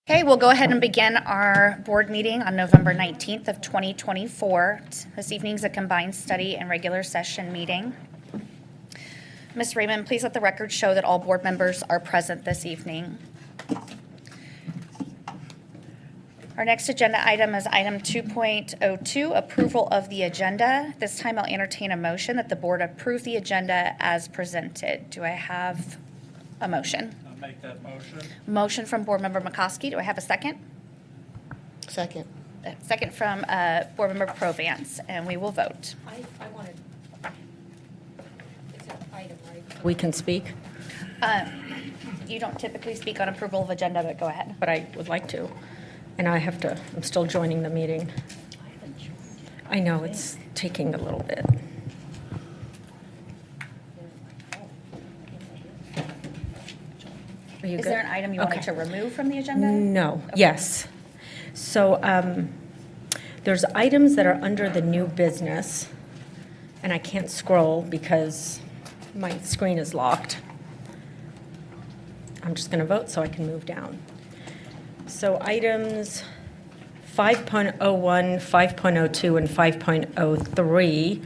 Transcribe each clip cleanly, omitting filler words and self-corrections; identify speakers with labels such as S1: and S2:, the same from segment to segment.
S1: Okay, we'll go ahead and begin our board meeting on November 19th of 2024. This evening's a combined study and regular session meeting. Ms. Raymond, please let the record show that all board members are present this evening. Our next agenda item is item 2.02, approval of the agenda. This time I'll entertain a motion that the board approve the agenda as presented. Do I have a motion?
S2: Make that motion.
S1: Motion from Board Member McCoskey. Do I have a second?
S3: Second.
S1: A second from Board Member Provance, and we will vote.
S3: I wanted, it's an item, right? We can speak,
S1: You don't typically speak on approval of agenda, but go ahead.
S3: but I would like to. And I'm still joining the meeting. I know, it's taking a little bit. Are you
S1: Is
S3: good?
S1: there an item you wanted
S3: Okay.
S1: to remove from the agenda?
S3: No, yes. So there's items that are under the new business, and I can't scroll because my screen is locked. I'm just going to vote so I can move down. So items 5.01, 5.02, and 5.03,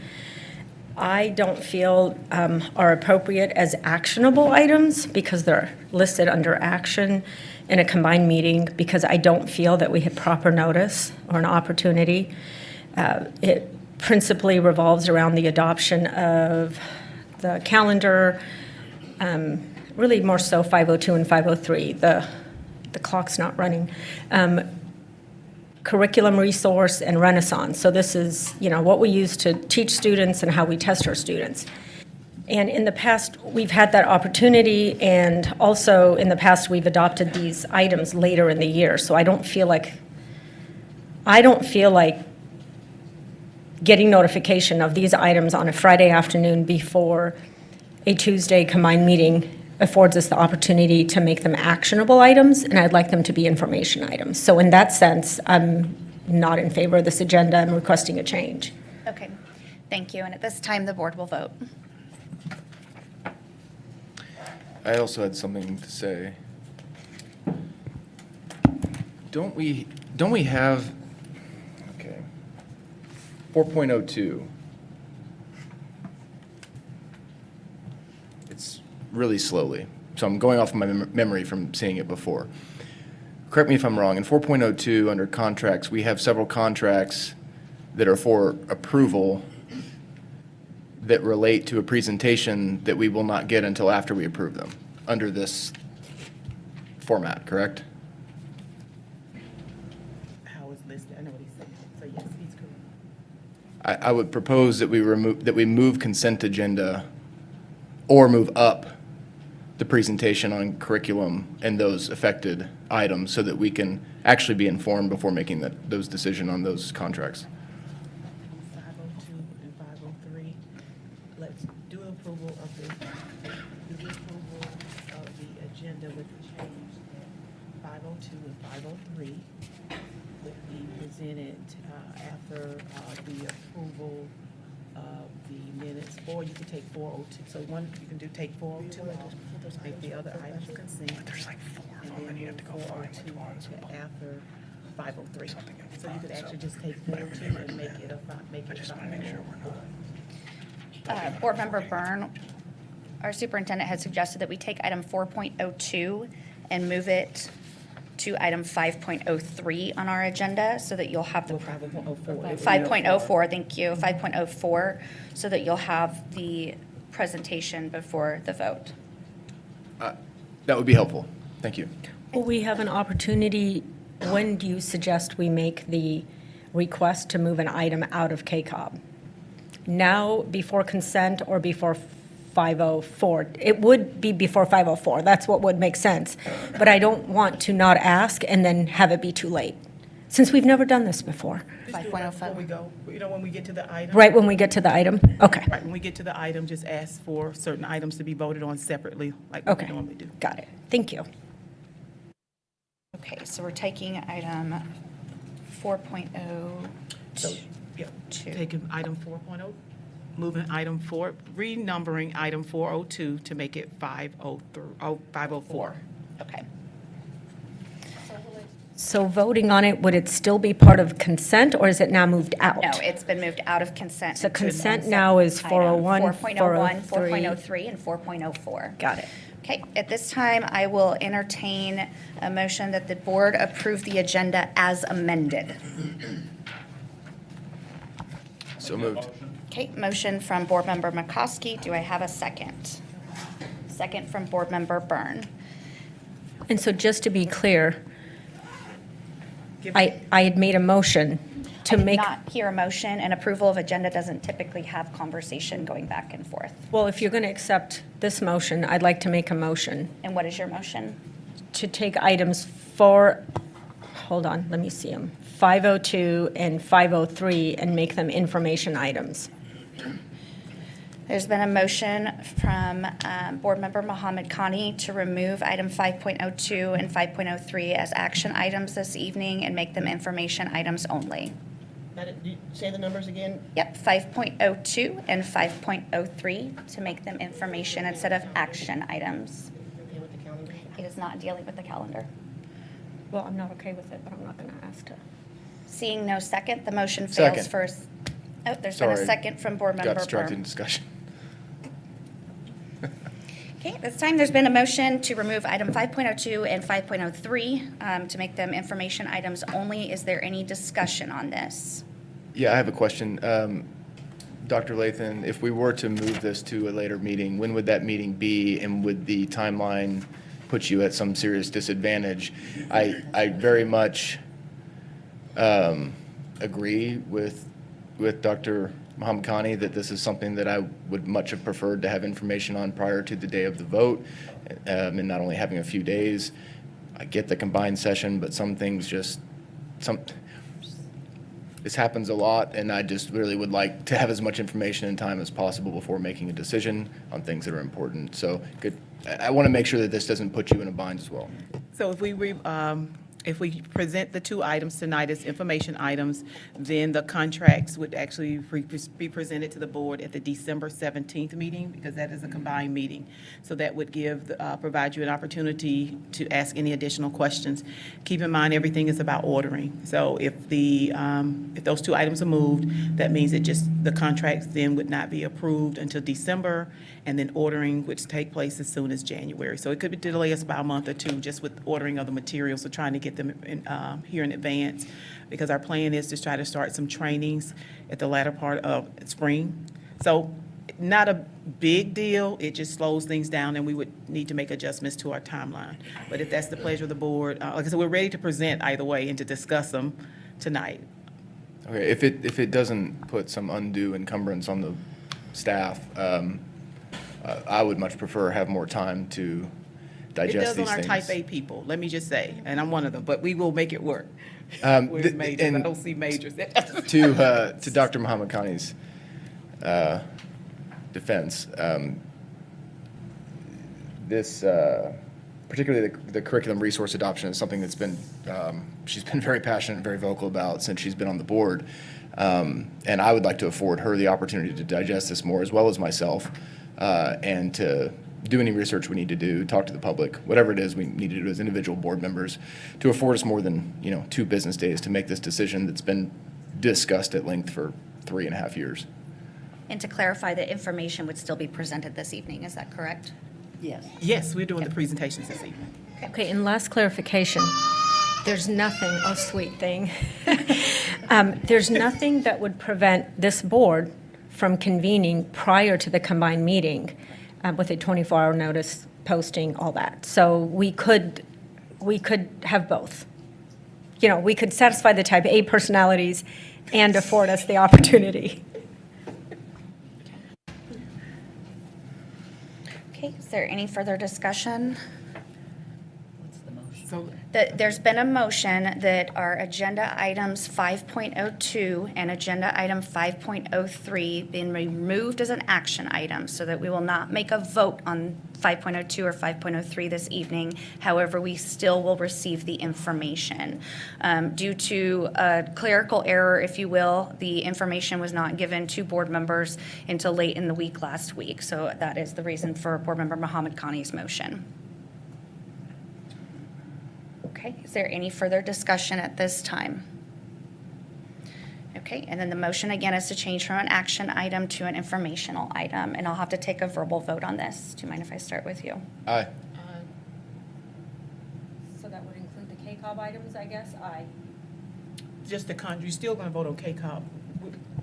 S3: I don't feel are appropriate as actionable items because they're listed under action in a combined meeting, because I don't feel that we had proper notice or an opportunity. It principally revolves around the adoption of the calendar, really more so 502 and 503. The clock's not running. Curriculum resource and Renaissance. So this is, what we use to teach students and how we test our students. And in the past, we've had that opportunity, and also in the past, we've adopted these items later in the year. So I don't feel like getting notification of these items on a Friday afternoon before a Tuesday combined meeting affords us the opportunity to make them actionable items, and I'd like them to be information items. So in that sense, I'm not in favor of this agenda. I'm requesting a change.
S1: Okay, thank you. And at this time, the board will vote.
S4: I also had something to say. Don't we have, okay, 4.02. It's really slowly. So I'm going off my memory from seeing it before. Correct me if I'm wrong. In 4.02, under contracts, we have several contracts that are for approval that relate to a presentation that we will not get until after we approve them, under this format, correct?
S5: How it's listed, I know what he's saying, so yes, he's correct.
S4: I would propose that we move consent agenda or move up the presentation on curriculum and those affected items so that we can actually be informed before making those decisions on those contracts.
S5: 502 and 503, let's do approval of the agenda with the change that 502 and 503 would be presented after the approval of the minutes, or you can take 402. So one, you can take 402 off, make the other items consent. But there's like four of them, and you have to go find which ones. After 503. So you could actually just take 402 and make it a make it.
S1: Board Member Byrne, our superintendent had suggested that we take item 4.02 and move it to item 5.03 on our agenda so that you'll have the 5.04, thank you, 5.04, so that you'll have the presentation before the vote.
S4: That would be helpful. Thank you.
S3: Will we have an opportunity, when do you suggest we make the request to move an item out of KCOB? Now, before consent, or before 504? It would be before 504. That's what would make sense. But I don't want to not ask and then have it be too late, since we've never done this before.
S5: Just do it right before we go, when we get to the item.
S3: Right when we get to the item? Okay.
S5: Right, when we get to the item, just ask for certain items to be voted on separately, like we
S3: Okay.
S5: normally do.
S3: Got it. Thank you.
S1: Okay, so we're taking item 4.02.
S5: So, yeah, taking item 4.0, moving item 4, renumbering item 402 to make it 504.
S1: Okay.
S6: So will it
S3: So voting on it, would it still be part of consent, or is it now moved out?
S1: No, it's been moved out of consent.
S3: So
S1: into
S3: consent
S1: one
S3: now is
S1: item.
S3: 401,
S1: 4.01,
S3: 403.
S1: 4.03, and 4.04.
S3: Got it.
S1: Okay, at this time, I will entertain a motion that the board approve the agenda as amended.
S4: So moved.
S1: Okay, motion from Board Member McCoskey. Do I have a second? Second from Board Member Byrne.
S3: And so just to be clear, I had made a motion to
S1: I did
S3: make,
S1: not hear a motion, and approval of agenda doesn't typically have conversation going back and forth.
S3: well, if you're going to accept this motion, I'd like to make a motion
S1: And what is your motion?
S3: to take items for, hold on, let me see them, 502 and 503 and make them information items.
S1: There's been a motion from Board Member Mohammed Khani to remove item 5.02 and 5.03 as action items this evening and make them information items only.
S2: Say the numbers again?
S1: Yep, 5.02 and 5.03 to make them information instead of action items.
S2: Okay with the calendar?
S1: It is not dealing with the calendar.
S3: Well, I'm not okay with it, but I'm not going to ask to.
S1: Seeing no second, the motion fails
S4: Second.
S1: first. Oh, there's been a
S4: Sorry.
S1: second from Board Member
S4: Got distracted in
S1: Byrne.
S4: discussion.
S1: Okay, this time there's been a motion to remove item 5.02 and 5.03 to make them information items only. Is there any discussion on this?
S4: Yeah, I have a question. Dr. Lathan, if we were to move this to a later meeting, when would that meeting be, and would the timeline put you at some serious disadvantage? I very much agree with Dr. Mohammed Khani that this is something that I would much have preferred to have information on prior to the day of the vote, and not only having a few days. I get the combined session, but some things just, this happens a lot, and I just really would like to have as much information and time as possible before making a decision on things that are important. So I want to make sure that this doesn't put you in a bind as well.
S5: So if we present the two items tonight as information items, then the contracts would actually be presented to the board at the December 17th meeting, because that is a combined meeting. So that would provide you an opportunity to ask any additional questions. Keep in mind, everything is about ordering. So if those two items are moved, that means that just the contracts then would not be approved until December, and then ordering which take place as soon as January. So it could delay us about a month or two just with ordering of the materials, so trying to get them here in advance, because our plan is to try to start some trainings at the latter part of spring. So not a big deal, it just slows things down, and we would need to make adjustments to our timeline. But if that's the pleasure of the board, like I said, we're ready to present either way and to discuss them tonight.
S4: Okay, if it doesn't put some undue encumbrance on the staff, I would much prefer have more time to
S5: It
S4: digest
S5: does
S4: these
S5: on our
S4: things.
S5: type A people, let me just say, and I'm one of them, but we will make it work. We're
S4: th-
S5: majors, I
S4: and-
S5: don't see majors.
S4: To Dr. Mohammed Khani's defense, this, particularly the curriculum resource adoption, is something that's been, she's been very passionate and very vocal about since she's been on the board. And I would like to afford her the opportunity to digest this more, as well as myself, and to do any research we need to do, talk to the public, whatever it is we need to do as individual board members, to afford us more than 2 business days to make this decision that's been discussed at length for 3.5 years.
S1: And to clarify, the information would still be presented this evening, is that correct?
S2: Yes.
S5: Yes, we're doing the presentations this evening.
S3: Okay, and last clarification, there's nothing, oh, sweet thing. There's nothing that would prevent this board from convening prior to the combined meeting with a 24-hour notice, posting, all that. So we could have both. We could satisfy the type A personalities and afford us the opportunity.
S1: Okay, is there any further discussion?
S2: What's the motion?
S5: So
S1: There's been a motion that our agenda items 5.02 and agenda item 5.03 being removed as an action item, so that we will not make a vote on 5.02 or 5.03 this evening. However, we still will receive the information. Due to a clerical error, if you will, the information was not given to board members until late in the week last week. So that is the reason for Board Member Mohammed Khani's motion. Okay, is there any further discussion at this time? Okay, and then the motion again is to change from an action item to an informational item, and I'll have to take a verbal vote on this. Do you mind if I start with you?
S4: Aye.
S3: So that would include the KCOB items, I guess? Aye.
S5: Just you're still going to vote on KCOB.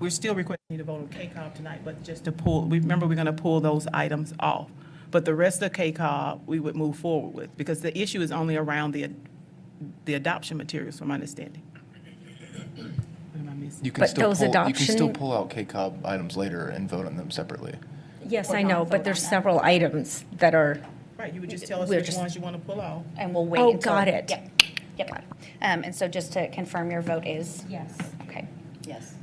S5: We're still requesting you to vote on KCOB tonight, but just to pull, remember, we're going to pull those items off. But the rest of KCOB, we would move forward with, because the issue is only around the adoption materials, from my understanding. What am I missing?
S4: You can
S3: But
S4: still
S3: those
S4: pull, you can still
S3: adoption-
S4: pull out KCOB items later and vote on them separately.
S3: Yes,
S1: We're
S3: I
S1: not
S3: know,
S1: vote
S3: but
S1: on
S3: there's
S1: that.
S3: several items that are,
S5: Right, you would just tell us
S1: We're
S5: which
S1: just-
S5: ones you want to pull off.
S1: And we'll wait
S3: Oh,
S1: until.
S3: got it.
S1: Yep, yep. And so just to confirm, your vote is?
S3: yes.
S1: Okay.
S2: Yes.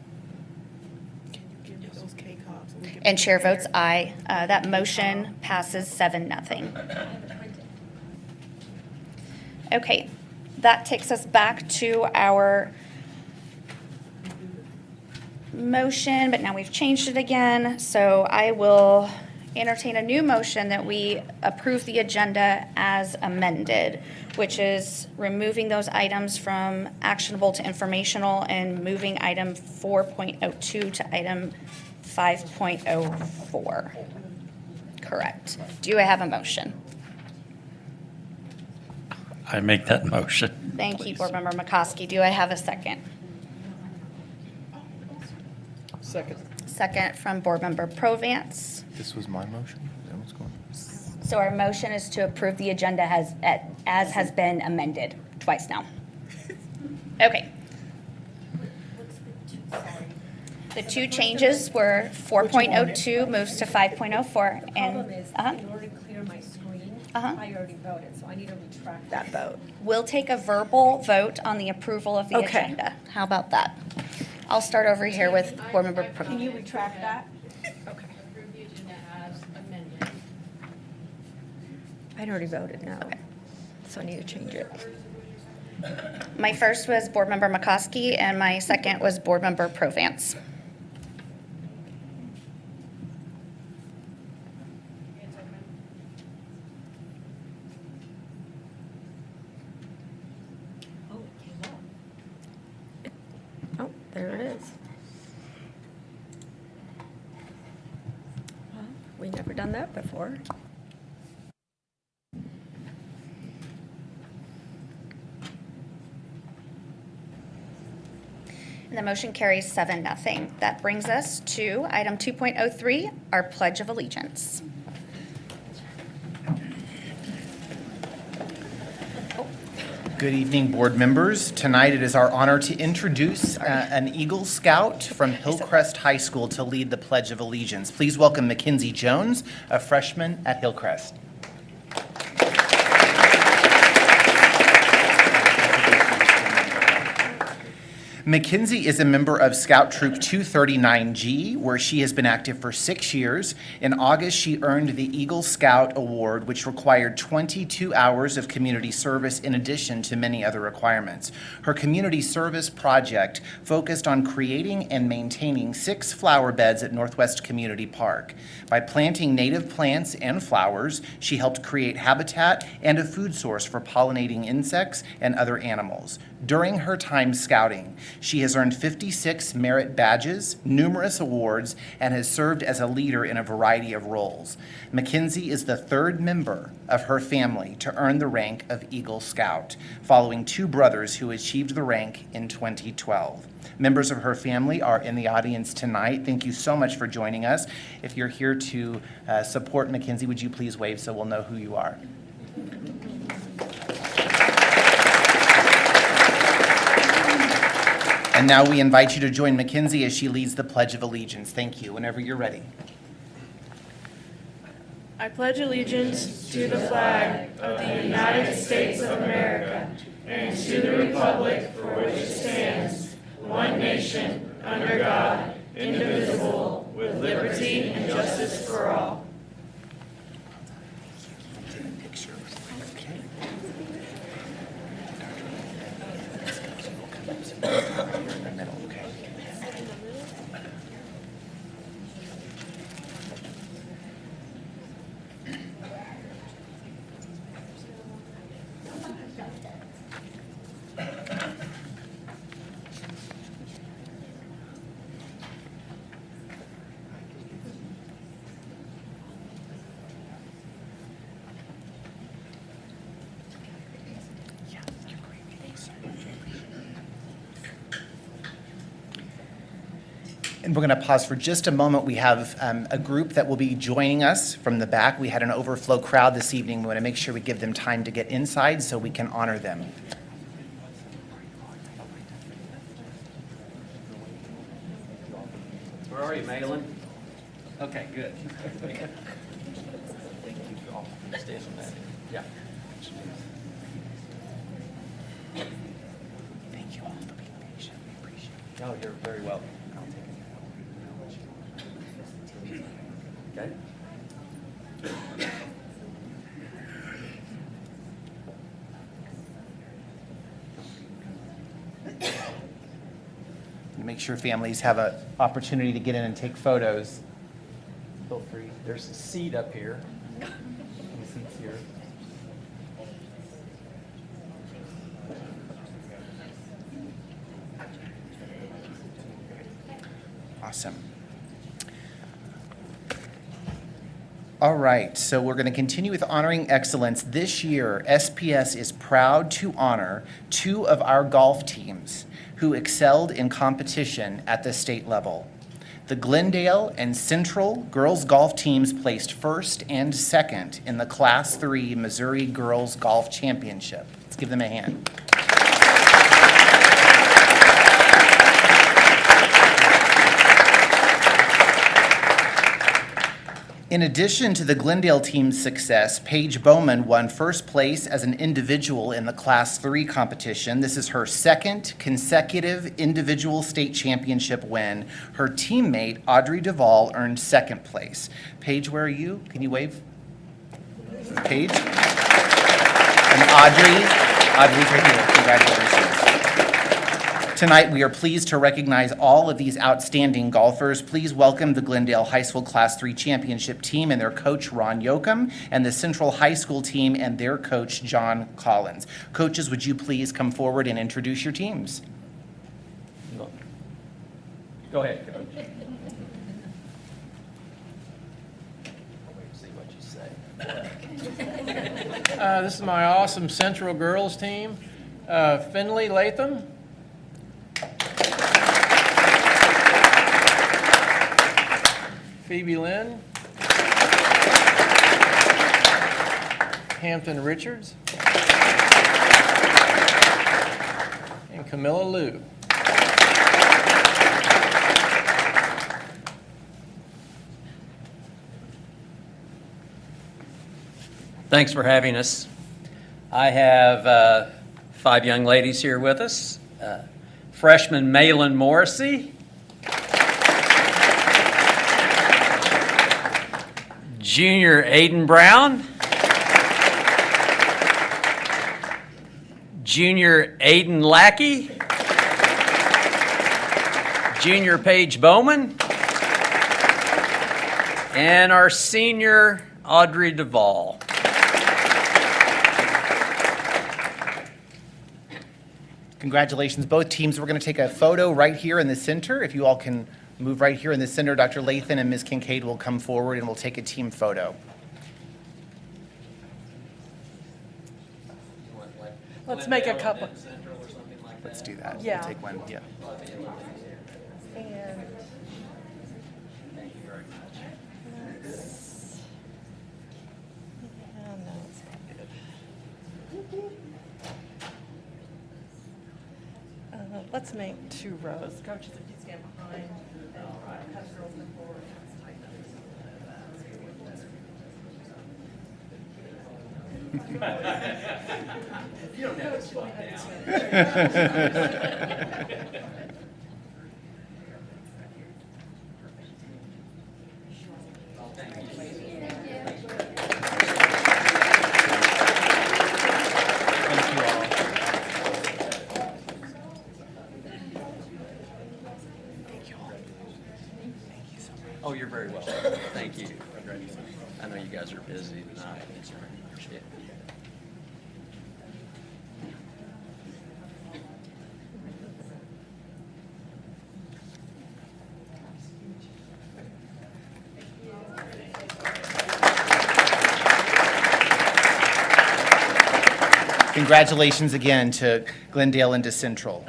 S5: Can you give me those KCOBs so we can?
S1: And chair votes aye. That motion passes 7-0. Okay, that takes us back to our motion, but now we've changed it again. So I will entertain a new motion that we approve the agenda as amended, which is removing those items from actionable to informational and moving item 4.02 to item 5.04. Correct. Do I have a motion?
S6: I make that motion.
S1: Thank you,
S6: please.
S1: Board Member McCoskey. Do I have a second?
S2: Second.
S1: Second from Board Member Provance.
S4: This was my motion? Is that what's going on?
S1: So our motion is to approve the agenda as has been amended twice now. Okay. The two changes were 4.02 moves to 5.04
S3: The
S1: and.
S3: problem is,
S1: Uh-huh.
S3: in order to clear my screen,
S1: Uh-huh.
S3: I already voted, so I need to retract that vote.
S1: We'll take a verbal vote on the approval of the
S3: Okay.
S1: agenda. How about that? I'll start over here with Board Member Provance.
S3: Can you retract that?
S7: Approve the agenda as amended.
S3: I'd already voted no, so I need to change it.
S1: My first was Board Member McCoskey, and my second was Board Member Provance.
S3: Oh, there it is. Well, we never done that before.
S1: And the motion carries 7-0. That brings us to item 2.03, our Pledge of Allegiance.
S8: Good evening, board members. Tonight it is our honor to introduce an Eagle Scout from Hillcrest High School to lead the Pledge of Allegiance. Please welcome Mackenzie Jones, a freshman at Hillcrest. Mackenzie is a member of Scout Troop 239G, where she has been active for 6 years. In August, she earned the Eagle Scout Award, which required 22 hours of community service in addition to many other requirements. Her community service project focused on creating and maintaining 6 flower beds at Northwest Community Park. By planting native plants and flowers, she helped create habitat and a food source for pollinating insects and other animals. During her time scouting, she has earned 56 merit badges, numerous awards, and has served as a leader in a variety of roles. Mackenzie is the 3rd member of her family to earn the rank of Eagle Scout, following 2 brothers who achieved the rank in 2012. Members of her family are in the audience tonight. Thank you so much for joining us. If you're here to support Mackenzie, would you please wave so we'll know who you are? And now we invite you to join Mackenzie as she leads the Pledge of Allegiance. Thank you. Whenever you're ready.
S9: I pledge allegiance to the flag of the United States of America and to the republic for which it stands, one nation, under God, indivisible, with liberty and justice for all.
S8: And we're going to pause for just a moment. We have a group that will be joining us from the back. We had an overflow crowd this evening. We want to make sure we give them time to get inside so we can honor them.
S10: Where are you, Malin? Okay, good. Thank you all. Stay on that. Yeah.
S8: Thank you all for being patient. We appreciate it.
S10: No, you're very welcome. Okay.
S8: Make sure families have an opportunity to get in and take photos.
S10: Feel free. There's a seat up here. The seat's here.
S8: Awesome. All right, so we're going to continue with honoring excellence. This year, SPS is proud to honor 2 of our golf teams who excelled in competition at the state level. The Glendale and Central girls golf teams placed first and second in the Class 3 Missouri Girls Golf Championship. Let's give them a hand. In addition to the Glendale team's success, Paige Bowman won first place as an individual in the Class 3 competition. This is her second consecutive individual state championship win. Her teammate, Audrey Duvall, earned second place. Paige, where are you? Can you wave? Paige? And Audrey's right here. Congratulations. Tonight, we are pleased to recognize all of these outstanding golfers. Please welcome the Glendale High School Class 3 Championship team and their coach, Ron Yoakum, and the Central High School team and their coach, John Collins. Coaches, would you please come forward and introduce your teams?
S10: Go ahead, Coach. See what you say.
S11: This is my awesome Central girls team. Finley Latham. Phoebe Lynn. Hampton Richards. And Camilla Liu.
S10: Thanks for having us. I have 5 young ladies here with us. Freshman Malin Morrissey. Junior Aiden Brown. Junior Aiden Lackey. Junior Paige Bowman. And our senior Audrey Duvall.
S8: Congratulations, both teams. We're going to take a photo right here in the center. If you all can move right here in the center, Dr. Lathan and Ms. Kincaid will come forward and we'll take a team photo.
S9: Let's make a couple.
S8: Let's do that.
S9: Yeah.
S8: We'll take one. Yeah.
S9: And let's make 2 rows. Coaches, if you stand behind and have girls move forward.
S10: You don't have to slow down. Oh, you're very welcome. Thank you. I know you guys are busy tonight. Appreciate it.
S8: Congratulations again to Glendale and to Central.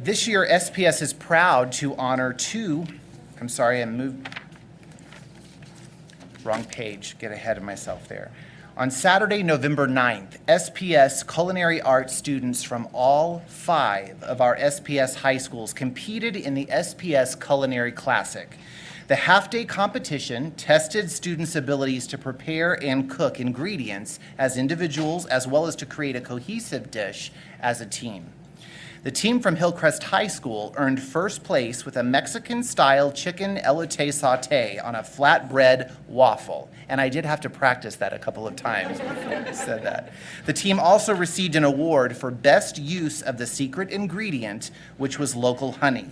S8: This year, SPS is proud to honor wrong page, get ahead of myself there. On Saturday, November 9th, SPS culinary arts students from all 5 of our SPS high schools competed in the SPS Culinary Classic. The half-day competition tested students' abilities to prepare and cook ingredients as individuals, as well as to create a cohesive dish as a team. The team from Hillcrest High School earned first place with a Mexican-style chicken elote sauté on a flatbread waffle. And I did have to practice that a couple of times before I said that. The team also received an award for best use of the secret ingredient, which was local honey.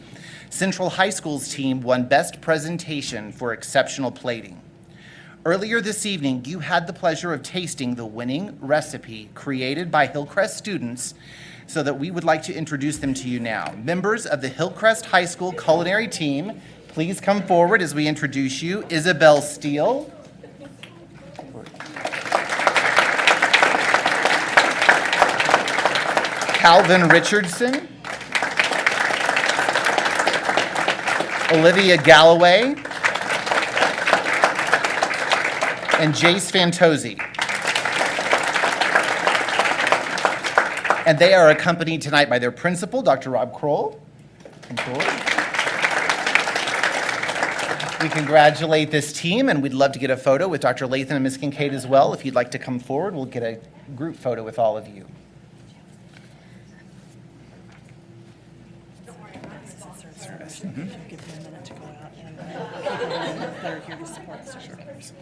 S8: Central High School's team won best presentation for exceptional plating. Earlier this evening, you had the pleasure of tasting the winning recipe created by Hillcrest students, so that we would like to introduce them to you now. Members of the Hillcrest High School culinary team, please come forward as we introduce you. Isabel Steele. Calvin Richardson. Olivia Galloway. And Jace Fantozzi. And they are accompanied tonight by their principal, Dr. Rob Kroll. Come forward. We congratulate this team, and we'd love to get a photo with Dr. Lathan and Ms. Kincaid as well. If you'd like to come forward, we'll get a group photo with all of you.
S2: Give them a minute to go out and people that are here to support the survivors.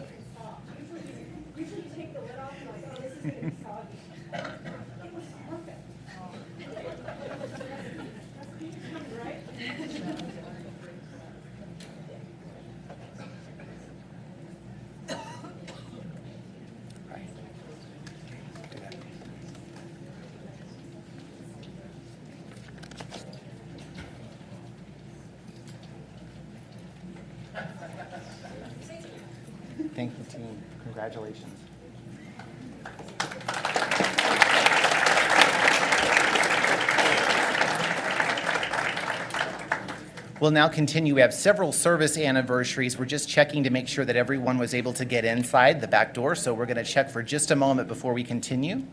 S8: Thank you, team. Congratulations. We'll now continue. We have several service anniversaries. We're just checking to make sure that everyone was able to get inside the back door, so we're going to check for just a moment before we continue.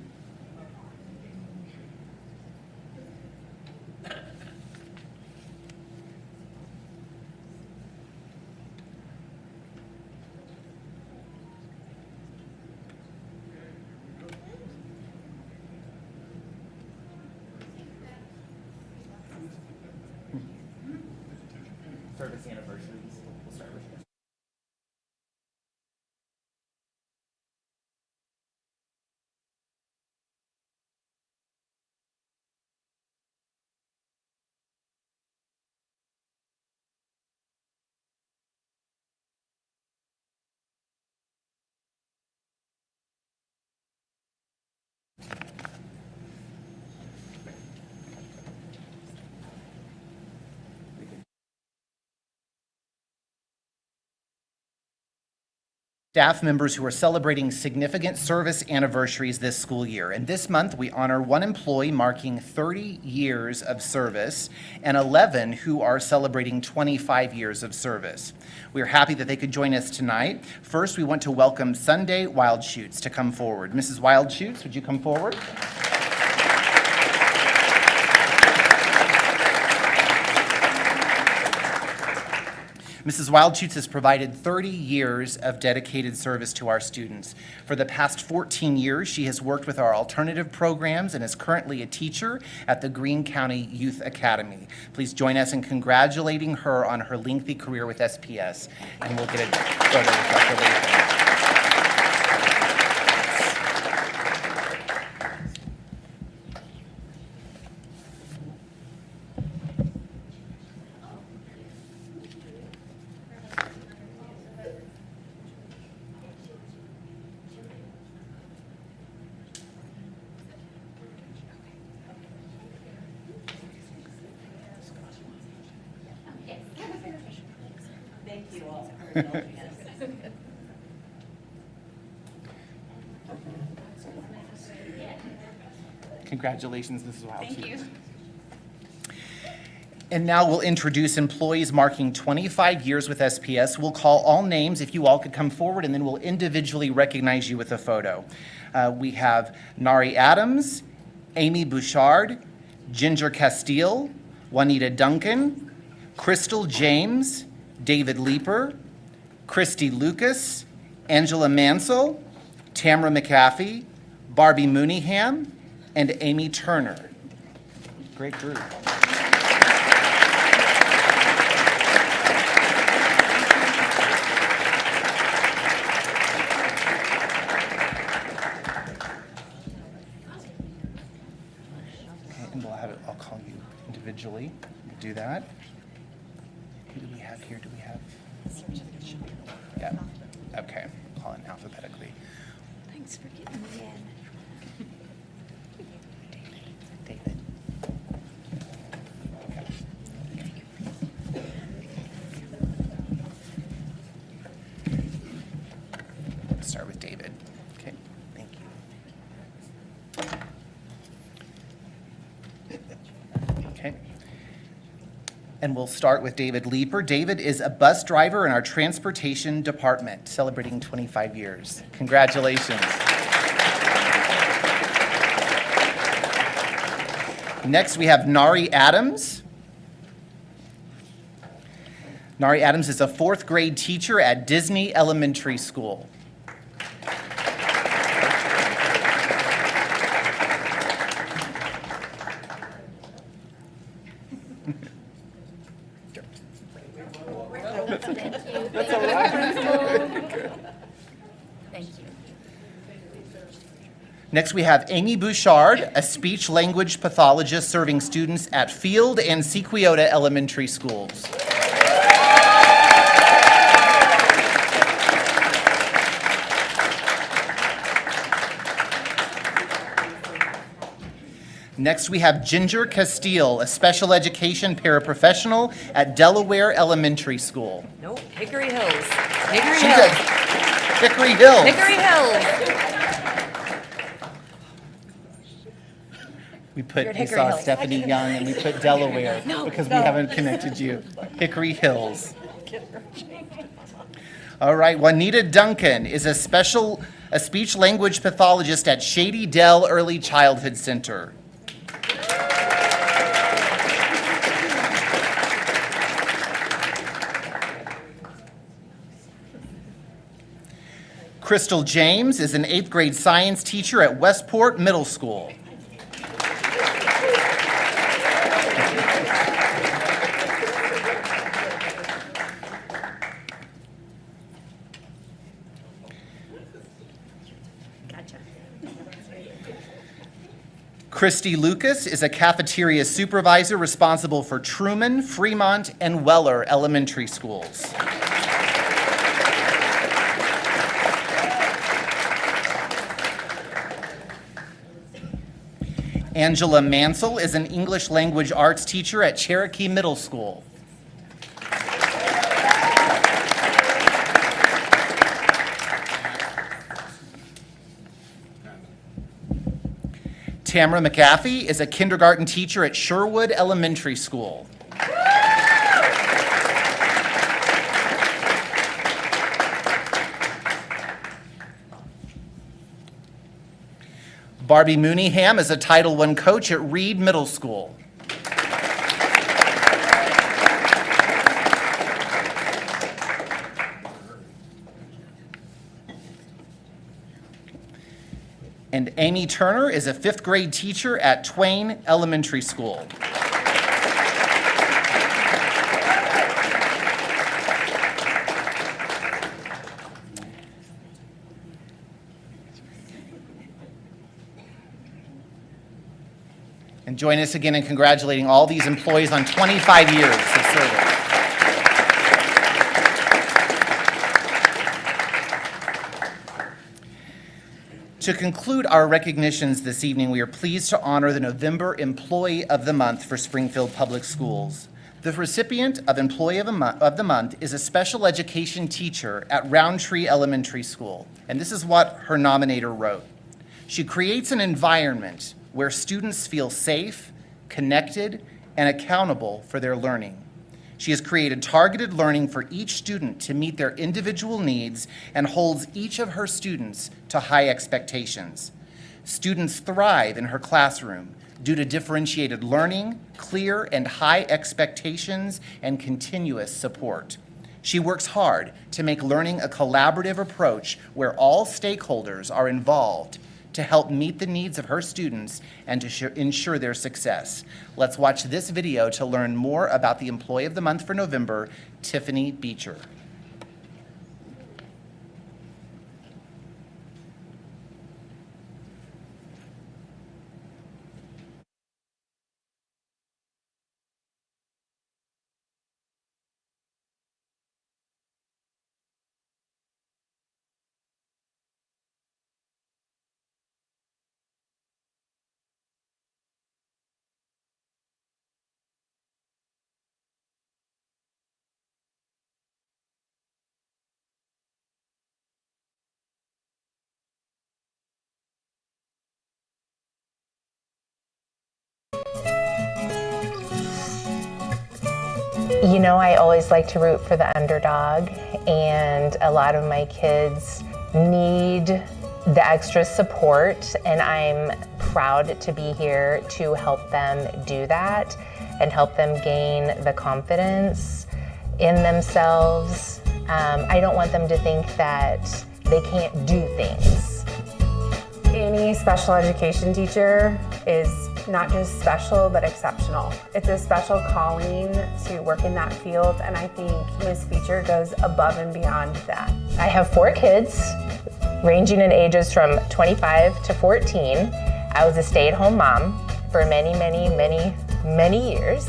S8: Service anniversaries. We'll start with this. Staff members who are celebrating significant service anniversaries this school year. And this month, we honor one employee marking 30 years of service and 11 who are celebrating 25 years of service. We are happy that they could join us tonight. First, we want to welcome Sunday Wildshoots to come forward. Mrs. Wildshoots, would you come forward? Mrs. Wildshoots has provided 30 years of dedicated service to our students. For the past 14 years, she has worked with our alternative programs and is currently a teacher at the Greene County Youth Academy. Please join us in congratulating her on her lengthy career with SPS, and we'll get a photo with Dr. Lathan. Congratulations, Mrs. Wildshoots.
S1: Thank you.
S8: And now we'll introduce employees marking 25 years with SPS. We'll call all names if you all could come forward, and then we'll individually recognize you with a photo. We have Nari Adams, Amy Bouchard, Ginger Castile, Juanita Duncan, Crystal James, David Leeper, Christy Lucas, Angela Mansell, Tamara McAfee, Barbie Mooneyham, and Amy Turner. Great group. And I'll call you individually. We'll do that. Who do we have here? Do we have? Yeah. Okay. Call it alphabetically.
S1: Thanks for getting me in.
S8: David. Let's start with David. Okay. Thank you. Okay. And we'll start with David Leeper. David is a bus driver in our transportation department, celebrating 25 years. Congratulations. Next, we have Nari Adams. Nari Adams is a 4th grade teacher at Disney Elementary School.
S1: Thank you.
S8: Next, we have Amy Bouchard, a speech language pathologist serving students at Field and Sequiota Elementary Schools. Next, we have Ginger Castile, a special education paraprofessional at Delaware Elementary School.
S3: Nope, Hickory Hills. Hickory
S8: She's
S3: Hills.
S8: at Hickory Hills.
S3: Hickory Hills.
S8: We put,
S3: You're at
S8: we
S3: Hickory
S8: saw
S3: Hills.
S8: Stephanie Young and we put Delaware because we haven't connected you. Hickory Hills. All right, Juanita Duncan is a speech language pathologist at Shady Dell Early Childhood Center. Crystal James is an 8th grade science teacher at Westport Middle School.
S3: Gotcha.
S8: Christy Lucas is a cafeteria supervisor responsible for Truman, Fremont, and Weller elementary schools. Angela Mansell is an English language arts teacher at Cherokee Middle School. Tamara McAfee is a kindergarten teacher at Sherwood Elementary School. Barbie Mooneyham is a Title I coach at Reed Middle School. And Amy Turner is a 5th grade teacher at Twain Elementary School. And join us again in congratulating all these employees on 25 years of service. To conclude our recognitions this evening, we are pleased to honor the November Employee of the Month for Springfield Public Schools. The recipient of Employee of the Month is a special education teacher at Roundtree Elementary School, and this is what her nominator wrote. She creates an environment where students feel safe, connected, and accountable for their learning. She has created targeted learning for each student to meet their individual needs and holds each of her students to high expectations. Students thrive in her classroom due to differentiated learning, clear and high expectations, and continuous support. She works hard to make learning a collaborative approach where all stakeholders are involved to help meet the needs of her students and to ensure their success. Let's watch this video to learn more about the Employee of the Month for November, Tiffany Beecher.
S12: You know, I always like to root for the underdog, and a lot of my kids need the extra support, and I'm proud to be here to help them do that and help them gain the confidence in themselves. I don't want them to think that they can't do things.
S13: Any special education teacher is not just special, but exceptional. It's a special calling to work in that field, and I think Ms. Beecher goes above and beyond that.
S12: I have 4 kids, ranging in ages from 25 to 14. I was a stay-at-home mom for many years.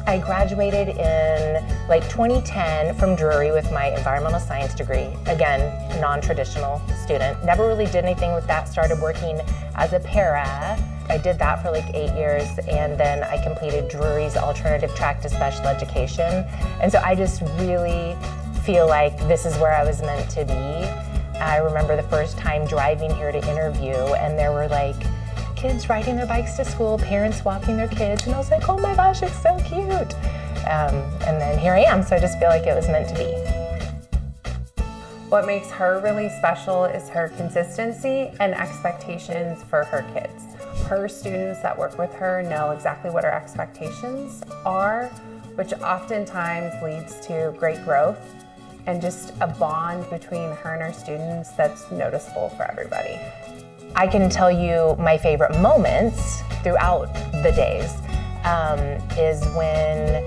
S12: I graduated in like 2010 from Drury with my environmental science degree. Again, non-traditional student. Never really did anything with that. Started working as a para. I did that for like 8 years, and then I completed Drury's alternative track to special education. And so I just really feel like this is where I was meant to be. I remember the first time driving here to interview, and there were like kids riding their bikes to school, parents walking their kids, and I was like, oh my gosh, it's so cute. And then here I am, so I just feel like it was meant to be.
S13: What makes her really special is her consistency and expectations for her kids. Her students that work with her know exactly what her expectations are, which oftentimes leads to great growth and just a bond between her and her students that's noticeable for everybody.
S12: I can tell you my favorite moments throughout the days is when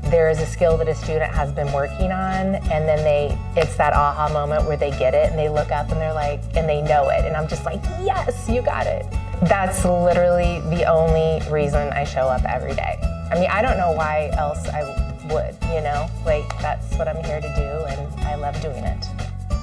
S12: there is a skill that a student has been working on, and then it's that aha moment where they get it and they look up and they're like, and they know it, and I'm just like, yes, you got it. That's literally the only reason I show up every day. I mean, I don't know why else I would, you know? Like, that's what I'm here to do, and I love doing it.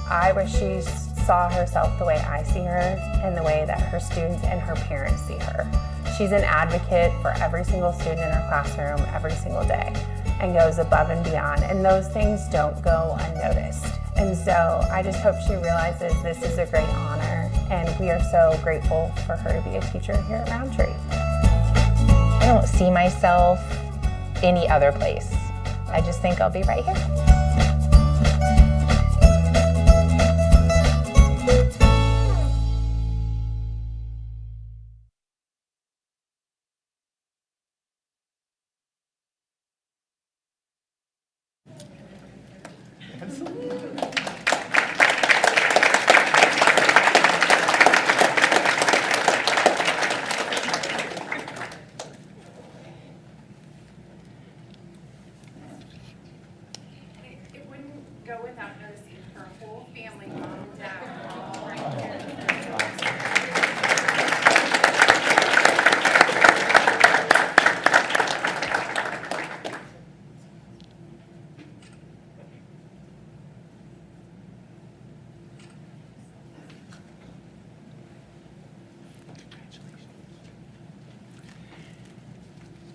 S13: I wish she saw herself the way I see her and the way that her students and her parents see her. She's an advocate for every single student in her classroom every single day and goes above and beyond, and those things don't go unnoticed. And so I just hope she realizes this is a great honor, and we are so grateful for her to be a teacher here at Roundtree.
S12: I don't see myself any other place. I just think I'll be right here.
S13: It wouldn't go without noticing her whole family, mom and dad, all right here.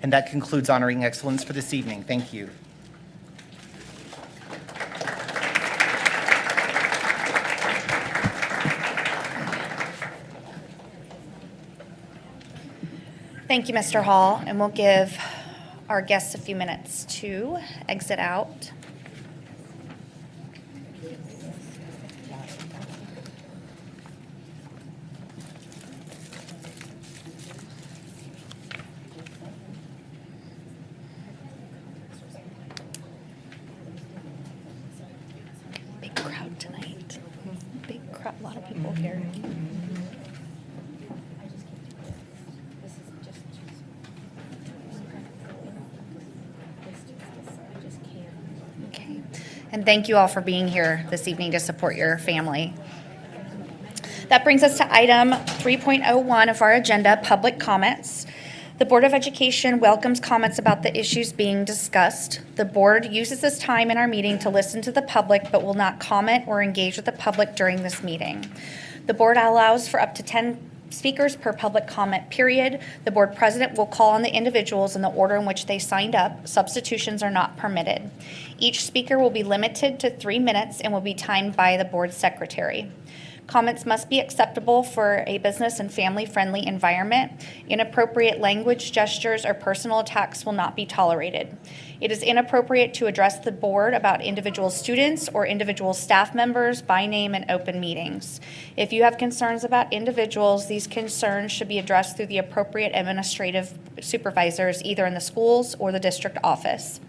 S8: And that concludes Honoring Excellence for this evening. Thank you.
S1: Thank you, Mr. Hall, and we'll give our guests a few minutes to exit out. Big crowd tonight. Big crowd, a lot of people here. Okay. And thank you all for being here this evening to support your family. That brings us to item 3.01 of our agenda, public comments. The Board of Education welcomes comments about the issues being discussed. The board uses this time in our meeting to listen to the public, but will not comment or engage with the public during this meeting. The board allows for up to 10 speakers per public comment period. The board president will call on the individuals in the order in which they signed up. Substitutions are not permitted. Each speaker will be limited to 3 minutes and will be timed by the board secretary. Comments must be acceptable for a business and family-friendly environment. Inappropriate language, gestures, or personal attacks will not be tolerated. It is inappropriate to address the board about individual students or individual staff members by name in open meetings. If you have concerns about individuals, these concerns should be addressed through the appropriate administrative supervisors, either in the schools or the district office.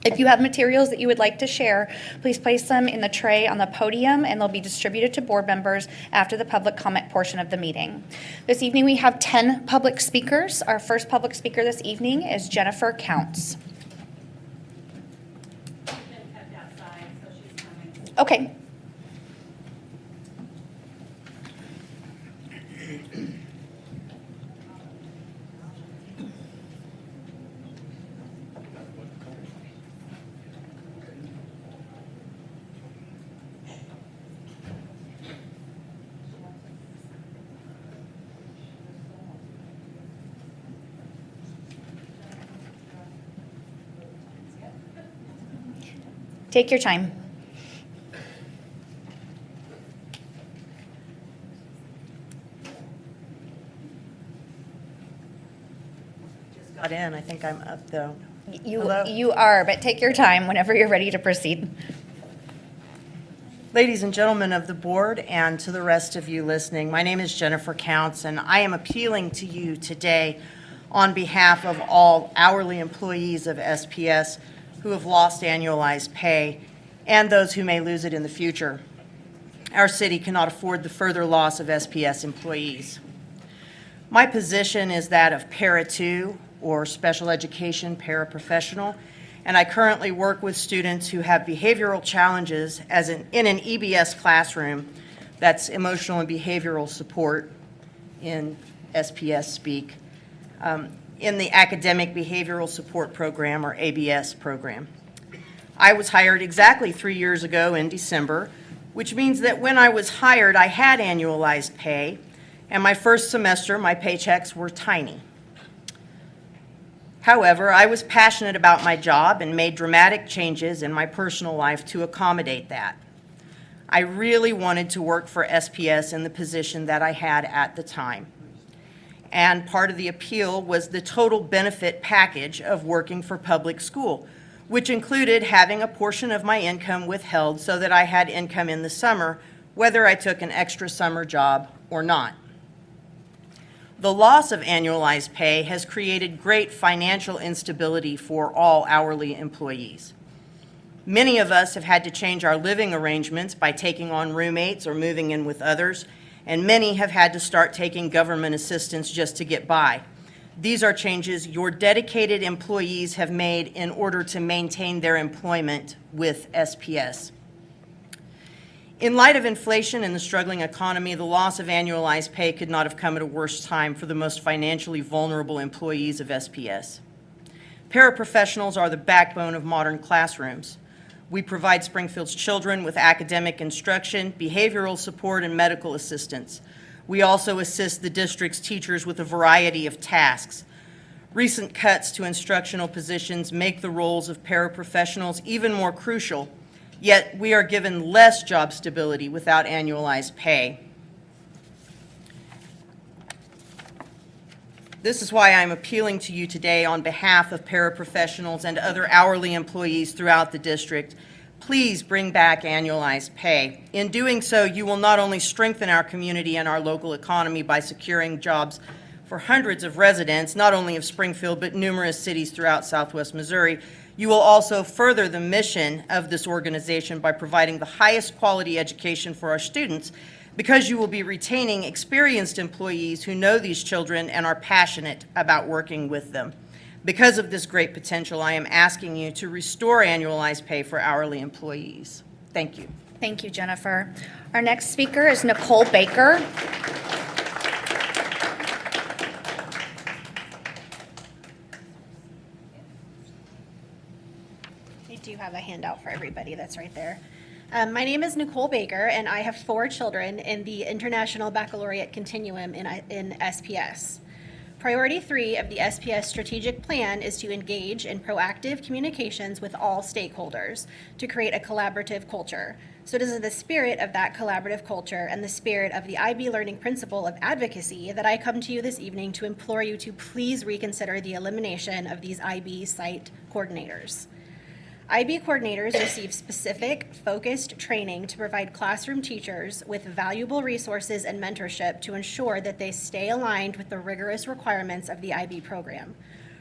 S1: If you have materials that you would like to share, please place them in the tray on the podium and they'll be distributed to board members after the public comment portion of the meeting. This evening we have 10 public speakers. Our first public speaker this evening is Jennifer Counts. Okay. Take your time.
S2: Got in, I think I'm up though.
S1: You are, but take your time whenever you're ready to proceed.
S2: Ladies and gentlemen of the board and to the rest of you listening, my name is Jennifer Counts and I am appealing to you today on behalf of all hourly employees of SPS who have lost annualized pay and those who may lose it in the future. Our city cannot afford the further loss of SPS employees. My position is that of Para 2 or special education paraprofessional, and I currently work with students who have behavioral challenges in an EBS classroom, that's emotional and behavioral support in SPS speak, in the Academic Behavioral Support Program, or ABS program. I was hired exactly 3 years ago in December, which means that when I was hired, I had annualized pay, and my first semester, my paychecks were tiny. However, I was passionate about my job and made dramatic changes in my personal life to accommodate that. I really wanted to work for SPS in the position that I had at the time. And part of the appeal was the total benefit package of working for public school, which included having a portion of my income withheld so that I had income in the summer, whether I took an extra summer job or not. The loss of annualized pay has created great financial instability for all hourly employees. Many of us have had to change our living arrangements by taking on roommates or moving in with others, and many have had to start taking government assistance just to get by. These are changes your dedicated employees have made in order to maintain their employment with SPS. In light of inflation and the struggling economy, the loss of annualized pay could not have come at a worse time for the most financially vulnerable employees of SPS. Paraprofessionals are the backbone of modern classrooms. We provide Springfield's children with academic instruction, behavioral support, and medical assistance. We also assist the district's teachers with a variety of tasks. Recent cuts to instructional positions make the roles of paraprofessionals even more crucial, yet we are given less job stability without annualized pay. This is why I'm appealing to you today on behalf of paraprofessionals and other hourly employees throughout the district. Please bring back annualized pay. In doing so, you will not only strengthen our community and our local economy by securing jobs for hundreds of residents, not only of Springfield, but numerous cities throughout Southwest Missouri, you will also further the mission of this organization by providing the highest quality education for our students, because you will be retaining experienced employees who know these children and are passionate about working with them. Because of this great potential, I am asking you to restore annualized pay for hourly employees. Thank you.
S1: Thank you, Jennifer. Our next speaker is Nicole Baker. We do have a handout for everybody that's right there.
S7: My name is Nicole Baker, and I have 4 children in the International Baccalaureate Continuum in SPS. Priority 3 of the SPS strategic plan is to engage in proactive communications with all stakeholders to create a collaborative culture. So it is in the spirit of that collaborative culture and the spirit of the IB Learning Principle of Advocacy that I come to you this evening to implore you to please reconsider the elimination of these IB site coordinators. IB coordinators receive specific, focused training to provide classroom teachers with valuable resources and mentorship to ensure that they stay aligned with the rigorous requirements of the IB program.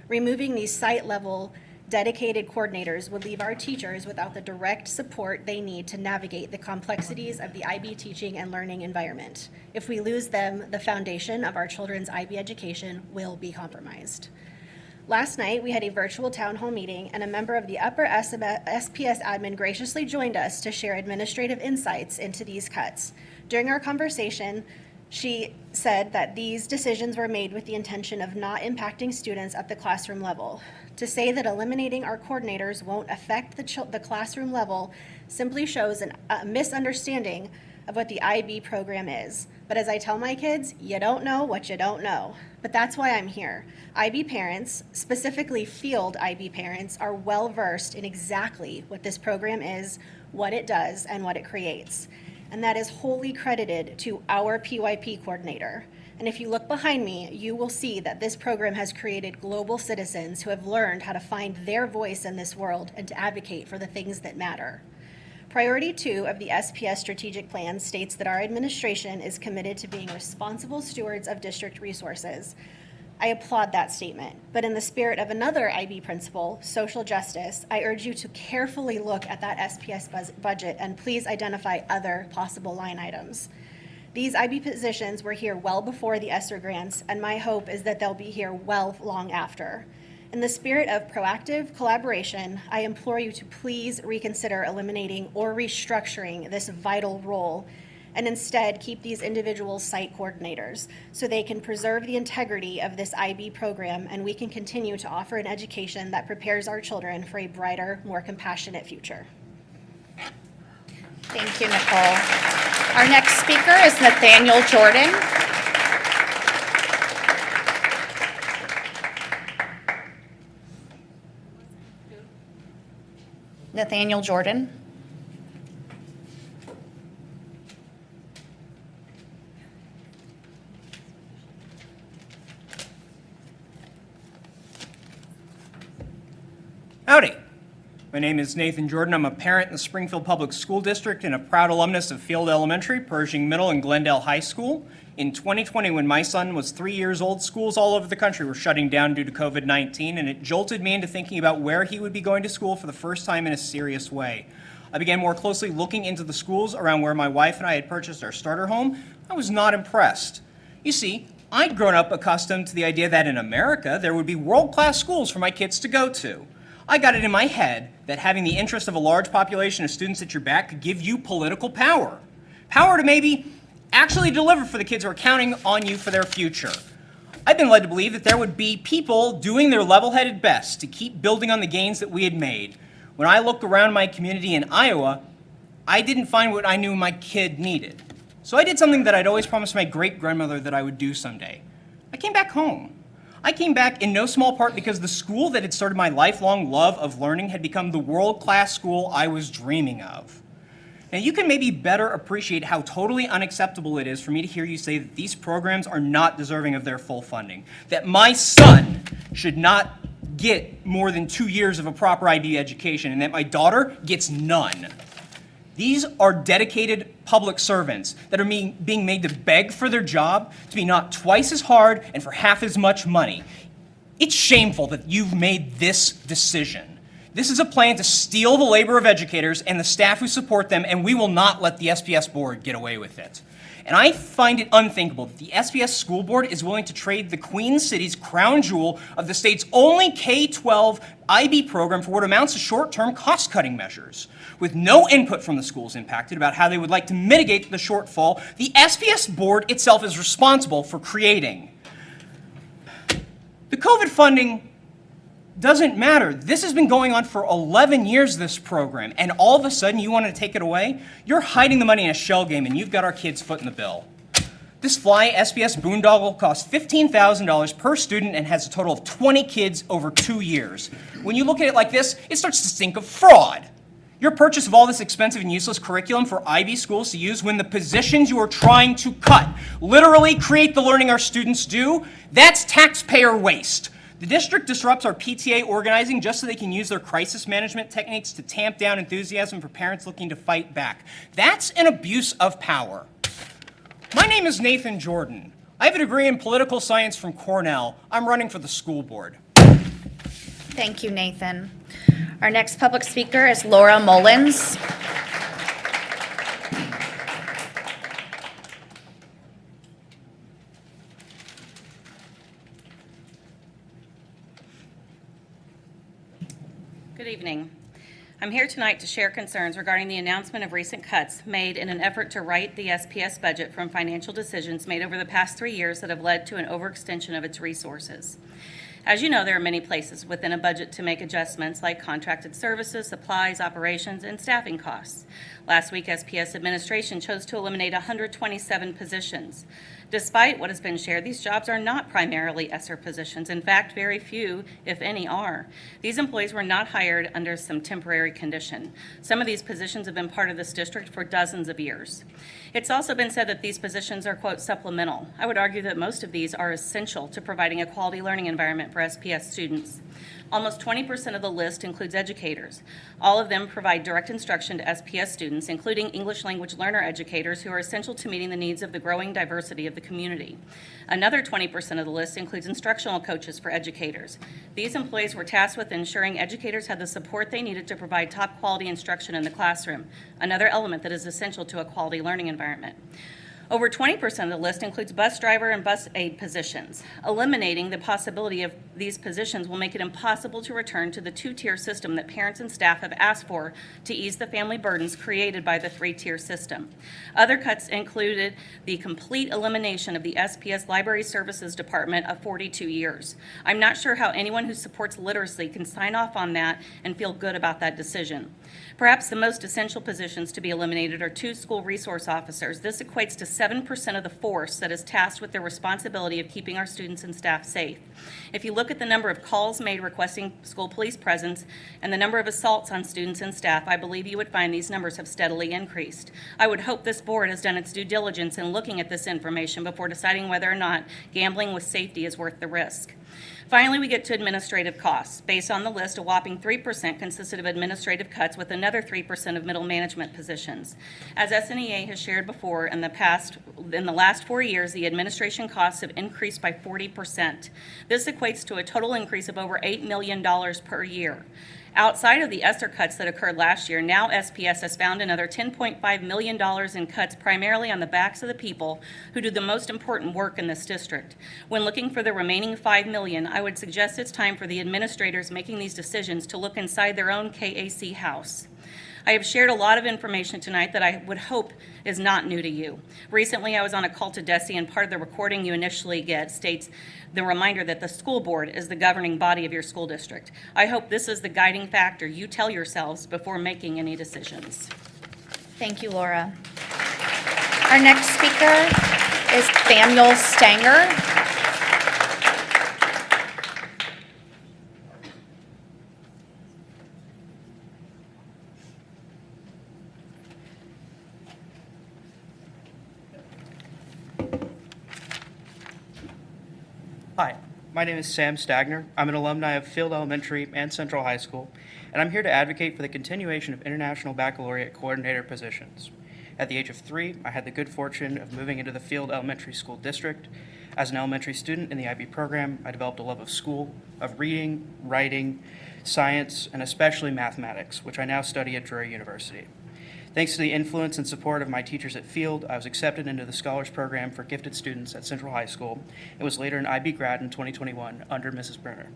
S7: Removing these site-level dedicated coordinators would leave our teachers without the direct support they need to navigate the complexities of the IB teaching and learning environment. If we lose them, the foundation of our children's IB education will be compromised. Last night, we had a virtual town hall meeting, and a member of the upper SPS admin graciously joined us to share administrative insights into these cuts. During our conversation, she said that these decisions were made with the intention of not impacting students at the classroom level. To say that eliminating our coordinators won't affect the classroom level simply shows a misunderstanding of what the IB program is. But as I tell my kids, you don't know what you don't know. But that's why I'm here. IB parents, specifically field IB parents, are well versed in exactly what this program is, what it does, and what it creates. And that is wholly credited to our PYP coordinator. And if you look behind me, you will see that this program has created global citizens who have learned how to find their voice in this world and to advocate for the things that matter. Priority 2 of the SPS strategic plan states that our administration is committed to being responsible stewards of district resources. I applaud that statement, but in the spirit of another IB principle, social justice, I urge you to carefully look at that SPS budget and please identify other possible line items. These IB positions were here well before the ESSER grants, and my hope is that they'll be here well long after. In the spirit of proactive collaboration, I implore you to please reconsider eliminating or restructuring this vital role, and instead keep these individual site coordinators so they can preserve the integrity of this IB program, and we can continue to offer an education that prepares our children for a brighter, more compassionate future.
S1: Thank you, Nicole. Our next speaker is Nathaniel Jordan. Nathaniel Jordan.
S14: Howdy. My name is Nathan Jordan. I'm a parent in the Springfield Public School District and a proud alumnus of Field Elementary, Pershing Middle, and Glendale High School. In 2020, when my son was 3 years old, schools all over the country were shutting down due to COVID-19, and it jolted me into thinking about where he would be going to school for the first time in a serious way. I began more closely looking into the schools around where my wife and I had purchased our starter home. I was not impressed. You see, I'd grown up accustomed to the idea that in America, there would be world-class schools for my kids to go to. I got it in my head that having the interest of a large population of students at your back could give you political power. Power to maybe actually deliver for the kids who are counting on you for their future. I've been led to believe that there would be people doing their level-headed best to keep building on the gains that we had made. When I looked around my community in Iowa, I didn't find what I knew my kid needed. So I did something that I'd always promised my great-grandmother that I would do someday. I came back home. I came back in no small part because the school that had started my lifelong love of learning had become the world-class school I was dreaming of. Now, you can maybe better appreciate how totally unacceptable it is for me to hear you say that these programs are not deserving of their full funding, that my son should not get more than 2 years of a proper IB education, and that my daughter gets none. These are dedicated public servants that are being made to beg for their job, to be not twice as hard and for half as much money. It's shameful that you've made this decision. This is a plan to steal the labor of educators and the staff who support them, and we will not let the SPS board get away with it. And I find it unthinkable that the SPS school board is willing to trade the Queen City's crown jewel of the state's only K-12 IB program for what amounts to short-term cost-cutting measures. With no input from the schools impacted about how they would like to mitigate the shortfall, the SPS board itself is responsible for creating. The COVID funding doesn't matter. This has been going on for 11 years, this program, and all of a sudden you want to take it away? You're hiding the money in a shell game, and you've got our kids footing the bill. This Fly SPS boondoggle costs $15,000 per student and has a total of 20 kids over 2 years. When you look at it like this, it starts to stink of fraud. Your purchase of all this expensive and useless curriculum for IB schools to use when the positions you are trying to cut literally create the learning our students do, that's taxpayer waste. The district disrupts our PTA organizing just so they can use their crisis management techniques to tamp down enthusiasm for parents looking to fight back. That's an abuse of power. My name is Nathan Jordan. I have a degree in political science from Cornell. I'm running for the school board.
S1: Thank you, Nathan. Our next public speaker is Laura Mullins.
S15: Good evening. I'm here tonight to share concerns regarding the announcement of recent cuts made in an effort to right the SPS budget from financial decisions made over the past 3 years that have led to an overextension of its resources. As you know, there are many places within a budget to make adjustments like contracted services, supplies, operations, and staffing costs. Last week, SPS administration chose to eliminate 127 positions. Despite what has been shared, these jobs are not primarily ESSER positions. In fact, very few, if any, are. These employees were not hired under some temporary condition. Some of these positions have been part of this district for dozens of years. It's also been said that these positions are, quote, supplemental. I would argue that most of these are essential to providing a quality learning environment for SPS students. Almost 20% of the list includes educators. All of them provide direct instruction to SPS students, including English language learner educators who are essential to meeting the needs of the growing diversity of the community. Another 20% of the list includes instructional coaches for educators. These employees were tasked with ensuring educators had the support they needed to provide top quality instruction in the classroom, another element that is essential to a quality learning environment. Over 20% of the list includes bus driver and bus aide positions. Eliminating the possibility of these positions will make it impossible to return to the two-tier system that parents and staff have asked for to ease the family burdens created by the three-tier system. Other cuts included the complete elimination of the SPS Library Services Department of 42 years. I'm not sure how anyone who supports literacy can sign off on that and feel good about that decision. Perhaps the most essential positions to be eliminated are 2 school resource officers. This equates to 7% of the force that is tasked with the responsibility of keeping our students and staff safe. If you look at the number of calls made requesting school police presence and the number of assaults on students and staff, I believe you would find these numbers have steadily increased. I would hope this board has done its due diligence in looking at this information before deciding whether or not gambling with safety is worth the risk. Finally, we get to administrative costs. Based on the list, a whopping 3% consisted of administrative cuts with another 3% of middle management positions. As SNEA has shared before, in the last 4 years, the administration costs have increased by 40%. This equates to a total increase of over $8 million per year. Outside of the ESSER cuts that occurred last year, now SPS has found another $10.5 million in cuts primarily on the backs of the people who do the most important work in this district. When looking for the remaining $5 million, I would suggest it's time for the administrators making these decisions to look inside their own KAC house. I have shared a lot of information tonight that I would hope is not new to you. Recently, I was on a call to DESE, and part of the recording you initially get states the reminder that the school board is the governing body of your school district. I hope this is the guiding factor you tell yourselves before making any decisions.
S1: Thank you, Laura. Our next speaker is Samuel Stanger.
S16: Hi, my name is Sam Stagner. I'm an alumni of Field Elementary and Central High School, and I'm here to advocate for the continuation of International Baccalaureate Coordinator positions. At the age of 3, I had the good fortune of moving into the Field Elementary School District. As an elementary student in the IB program, I developed a love of school, of reading, writing, science, and especially mathematics, which I now study at Drury University. Thanks to the influence and support of my teachers at Field, I was accepted into the Scholars Program for Gifted Students at Central High School and was later an IB grad in 2021 under Mrs. Bruner.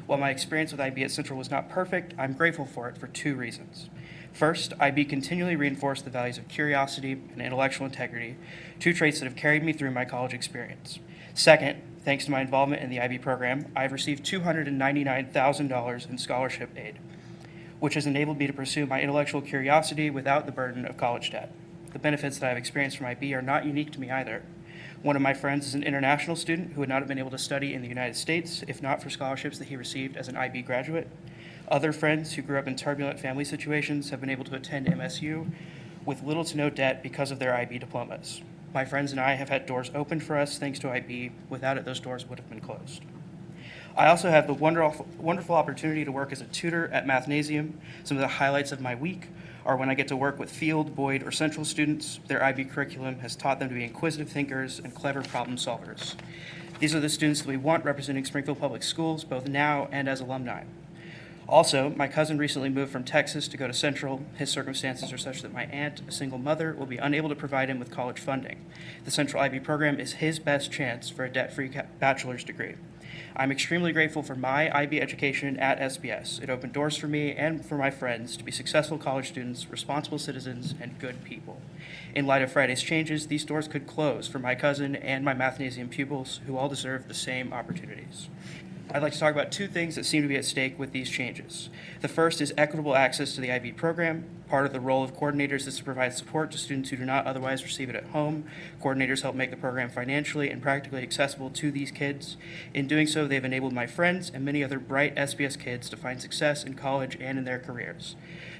S16: While my experience with IB at Central was not perfect, I'm grateful for it for 2 reasons. First, IB continually reinforced the values of curiosity and intellectual integrity, 2 traits that have carried me through my college experience. Second, thanks to my involvement in the IB program, I've received $299,000 in scholarship aid, which has enabled me to pursue my intellectual curiosity without the burden of college debt. The benefits that I've experienced from IB are not unique to me either. One of my friends is an international student who would not have been able to study in the United States if not for scholarships that he received as an IB graduate. Other friends who grew up in turbulent family situations have been able to attend MSU with little to no debt because of their IB diplomas. My friends and I have had doors opened for us thanks to IB. Without it, those doors would have been closed. I also have the wonderful opportunity to work as a tutor at Mathnasium. Some of the highlights of my week are when I get to work with Field, Boyd, or Central students. Their IB curriculum has taught them to be inquisitive thinkers and clever problem solvers. These are the students that we want representing Springfield Public Schools, both now and as alumni. Also, my cousin recently moved from Texas to go to Central. His circumstances are such that my aunt, a single mother, will be unable to provide him with college funding. The Central IB program is his best chance for a debt-free bachelor's degree. I'm extremely grateful for my IB education at SPS. It opened doors for me and for my friends to be successful college students, responsible citizens, and good people. In light of Friday's changes, these doors could close for my cousin and my Mathnasium pupils, who all deserve the same opportunities. I'd like to talk about 2 things that seem to be at stake with these changes. The first is equitable access to the IB program. Part of the role of coordinators is to provide support to students who do not otherwise receive it at home. Coordinators help make the program financially and practically accessible to these kids. In doing so, they've enabled my friends and many other bright SPS kids to find success in college and in their careers.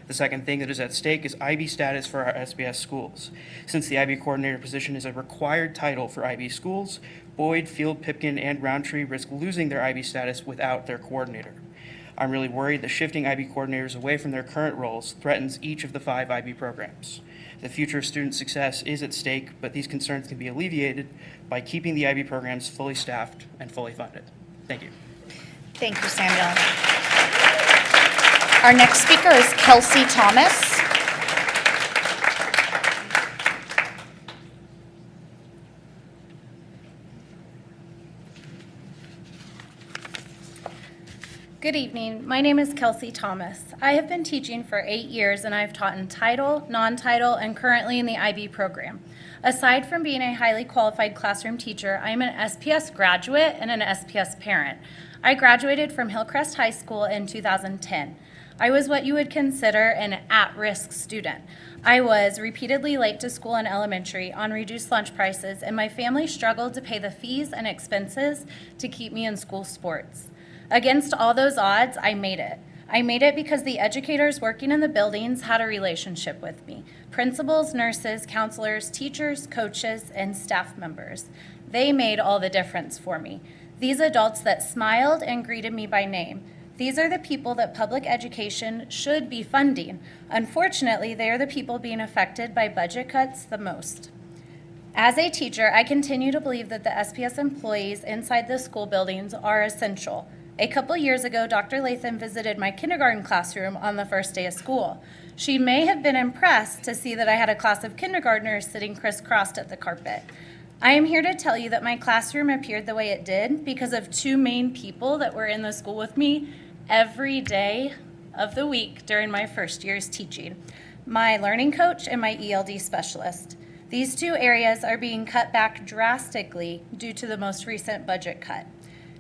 S16: The second thing that is at stake is IB status for our SPS schools. Since the IB coordinator position is a required title for IB schools, Boyd, Field, Pipkin, and Roundtree risk losing their IB status without their coordinator. I'm really worried that shifting IB coordinators away from their current roles threatens each of the 5 IB programs. The future of student success is at stake, but these concerns can be alleviated by keeping the IB programs fully staffed and fully funded. Thank you.
S1: Thank you, Samuel. Our next speaker is Kelsey Thomas.
S17: Good evening. My name is Kelsey Thomas. I have been teaching for 8 years and I've taught in title, non-title, and currently in the IB program. Aside from being a highly qualified classroom teacher, I am an SPS graduate and an SPS parent. I graduated from Hillcrest High School in 2010. I was what you would consider an at-risk student. I was repeatedly late to school in elementary on reduced lunch prices, and my family struggled to pay the fees and expenses to keep me in school sports. Against all those odds, I made it. I made it because the educators working in the buildings had a relationship with me. Principals, nurses, counselors, teachers, coaches, and staff members. They made all the difference for me. These adults that smiled and greeted me by name. These are the people that public education should be funding. Unfortunately, they are the people being affected by budget cuts the most. As a teacher, I continue to believe that the SPS employees inside the school buildings are essential. A couple years ago, Dr. Latham visited my kindergarten classroom on the first day of school. She may have been impressed to see that I had a class of kindergartners sitting crisscrossed at the carpet. I am here to tell you that my classroom appeared the way it did because of 2 main people that were in the school with me every day of the week during my first year's teaching, my learning coach and my ELD specialist. These 2 areas are being cut back drastically due to the most recent budget cut.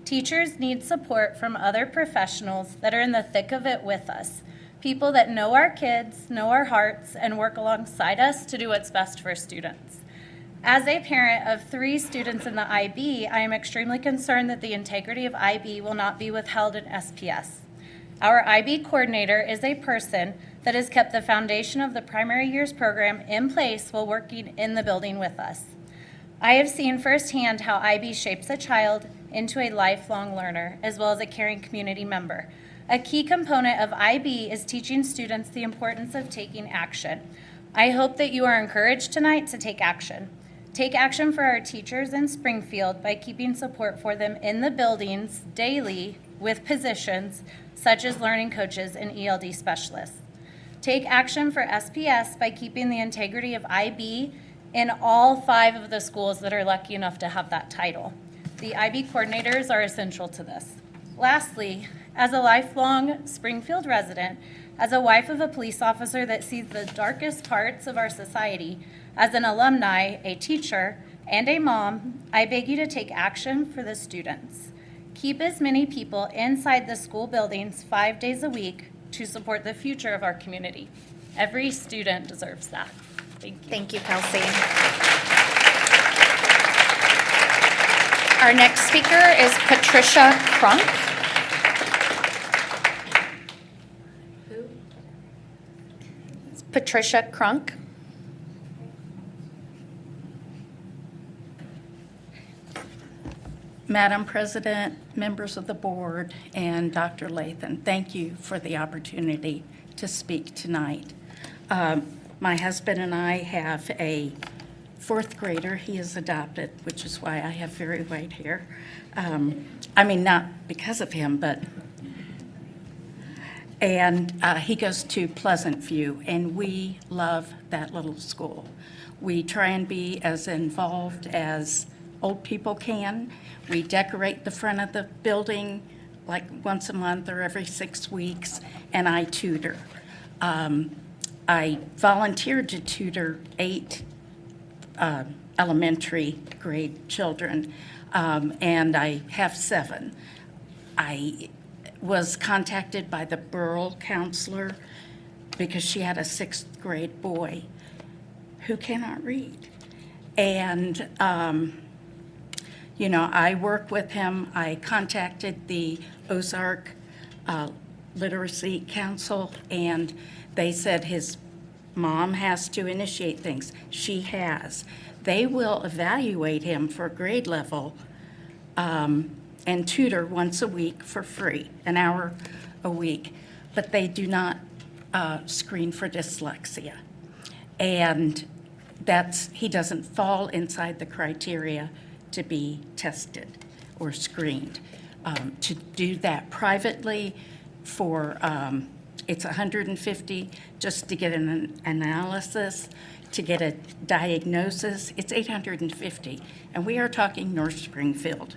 S17: Teachers need support from other professionals that are in the thick of it with us, people that know our kids, know our hearts, and work alongside us to do what's best for students. As a parent of 3 students in the IB, I am extremely concerned that the integrity of IB will not be withheld in SPS. Our IB coordinator is a person that has kept the foundation of the primary years program in place while working in the building with us. I have seen firsthand how IB shapes a child into a lifelong learner, as well as a caring community member. A key component of IB is teaching students the importance of taking action. I hope that you are encouraged tonight to take action. Take action for our teachers in Springfield by keeping support for them in the buildings daily with positions such as learning coaches and ELD specialists. Take action for SPS by keeping the integrity of IB in all 5 of the schools that are lucky enough to have that title. The IB coordinators are essential to this. Lastly, as a lifelong Springfield resident, as a wife of a police officer that sees the darkest parts of our society, as an alumni, a teacher, and a mom, I beg you to take action for the students. Keep as many people inside the school buildings 5 days a week to support the future of our community. Every student deserves that. Thank you.
S1: Thank you, Kelsey. Our next speaker is Patricia Crunk. Who? Patricia Crunk.
S18: Madam President, members of the board, and Dr. Lathan, thank you for the opportunity to speak tonight. My husband and I have a 4th grader. He is adopted, which is why I have very white hair. I mean, not because of him, but... And he goes to Pleasant View, and we love that little school. We try and be as involved as old people can. We decorate the front of the building like once a month or every 6 weeks, and I tutor. I volunteered to tutor 8 elementary grade children, and I have 7. I was contacted by the borough counselor because she had a 6th grade boy who cannot read. And you know, I work with him. I contacted the Ozark Literacy Council, and they said his mom has to initiate things. She has. They will evaluate him for grade level and tutor once a week for free, an hour a week, but they do not screen for dyslexia. And he doesn't fall inside the criteria to be tested or screened. To do that privately for, it's $150 just to get an analysis, to get a diagnosis, it's $850. And we are talking North Springfield.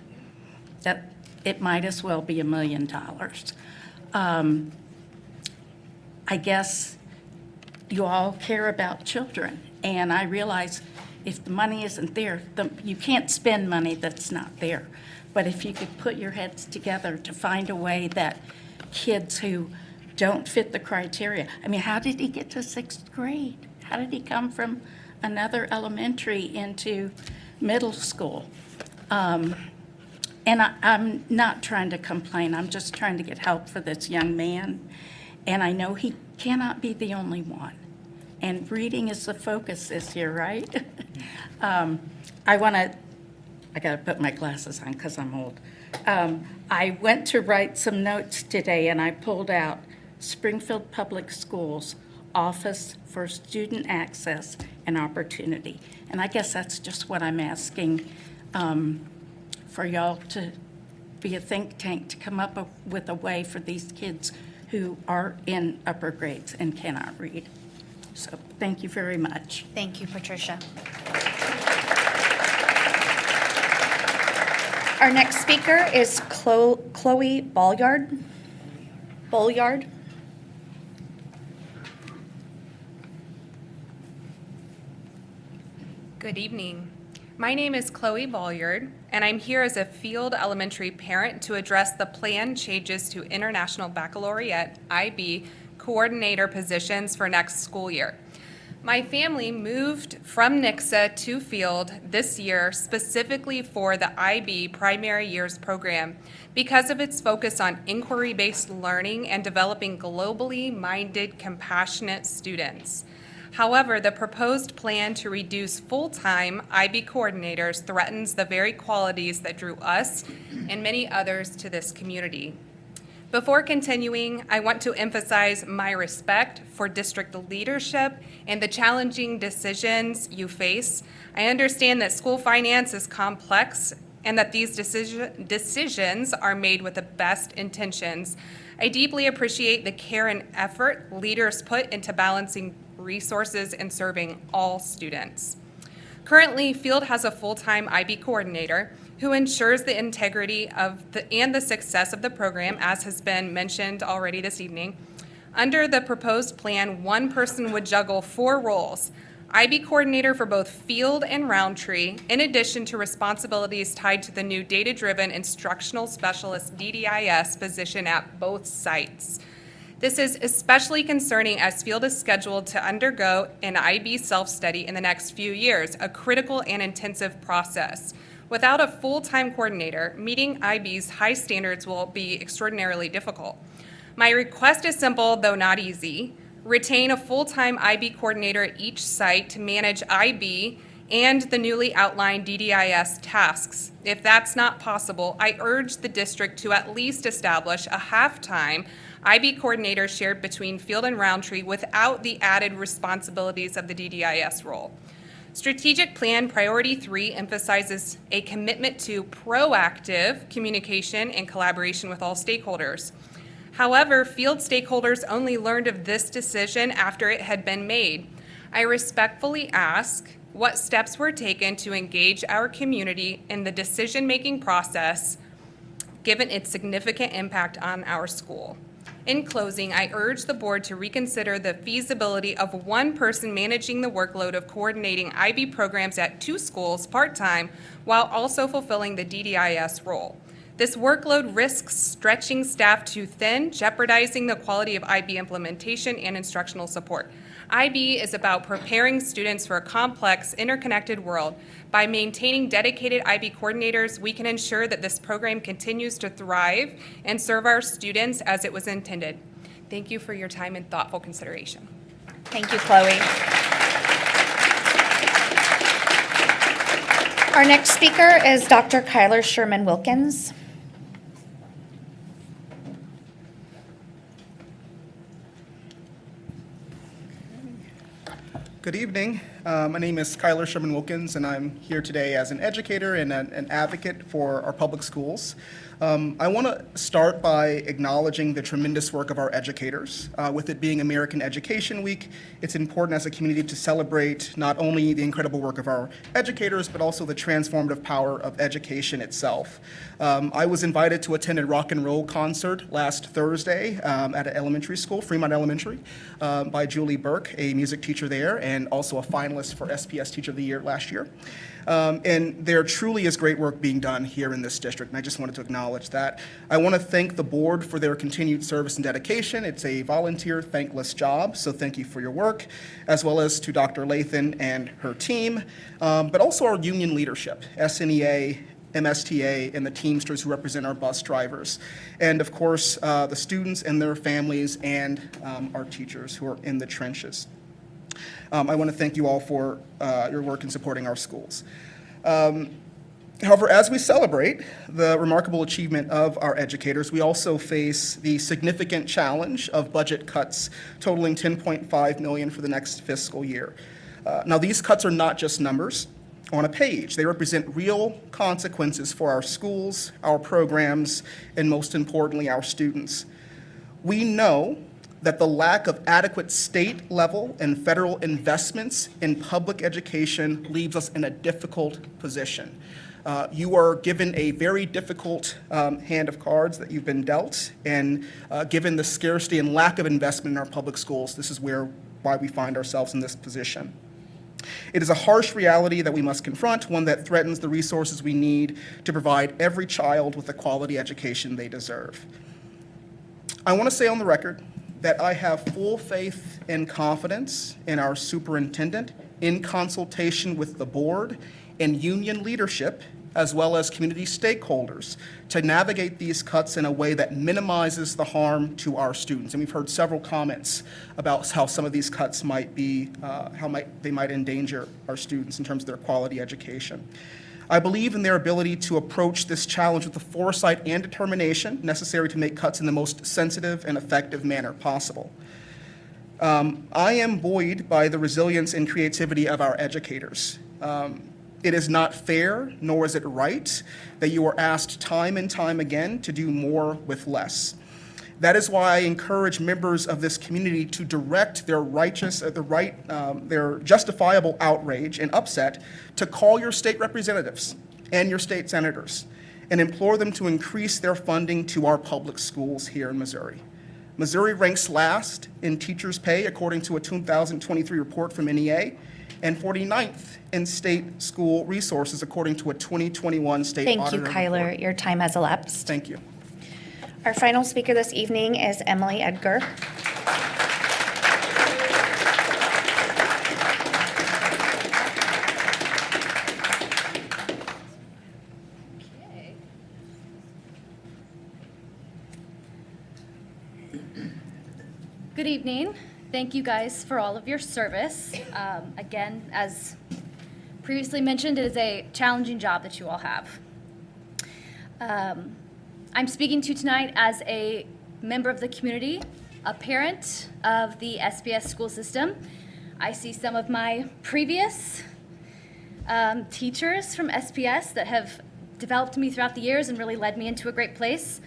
S18: That it might as well be $1 million. I guess you all care about children, and I realize if the money isn't there, you can't spend money that's not there. But if you could put your heads together to find a way that kids who don't fit the criteria, I mean, how did he get to 6th grade? How did he come from another elementary into middle school? And I'm not trying to complain. I'm just trying to get help for this young man. And I know he cannot be the only one. And reading is the focus this year, right? I got to put my glasses on because I'm old. I went to write some notes today, and I pulled out Springfield Public Schools Office for Student Access and Opportunity. And I guess that's just what I'm asking for y'all to be a think tank to come up with a way for these kids who are in upper grades and cannot read. So thank you very much.
S1: Thank you, Patricia. Our next speaker is Chloe Bolyard.
S19: Good evening. My name is Chloe Bolyard, and I'm here as a Field Elementary parent to address the planned changes to International Baccalaureate IB coordinator positions for next school year. My family moved from Nixa to Field this year specifically for the IB Primary Years program because of its focus on inquiry-based learning and developing globally minded, compassionate students. However, the proposed plan to reduce full-time IB coordinators threatens the very qualities that drew us and many others to this community. Before continuing, I want to emphasize my respect for district leadership and the challenging decisions you face. I understand that school finance is complex and that these decisions are made with the best intentions. I deeply appreciate the care and effort leaders put into balancing resources and serving all students. Currently, Field has a full-time IB coordinator who ensures the integrity of and the success of the program, as has been mentioned already this evening. Under the proposed plan, one person would juggle 4 roles: IB coordinator for both Field and Roundtree, in addition to responsibilities tied to the new data-driven instructional specialist DDIS position at both sites. This is especially concerning as Field is scheduled to undergo an IB self-study in the next few years, a critical and intensive process. Without a full-time coordinator, meeting IB's high standards will be extraordinarily difficult. My request is simple, though not easy. Retain a full-time IB coordinator at each site to manage IB and the newly outlined DDIS tasks. If that's not possible, I urge the district to at least establish a half-time IB coordinator shared between Field and Roundtree without the added responsibilities of the DDIS role. Strategic Plan Priority 3 emphasizes a commitment to proactive communication and collaboration with all stakeholders. However, Field stakeholders only learned of this decision after it had been made. I respectfully ask what steps were taken to engage our community in the decision-making process, given its significant impact on our school. In closing, I urge the board to reconsider the feasibility of one person managing the workload of coordinating IB programs at 2 schools part-time while also fulfilling the DDIS role. This workload risks stretching staff too thin, jeopardizing the quality of IB implementation and instructional support. IB is about preparing students for a complex, interconnected world. By maintaining dedicated IB coordinators, we can ensure that this program continues to thrive and serve our students as it was intended. Thank you for your time and thoughtful consideration.
S1: Thank you, Chloe. Our next speaker is Dr. Kyler Sherman-Wilkins.
S20: Good evening. My name is Kyler Sherman-Wilkins, and I'm here today as an educator and an advocate for our public schools. I want to start by acknowledging the tremendous work of our educators. With it being American Education Week, it's important as a community to celebrate not only the incredible work of our educators, but also the transformative power of education itself. I was invited to attend a rock and roll concert last Thursday at an elementary school, Fremont Elementary, by Julie Burke, a music teacher there, and also a finalist for SPS Teacher of the Year last year. And there truly is great work being done here in this district, and I just wanted to acknowledge that. I want to thank the board for their continued service and dedication. It's a volunteer, thankless job, so thank you for your work, as well as to Dr. Lathan and her team, but also our union leadership, SNEA, MSTA, and the Teamsters who represent our bus drivers, and of course, the students and their families and our teachers who are in the trenches. I want to thank you all for your work in supporting our schools. However, as we celebrate the remarkable achievement of our educators, we also face the significant challenge of budget cuts totaling $10.5 million for the next fiscal year. Now, these cuts are not just numbers on a page. They represent real consequences for our schools, our programs, and most importantly, our students. We know that the lack of adequate state level and federal investments in public education leaves us in a difficult position. You are given a very difficult hand of cards that you've been dealt, and given the scarcity and lack of investment in our public schools, this is why we find ourselves in this position. It is a harsh reality that we must confront, one that threatens the resources we need to provide every child with the quality education they deserve. I want to say on the record that I have full faith and confidence in our superintendent in consultation with the board and union leadership as well as community stakeholders to navigate these cuts in a way that minimizes the harm to our students. And we've heard several comments about how some of these cuts might be, they might endanger our students in terms of their quality education. I believe in their ability to approach this challenge with the foresight and determination necessary to make cuts in the most sensitive and effective manner possible. I am buoyed by the resilience and creativity of our educators. It is not fair, nor is it right, that you are asked time and time again to do more with less. That is why I encourage members of this community to direct their their justifiable outrage and upset to call your state representatives and your state senators and implore them to increase their funding to our public schools here in Missouri. Missouri ranks last in teachers' pay according to a 2023 report from NEA, and 49th in state school resources according to a 2021 state
S1: Thank
S20: auditor
S1: you, Kyler.
S20: report.
S1: Your time has elapsed.
S20: Thank you.
S1: Our final speaker this evening is Emily Edgar.
S17: Good evening. Thank you guys for all of your service. Again, as previously mentioned, it is a challenging job that you all have. I'm speaking to you tonight as a member of the community, a parent of the SPS school system. I see some of my previous teachers from SPS that have developed me throughout the years and really led me into a great place.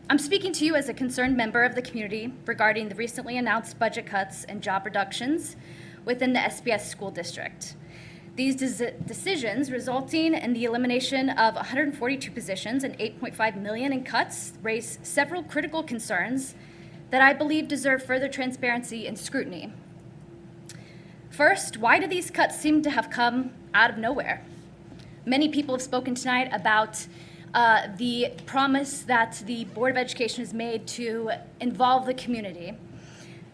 S17: I'm speaking to you as a concerned member of the community regarding the recently announced budget cuts and job reductions within the SPS school district. These decisions resulting in the elimination of 142 positions and $8.5 million in cuts raise several critical concerns that I believe deserve further transparency and scrutiny. First, why do these cuts seem to have come out of nowhere? Many people have spoken tonight about the promise that the Board of Education has made to involve the community.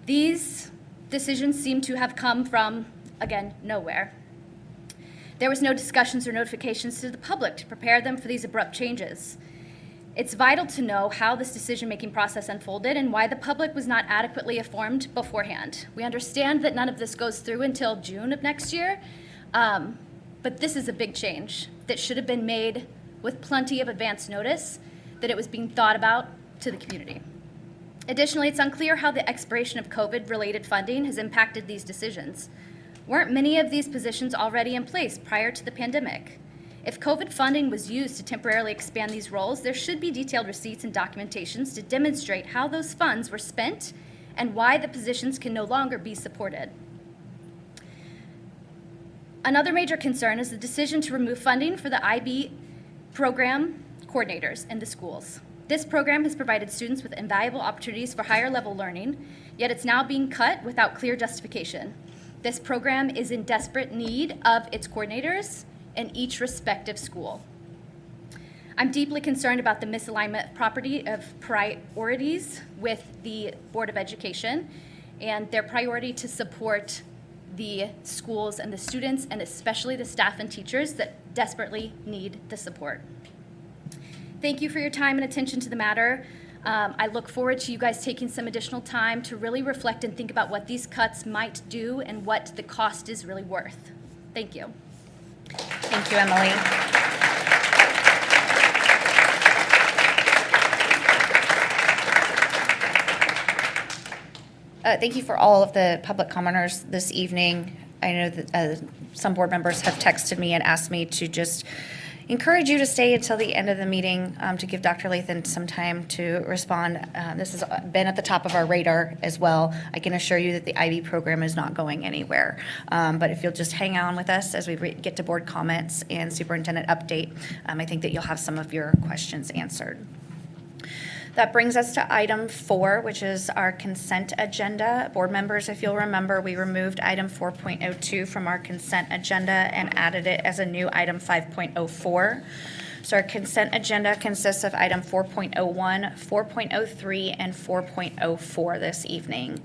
S17: These decisions seem to have come from, again, nowhere. There was no discussions or notifications to the public to prepare them for these abrupt changes. It's vital to know how this decision-making process unfolded and why the public was not adequately informed beforehand. We understand that none of this goes through until June of next year, but this is a big change that should have been made with plenty of advance notice that it was being thought about to the community. Additionally, it's unclear how the expiration of COVID-related funding has impacted these decisions. Weren't many of these positions already in place prior to the pandemic? If COVID funding was used to temporarily expand these roles, there should be detailed receipts and documentations to demonstrate how those funds were spent and why the positions can no longer be supported. Another major concern is the decision to remove funding for the IB program coordinators in the schools. This program has provided students with invaluable opportunities for higher level learning, yet it's now being cut without clear justification. This program is in desperate need of its coordinators in each respective school. I'm deeply concerned about the misalignment of priorities with the Board of Education and their priority to support the schools and the students, and especially the staff and teachers that desperately need the support. Thank you for your time and attention to the matter. I look forward to you guys taking some additional time to really reflect and think about what these cuts might do and what the cost is really worth. Thank you.
S1: Thank you, Emily. Thank you for all of the public commenters this evening. I know that some board members have texted me and asked me to just encourage you to stay until the end of the meeting to give Dr. Lathan some time to respond. This has been at the top of our radar as well. I can assure you that the IB program is not going anywhere. But if you'll just hang on with us as we get to board comments and superintendent update, I think that you'll have some of your questions answered. That brings us to item 4, which is our consent agenda. Board members, if you'll remember, we removed item 4.02 from our consent agenda and added it as a new item 5.04. So our consent agenda consists of item 4.01, 4.03, and 4.04 this evening.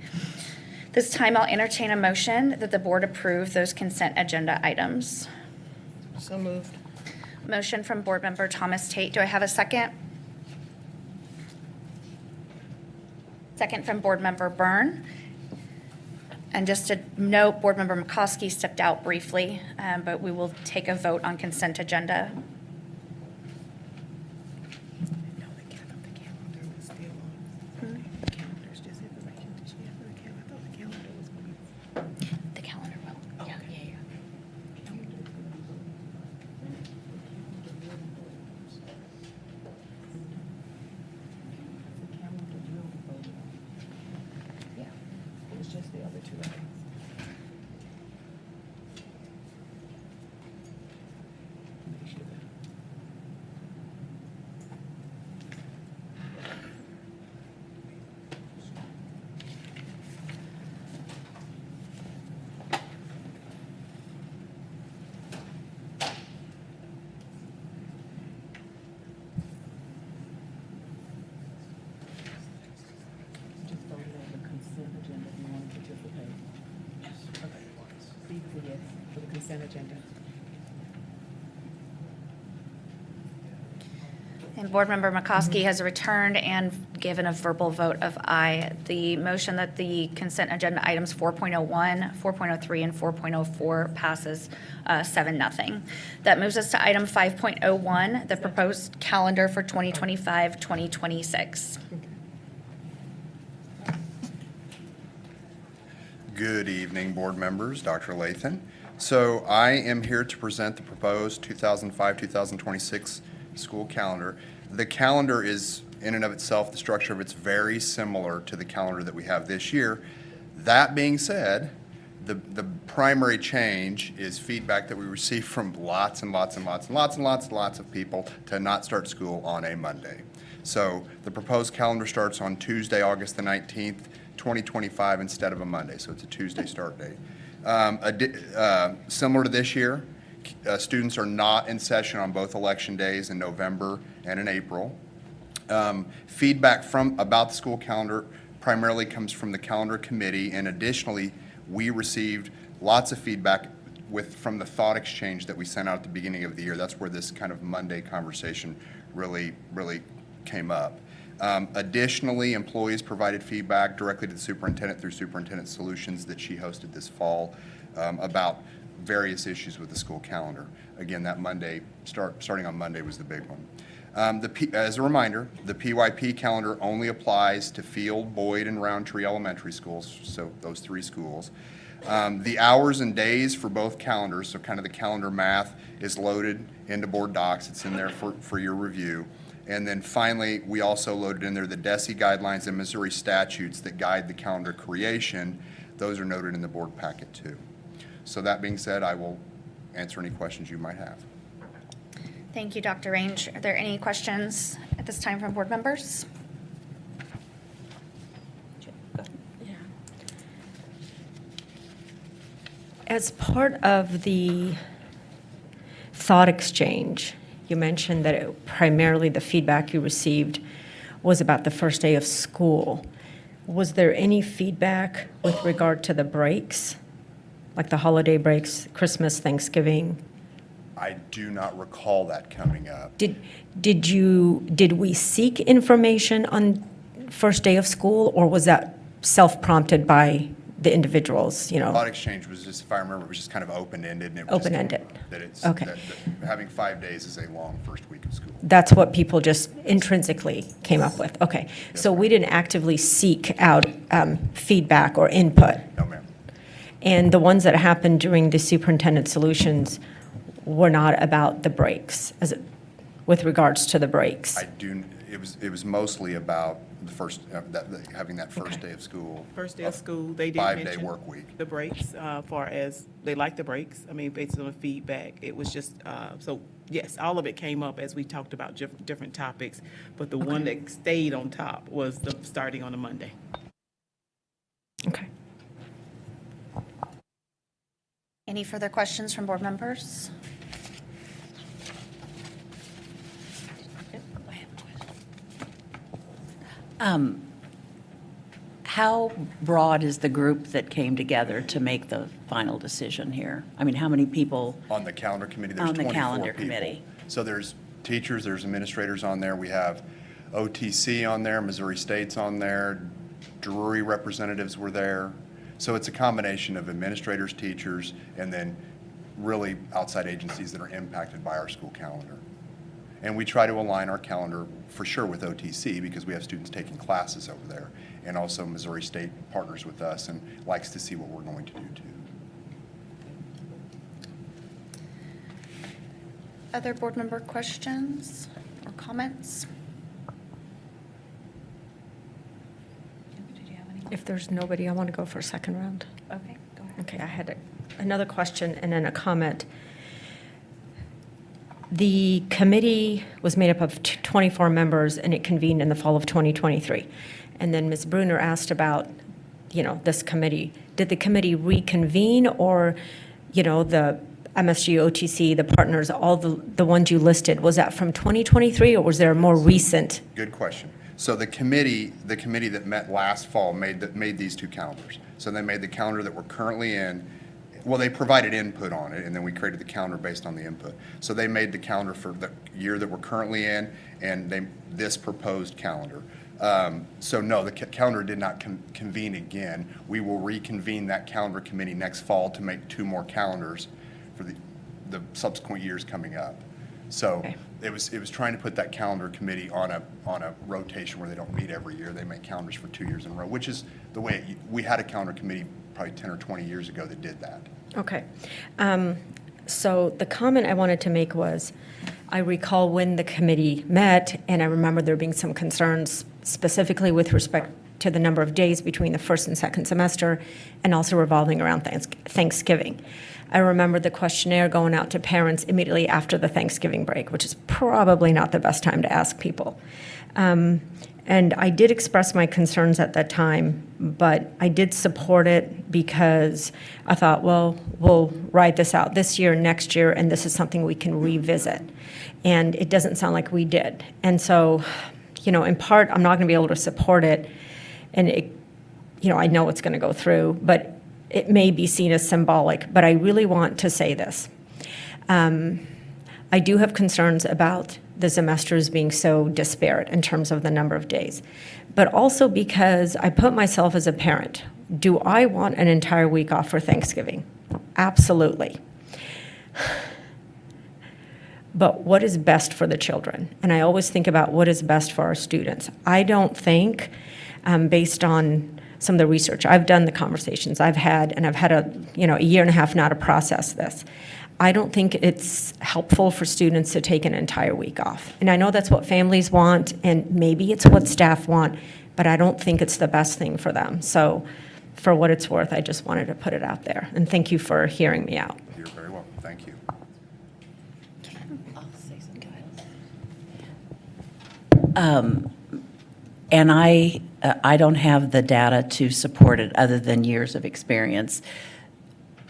S1: This time I'll entertain a motion that the board approve those consent agenda items.
S5: So moved.
S1: Motion from Board Member Thomas Tate. Do I have a second? Second from Board Member Byrne. And just to note, Board Member McCoskey stepped out briefly, but we will take a vote on consent agenda. The calendar will. Yeah.
S5: It's just the other two items. Just voted on the consent agenda if you want to participate. Okay. Steve is a yes for the consent agenda.
S1: And Board Member McCoskey has returned and given a verbal vote of aye. The motion that the consent agenda items 4.01, 4.03, and 4.04 passes 7-0. That moves us to item 5.01, the proposed calendar for 2025-2026.
S21: Good evening, board members, Dr. Lathan. So I am here to present the proposed 2005-2026 school calendar. The calendar is, in and of itself, the structure of it's very similar to the calendar that we have this year. That being said, the primary change is feedback that we received from lots and lots of people to not start school on a Monday. So the proposed calendar starts on Tuesday, August the 19th, 2025 instead of a Monday, so it's a Tuesday start date. Similar to this year, students are not in session on both election days in November and in April. Feedback about the school calendar primarily comes from the calendar committee, and additionally, we received lots of feedback from the thought exchange that we sent out at the beginning of the year. That's where this kind of Monday conversation really came up. Additionally, employees provided feedback directly to the superintendent through Superintendent Solutions that she hosted this fall about various issues with the school calendar. Again, that Monday, starting on Monday was the big one. As a reminder, the PYP calendar only applies to Field, Boyd, and Roundtree elementary schools, so those 3 schools. The hours and days for both calendars, so kind of the calendar math, is loaded into board docs. It's in there for your review. And then finally, we also loaded in there the DESE guidelines and Missouri statutes that guide the calendar creation. Those are noted in the board packet too. So that being said, I will answer any questions you might have.
S1: Thank you, Dr. Range. Are there any questions at this time from board members?
S3: As part of the thought exchange, you mentioned that primarily the feedback you received was about the first day of school. Was there any feedback with regard to the breaks, like the holiday breaks, Christmas, Thanksgiving?
S21: I do not recall that coming up.
S3: Did we seek information on first day of school, or was that self-prompted by the individuals,
S21: Thought exchange was just, if I remember, it was just kind of open-ended.
S3: Open-ended.
S21: Okay. That having 5 days is a long first week of school.
S3: That's what people just intrinsically came up with. Okay. So we didn't actively seek out feedback or input.
S21: No, ma'am.
S3: And the ones that happened during the superintendent solutions were not about the breaks, with regards to the breaks.
S21: It was mostly about the first, having that first day of school.
S5: First day of school, they did
S21: 5-day
S5: mention
S21: work week.
S5: the breaks, far as they like the breaks. I mean, based on the feedback, it was just, so yes, all of it came up as we talked about different topics. But the one that stayed on top was the starting on a Monday.
S3: Okay.
S1: Any further questions from board members?
S22: How broad is the group that came together to make the final decision here? I mean, how many people?
S21: On the calendar committee, there's
S22: On the
S21: 24
S22: calendar
S21: people.
S22: committee.
S21: So there's teachers, there's administrators on there. We have OTC on there, Missouri State's on there, Drury representatives were there. So it's a combination of administrators, teachers, and then really outside agencies that are impacted by our school calendar. And we try to align our calendar for sure with OTC because we have students taking classes over there. And also Missouri State partners with us and likes to see what we're going to do too.
S1: Other board member questions or comments?
S3: If there's nobody, I want to go for a second round.
S1: Okay, go ahead.
S3: Okay, I had another question and then a comment. The committee was made up of 24 members, and it convened in the fall of 2023. And then Ms. Bruner asked about, this committee. Did the committee reconvene, or, the MSG, OTC, the partners, all the ones you listed, was that from 2023, or was there a more recent?
S21: Good question. So the committee that met last fall made these two calendars. So they made the calendar that we're currently in. Well, they provided input on it, and then we created the calendar based on the input. So they made the calendar for the year that we're currently in, and this proposed calendar. So no, the calendar did not convene again. We will reconvene that calendar committee next fall to make 2 more calendars for the subsequent years coming up. So
S3: Okay.
S21: it was trying to put that calendar committee on a rotation where they don't meet every year. They make calendars for 2 years in a row, which is the way we had a calendar committee probably 10 or 20 years ago that did that.
S3: Okay. So the comment I wanted to make was, I recall when the committee met, and I remember there being some concerns specifically with respect to the number of days between the first and second semester, and also revolving around Thanksgiving. I remember the questionnaire going out to parents immediately after the Thanksgiving break, which is probably not the best time to ask people. And I did express my concerns at that time, but I did support it because I thought, well, we'll ride this out this year, next year, and this is something we can revisit. And it doesn't sound like we did. And so, in part, I'm not going to be able to support it. And I know it's going to go through, but it may be seen as symbolic. But I really want to say this. I do have concerns about the semesters being so disparate in terms of the number of days, but also because I put myself as a parent. Do I want an entire week off for Thanksgiving? Absolutely. But what is best for the children? And I always think about what is best for our students. I don't think, based on some of the research I've done, the conversations I've had, and I've had a year and a half now to process this. I don't think it's helpful for students to take an entire week off. And I know that's what families want, and maybe it's what staff want, but I don't think it's the best thing for them. So for what it's worth, I just wanted to put it out there. And thank you for hearing me out.
S21: You're very welcome. Thank you.
S22: I'll say something. And I don't have the data to support it other than years of experience.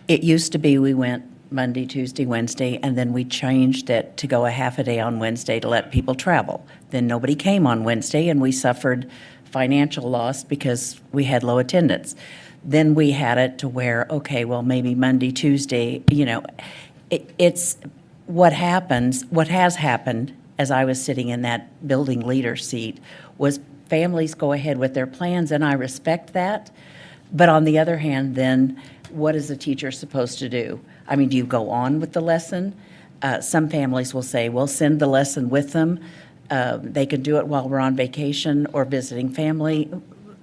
S22: It used to be we went Monday, Tuesday, Wednesday, and then we changed it to go a half a day on Wednesday to let people travel. Then nobody came on Wednesday, and we suffered financial loss because we had low attendance. Then we had it to where, okay, well, maybe Monday, Tuesday, it's what has happened as I was sitting in that building leader seat was families go ahead with their plans, and I respect that. But on the other hand, then what is a teacher supposed to do? I mean, do you go on with the lesson? Some families will say, we'll send the lesson with them. They can do it while we're on vacation or visiting family.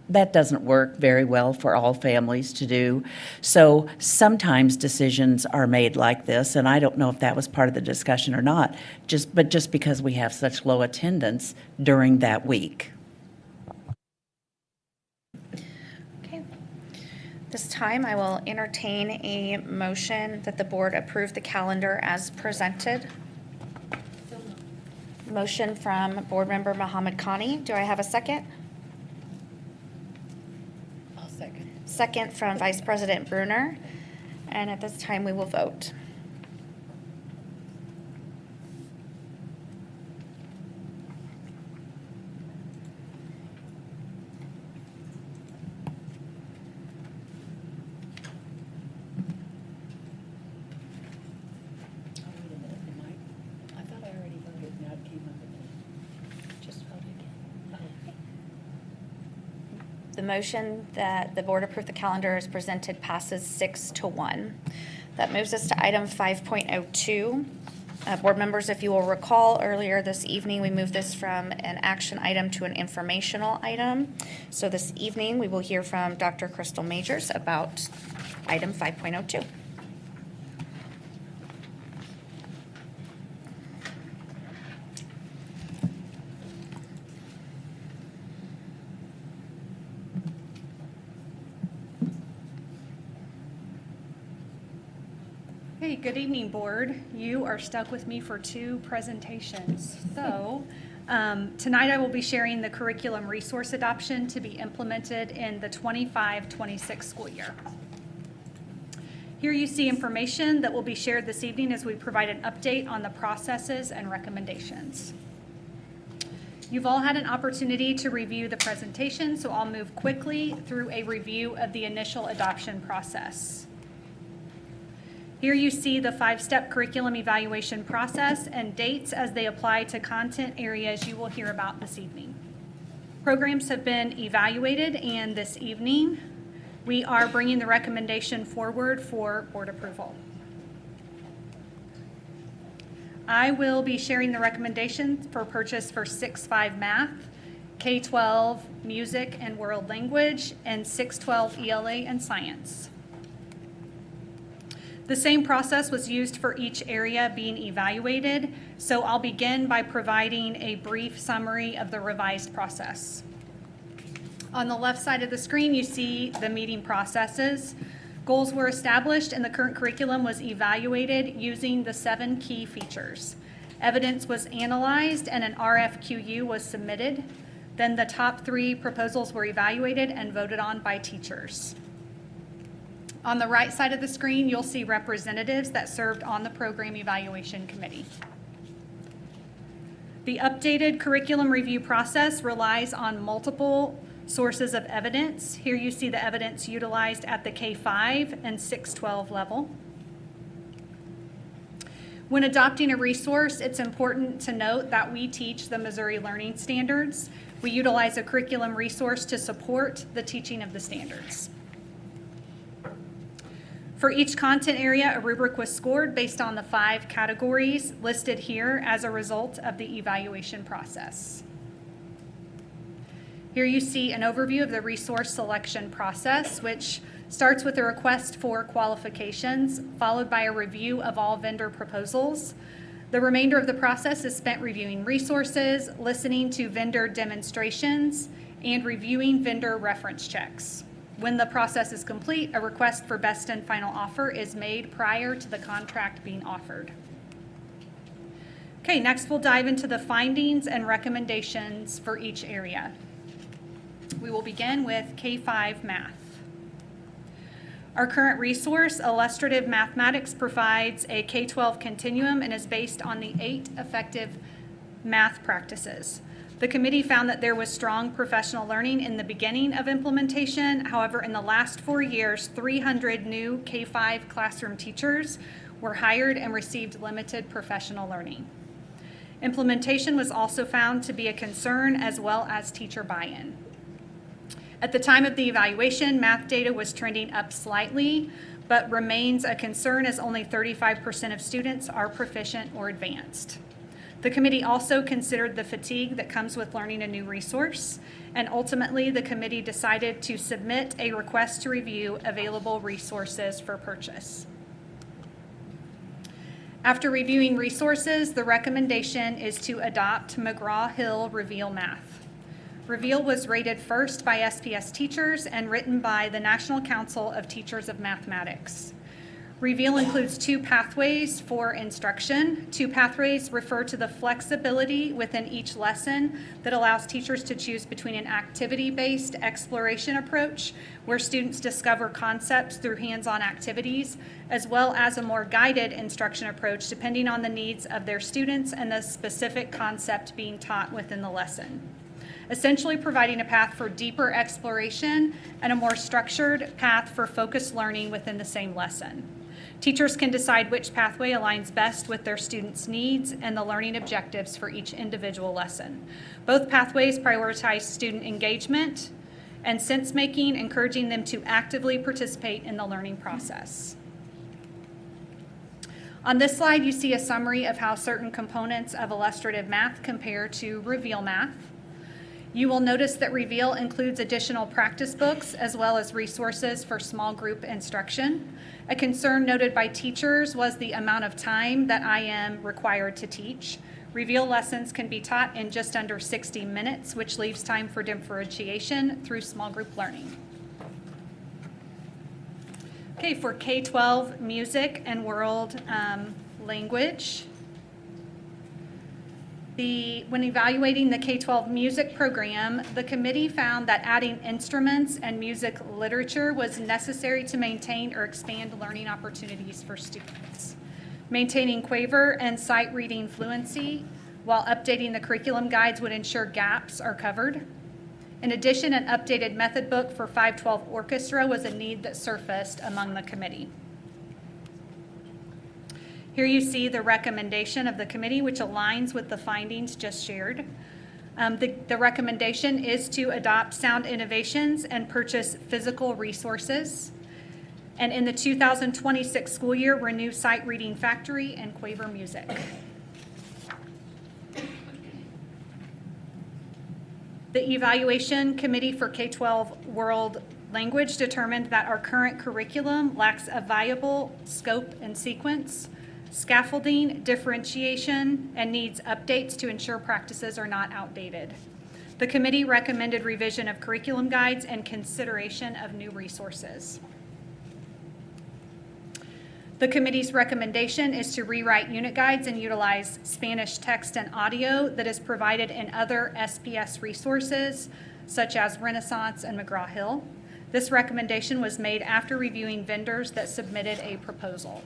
S22: That doesn't work very well for all families to do. So sometimes decisions are made like this, and I don't know if that was part of the discussion or not, but just because we have such low attendance during that week.
S1: This time, I will entertain a motion that the board approve the calendar as presented. Motion from Board Member Mohammed Khani. Do I have a second?
S22: I'll second.
S1: Second from Vice President Bruner. And at this time, we will vote.
S22: I thought I already
S1: The motion that the board approve the calendar as presented passes 6-1. That moves us to item 5.02. Board members, if you will recall, earlier this evening, we moved this from an action item to an informational item. So this evening, we will hear from Dr. Crystal Majors about item 5.02.
S4: Hey, good evening, board. You are stuck with me for 2 presentations. So tonight I will be sharing the curriculum resource adoption to be implemented in the 25-26 school year. Here you see information that will be shared this evening as we provide an update on the processes and recommendations. You've all had an opportunity to review the presentation, so I'll move quickly through a review of the initial adoption process. Here you see the 5-step curriculum evaluation process and dates as they apply to content areas you will hear about this evening. Programs have been evaluated, and this evening we are bringing the recommendation forward for board approval. I will be sharing the recommendations for purchase for 6-5 math, K-12 music and world language, and 6-12 ELA and science. The same process was used for each area being evaluated, so I'll begin by providing a brief summary of the revised process. On the left side of the screen, you see the meeting processes. Goals were established and the current curriculum was evaluated using the 7 key features. Evidence was analyzed and an RFQU was submitted. Then the top 3 proposals were evaluated and voted on by teachers. On the right side of the screen, you'll see representatives that served on the program evaluation committee. The updated curriculum review process relies on multiple sources of evidence. Here you see the evidence utilized at the K-5 and 6-12 level. When adopting a resource, it's important to note that we teach the Missouri Learning Standards. We utilize a curriculum resource to support the teaching of the standards. For each content area, a rubric was scored based on the 5 categories listed here as a result of the evaluation process. Here you see an overview of the resource selection process, which starts with a request for qualifications, followed by a review of all vendor proposals. The remainder of the process is spent reviewing resources, listening to vendor demonstrations, and reviewing vendor reference checks. When the process is complete, a request for best and final offer is made prior to the contract being offered. Okay, next we'll dive into the findings and recommendations for each area. We will begin with K-5 math. Our current resource, Illustrative Mathematics, provides a K-12 continuum and is based on the 8 effective math practices. The committee found that there was strong professional learning in the beginning of implementation. However, in the last 4 years, 300 new K-5 classroom teachers were hired and received limited professional learning. Implementation was also found to be a concern, as well as teacher buy-in. At the time of the evaluation, math data was trending up slightly, but remains a concern as only 35% of students are proficient or advanced. The committee also considered the fatigue that comes with learning a new resource, and ultimately the committee decided to submit a request to review available resources for purchase. After reviewing resources, the recommendation is to adopt McGraw-Hill Reveal Math. Reveal was rated first by SPS teachers and written by the National Council of Teachers of Mathematics. Reveal includes 2 pathways for instruction. 2 pathways refer to the flexibility within each lesson that allows teachers to choose between an activity-based exploration approach, where students discover concepts through hands-on activities, as well as a more guided instruction approach depending on the needs of their students and the specific concept being taught within the lesson. Essentially providing a path for deeper exploration and a more structured path for focused learning within the same lesson. Teachers can decide which pathway aligns best with their students' needs and the learning objectives for each individual lesson. Both pathways prioritize student engagement and sense-making, encouraging them to actively participate in the learning process. On this slide, you see a summary of how certain components of illustrative math compare to Reveal Math. You will notice that Reveal includes additional practice books as well as resources for small group instruction. A concern noted by teachers was the amount of time that I am required to teach. Reveal lessons can be taught in just under 60 minutes, which leaves time for differentiation through small group learning. Okay, for K-12 music and world language, when evaluating the K-12 music program, the committee found that adding instruments and music literature was necessary to maintain or expand learning opportunities for students. Maintaining Quaver and sight reading fluency while updating the curriculum guides would ensure gaps are covered. In addition, an updated method book for 512 orchestra was a need that surfaced among the committee. Here you see the recommendation of the committee, which aligns with the findings just shared. The recommendation is to adopt sound innovations and purchase physical resources. And in the 2026 school year, renew Sight Reading Factory and Quaver Music. The evaluation committee for K-12 world language determined that our current curriculum lacks a viable scope and sequence, scaffolding, differentiation, and needs updates to ensure practices are not outdated. The committee recommended revision of curriculum guides and consideration of new resources. The committee's recommendation is to rewrite unit guides and utilize Spanish text and audio that is provided in other SPS resources, such as Renaissance and McGraw-Hill. This recommendation was made after reviewing vendors that submitted a proposal.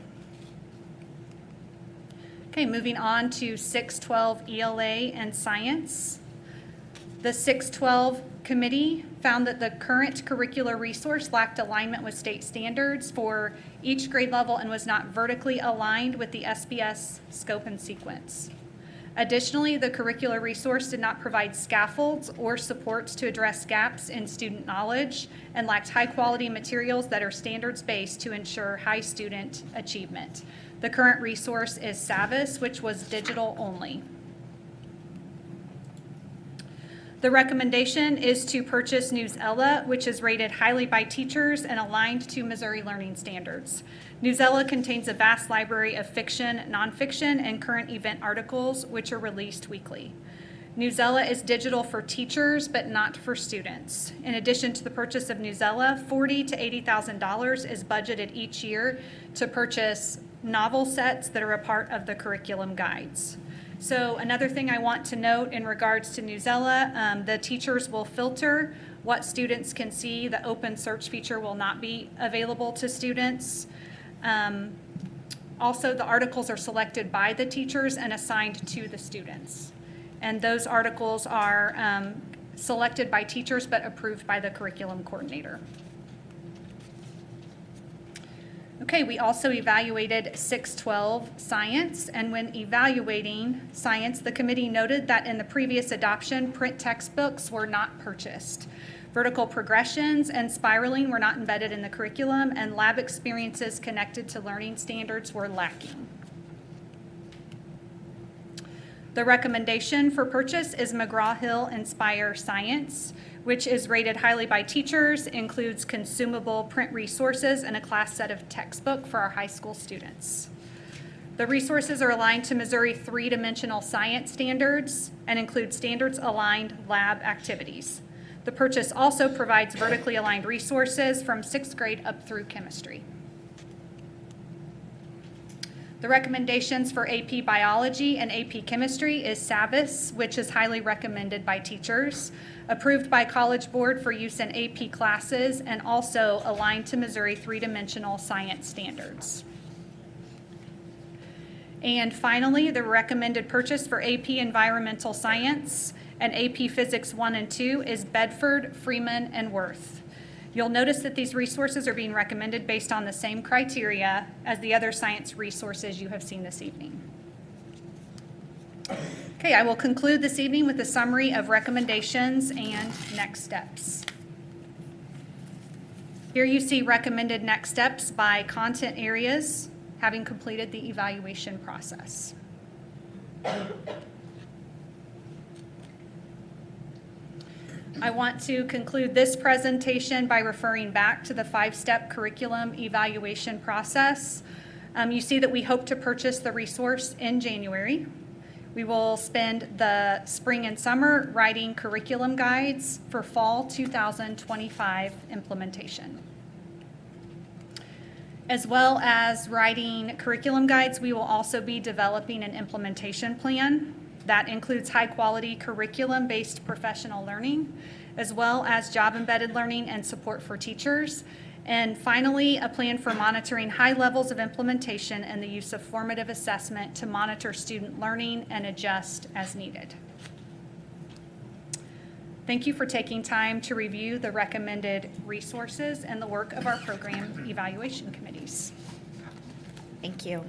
S4: Okay, moving on to 612 ELA and science. The 612 committee found that the current curricular resource lacked alignment with state standards for each grade level and was not vertically aligned with the SPS scope and sequence. Additionally, the curricular resource did not provide scaffolds or supports to address gaps in student knowledge and lacked high-quality materials that are standards-based to ensure high student achievement. The current resource is Savvis, which was digital only. The recommendation is to purchase Newsella, which is rated highly by teachers and aligned to Missouri learning standards. Newsella contains a vast library of fiction, nonfiction, and current event articles, which are released weekly. Newsella is digital for teachers, but not for students. In addition to the purchase of Newsella, $40,000 to $80,000 is budgeted each year to purchase novel sets that are a part of the curriculum guides. So another thing I want to note in regards to Newsella, the teachers will filter what students can see. The open search feature will not be available to students. Also, the articles are selected by the teachers and assigned to the students. And those articles are selected by teachers but approved by the curriculum coordinator. Okay, we also evaluated 612 science, and when evaluating science, the committee noted that in the previous adoption, print textbooks were not purchased. Vertical progressions and spiraling were not embedded in the curriculum, and lab experiences connected to learning standards were lacking. The recommendation for purchase is McGraw-Hill Inspire Science, which is rated highly by teachers, includes consumable print resources, and a class set of textbook for our high school students. The resources are aligned to Missouri three-dimensional science standards and include standards-aligned lab activities. The purchase also provides vertically aligned resources from 6th grade up through chemistry. The recommendations for AP Biology and AP Chemistry is Savvis, which is highly recommended by teachers, approved by College Board for use in AP classes, and also aligned to Missouri three-dimensional science standards. And finally, the recommended purchase for AP Environmental Science and AP Physics 1 and 2 is Bedford, Freeman, and Worth. You'll notice that these resources are being recommended based on the same criteria as the other science resources you have seen this evening. Okay, I will conclude this evening with a summary of recommendations and next steps. Here you see recommended next steps by content areas, having completed the evaluation process. I want to conclude this presentation by referring back to the 5-step curriculum evaluation process. You see that we hope to purchase the resource in January. We will spend the spring and summer writing curriculum guides for fall 2025 implementation. As well as writing curriculum guides, we will also be developing an implementation plan. That includes high-quality curriculum-based professional learning, as well as job-embedded learning and support for teachers. And finally, a plan for monitoring high levels of implementation and the use of formative assessment to monitor student learning and adjust as needed. Thank you for taking time to review the recommended resources and the work of our program evaluation committees.
S1: Thank you.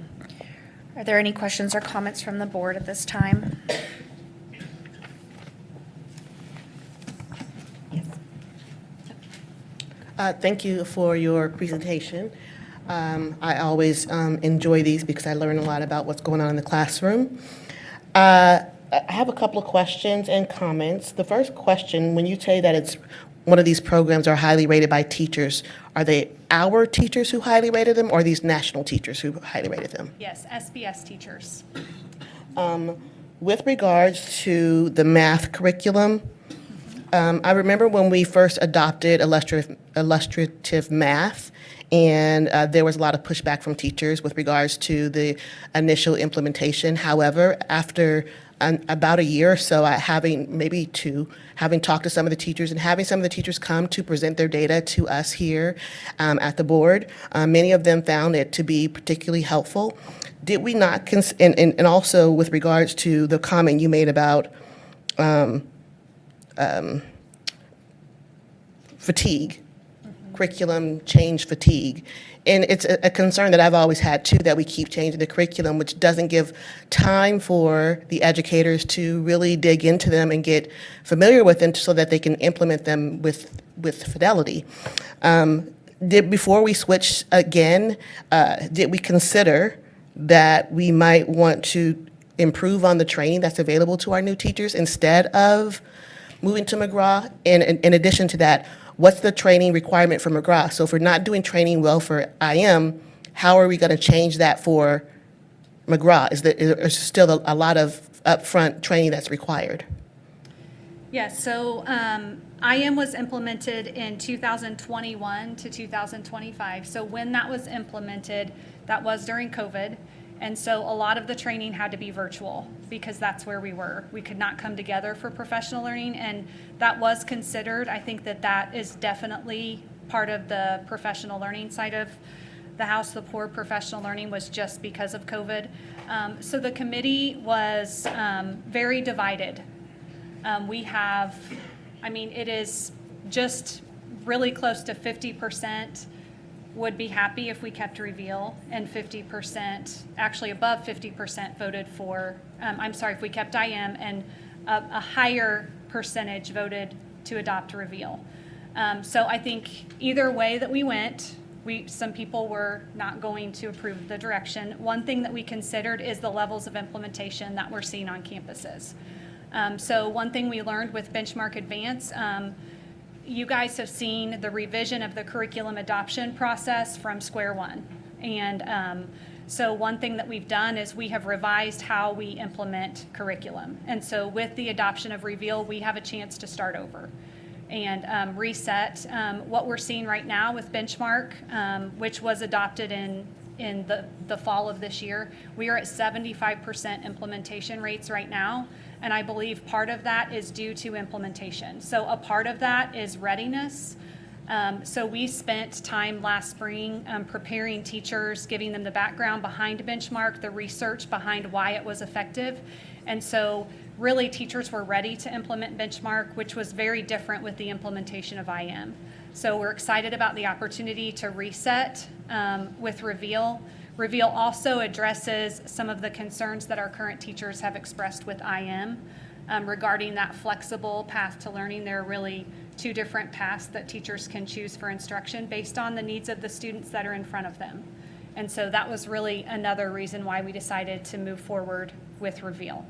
S1: Are there any questions or comments from the board at this time?
S6: Thank you for your presentation. I always enjoy these because I learn a lot about what's going on in the classroom. I have a couple of questions and comments. The first question, when you say that it's one of these programs are highly rated by teachers, are they our teachers who highly rated them or these national teachers who highly rated them?
S4: Yes, SBS teachers.
S6: With regards to the math curriculum, I remember when we first adopted illustrative math, and there was a lot of pushback from teachers with regards to the initial implementation. However, after about a year or so, having talked to some of the teachers and having some of the teachers come to present their data to us here at the board, many of them found it to be particularly helpful. Did we not, and also with regards to the comment you made about fatigue, curriculum change fatigue. And it's a concern that I've always had too, that we keep changing the curriculum, which doesn't give time for the educators to really dig into them and get familiar with them so that they can implement them with fidelity. Before we switch again, did we consider that we might want to improve on the training that's available to our new teachers instead of moving to McGraw? And in addition to that, what's the training requirement for McGraw? So if we're not doing training well for IM, how are we going to change that for McGraw? Is there still a lot of upfront training that's required?
S4: Yes, so IM was implemented in 2021 to 2025. So when that was implemented, that was during COVID. And so a lot of the training had to be virtual because that's where we were. We could not come together for professional learning, and that was considered. I think that is definitely part of the professional learning side of the house. The poor professional learning was just because of COVID. So the committee was very divided. It is just really close to 50% would be happy if we kept Reveal, and 50%, actually above 50% voted for, if we kept IM, and a higher percentage voted to adopt Reveal. So I think either way that we went, some people were not going to approve the direction. One thing that we considered is the levels of implementation that we're seeing on campuses. So one thing we learned with Benchmark Advance, you guys have seen the revision of the curriculum adoption process from square one. And so one thing that we've done is we have revised how we implement curriculum. And so with the adoption of Reveal, we have a chance to start over and reset. What we're seeing right now with Benchmark, which was adopted in the fall of this year, we are at 75% implementation rates right now. And I believe part of that is due to implementation. So a part of that is readiness. So we spent time last spring preparing teachers, giving them the background behind Benchmark, the research behind why it was effective. And so really teachers were ready to implement Benchmark, which was very different with the implementation of IM. So we're excited about the opportunity to reset with Reveal. Reveal also addresses some of the concerns that our current teachers have expressed with IM regarding that flexible path to learning. There are really 2 different paths that teachers can choose for instruction based on the needs of the students that are in front of them. And so that was really another reason why we decided to move forward with Reveal.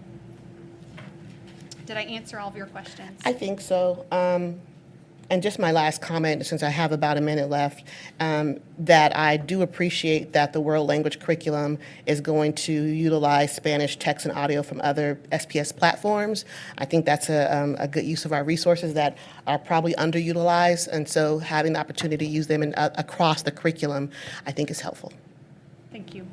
S4: Did I answer all of your questions?
S6: I think so. And just my last comment, since I have about a minute left, that I do appreciate that the world language curriculum is going to utilize Spanish text and audio from other SPS platforms. I think that's a good use of our resources that are probably underutilized, and so having the opportunity to use them across the curriculum, I think is helpful.
S4: Thank you.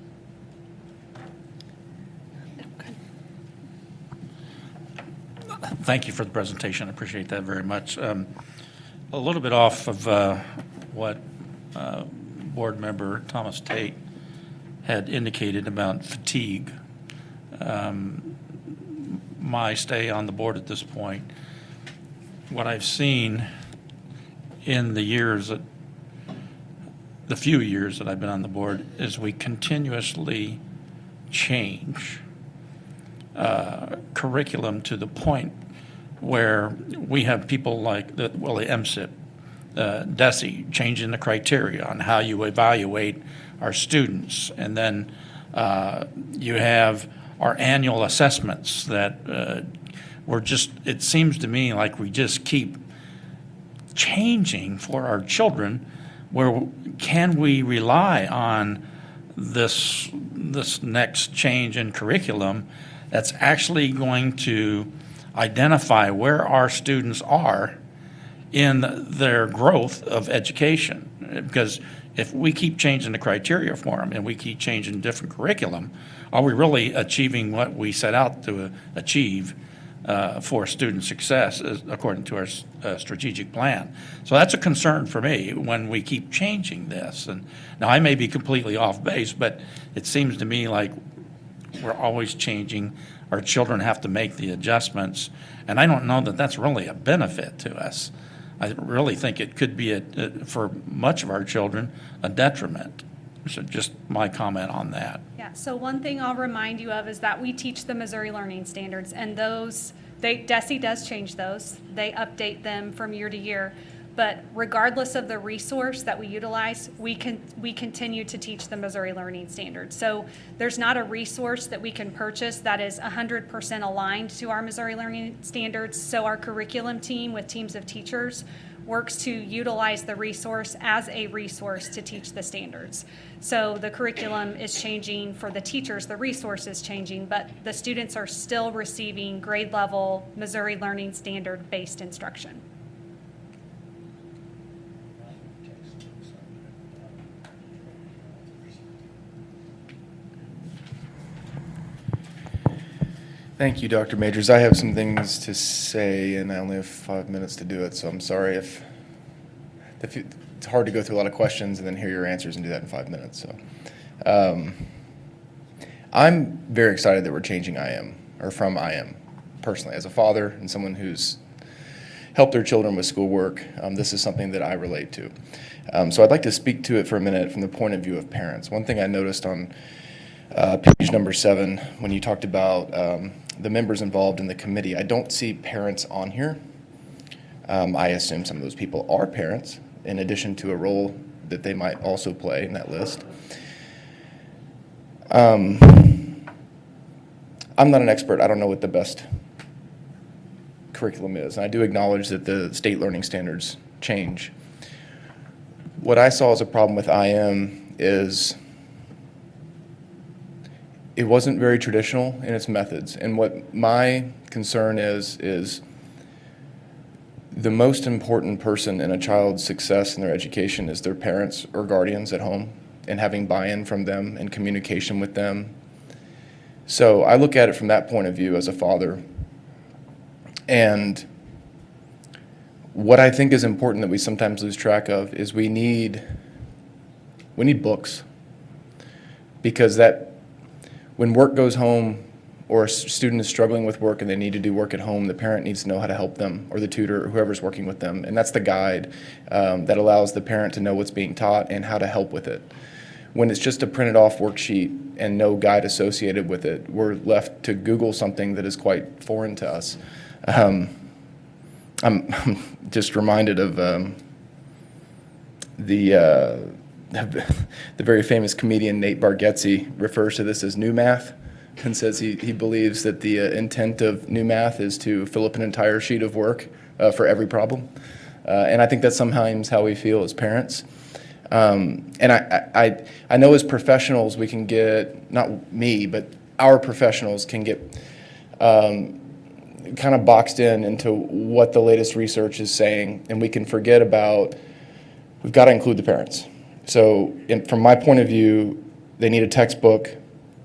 S9: Thank you for the presentation. I appreciate that very much. A little bit off of what Board Member Thomas Tate had indicated about fatigue. My stay on the board at this point, what I've seen in the few years that I've been on the board, is we continuously change curriculum to the point where we have people like the MSIP, DESE, changing the criteria on how you evaluate our students. And then you have our annual assessments that it seems to me like we just keep changing for our children. Where can we rely on this next change in curriculum that's actually going to identify where our students are in their growth of education? Because if we keep changing the criteria for them and we keep changing different curriculum, are we really achieving what we set out to achieve for student success according to our strategic plan? So that's a concern for me when we keep changing this. And now I may be completely off base, but it seems to me like we're always changing. Our children have to make the adjustments, and I don't know that that's really a benefit to us. I really think it could be, for much of our children, a detriment. So just my comment on that.
S4: Yeah, so one thing I'll remind you of is that we teach the Missouri Learning Standards, and DESE does change those. They update them from year to year. But regardless of the resource that we utilize, we continue to teach the Missouri Learning Standards. So there's not a resource that we can purchase that is 100% aligned to our Missouri Learning Standards. So our curriculum team with teams of teachers works to utilize the resource as a resource to teach the standards. So the curriculum is changing for the teachers, the resource is changing, but the students are still receiving grade level Missouri Learning Standard based instruction.
S11: Thank you, Dr. Majors. I have some things to say, and I only have 5 minutes to do it, so I'm sorry if it's hard to go through a lot of questions and then hear your answers and do that in 5 minutes. So, I'm very excited that we're changing IM, or from IM, personally, as a father and someone who's helped their children with schoolwork. This is something that I relate to. So I'd like to speak to it for a minute from the point of view of parents. One thing I noticed on page number 7, when you talked about the members involved in the committee, I don't see parents on here. I assume some of those people are parents, in addition to a role that they might also play in that list. I'm not an expert. I don't know what the best curriculum is. And I do acknowledge that the state learning standards change. What I saw as a problem with IM is it wasn't very traditional in its methods. And what my concern is the most important person in a child's success in their education is their parents or guardians at home, and having buy-in from them and communication with them. So I look at it from that point of view as a father. And what I think is important that we sometimes lose track of is we need books. Because when work goes home, or a student is struggling with work and they need to do work at home, the parent needs to know how to help them, or the tutor, or whoever's working with them. And that's the guide that allows the parent to know what's being taught and how to help with it. When it's just a printed off worksheet and no guide associated with it, we're left to Google something that is quite foreign to us. I'm just reminded of the very famous comedian Nate Bargatze refers to this as new math and says he believes that the intent of new math is to fill up an entire sheet of work for every problem. And I think that's sometimes how we feel as parents. And I know as professionals we can get, not me, but our professionals can get kind of boxed into what the latest research is saying, and we can forget about, we've got to include the parents. So from my point of view, they need a textbook,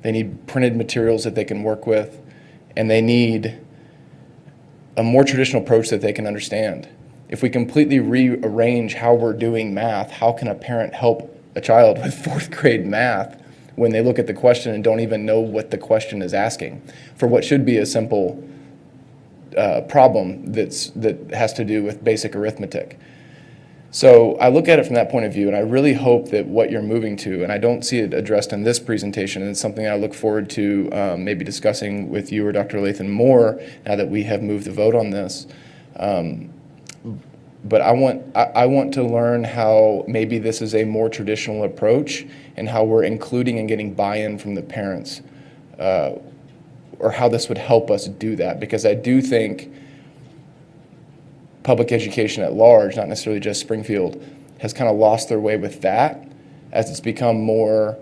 S11: they need printed materials that they can work with, and they need a more traditional approach that they can understand. If we completely rearrange how we're doing math, how can a parent help a child with 4th grade math when they look at the question and don't even know what the question is asking for what should be a simple problem that has to do with basic arithmetic? So I look at it from that point of view, and I really hope that what you're moving to, and I don't see it addressed in this presentation, and it's something I look forward to maybe discussing with you or Dr. Lathan more now that we have moved the vote on this. But I want to learn how maybe this is a more traditional approach and how we're including and getting buy-in from the parents, or how this would help us do that, because I do think public education at large, not necessarily just Springfield, has kind of lost their way with that as it's become more,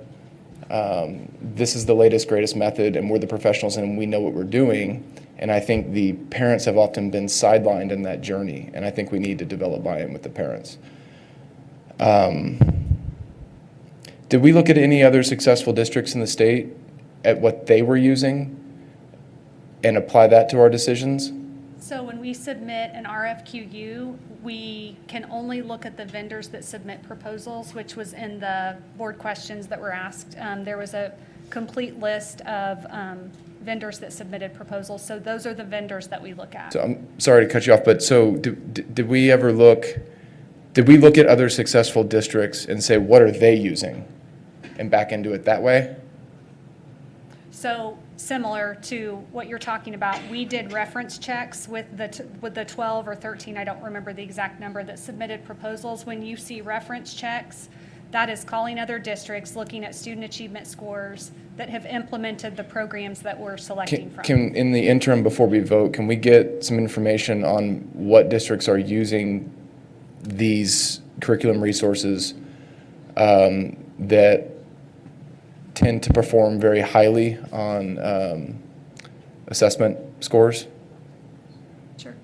S11: this is the latest, greatest method, and we're the professionals and we know what we're doing. And I think the parents have often been sidelined in that journey, and I think we need to develop buy-in with the parents. Did we look at any other successful districts in the state at what they were using and apply that to our decisions?
S4: So when we submit an RFQU, we can only look at the vendors that submit proposals, which was in the board questions that were asked. There was a complete list of vendors that submitted proposals. So those are the vendors that we look at.
S11: So I'm sorry to cut you off, but so did we ever look, did we look at other successful districts and say, what are they using, and back into it that way?
S4: So similar to what you're talking about, we did reference checks with the 12 or 13, I don't remember the exact number, that submitted proposals. When you see reference checks, that is calling other districts, looking at student achievement scores that have implemented the programs that we're selecting from.
S11: In the interim, before we vote, can we get some information on what districts are using these curriculum resources that tend to perform very highly on assessment scores?
S4: Sure.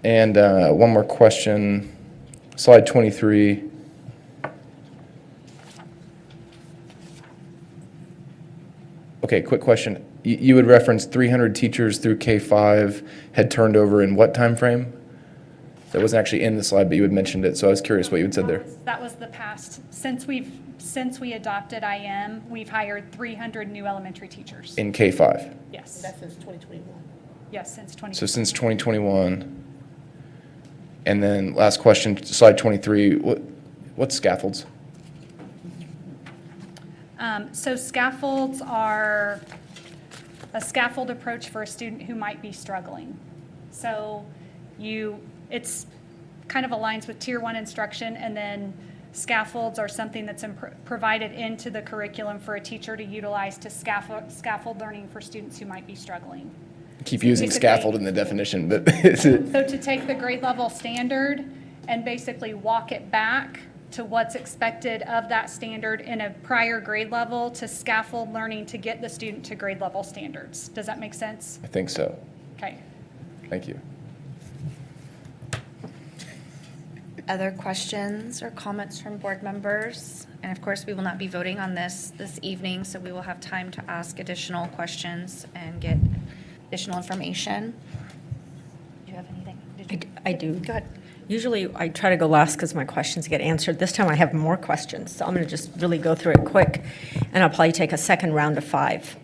S11: And one more question, slide 23. Okay, quick question. You had referenced 300 teachers through K-5 had turned over in what time frame? That wasn't actually in the slide, but you had mentioned it, so I was curious what you had said there.
S4: That was the past. Since we adopted IM, we've hired 300 new elementary teachers.
S11: In K-5?
S4: Yes.
S6: That's since 2021.
S4: Yes, since 2021.
S11: So since 2021. And then last question, slide 23, what's scaffolds?
S4: So scaffolds are a scaffold approach for a student who might be struggling. So it's kind of aligns with Tier 1 instruction, and then scaffolds are something that's provided into the curriculum for a teacher to utilize to scaffold learning for students who might be struggling.
S11: Keep using scaffold in the definition, but
S4: So to take the grade level standard and basically walk it back to what's expected of that standard in a prior grade level to scaffold learning to get the student to grade level standards. Does that make sense?
S11: I think so.
S4: Okay.
S11: Thank you.
S1: Other questions or comments from board members? And of course, we will not be voting on this evening, so we will have time to ask additional questions and get additional information. Do you have anything?
S3: I do.
S1: Go ahead.
S3: Usually I try to go last because my questions get answered. This time I have more questions, so I'm going to just really go through it quick, and I'll probably take a second round of 5.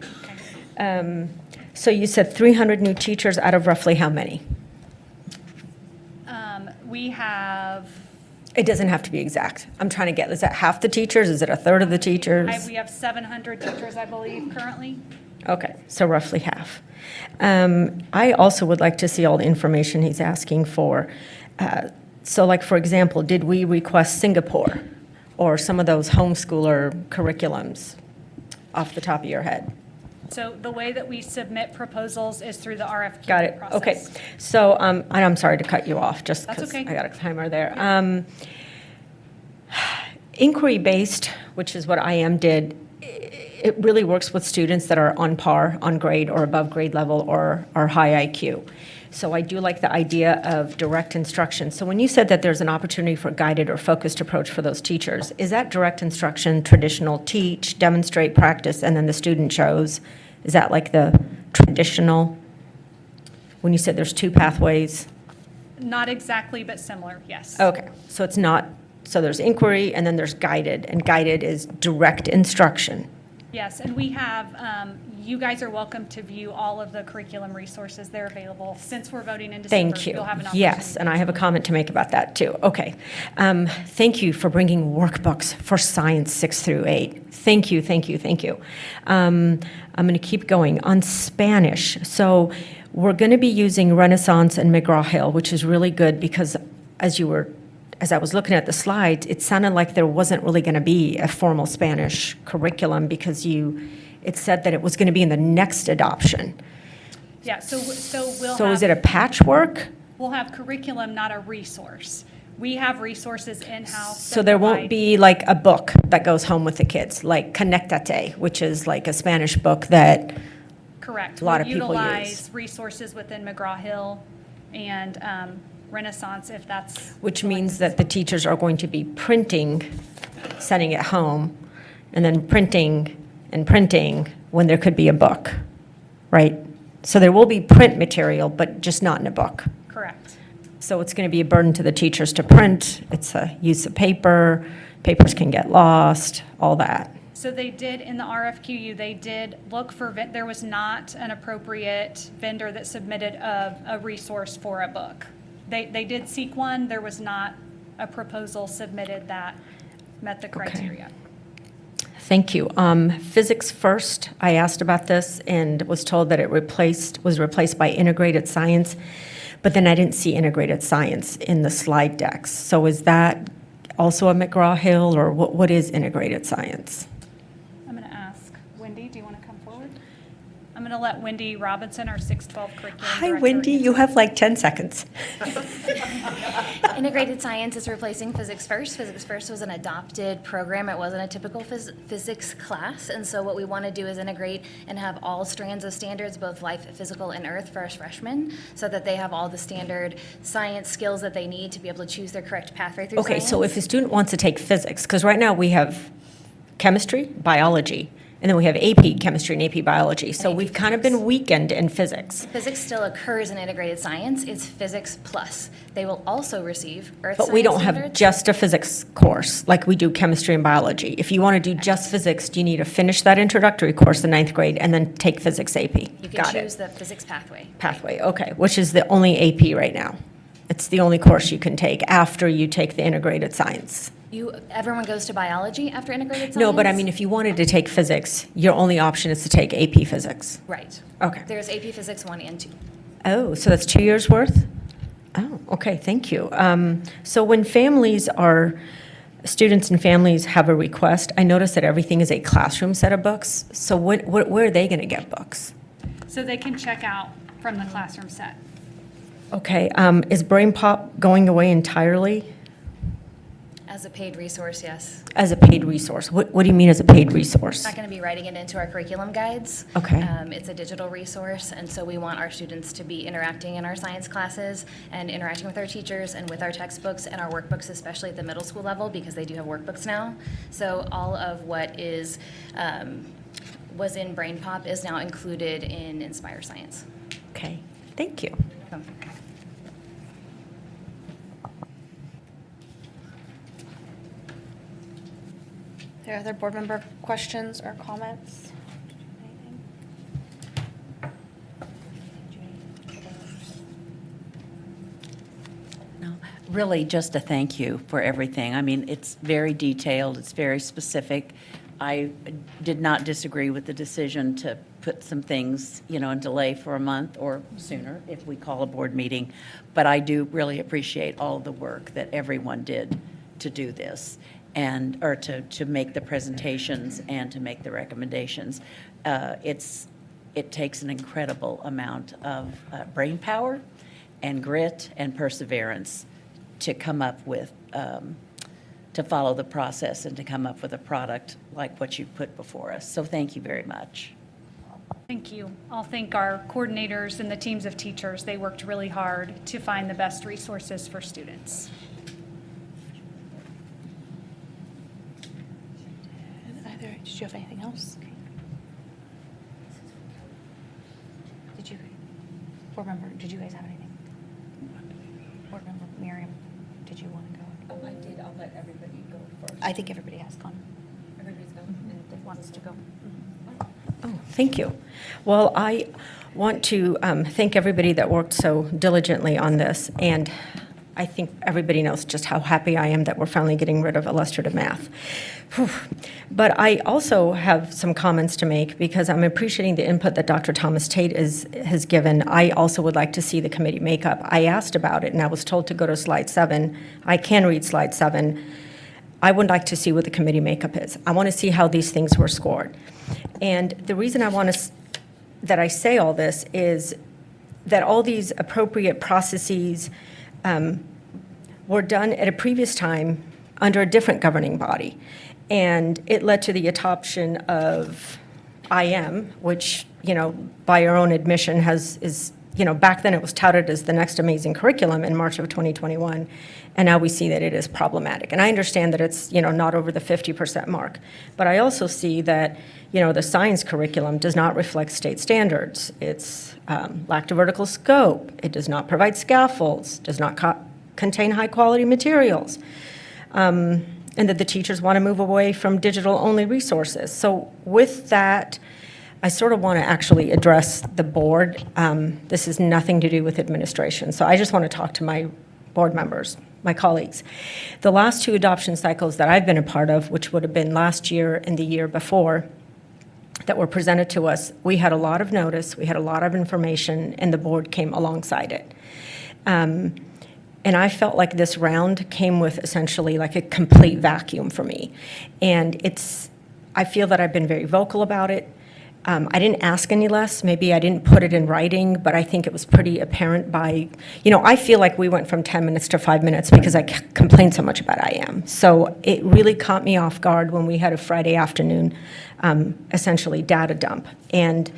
S3: So you said 300 new teachers out of roughly how many?
S4: We have...
S3: It doesn't have to be exact. I'm trying to get, is that half the teachers? Is it a third of the teachers?
S4: We have 700 teachers, I believe, currently.
S3: Okay, so roughly half. I also would like to see all the information he's asking for. So like, for example, did we request Singapore or some of those homeschooler curriculums off the top of your head?
S4: So the way that we submit proposals is through the RFQ
S3: Got it.
S4: process.
S3: Okay. So, and I'm sorry to cut you off just
S4: That's
S3: because
S4: okay.
S3: I got a timer there. Inquiry-based, which is what IM did, it really works with students that are on par, on grade, or above grade level, or are high IQ. So I do like the idea of direct instruction. So when you said that there's an opportunity for guided or focused approach for those teachers, is that direct instruction, traditional teach, demonstrate, practice, and then the student chose? Is that like the traditional? When you said there's two pathways?
S4: Not exactly, but similar, yes.
S3: Okay, so it's not, so there's inquiry and then there's guided, and guided is direct instruction.
S4: Yes, and we have, you guys are welcome to view all of the curriculum resources. They're available. Since we're voting in December,
S3: Thank you.
S4: you'll have an opportunity.
S3: Yes, and I have a comment to make about that too. Okay. Thank you for bringing workbooks for science 6 through 8. Thank you, thank you, thank you. I'm going to keep going. On Spanish, so we're going to be using Renaissance and McGraw-Hill, which is really good because as I was looking at the slides, it sounded like there wasn't really going to be a formal Spanish curriculum because it said that it was going to be in the next adoption.
S4: Yeah, so we'll
S3: So
S4: have.
S3: is it a patchwork?
S4: We'll have curriculum, not a resource. We have resources in-house.
S3: So
S4: that
S3: there won't
S4: provide-
S3: be like a book that goes home with the kids, like Conectate, which is like a Spanish book that
S4: Correct.
S3: a lot
S4: We'll
S3: of people
S4: utilize
S3: use.
S4: resources within McGraw-Hill and Renaissance, if that's.
S3: Which means that the teachers are going to be printing, sending it home, and then printing and printing when there could be a book, right? So there will be print material, but just not in a book.
S4: Correct.
S3: So it's going to be a burden to the teachers to print. It's a use of paper. Papers can get lost, all that.
S4: So they did, in the RFQ, they did look for, there was not an appropriate vendor that submitted a resource for a book. They did seek one. There was not a proposal submitted that met the criteria.
S3: Thank you. Physics first, I asked about this and was told that it was replaced by integrated science, but then I didn't see integrated science in the slide decks. So is that also a McGraw-Hill, or what is integrated science?
S4: I'm going to ask Wendy, do you want to come forward? I'm going to let Wendy Robinson, our 612 curriculum
S3: Hi,
S4: director.
S3: Wendy, you have like 10 seconds.
S1: Integrated science is replacing physics first. Physics first was an adopted program. It wasn't a typical physics class. And so what we want to do is integrate and have all strands of standards, both life, physical, and earth for our freshmen, so that they have all the standard science skills that they need to be able to choose their correct pathway through
S3: Okay,
S1: science.
S3: so if a student wants to take physics, because right now we have chemistry, biology, and then we have AP chemistry and AP biology. So we've kind of been weakened in physics.
S1: Physics still occurs in integrated science. It's physics plus. They will also receive earth
S3: But we don't
S1: science
S3: have
S1: standards.
S3: just a physics course like we do chemistry and biology. If you want to do just physics, you need to finish that introductory course in 9th grade and then take physics AP.
S1: You can
S3: Got
S1: choose
S3: it.
S1: the physics pathway.
S3: Pathway, okay, which is the only AP right now. It's the only course you can take after you take the integrated science.
S1: Everyone goes to biology after integrated science?
S3: No, but I mean, if you wanted to take physics, your only option is to take AP physics.
S1: Right.
S3: Okay.
S1: There's AP Physics 1 and 2.
S3: Oh, so that's 2 years' worth? Oh, okay, thank you. So when students and families have a request, I notice that everything is a classroom set of books. So where are they going to get books?
S4: So they can check out from the classroom set.
S3: Okay, is Brain Pop going away entirely
S1: As a paid resource, yes.
S3: as a paid resource? What do you mean as a paid resource?
S1: Not going to be writing it into our curriculum guides.
S3: Okay.
S1: It's a digital resource, and so we want our students to be interacting in our science classes and interacting with our teachers and with our textbooks and our workbooks, especially at the middle school level, because they do have workbooks now. So all of what was in Brain Pop is now included in Inspire Science.
S3: Okay, thank you.
S1: Are there other board member questions or comments?
S22: Really, just a thank you for everything. I mean, it's very detailed, it's very specific. I did not disagree with the decision to put some things, in delay for a month or sooner if we call a board meeting. But I do really appreciate all the work that everyone did to do this or to make the presentations and to make the recommendations. It takes an incredible amount of brain power and grit and perseverance to come up with, to follow the process and to come up with a product like what you put before us. So thank you very much.
S4: Thank you. I'll thank our coordinators and the teams of teachers. They worked really hard to find the best resources for students.
S1: Did you have anything else? Did you guys have anything? Board member Miriam, did you want to go?
S3: I did. I'll let everybody go first.
S1: I think everybody has gone.
S3: Everybody's gone and
S1: That wants to go.
S3: Oh, thank you. Well, I want to thank everybody that worked so diligently on this, and I think everybody knows just how happy I am that we're finally getting rid of illustrative math. Whew. But I also have some comments to make because I'm appreciating the input that Dr. Thomas Tate has given. I also would like to see the committee makeup. I asked about it, and I was told to go to slide 7. I can read slide 7. I would like to see what the committee makeup is. I want to see how these things were scored. And the reason that I say all this is that all these appropriate processes were done at a previous time under a different governing body. And it led to the adoption of IM, which, by your own admission is back then it was touted as the next amazing curriculum in March of 2021. And now we see that it is problematic. And I understand that it's, not over the 50% mark. But I also see that, the science curriculum does not reflect state standards. It's lacked a vertical scope. It does not provide scaffolds, does not contain high-quality materials. And that the teachers want to move away from digital-only resources. So with that, I sort of want to actually address the board. This has nothing to do with administration. So I just want to talk to my board members, my colleagues. The last 2 adoption cycles that I've been a part of, which would have been last year and the year before, that were presented to us, we had a lot of notice, we had a lot of information, and the board came alongside it. And I felt like this round came with essentially like a complete vacuum for me. And I feel that I've been very vocal about it. I didn't ask any less. Maybe I didn't put it in writing, but I think it was pretty apparent by, I feel like we went from 10 minutes to 5 minutes because I complained so much about IM. So it really caught me off guard when we had a Friday afternoon, essentially data dump. And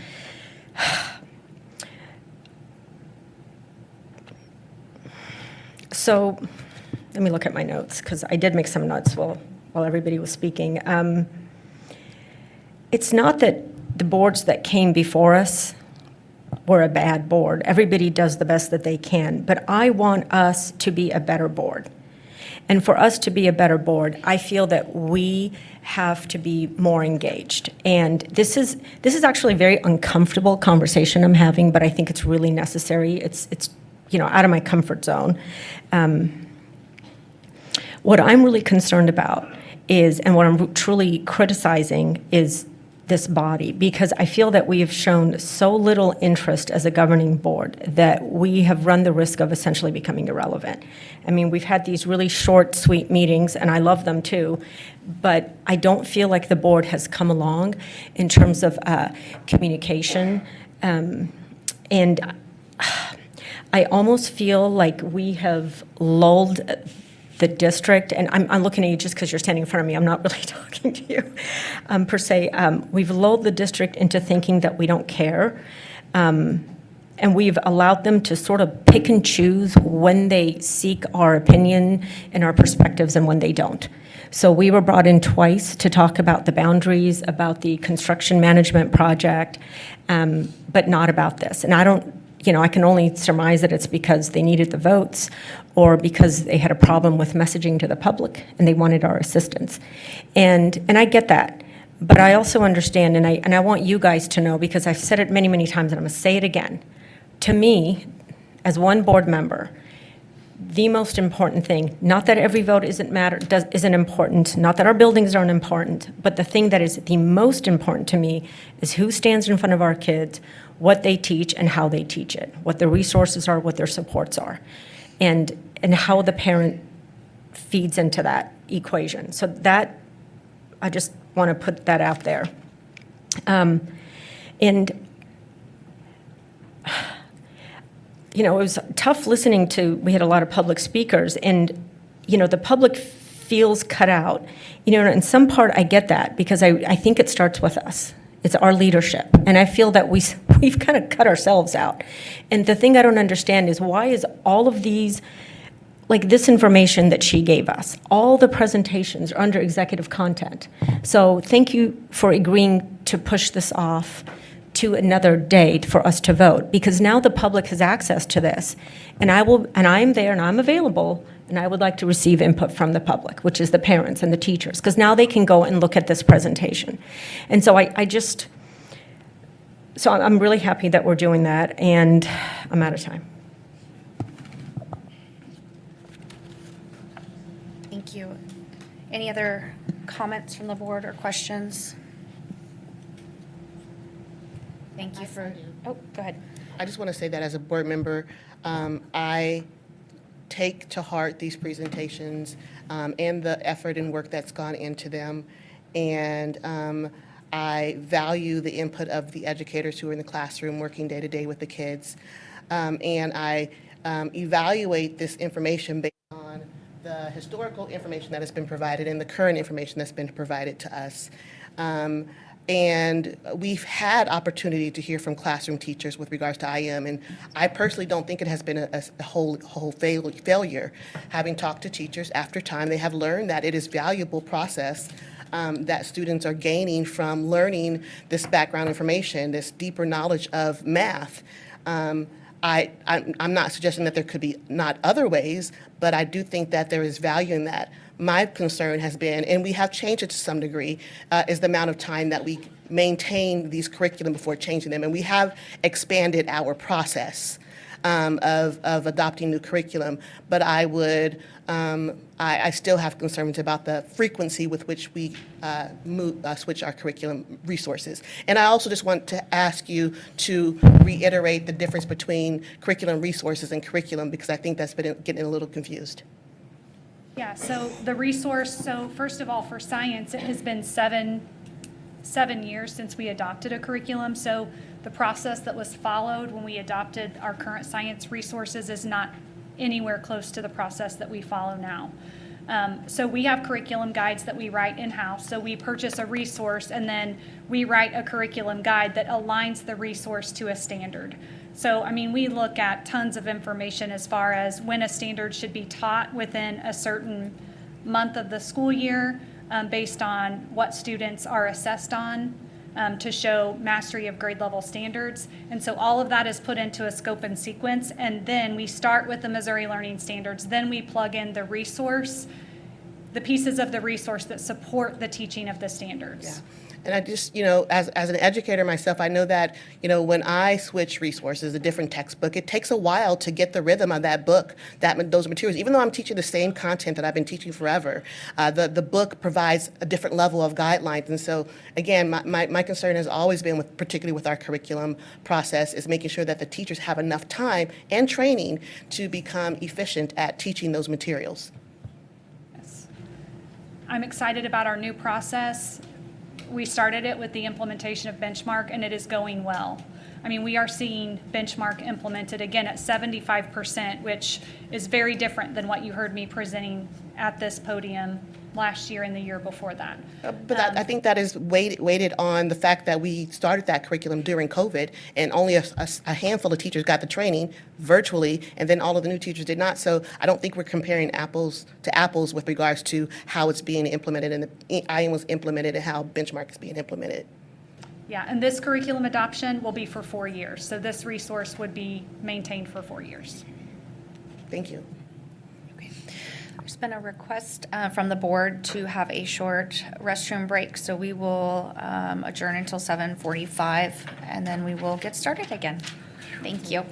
S3: so let me look at my notes because I did make some notes while everybody was speaking. It's not that the boards that came before us were a bad board. Everybody does the best that they can, but I want us to be a better board. And for us to be a better board, I feel that we have to be more engaged. And this is actually a very uncomfortable conversation I'm having, but I think it's really necessary. It's out of my comfort zone. What I'm really concerned about is, and what I'm truly criticizing is this body, because I feel that we have shown so little interest as a governing board that we have run the risk of essentially becoming irrelevant. I mean, we've had these really short, sweet meetings, and I love them too, but I don't feel like the board has come along in terms of communication. And I almost feel like we have lulled the district, and I'm looking at you just because you're standing in front of me, I'm not really talking to you, per se. We've lulled the district into thinking that we don't care, and we've allowed them to sort of pick and choose when they seek our opinion and our perspectives and when they don't. So we were brought in twice to talk about the boundaries, about the construction management project, but not about this. And I can only surmise that it's because they needed the votes or because they had a problem with messaging to the public and they wanted our assistance. And I get that. But I also understand, and I want you guys to know, because I've said it many, many times, and I'm going to say it again. To me, as one board member, the most important thing, not that every vote isn't important, not that our buildings aren't important, but the thing that is the most important to me is who stands in front of our kids, what they teach and how they teach it, what the resources are, what their supports are, and how the parent feeds into that equation. So that, I just want to put that out there. And you know, it was tough listening to, we had a lot of public speakers, and, you know, the public feels cut out. You know, in some part, I get that, because I think it starts with us. It's our leadership. And I feel that we've kind of cut ourselves out. And the thing I don't understand is, why is all of these, like this information that she gave us, all the presentations are under executive content. So thank you for agreeing to push this off to another date for us to vote, because now the public has access to this, and I'm there and I'm available, and I would like to receive input from the public, which is the parents and the teachers, because now they can go and look at this presentation. And so so I'm really happy that we're doing that, and I'm out of time.
S1: Thank you. Any other comments from the board or questions? Thank you for, oh, go ahead.
S6: I just want to say that as a board member, I take to heart these presentations and the effort and work that's gone into them. And I value the input of the educators who are in the classroom working day to day with the kids. And I evaluate this information based on the historical information that has been provided and the current information that's been provided to us. And we've had opportunity to hear from classroom teachers with regards to IM, and I personally don't think it has been a whole failure. Having talked to teachers after time, they have learned that it is valuable process that students are gaining from learning this background information, this deeper knowledge of math. I'm not suggesting that there could be not other ways, but I do think that there is value in that. My concern has been, and we have changed it to some degree, is the amount of time that we maintain these curriculum before changing them. And we have expanded our process of adopting new curriculum. But I still have concerns about the frequency with which we switch our curriculum resources. And I also just want to ask you to reiterate the difference between curriculum resources and curriculum, because I think that's been getting a little confused.
S4: Yeah, so the resource, so first of all, for science, it has been seven years since we adopted a curriculum. So the process that was followed when we adopted our current science resources is not anywhere close to the process that we follow now. So we have curriculum guides that we write in-house. So we purchase a resource and then we write a curriculum guide that aligns the resource to a standard. So, I mean, we look at tons of information as far as when a standard should be taught within a certain month of the school year, based on what students are assessed on to show mastery of grade level standards. And so all of that is put into a scope and sequence, and then we start with the Missouri Learning Standards. Then we plug in the resource, the pieces of the resource that support the teaching of the standards.
S6: Yeah. And I just, you know, as an educator myself, I know that, you know, when I switch resources, a different textbook, it takes a while to get the rhythm of that book, those materials. Even though I'm teaching the same content that I've been teaching forever, the book provides a different level of guidelines. And so, again, my concern has always been, particularly with our curriculum process, is making sure that the teachers have enough time and training to become efficient at teaching those materials.
S4: Yes. I'm excited about our new process. We started it with the implementation of benchmark, and it is going well. I mean, we are seeing benchmark implemented again at 75%, which is very different than what you heard me presenting at this podium last year and the year before that.
S6: But I think that is weighted on the fact that we started that curriculum during COVID, and only a handful of teachers got the training virtually, and then all of the new teachers did not. So I don't think we're comparing apples to apples with regards to how it's being implemented, and the IM was implemented and how benchmark is being implemented.
S4: Yeah, and this curriculum adoption will be for 4 years. So this resource would be maintained for 4 years.
S6: Thank you.
S1: There's been a request from the board to have a short restroom break, so we will adjourn until 7:45, and then we will get started again. Thank you.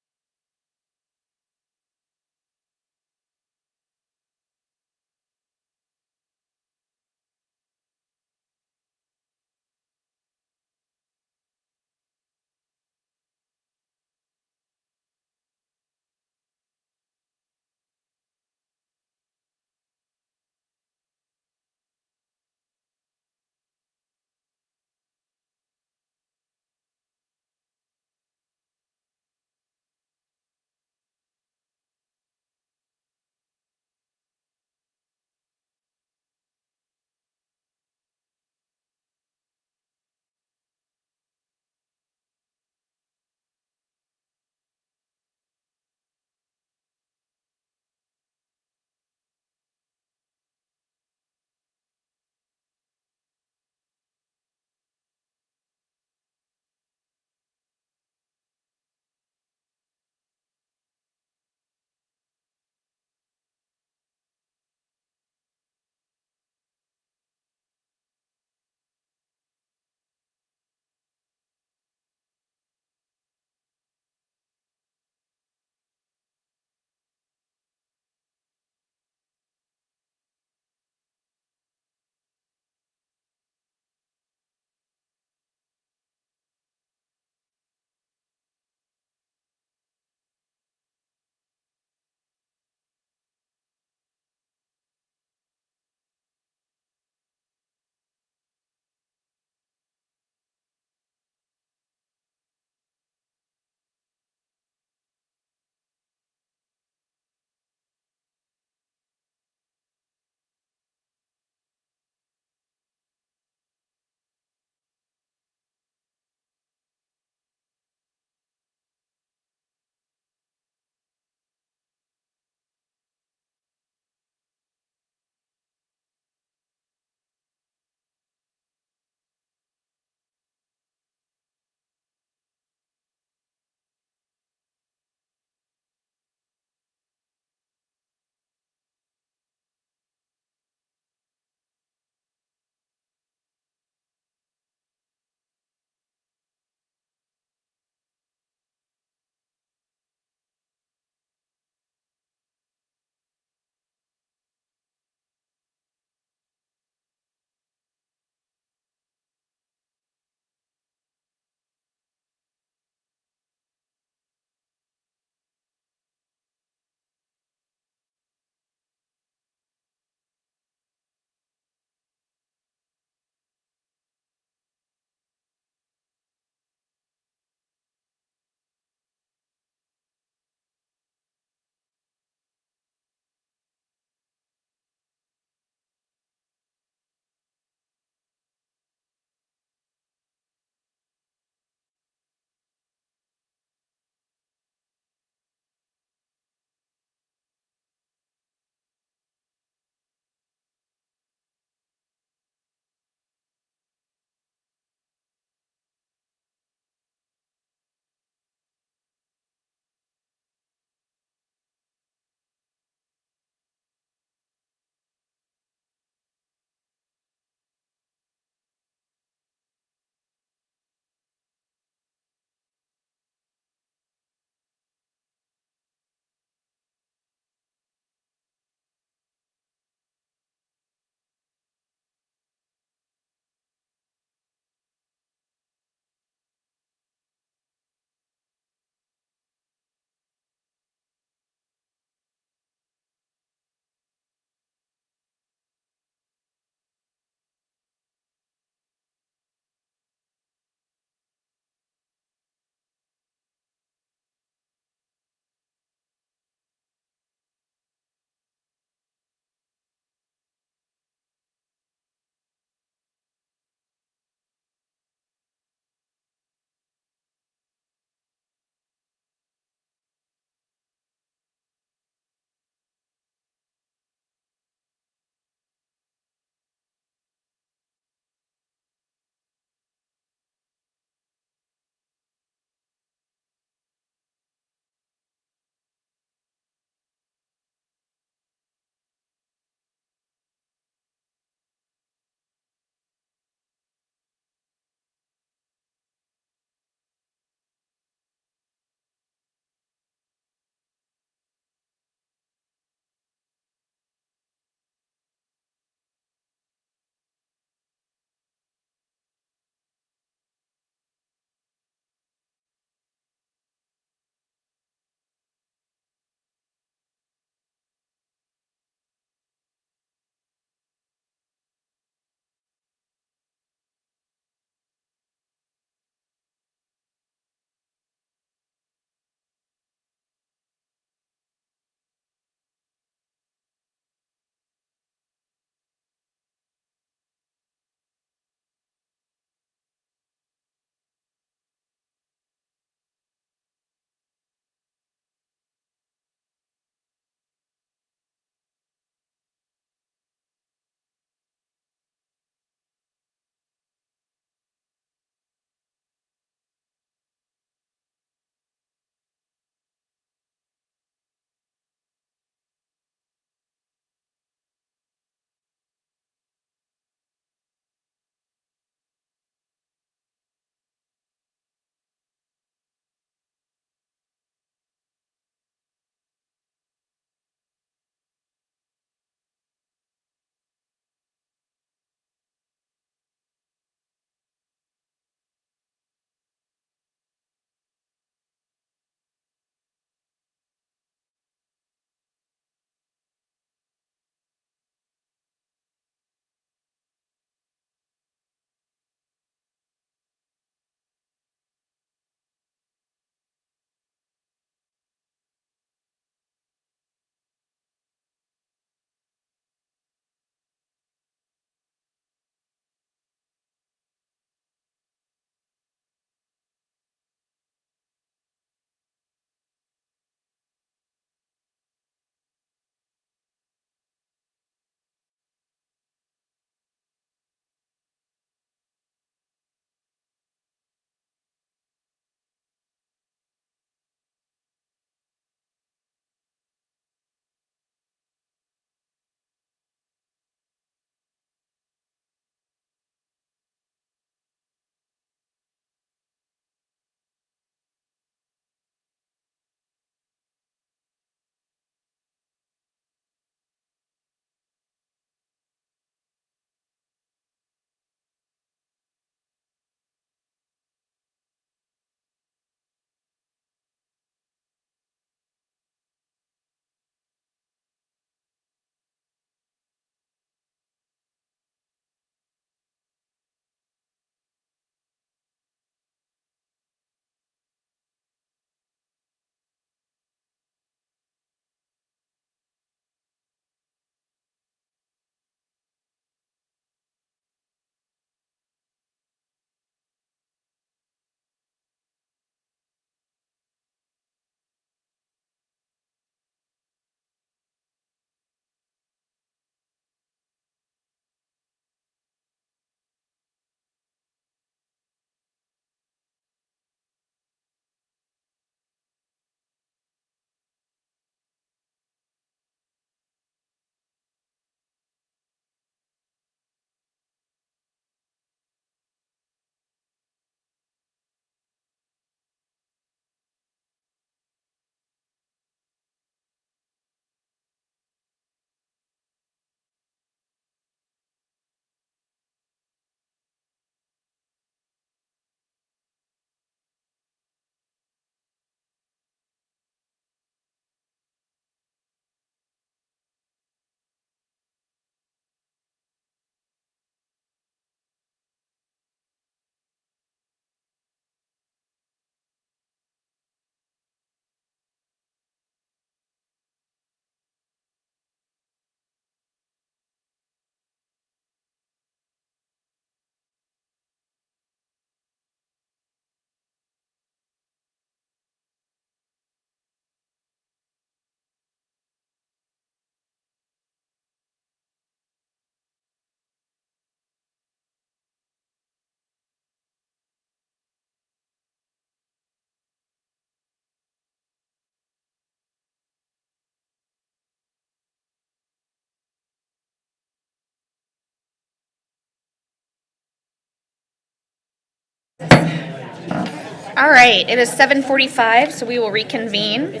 S1: All right, it is 7:45, so we will reconvene.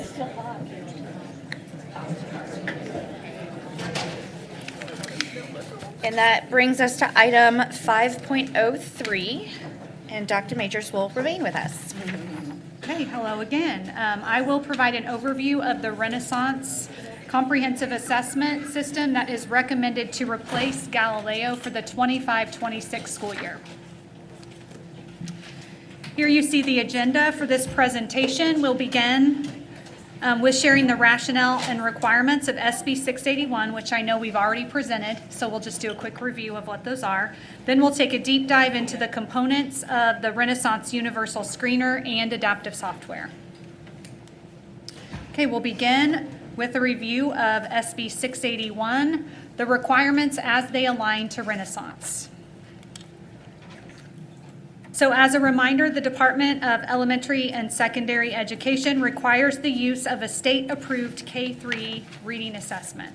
S1: And that brings us to item 5.03, and Dr. Majors will remain with us.
S4: Okay, hello again. I will provide an overview of the Renaissance Comprehensive Assessment System that is recommended to replace Galileo for the 25-26 school year. Here you see the agenda for this presentation. We'll begin with sharing the rationale and requirements of SB 681, which I know we've already presented, so we'll just do a quick review of what those are. Then we'll take a deep dive into the components of the Renaissance Universal Screener and adaptive software. Okay, we'll begin with a review of SB 681, the requirements as they align to Renaissance. So as a reminder, the Department of Elementary and Secondary Education requires the use of a state-approved K-3 reading assessment.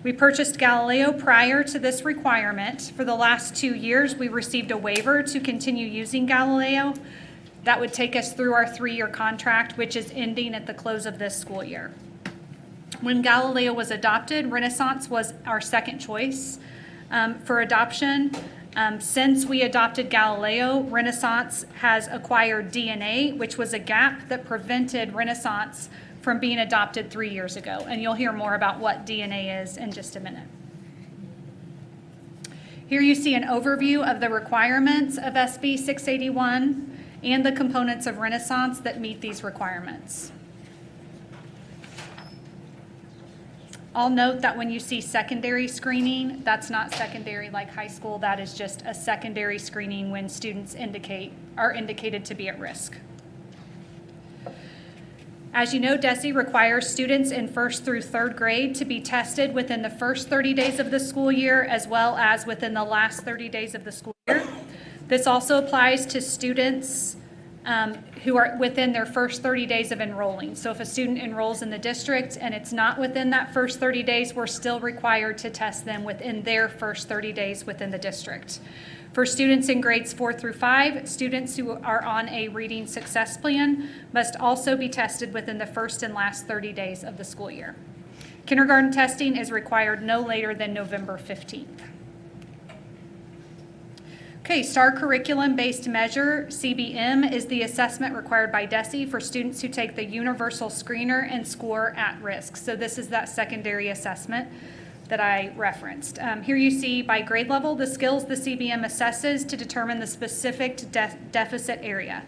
S4: We purchased Galileo prior to this requirement. For the last 2 years, we received a waiver to continue using Galileo. That would take us through our 3-year contract, which is ending at the close of this school year. When Galileo was adopted, Renaissance was our second choice for adoption. Since we adopted Galileo, Renaissance has acquired DNA, which was a gap that prevented Renaissance from being adopted 3 years ago. And you'll hear more about what DNA is in just a minute. Here you see an overview of the requirements of SB 681 and the components of Renaissance that meet these requirements. I'll note that when you see secondary screening, that's not secondary like high school. That is just a secondary screening when students are indicated to be at risk. As you know, DESE requires students in 1st through 3rd grade to be tested within the first 30 days of the school year, as well as within the last 30 days of the school year. This also applies to students who are within their first 30 days of enrolling. So if a student enrolls in the district and it's not within that first 30 days, we're still required to test them within their first 30 days within the district. For students in grades 4 through 5, students who are on a reading success plan must also be tested within the first and last 30 days of the school year. Kindergarten testing is required no later than November 15th. Okay, STAR curriculum-based measure, CBM, is the assessment required by DESE for students who take the universal screener and score at risk. So this is that secondary assessment that I referenced. Here you see by grade level the skills the CBM assesses to determine the specific deficit area.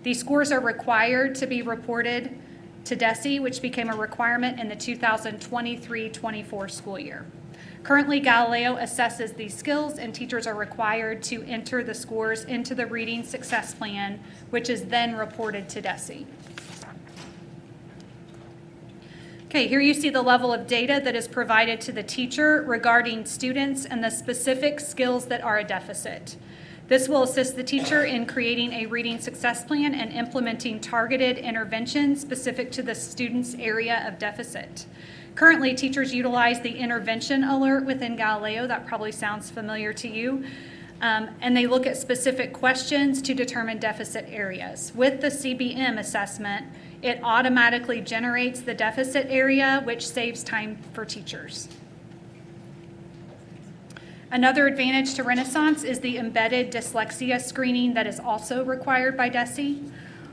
S4: These scores are required to be reported to DESE, which became a requirement in the 2023-24 school year. Currently, Galileo assesses these skills, and teachers are required to enter the scores into the reading success plan, which is then reported to DESE. Okay, here you see the level of data that is provided to the teacher regarding students and the specific skills that are a deficit. This will assist the teacher in creating a reading success plan and implementing targeted interventions specific to the student's area of deficit. Currently, teachers utilize the intervention alert within Galileo. That probably sounds familiar to you. And they look at specific questions to determine deficit areas. With the CBM assessment, it automatically generates the deficit area, which saves time for teachers. Another advantage to Renaissance is the embedded dyslexia screening that is also required by DESE.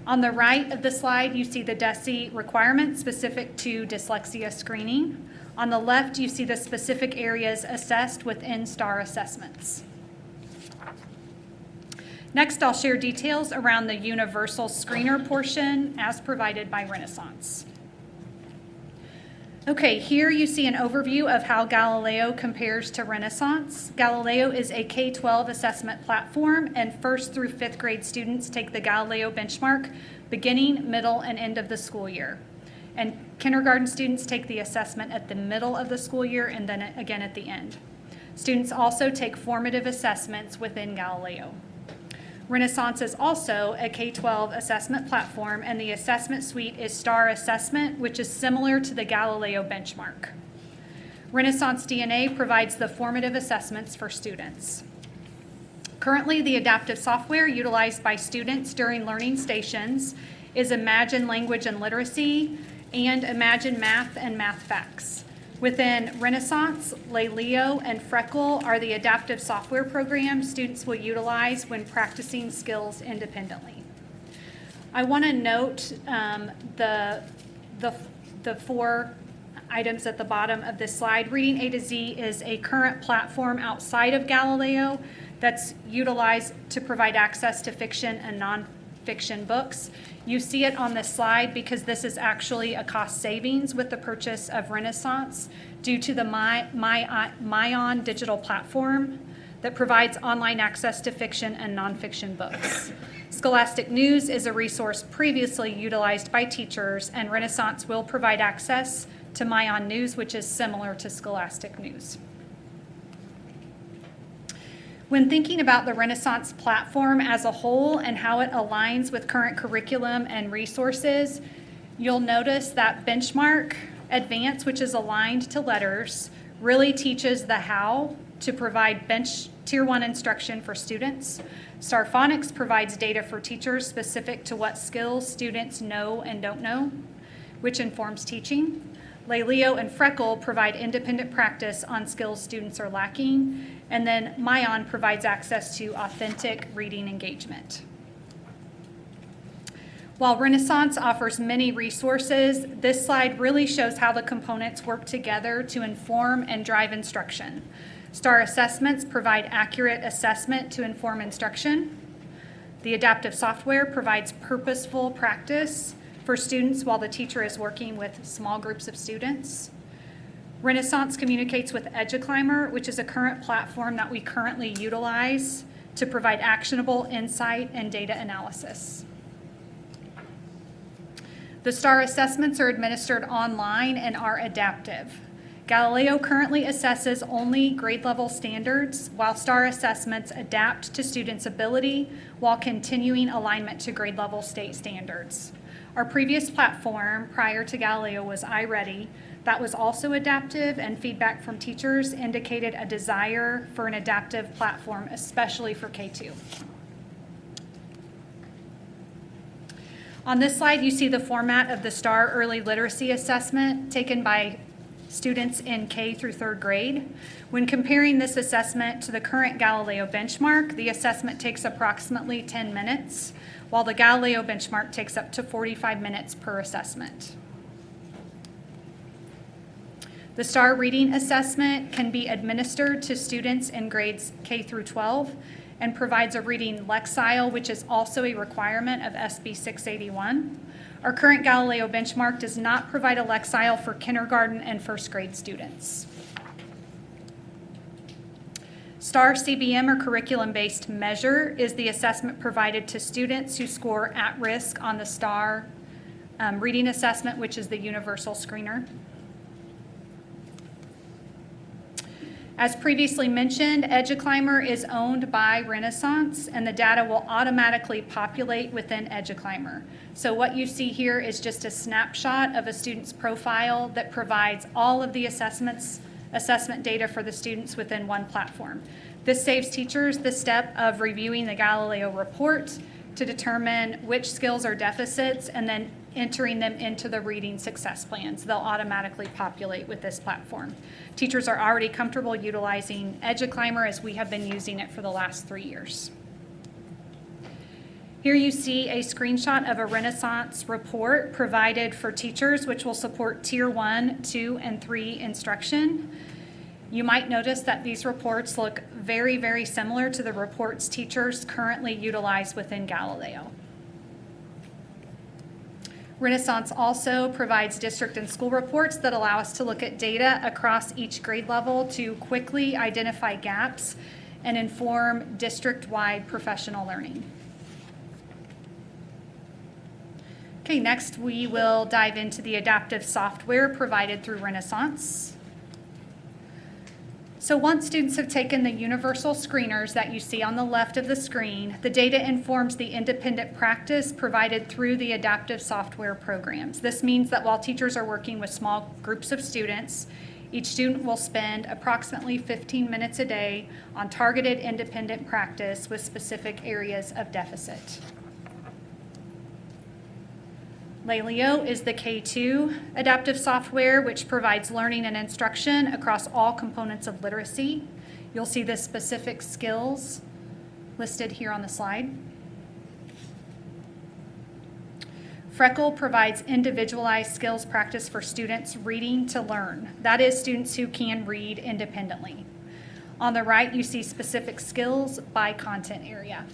S4: On the right of the slide, you see the DESE requirements specific to dyslexia screening. On the left, you see the specific areas assessed within STAR assessments. Next, I'll share details around the universal screener portion as provided by Renaissance. Okay, here you see an overview of how Galileo compares to Renaissance. Galileo is a K-12 assessment platform, and 1st through 5th grade students take the Galileo benchmark beginning, middle, and end of the school year. And kindergarten students take the assessment at the middle of the school year and then again at the end. Students also take formative assessments within Galileo. Renaissance is also a K-12 assessment platform, and the assessment suite is STAR Assessment, which is similar to the Galileo benchmark. Renaissance DNA provides the formative assessments for students. Currently, the adaptive software utilized by students during learning stations is Imagine Language and Literacy and Imagine Math and Math Facts. Within Renaissance, Leo, and Freckle are the adaptive software programs students will utilize when practicing skills independently. I want to note the 4 items at the bottom of this slide. Reading A to Z is a current platform outside of Galileo that's utilized to provide access to fiction and nonfiction books. You see it on this slide because this is actually a cost savings with the purchase of Renaissance due to the Myon digital platform that provides online access to fiction and nonfiction books. Scholastic News is a resource previously utilized by teachers, and Renaissance will provide access to Myon News, which is similar to Scholastic News. When thinking about the Renaissance platform as a whole and how it aligns with current curriculum and resources, you'll notice that Benchmark Advance, which is aligned to letters, really teaches the how to provide Tier 1 instruction for students. Star Phonics provides data for teachers specific to what skills students know and don't know, which informs teaching. Leo and Freckle provide independent practice on skills students are lacking, and then Myon provides access to authentic reading engagement. While Renaissance offers many resources, this slide really shows how the components work together to inform and drive instruction. STAR assessments provide accurate assessment to inform instruction. The adaptive software provides purposeful practice for students while the teacher is working with small groups of students. Renaissance communicates with EduClimber, which is a current platform that we currently utilize to provide actionable insight and data analysis. The STAR assessments are administered online and are adaptive. Galileo currently assesses only grade level standards, while STAR assessments adapt to students' ability while continuing alignment to grade level state standards. Our previous platform prior to Galileo was iReady. That was also adaptive, and feedback from teachers indicated a desire for an adaptive platform, especially for K2. On this slide, you see the format of the STAR Early Literacy Assessment taken by students in K through 3rd grade. When comparing this assessment to the current Galileo benchmark, the assessment takes approximately 10 minutes, while the Galileo benchmark takes up to 45 minutes per assessment. The STAR Reading Assessment can be administered to students in grades K through 12 and provides a reading lexile, which is also a requirement of SB 681. Our current Galileo benchmark does not provide a lexile for kindergarten and 1st grade students. STAR CBM, or curriculum-based measure, is the assessment provided to students who score at risk on the STAR reading assessment, which is the universal screener. As previously mentioned, EduClimber is owned by Renaissance, and the data will automatically populate within EduClimber. So what you see here is just a snapshot of a student's profile that provides all of the assessment data for the students within one platform. This saves teachers the step of reviewing the Galileo report to determine which skills are deficits and then entering them into the reading success plans. They'll automatically populate with this platform. Teachers are already comfortable utilizing EduClimber as we have been using it for the last 3 years. Here you see a screenshot of a Renaissance report provided for teachers, which will support Tier 1, 2, and 3 instruction. You might notice that these reports look very, very similar to the reports teachers currently utilize within Galileo. Renaissance also provides district and school reports that allow us to look at data across each grade level to quickly identify gaps and inform district-wide professional learning. Okay, next we will dive into the adaptive software provided through Renaissance. So once students have taken the universal screeners that you see on the left of the screen, the data informs the independent practice provided through the adaptive software programs. This means that while teachers are working with small groups of students, Each student will spend approximately 15 minutes a day on targeted independent practice with specific areas of deficit. Laleo is the K2 adaptive software, which provides learning and instruction across all components of literacy. You'll see the specific skills listed here on the slide. Freckle provides individualized skills practice for students reading to learn. That is, students who can read independently. On the right, you see specific skills by content area.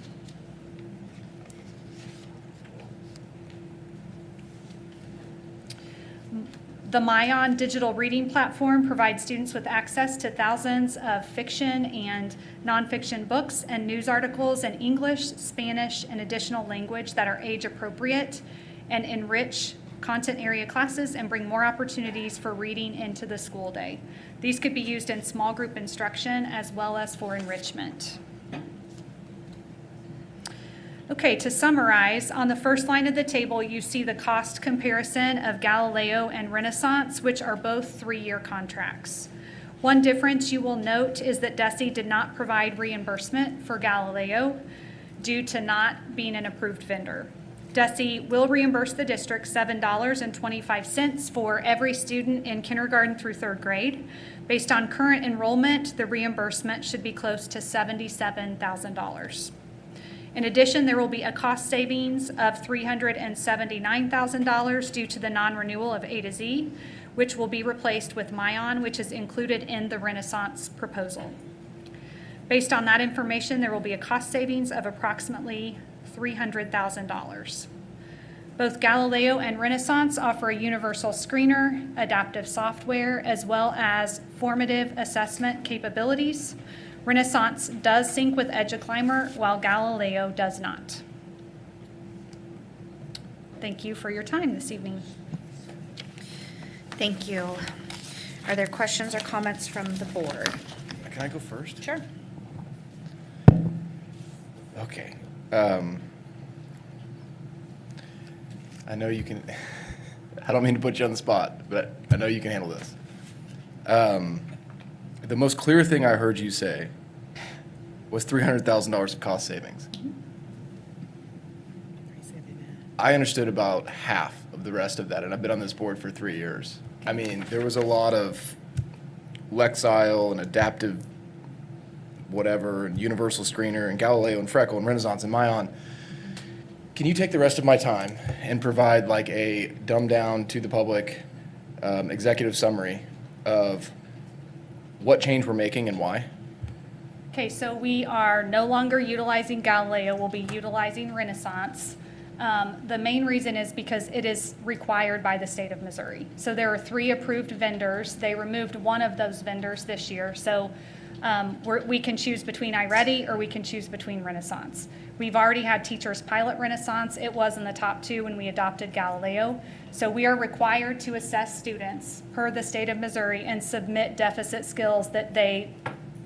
S4: The Myon digital reading platform provides students with access to thousands of fiction and nonfiction books and news articles in English, Spanish, and additional language that are age appropriate and enrich content area classes and bring more opportunities for reading into the school day. These could be used in small group instruction as well as for enrichment. Okay, to summarize, on the first line of the table, you see the cost comparison of Galileo and Renaissance, which are both 3-year contracts. One difference you will note is that DESE did not provide reimbursement for Galileo due to not being an approved vendor. DESE will reimburse the district $7.25 for every student in kindergarten through 3rd grade. Based on current enrollment, the reimbursement should be close to $77,000. In addition, there will be a cost savings of $379,000 due to the non-renewal of A to Z, which will be replaced with Myon, which is included in the Renaissance proposal. Based on that information, there will be a cost savings of approximately $300,000. Both Galileo and Renaissance offer a universal screener, adaptive software, as well as formative assessment capabilities. Renaissance does sync with EduClimber, while Galileo does not. Thank you for your time this evening.
S1: Thank you. Are there questions or comments from the board?
S11: Can I go first?
S1: Sure.
S11: Okay. I know you can, I don't mean to put you on the spot, but I know you can handle this. The most clear thing I heard you say was $300,000 of cost savings. I understood about half of the rest of that, and I've been on this board for 3 years. I mean, there was a lot of Lexile and adaptive whatever, and universal screener, and Galileo, and Freckle, and Renaissance, and Myon. Can you take the rest of my time and provide like a dumbed down to the public executive summary of what change we're making and why?
S4: Okay, so we are no longer utilizing Galileo, we'll be utilizing Renaissance. The main reason is because it is required by the state of Missouri. So there are 3 approved vendors. They removed one of those vendors this year. So we can choose between iReady or we can choose between Renaissance. We've already had teachers pilot Renaissance. It was in the top 2 when we adopted Galileo. So we are required to assess students per the state of Missouri and submit deficit skills that they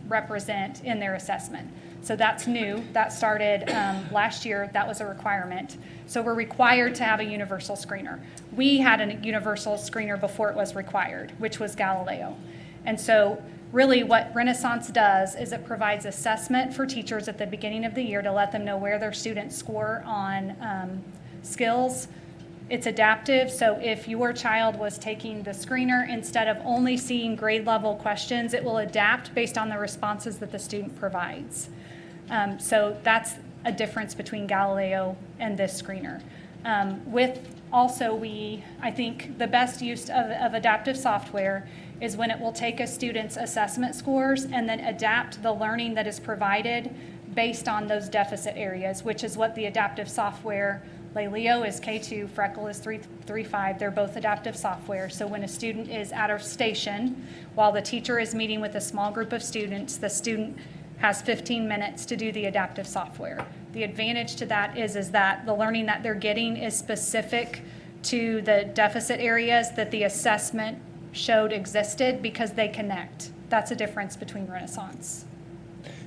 S4: represent in their assessment. So that's new. That started last year. That was a requirement. So we're required to have a universal screener. We had a universal screener before it was required, which was Galileo. And so really what Renaissance does is it provides assessment for teachers at the beginning of the year to let them know where their students score on skills. It's adaptive, so if your child was taking the screener, instead of only seeing grade level questions, it will adapt based on the responses that the student provides. So that's a difference between Galileo and this screener. I think the best use of adaptive software is when it will take a student's assessment scores and then adapt the learning that is provided based on those deficit areas, which is what the adaptive software, Laleo is K2, Freckle is 3.5. They're both adaptive software. So when a student is out of station, while the teacher is meeting with a small group of students, the student has 15 minutes to do the adaptive software. The advantage to that is that the learning that they're getting is specific to the deficit areas that the assessment showed existed because they connect. That's a difference between Renaissance.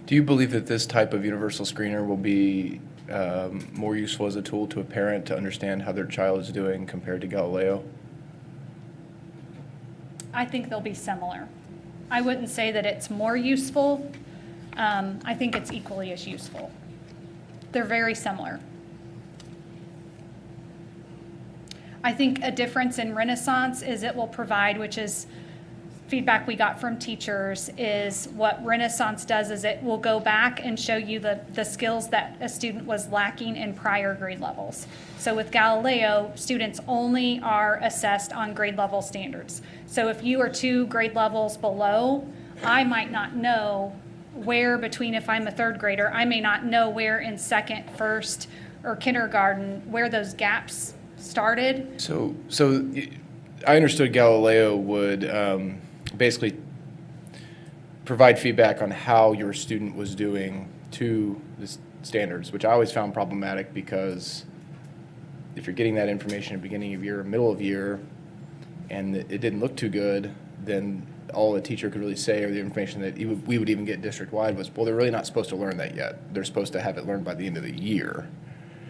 S11: Do you believe that this type of universal screener will be more useful as a tool to a parent to understand how their child is doing compared to Galileo?
S4: I think they'll be similar. I wouldn't say that it's more useful. I think it's equally as useful. They're very similar. I think a difference in Renaissance is it will provide, which is feedback we got from teachers, is what Renaissance does is it will go back and show you the skills that a student was lacking in prior grade levels. So with Galileo, students only are assessed on grade level standards. So if you are 2 grade levels below, I might not know where between, if I'm a 3rd grader, I may not know where in 2nd, 1st, or kindergarten, where those gaps started.
S11: So I understood Galileo would basically provide feedback on how your student was doing to the standards, which I always found problematic because if you're getting that information at the beginning of year, middle of year, and it didn't look too good, then all a teacher could really say, or the information that we would even get district-wide was, well, they're really not supposed to learn that yet. They're supposed to have it learned by the end of the year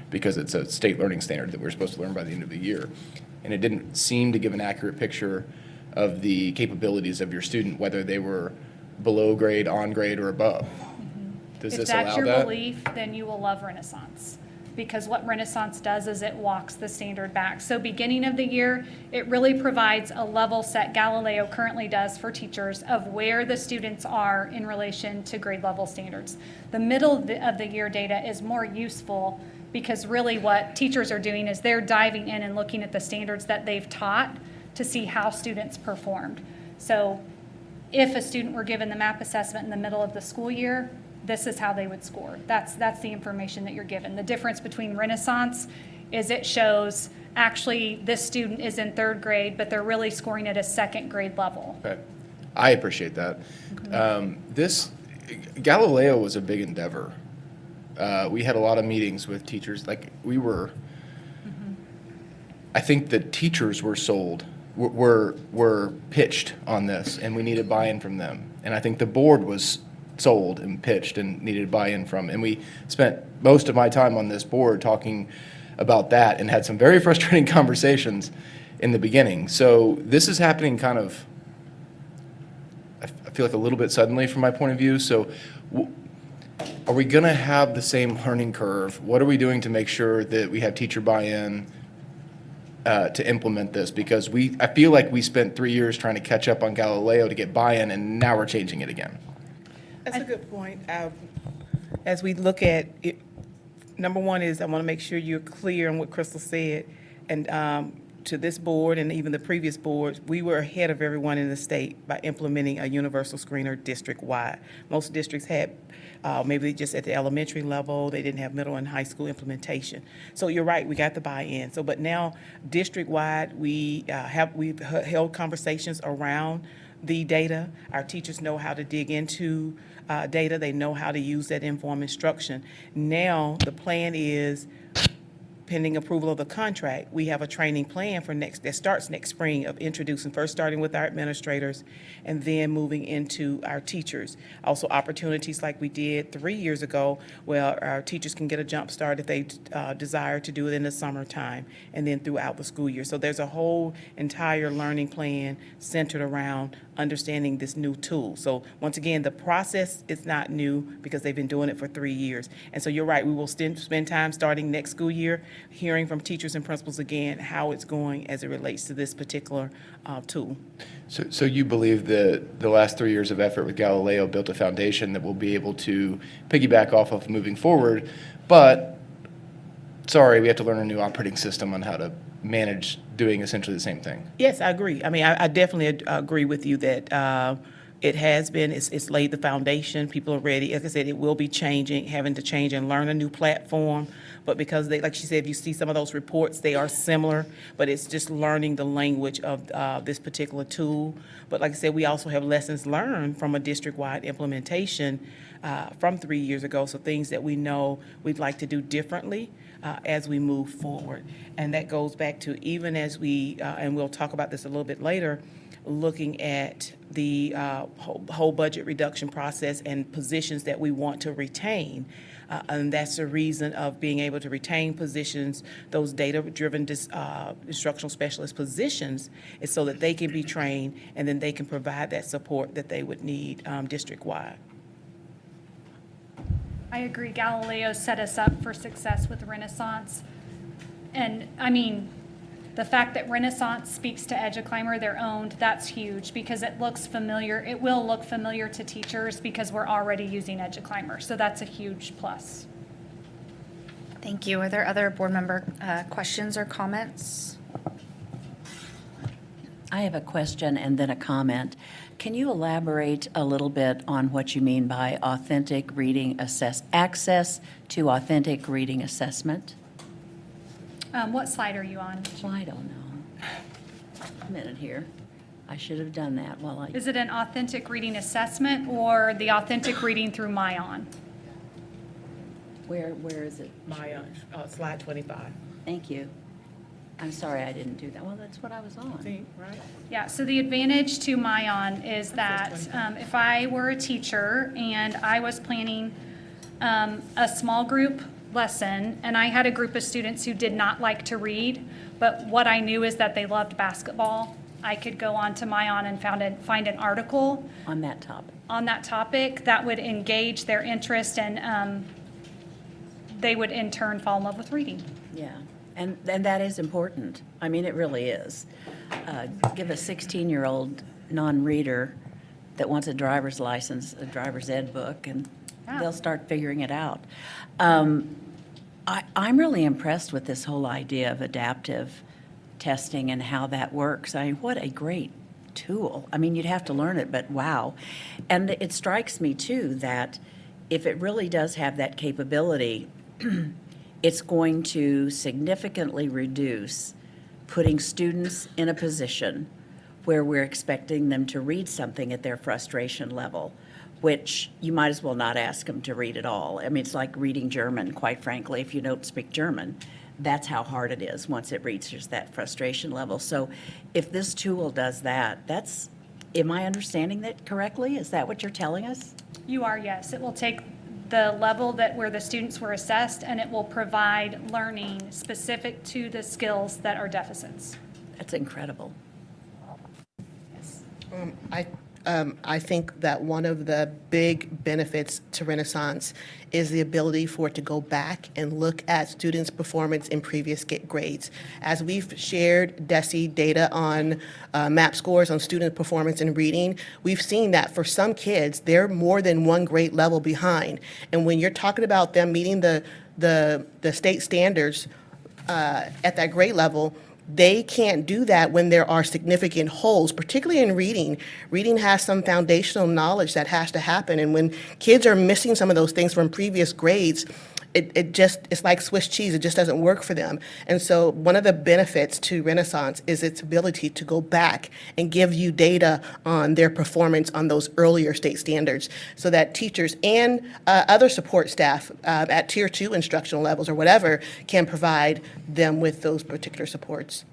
S11: because it's a state learning standard that we're supposed to learn by the end of the year. And it didn't seem to give an accurate picture of the capabilities of your student, whether they were below grade, on grade, or above. Does this allow that?
S4: If that's your belief, then you will love Renaissance. Because what Renaissance does is it walks the standard back. So beginning of the year, it really provides a level set, Galileo currently does for teachers, of where the students are in relation to grade level standards. The middle of the year data is more useful because really what teachers are doing is they're diving in and looking at the standards that they've taught to see how students performed. So if a student were given the MAP assessment in the middle of the school year, this is how they would score. That's the information that you're given. The difference between Renaissance is it shows actually this student is in 3rd grade, but they're really scoring at a 2nd grade level.
S11: Okay. I appreciate that. This Galileo was a big endeavor. We had a lot of meetings with teachers. I think the teachers were sold, were pitched on this, and we needed buy-in from them. And I think the board was sold and pitched and needed buy-in from. And we spent most of my time on this board talking about that and had some very frustrating conversations in the beginning. So this is happening kind of, I feel like a little bit suddenly from my point of view. So are we going to have the same learning curve? What are we doing to make sure that we have teacher buy-in to implement this? Because I feel like we spent 3 years trying to catch up on Galileo to get buy-in, and now we're changing it again.
S5: That's a good point. As we look at it, number one is I want to make sure you're clear on what Crystal said. And to this board and even the previous boards, we were ahead of everyone in the state by implementing a universal screener district-wide. Most districts had maybe just at the elementary level, they didn't have middle and high school implementation. So you're right, we got the buy-in. But now district-wide, we've held conversations around the data. Our teachers know how to dig into data. They know how to use that informed instruction. Now, the plan is, pending approval of the contract, we have a training plan for that starts next spring of introducing, first starting with our administrators and then moving into our teachers. Also opportunities like we did 3 years ago where our teachers can get a jump start if they desire to do it in the summertime and then throughout the school year. So there's a whole entire learning plan centered around understanding this new tool. So once again, the process is not new because they've been doing it for 3 years. And so you're right, we will spend time starting next school year hearing from teachers and principals again how it's going as it relates to this particular tool.
S11: So you believe that the last 3 years of effort with Galileo built a foundation that we'll be able to piggyback off of moving forward, but sorry, we have to learn a new operating system on how to manage doing essentially the same thing.
S5: Yes, I agree. I mean, I definitely agree with you that it has been, it's laid the foundation. People are ready. As I said, it will be changing, having to change and learn a new platform. But because they, like she said, if you see some of those reports, they are similar, but it's just learning the language of this particular tool. But like I said, we also have lessons learned from a district-wide implementation from 3 years ago. So things that we know we'd like to do differently. as we move forward. And that goes back to even as we, and we'll talk about this a little bit later, looking at the whole budget reduction process and positions that we want to retain. And that's the reason of being able to retain positions, those data-driven instructional specialist positions, is so that they can be trained and then they can provide that support that they would need district-wide.
S4: I agree. Galileo set us up for success with Renaissance. And I mean, the fact that Renaissance speaks to EduClimber, they're owned, that's huge because it looks familiar. It will look familiar to teachers because we're already using EduClimber. So that's a huge plus.
S1: Thank you. Are there other board member questions or comments?
S22: I have a question and then a comment. Can you elaborate a little bit on what you mean by authentic reading access to authentic reading assessment?
S4: What slide are you on?
S22: Well, I don't know. A minute here. I should have done that while I...
S4: Is it an authentic reading assessment or the authentic reading through Myon?
S22: Where is it?
S5: Slide 25.
S22: Thank you. I'm sorry I didn't do that. Well, that's what I was on.
S5: See, right?
S4: Yeah, so the advantage to Myon is that if I were a teacher and I was planning a small group lesson and I had a group of students who did not like to read, but what I knew is that they loved basketball, I could go on to Myon and find an article
S22: On that topic.
S4: that would engage their interest and they would in turn fall in love with reading.
S22: Yeah, and that is important. I mean, it really is. Give a 16-year-old non-reader that wants a driver's license, a driver's ed book, and they'll start figuring it out. I'm really impressed with this whole idea of adaptive testing and how that works. I mean, what a great tool. I mean, you'd have to learn it, but wow. And it strikes me, too, that if it really does have that capability, it's going to significantly reduce putting students in a position where we're expecting them to read something at their frustration level, which you might as well not ask them to read at all. I mean, it's like reading German, quite frankly, if you don't speak German. That's how hard it is once it reaches that frustration level. So if this tool does that, am I understanding that correctly? Is that what you're telling us?
S4: You are, yes. It will take the level where the students were assessed and it will provide learning specific to the skills that are deficits.
S22: That's incredible.
S6: I think that one of the big benefits to Renaissance is the ability for it to go back and look at students' performance in previous grades. As we've shared DESE data on MAP scores on student performance in reading, we've seen that for some kids, they're more than one grade level behind. And when you're talking about them meeting the state standards at that grade level, they can't do that when there are significant holes, particularly in reading. Reading has some foundational knowledge that has to happen, and when kids are missing some of those things from previous grades, it's like Swiss cheese. It just doesn't work for them. And so one of the benefits to Renaissance is its ability to go back and give you data on their performance on those earlier state standards so that teachers and other support staff at Tier 2 instructional levels or whatever can provide them with those particular supports.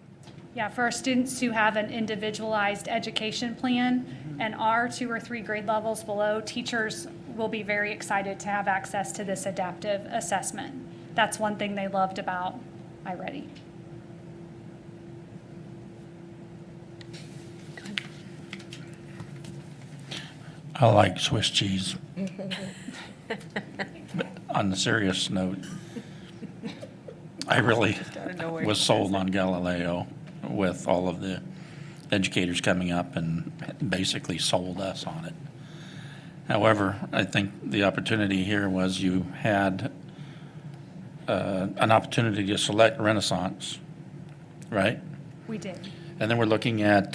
S4: Yeah, for our students who have an individualized education plan and are 2 or 3 grade levels below, teachers will be very excited to have access to this adaptive assessment. That's one thing they loved about iReady.
S9: I like Swiss cheese. But on the serious note, I really was sold on Galileo with all of the educators coming up and basically sold us on it. However, I think the opportunity here was you had an opportunity to select Renaissance, right?
S4: We did.
S9: And then we're looking at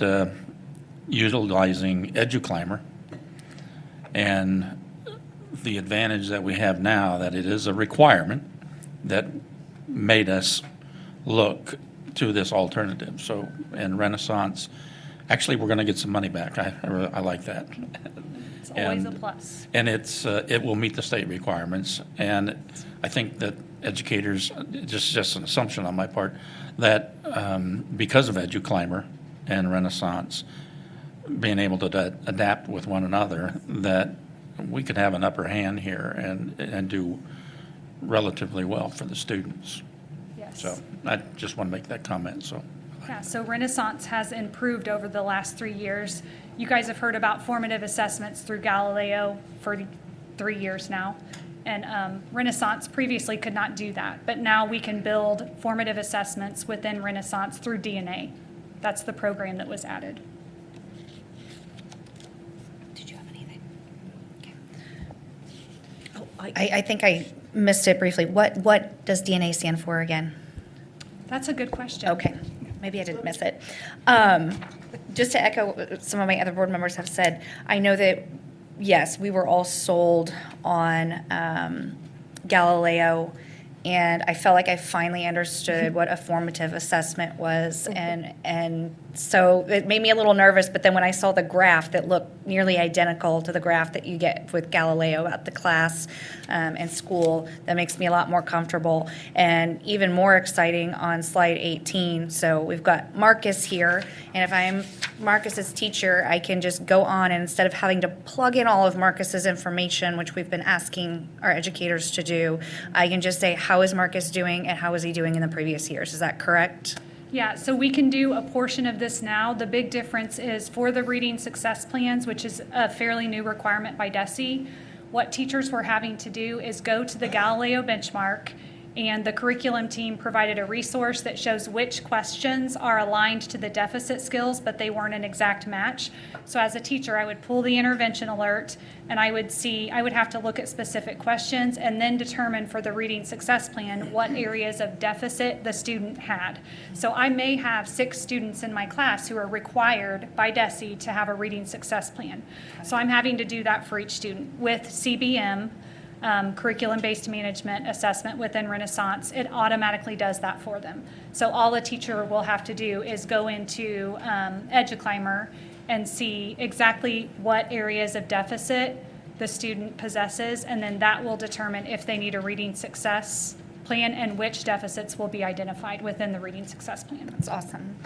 S9: utilizing EduClimber and the advantage that we have now that it is a requirement that made us look to this alternative. So, and Renaissance, actually, we're going to get some money back. I like that.
S4: It's always a plus.
S9: And it will meet the state requirements. And I think that educators, just an assumption on my part, that because of EduClimber and Renaissance, being able to adapt with one another, that we could have an upper hand here and do relatively well for the students.
S4: Yes.
S9: So I just want to make that comment, so.
S4: Yeah, so Renaissance has improved over the last 3 years. You guys have heard about formative assessments through Galileo for 3 years now. And Renaissance previously could not do that, but now we can build formative assessments within Renaissance through DNA. That's the program that was added.
S1: Did you have anything? Okay. I think I missed it briefly. What does DNA stand for again?
S4: That's a good question.
S1: Okay, maybe I didn't miss it. Just to echo what some of my other board members have said, I know that, yes, we were all sold on Galileo, and I felt like I finally understood what a formative assessment was, and so it made me a little nervous, but then when I saw the graph that looked nearly identical to the graph that you get with Galileo about the class and school, that makes me a lot more comfortable. And even more exciting on slide 18, so we've got Marcus here, and if I'm Marcus's teacher, I can just go on, and instead of having to plug in all of Marcus's information, which we've been asking our educators to do, I can just say, how is Marcus doing and how is he doing in the previous years? Is that correct?
S4: Yeah, so we can do a portion of this now. The big difference is for the reading success plans, which is a fairly new requirement by DESE, what teachers were having to do is go to the Galileo benchmark, and the curriculum team provided a resource that shows which questions are aligned to the deficit skills, but they weren't an exact match. So as a teacher, I would pull the intervention alert, and I would have to look at specific questions and then determine for the reading success plan what areas of deficit the student had. So I may have 6 students in my class who are required by DESE to have a reading success plan. So I'm having to do that for each student. With CBM, curriculum-based management assessment within Renaissance, it automatically does that for them. So all a teacher will have to do is go into EduClimber and see exactly what areas of deficit the student possesses, and then that will determine if they need a reading success plan and which deficits will be identified within the reading success plan.
S1: That's awesome.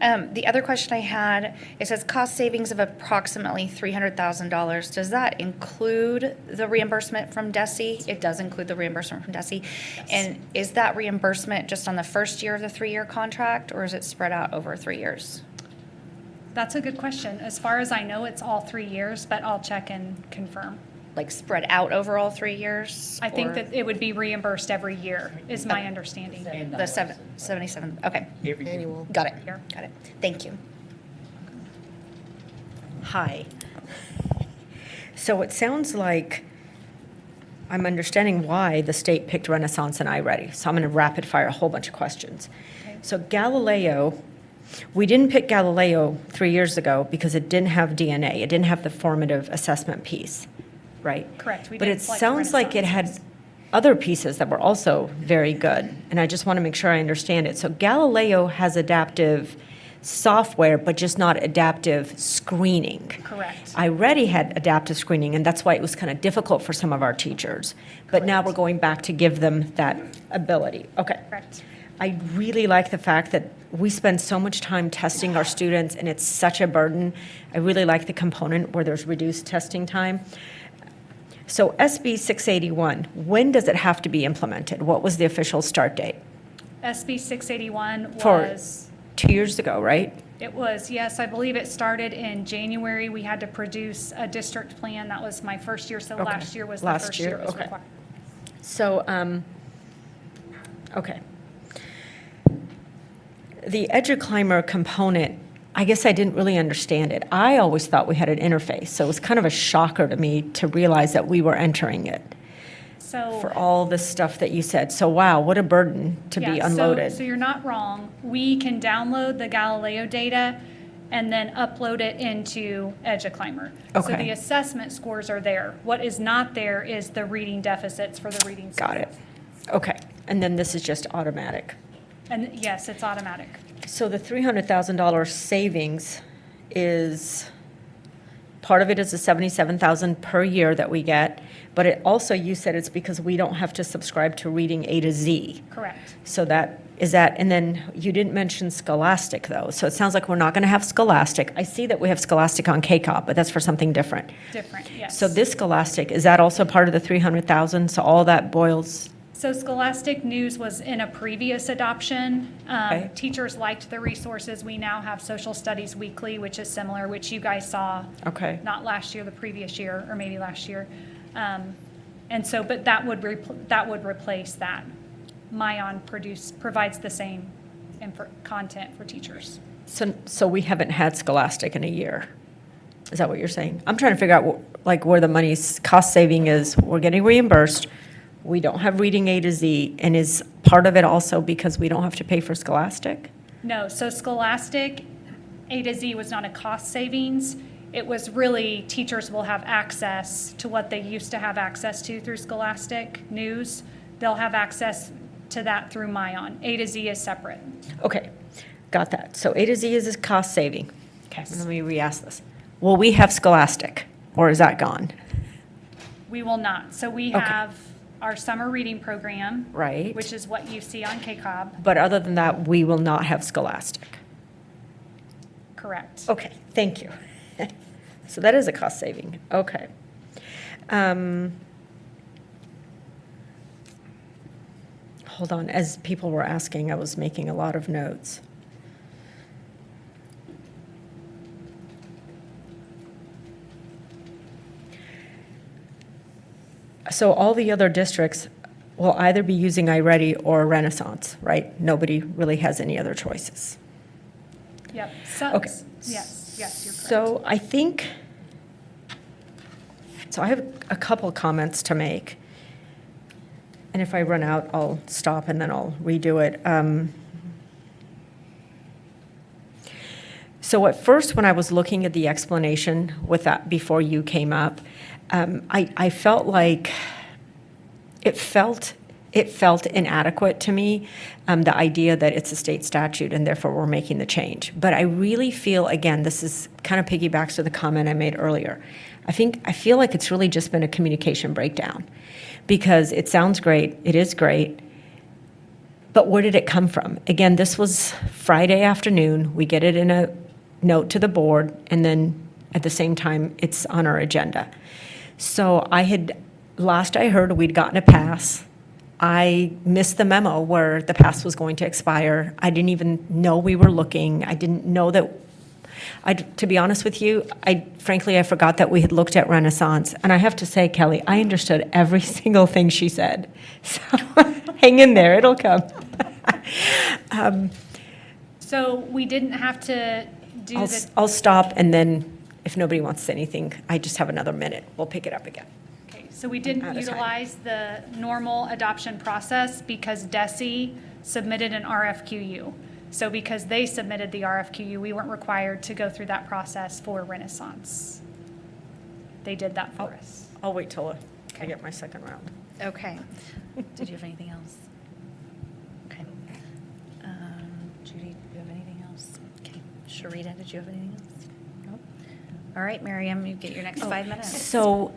S1: The other question I had, it says cost savings of approximately $300,000. Does that include the reimbursement from DESE? It does include the reimbursement from DESE. Yes. And is that reimbursement just on the first year of the 3-year contract, or is it spread out over 3 years?
S4: That's a good question. As far as I know, it's all 3 years, but I'll check and confirm.
S1: Like spread out over all 3 years?
S4: I think that it would be reimbursed every year, is my understanding.
S1: The 77, okay.
S6: Annual.
S1: Got it, got it. Thank you.
S3: Hi. So it sounds like I'm understanding why the state picked Renaissance and iReady. So I'm going to rapid fire a whole bunch of questions. Okay. So Galileo, we didn't pick Galileo 3 years ago because it didn't have DNA. It didn't have the formative assessment piece, right?
S4: Correct.
S3: But it sounds like it had other pieces that were also very good. And I just want to make sure I understand it. So Galileo has adaptive software, but just not adaptive screening.
S4: Correct.
S3: iReady had adaptive screening, and that's why it was kind of difficult for some of our teachers. But now we're going back to give them that ability. Okay.
S4: Correct.
S3: I really like the fact that we spend so much time testing our students, and it's such a burden. I really like the component where there's reduced testing time. So SB 681, when does it have to be implemented? What was the official start date?
S4: SB 681
S3: For
S4: was...
S3: 2 years ago, right?
S4: It was, yes. I believe it started in January. We had to produce a district plan. That was my first year, so
S3: Okay.
S4: last year was the
S3: Last
S4: first
S3: year,
S4: year it was
S3: okay.
S4: required.
S3: So, okay. The EduClimber component, I guess I didn't really understand it. I always thought we had an interface, so it was kind of a shocker to me to realize that we were entering it
S4: So
S3: for all the stuff that you said. So wow, what a burden to be
S4: yeah,
S3: unloaded.
S4: So you're not wrong. We can download the Galileo data and then upload it into EduClimber. So
S3: Okay.
S4: the assessment scores are there. What is not there is the reading deficits for the reading.
S3: Got it. Okay, and then this is just automatic.
S4: And yes, it's automatic.
S3: So the $300,000 savings is part of it is the 77,000 per year that we get, but it also, you said it's because we don't have to subscribe to reading A to Z.
S4: Correct.
S3: So that, is that, and then you didn't mention Scholastic, though, so it sounds like we're not going to have Scholastic. I see that we have Scholastic on KCOP, but that's for something different.
S4: Different, yes.
S3: So this Scholastic, is that also part of the 300,000? So all that boils,
S4: So Scholastic News was in a previous adoption.
S3: Okay.
S4: Teachers liked the resources. We now have Social Studies Weekly, which is similar, which you guys saw.
S3: Okay.
S4: Not last year, the previous year, or maybe last year. And so, but that would replace that. Myon provides the same content for teachers.
S3: so we haven't had Scholastic in a year. Is that what you're saying? I'm trying to figure out, like, where the money's cost saving is. We're getting reimbursed. We don't have reading A to Z, and is part of it also because we don't have to pay for Scholastic?
S4: No, so Scholastic A to Z was not a cost savings. It was really teachers will have access to what they used to have access to through Scholastic News. They'll have access to that through Myon. A to Z is separate.
S3: Okay, got that. So A to Z is a cost saving. Okay, let me re-ask this. Will we have Scholastic, or is that gone?
S4: We will not. So we
S3: Okay.
S4: have our summer reading program.
S3: Right.
S4: Which is what you see on KCOB.
S3: But other than that, we will not have Scholastic.
S4: Correct.
S3: Okay, thank you. So that is a cost saving, okay. Hold on, as people were asking, I was making a lot of notes. So all the other districts will either be using iReady or Renaissance, right? Nobody really has any other choices.
S4: Yep. So,
S3: Okay.
S4: Yes, you're correct.
S3: So I think, so I have a couple comments to make. And if I run out, I'll stop and then I'll redo it. So at first, when I was looking at the explanation with that before you came up, I felt like it felt inadequate to me, the idea that it's a state statute and therefore we're making the change. But I really feel, again, this is kind of piggybacks to the comment I made earlier. I feel like it's really just been a communication breakdown, because it sounds great, it is great, but where did it come from? Again, this was Friday afternoon, we get it in a note to the board, and then at the same time, it's on our agenda. So last I heard, we'd gotten a pass. I missed the memo where the pass was going to expire. I didn't even know we were looking. I didn't know that, to be honest with you, frankly, I forgot that we had looked at Renaissance. And I have to say, Kelly, I understood every single thing she said. So hang in there, it'll come.
S4: So we didn't have to do
S3: I'll stop, and then if nobody wants to say anything, I just have another minute. We'll pick it up again.
S4: Okay, so we didn't
S3: Out of time.
S4: utilize the normal adoption process because DESE submitted an RFQU. So because they submitted the RFQU, we weren't required to go through that process for Renaissance. They did that for us.
S3: I'll wait till I get my second round.
S1: Okay. Did you have anything else? Okay. Judy, do you have anything else? Okay. Sharita, did you have anything else? No? All right, Miriam, you get your next 5 minutes.
S3: So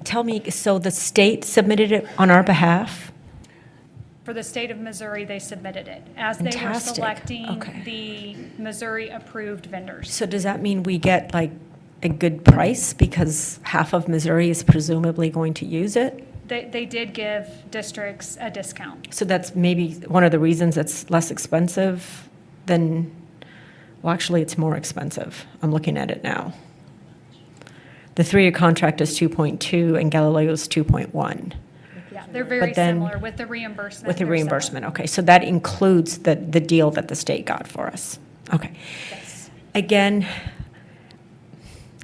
S3: tell me, so the state submitted it on our behalf?
S4: For the state of Missouri, they submitted it as they were
S3: Fantastic.
S4: selecting
S3: Okay.
S4: the Missouri-approved vendors.
S3: So does that mean we get like a good price because half of Missouri is presumably going to use it?
S4: They did give districts a discount.
S3: So that's maybe one of the reasons it's less expensive than, well, actually, it's more expensive. I'm looking at it now. The 3-year contract is 2.2 and Galileo is 2.1.
S4: Yeah, they're very
S3: But then-
S4: similar with the reimbursement.
S3: With the
S4: they're
S3: reimbursement, okay. So that includes the deal that the state got for us. Okay.
S4: Yes.
S3: Again,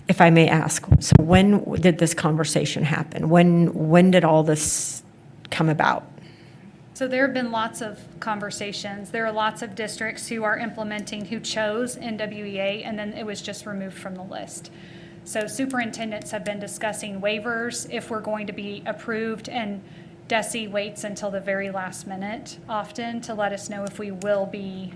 S3: if I may ask, so when did this conversation happen? When did all this come about?
S4: So there have been lots of conversations. There are lots of districts who are implementing, who chose NWEA, and then it was just removed from the list. So superintendents have been discussing waivers if we're going to be approved, and DESE waits until the very last minute often to let us know if we will be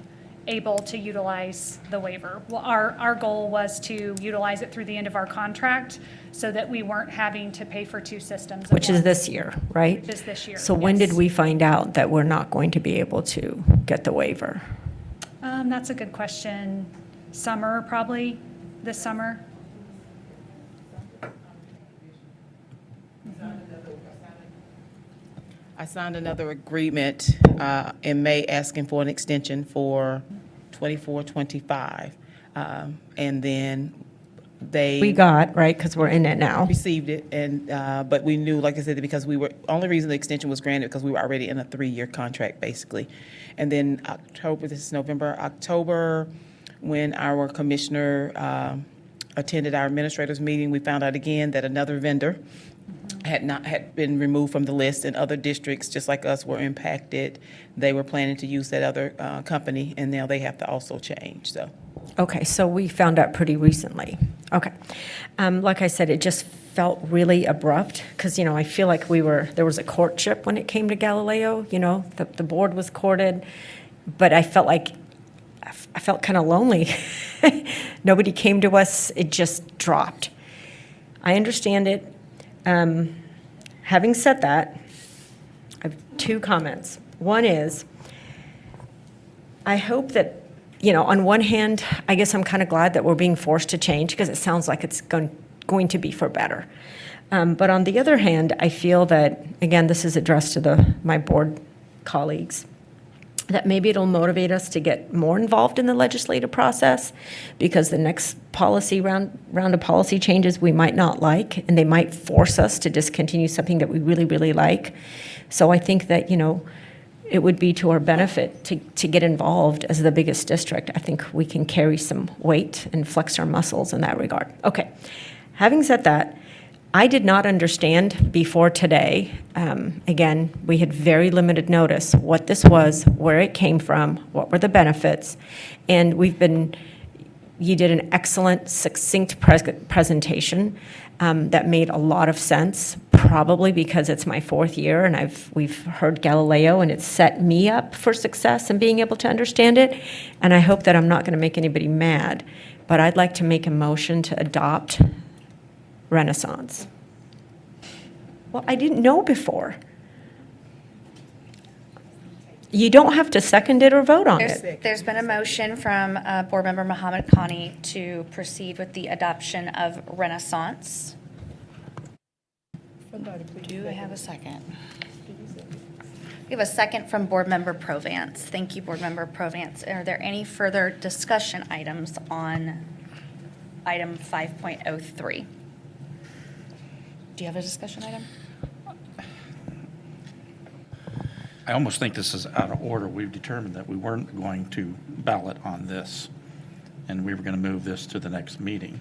S10: able to utilize the waiver. Well, our goal was to utilize it through the end of our contract so that we weren't having to pay for two systems at
S3: Which is
S10: once.
S3: this year, right?
S10: Which is this year,
S3: So when did
S10: yes.
S3: we find out that we're not going to be able to get the waiver?
S10: That's a good question. Summer, probably, this summer.
S5: I signed another agreement in May asking for an extension for 24, 25. And then they.
S3: We got, right, because we're in it now.
S5: Received it, and, but we knew, like I said, because we were, only reason the extension was granted because we were already in a 3-year contract, basically. And then October, this is November, October, when our commissioner attended our administrators meeting, we found out again that another vendor had been removed from the list, and other districts, just like us, were impacted. They were planning to use that other company, and now they have to also change, so.
S3: Okay, so we found out pretty recently. Okay. Like I said, it just felt really abrupt because, I feel like there was a courtship when it came to Galileo, the board was courted, but I felt kind of lonely. Nobody came to us, it just dropped. I understand it. Having said that, I have 2 comments. One is, I hope that, on one hand, I guess I'm kind of glad that we're being forced to change because it sounds like it's going to be for better. But on the other hand, I feel that, again, this is addressed to my board colleagues, that maybe it'll motivate us to get more involved in the legislative process because the next policy round of policy changes we might not like, and they might force us to discontinue something that we really, really like. So I think that, it would be to our benefit to get involved as the biggest district. I think we can carry some weight and flex our muscles in that regard. Okay, having said that, I did not understand before today, again, we had very limited notice, what this was, where it came from, what were the benefits, and you did an excellent, succinct presentation that made a lot of sense, probably because it's my 4th year and we've heard Galileo and it's set me up for success in being able to understand it, and I hope that I'm not going to make anybody mad, but I'd like to make a motion to adopt Renaissance. Well, I didn't know before. You don't have to second it or vote on it.
S1: There's been a motion from Board Member Mohammed Khani to proceed with the adoption of Renaissance. Do I have a second? We have a second from Board Member Provance. Thank you, Board Member Provance. Are there any further discussion items on item 5.03? Do you have a discussion item?
S9: I almost think this is out of order. We've determined that we weren't going to ballot on this, and we were going to move this to the next meeting.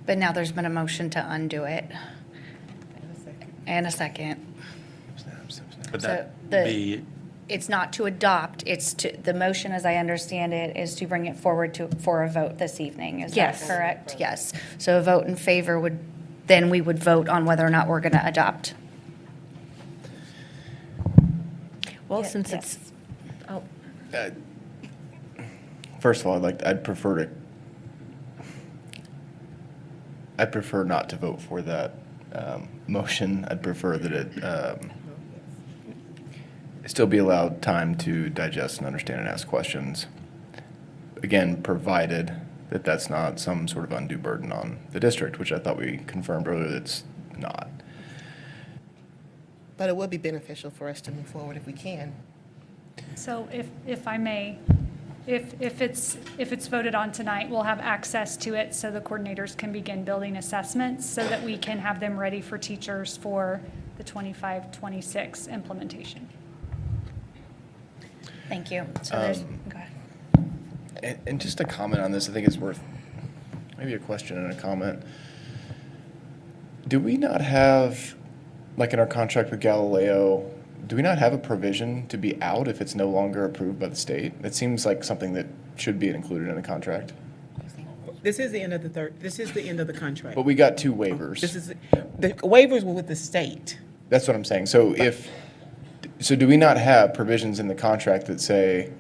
S1: But now there's been a motion to undo it. And a second.
S9: Would
S1: So
S9: that
S1: the-
S9: be,
S1: It's not to adopt, the motion, as I understand it, is to bring it forward for a vote this evening. Is that
S3: Yes.
S1: correct? Yes. So a vote in favor then we would vote on whether or not we're going to adopt.
S3: Well, since it's,
S11: First of all, I'd prefer not to vote for that motion. I'd prefer that it still be allowed time to digest and understand and ask questions. Again, provided that that's not some sort of undue burden on the district, which I thought we confirmed earlier that it's not.
S6: But it would be beneficial for us to move forward if we can.
S10: So if I may, if it's voted on tonight, we'll have access to it so the coordinators can begin building assessments so that we can have them ready for teachers for the 25-26 implementation.
S1: Thank you. So there's, go ahead.
S11: And just a comment on this, I think it's worth maybe a question and a comment. Do we not have, like in our contract with Galileo, do we not have a provision to be out if it's no longer approved by the state? It seems like something that should be included in the contract.
S5: This is the end of this is the end of the contract.
S11: But we got 2 waivers.
S5: The waivers were with the state.
S11: That's what I'm saying. So do we not have provisions in the contract that say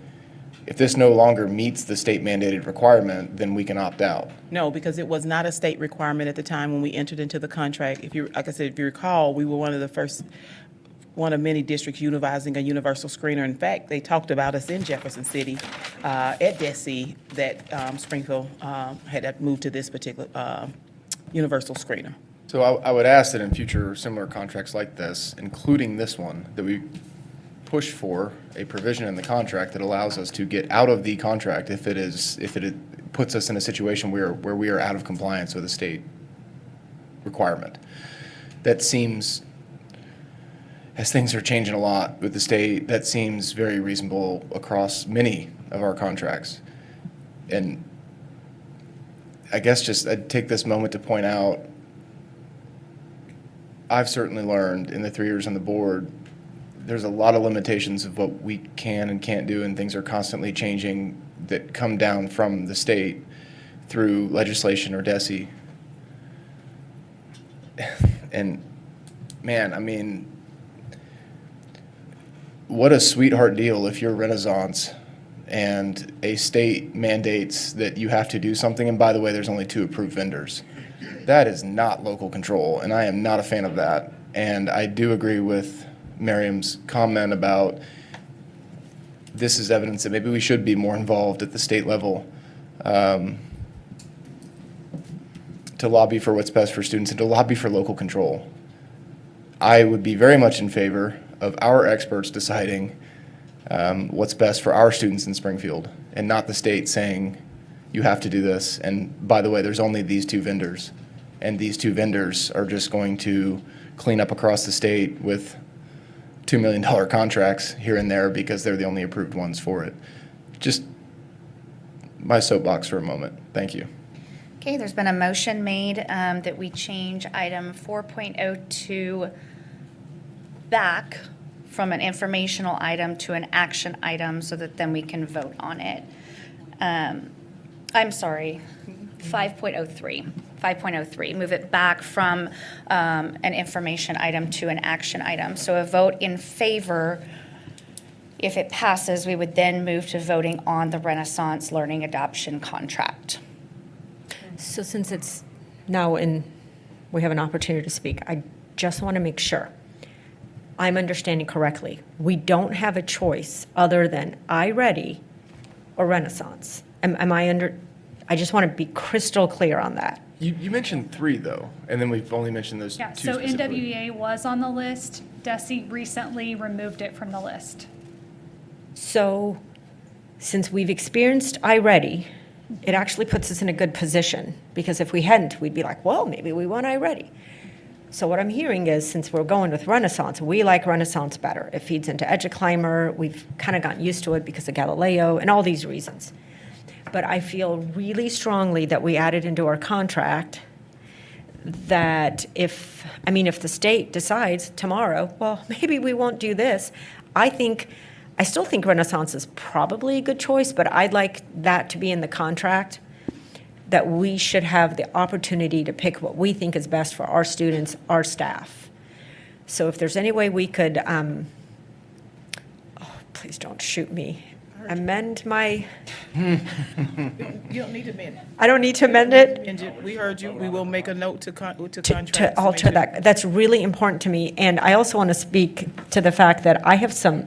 S11: if this no longer meets the state mandated requirement, then we can opt out.
S5: No, because it was not a state requirement at the time when we entered into the contract. If you, like I said, if you recall, we were one of many districts utilizing a universal screener. In fact, they talked about us in Jefferson City at DESE that Springfield had moved to this particular universal screener.
S11: So I would ask that in future similar contracts like this, including this one, that we push for a provision in the contract that allows us to get out of the contract if it puts us in a situation where we are out of compliance with a state requirement. That seems, as things are changing a lot with the state, that seems very reasonable across many of our contracts. And I guess just I'd take this moment to point out, I've certainly learned in the 3 years on the board, there's a lot of limitations of what we can and can't do, and things are constantly changing that come down from the state through legislation or DESE. And man, I mean, what a sweetheart deal if you're Renaissance and a state mandates that you have to do something, and by the way, there's only 2 approved vendors. That is not local control, and I am not a fan of that. And I do agree with Miriam's comment about this is evidence that maybe we should be more involved at the state level to lobby for what's best for students and to lobby for local control. I would be very much in favor of our experts deciding what's best for our students in Springfield and not the state saying, you have to do this. And by the way, there's only these 2 vendors. And these 2 vendors are just going to clean up across the state with $2 million contracts here and there because they're the only approved ones for it. Just my soapbox for a moment. Thank you.
S1: Okay, there's been a motion made that we change item 4.02 back from an informational item to an action item so that then we can vote on it. I'm sorry, 5.03. 5.03, move it back from an information item to an action item. So a vote in favor, if it passes, we would then move to voting on the Renaissance Learning Adoption Contract.
S3: So since it's now we have an opportunity to speak, I just want to make sure I'm understanding correctly. We don't have a choice other than iReady or Renaissance. I just want to be crystal clear on that.
S11: You mentioned 3 though, and then we've only mentioned those 2
S10: Yeah, so
S11: specifically.
S10: NWEA was on the list. DESE recently removed it from the list.
S3: So since we've experienced iReady, it actually puts us in a good position, because if we hadn't, we'd be like, well, maybe we want iReady. So what I'm hearing is, since we're going with Renaissance, we like Renaissance better. It feeds into EduClimber. We've kind of gotten used to it because of Galileo and all these reasons. But I feel really strongly that we added into our contract that if the state decides tomorrow, well, maybe we won't do this, I still think Renaissance is probably a good choice, but I'd like that to be in the contract, that we should have the opportunity to pick what we think is best for our students, our staff. So if there's any way we could, please don't shoot me, amend my...
S5: You don't need to amend it.
S3: I don't need to amend it?
S5: We heard you. We will make a note to contract.
S3: To alter that. That's really important to me. And I also want to speak to the fact that I have some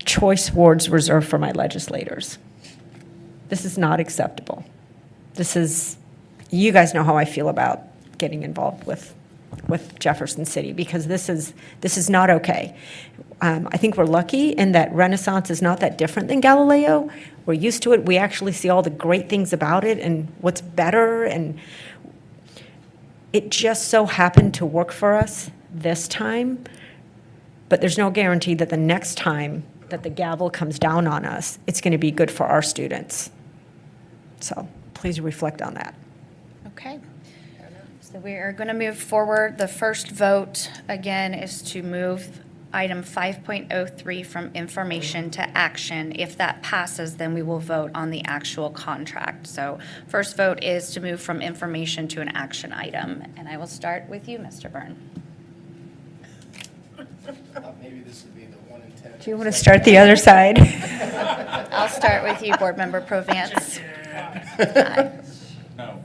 S3: choice words reserved for my legislators. This is not acceptable. You guys know how I feel about getting involved with Jefferson City, because this is not okay. I think we're lucky in that Renaissance is not that different than Galileo. We're used to it. We actually see all the great things about it and what's better, and it just so happened to work for us this time, but there's no guarantee that the next time that the gavel comes down on us, it's going to be good for our students. So please reflect on that.
S1: Okay. So we are going to move forward. The first vote, again, is to move item 5.03 from information to action. If that passes, then we will vote on the actual contract. So first vote is to move from information to an action item. And I will start with you, Mr. Byrne.
S11: Maybe this would be the 1 in 10.
S3: Do you want to start the other side?
S1: I'll start with you, Board Member Provance. Aye.
S9: No.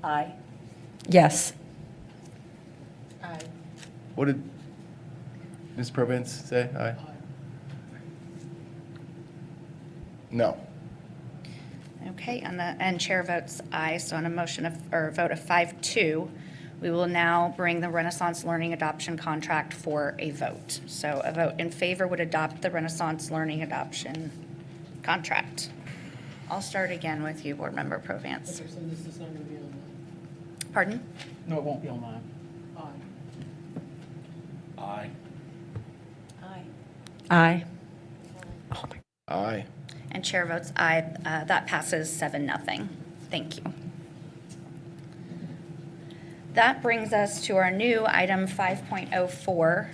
S22: Aye.
S3: Yes.
S11: What did Ms. Provence say? Aye. No.
S1: Okay, and chair votes aye, so on a motion of, or a vote of 5-2, we will now bring the Renaissance Learning Adoption Contract for a vote. So a vote in favor would adopt the Renaissance Learning Adoption Contract. I'll start again with you, Board Member Provance.
S5: So this is not going to be online?
S1: Pardon?
S5: No, it won't be online.
S9: Aye.
S3: Aye.
S11: Aye.
S1: And chair votes aye. That passes 7-0. Thank you. That brings us to our new item 5.04.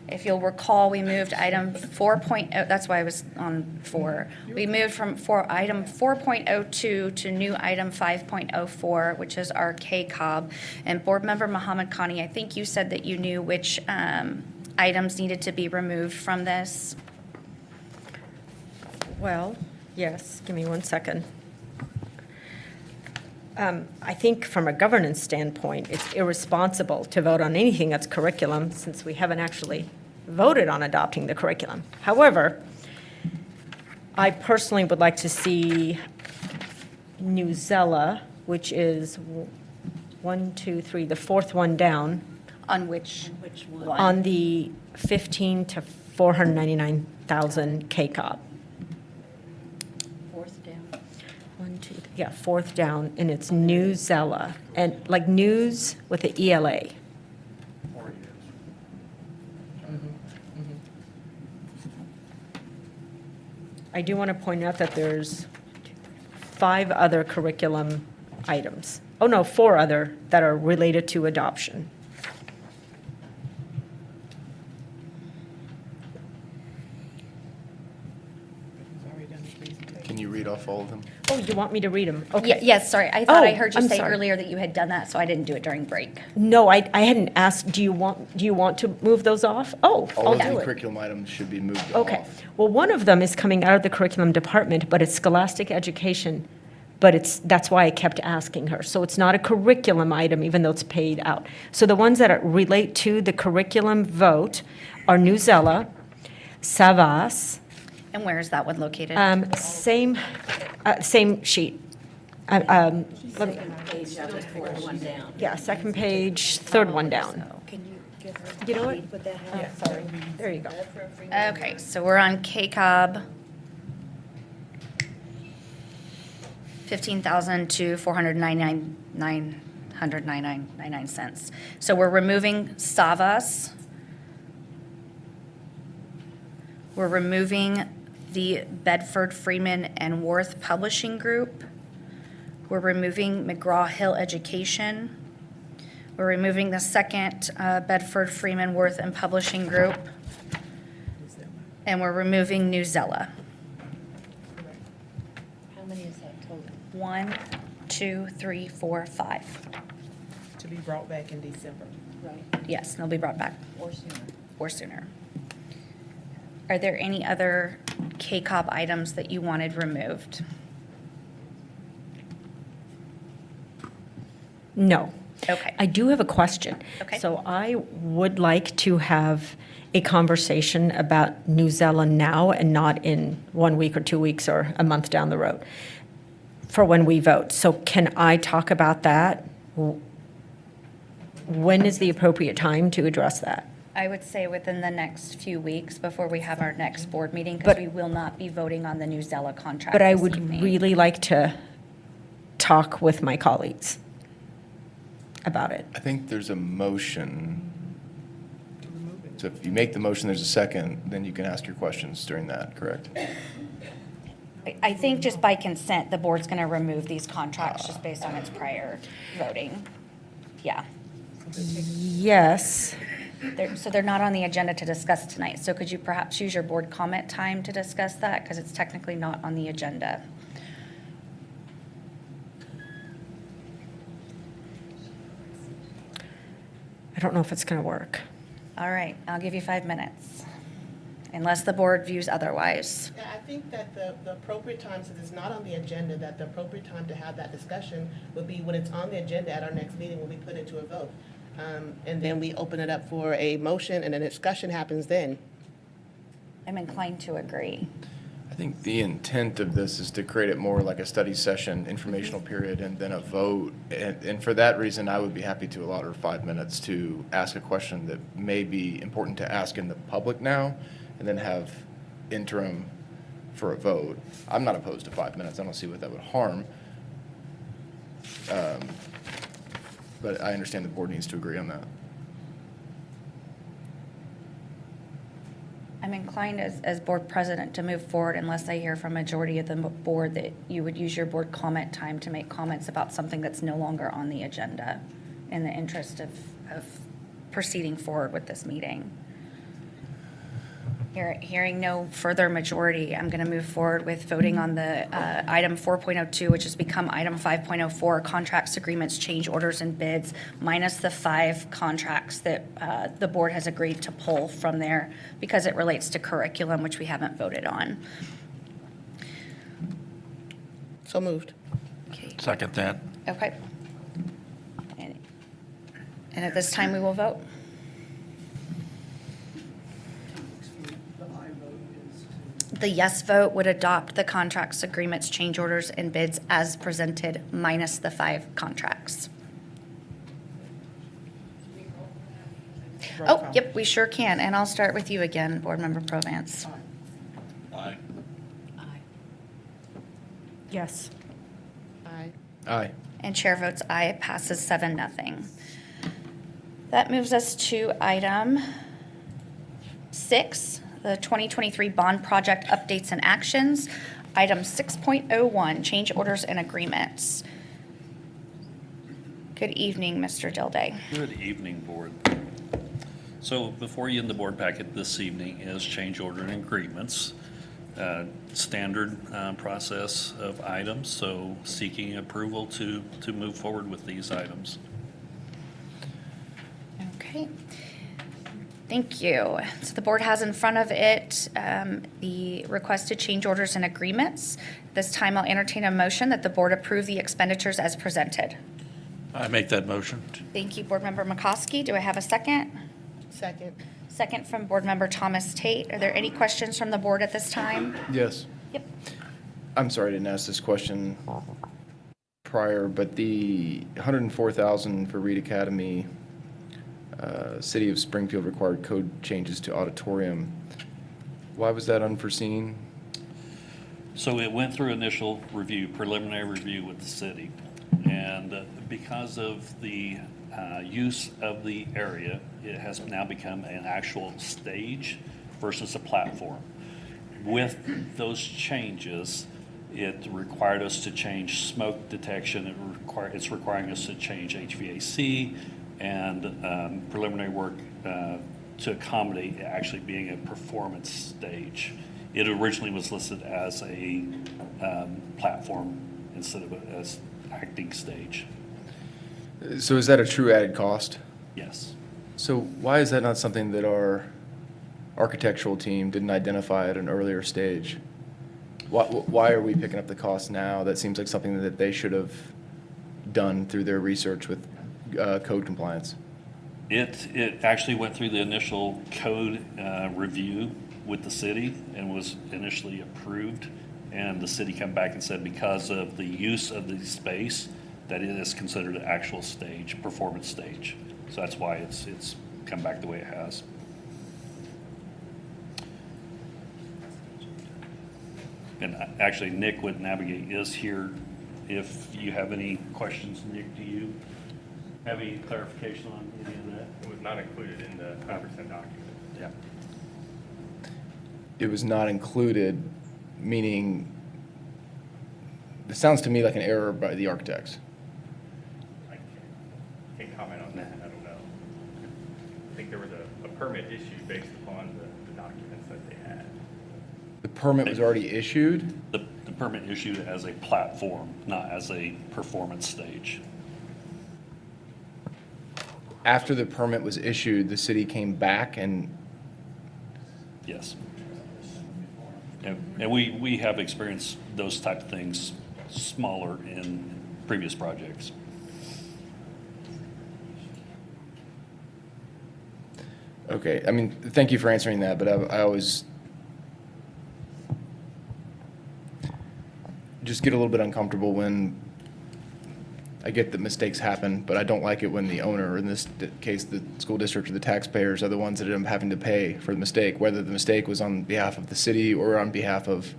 S1: If you'll recall, we moved item 4.0, that's why I was on 4. We moved from item 4.02 to new item 5.04, which is our KCOB. And Board Member Muhammad Khani, I think you said that you knew which items needed to be removed from this.
S3: Well, yes, give me 1 second. I think from a governance standpoint, it's irresponsible to vote on anything that's curriculum since we haven't actually voted on adopting the curriculum. However, I personally would like to see New Zella, which is 1, 2, 3, the fourth one down.
S1: On which one?
S3: On the 15 to 499,000 KCOB.
S22: Fourth down.
S3: 1, 2, yeah, fourth down, and it's New Zella, and like news with the ELA. I do want to point out that there's 5 other curriculum items. Oh, no, 4 other that are related to adoption.
S11: Can you read off all of them?
S3: Oh, you want me to read them? Okay.
S1: Yes, sorry. I thought I
S3: Oh,
S1: heard you
S3: I'm
S1: say
S3: sorry.
S1: earlier that you had done that, so I didn't do it during break.
S3: No, I hadn't asked, do you want to move those off? Oh,
S11: All
S3: I'll
S11: of
S3: do
S11: the
S3: it.
S11: curriculum items should be moved
S3: Okay.
S11: off.
S3: Well, one of them is coming out of the curriculum department, but it's scholastic education, but that's why I kept asking her. So it's not a curriculum item, even though it's paid out. So the ones that relate to the curriculum vote are New Zella, Savas,
S1: And where is that one located?
S3: same sheet. Let me-
S22: Page of it, fourth one down.
S3: Yeah, second page, third one down.
S22: Can you give her?
S3: You know what?
S22: Would that help?
S3: Yeah, sorry. There you go.
S1: Okay, so we're on KCOB. 15,000 to 499.99 cents. So we're removing Savas. We're removing the Bedford Freeman and Worth Publishing Group. We're removing McGraw-Hill Education. We're removing the second Bedford Freeman Worth and Publishing Group. And we're removing New Zella.
S22: How many is that total?
S1: 1, 2, 3, 4, 5.
S5: To be brought back in December.
S22: Right.
S1: Yes, they'll be brought back
S22: Or sooner.
S1: or sooner. Are there any other KCOB items that you wanted removed?
S3: No.
S1: Okay.
S3: I do have a question.
S1: Okay.
S3: So I would like to have a conversation about New Zella now and not in 1 week or 2 weeks or a month down the road for when we vote. So can I talk about that? When is the appropriate time to address that?
S1: I would say within the next few weeks before we have our next board meeting, because we will not be voting on the New Zella contract
S3: But I
S1: this
S3: would
S1: evening.
S3: really like to talk with my colleagues about it.
S11: I think there's a motion. So if you make the motion, there's a second, then you can ask your questions during that, correct?
S1: I think just by consent, the board's going to remove these contracts just based on its prior voting. Yeah.
S3: Yes.
S1: So they're not on the agenda to discuss tonight. So could you perhaps use your board comment time to discuss that? Because it's technically not on the agenda.
S3: I don't know if it's going to work.
S1: All right, I'll give you 5 minutes. unless the board views otherwise.
S6: Yeah, I think that the appropriate time, since it's not on the agenda, that the appropriate time to have that discussion would be when it's on the agenda at our next meeting, when we put it to a vote. And then we open it up for a motion, and a discussion happens then.
S1: I'm inclined to agree.
S11: I think the intent of this is to create it more like a study session, informational period, and then a vote. And for that reason, I would be happy to allow her 5 minutes to ask a question that may be important to ask in the public now, and then have interim for a vote. I'm not opposed to 5 minutes. I don't see what that would harm. But I understand the board needs to agree on that.
S1: I'm inclined as board president to move forward unless I hear from majority of the board that you would use your board comment time to make comments about something that's no longer on the agenda in the interest of proceeding forward with this meeting. Hearing no further majority, I'm going to move forward with voting on the item 4.02, which has become item 5.04, contracts, agreements, change orders, and bids, minus the 5 contracts that the board has agreed to pull from there because it relates to curriculum, which we haven't voted on.
S6: So moved.
S1: Okay.
S9: Second that.
S1: Okay. And at this time, we will vote. The yes vote would adopt the contracts, agreements, change orders, and bids as presented, minus the 5 contracts. Oh, yep, we sure can. And I'll start with you again, Board Member Provance.
S9: Aye.
S3: Yes.
S6: Aye.
S11: Aye.
S1: And chair votes aye. It passes 7-0. That moves us to item 6. The 2023 bond project updates and actions. Item 6.01, change orders and agreements. Good evening, Mr. Dilday.
S12: Good evening, Board. So before you in the board packet this evening is change order and agreements. Standard process of items, so seeking approval to move forward with these items.
S1: Okay. Thank you. So the board has in front of it the requested change orders and agreements. This time I'll entertain a motion that the board approve the expenditures as presented.
S9: I make that motion.
S1: Thank you, Board Member McCoskey. Do I have a second?
S6: Second.
S1: Second from Board Member Thomas Tate. Are there any questions from the board at this time?
S11: Yes.
S1: Yep.
S11: I'm sorry I didn't ask this question prior, but the $104,000 for Reed Academy, City of Springfield required code changes to auditorium. Why was that unforeseen?
S12: So it went through initial review, preliminary review with the city. And because of the use of the area, it has now become an actual stage versus a platform. With those changes, it required us to change smoke detection. It's requiring us to change HVAC and preliminary work to accommodate it actually being a performance stage. It originally was listed as a platform instead of as acting stage.
S11: So is that a true added cost?
S12: Yes.
S11: So why is that not something that our architectural team didn't identify at an earlier stage? Why are we picking up the cost now? That seems like something that they should have done through their research with code compliance.
S12: It actually went through the initial code review with the city and was initially approved. And the city came back and said because of the use of the space, that it is considered an actual stage, performance stage. So that's why it's come back the way it has. And actually, Nick with Navigate is here. If you have any questions, Nick, do you have any clarification on any of that?
S13: It was not included in the 5% document.
S12: Yeah.
S11: It was not included, meaning, it sounds to me like an error by the architects.
S13: I can't comment on that. I don't know. I think there was a permit issued based upon the documents that they had.
S11: The permit was already issued?
S12: The permit issued as a platform, not as a performance stage.
S11: After the permit was issued, the city came back and
S12: Yes. And we have experienced those type of things smaller in previous projects.
S11: Okay, I mean, thank you for answering that, but I always just get a little bit uncomfortable when I get that mistakes happen, but I don't like it when the owner, in this case, the school district or the taxpayers, are the ones that end up having to pay for the mistake, whether the mistake was on behalf of the city or on behalf of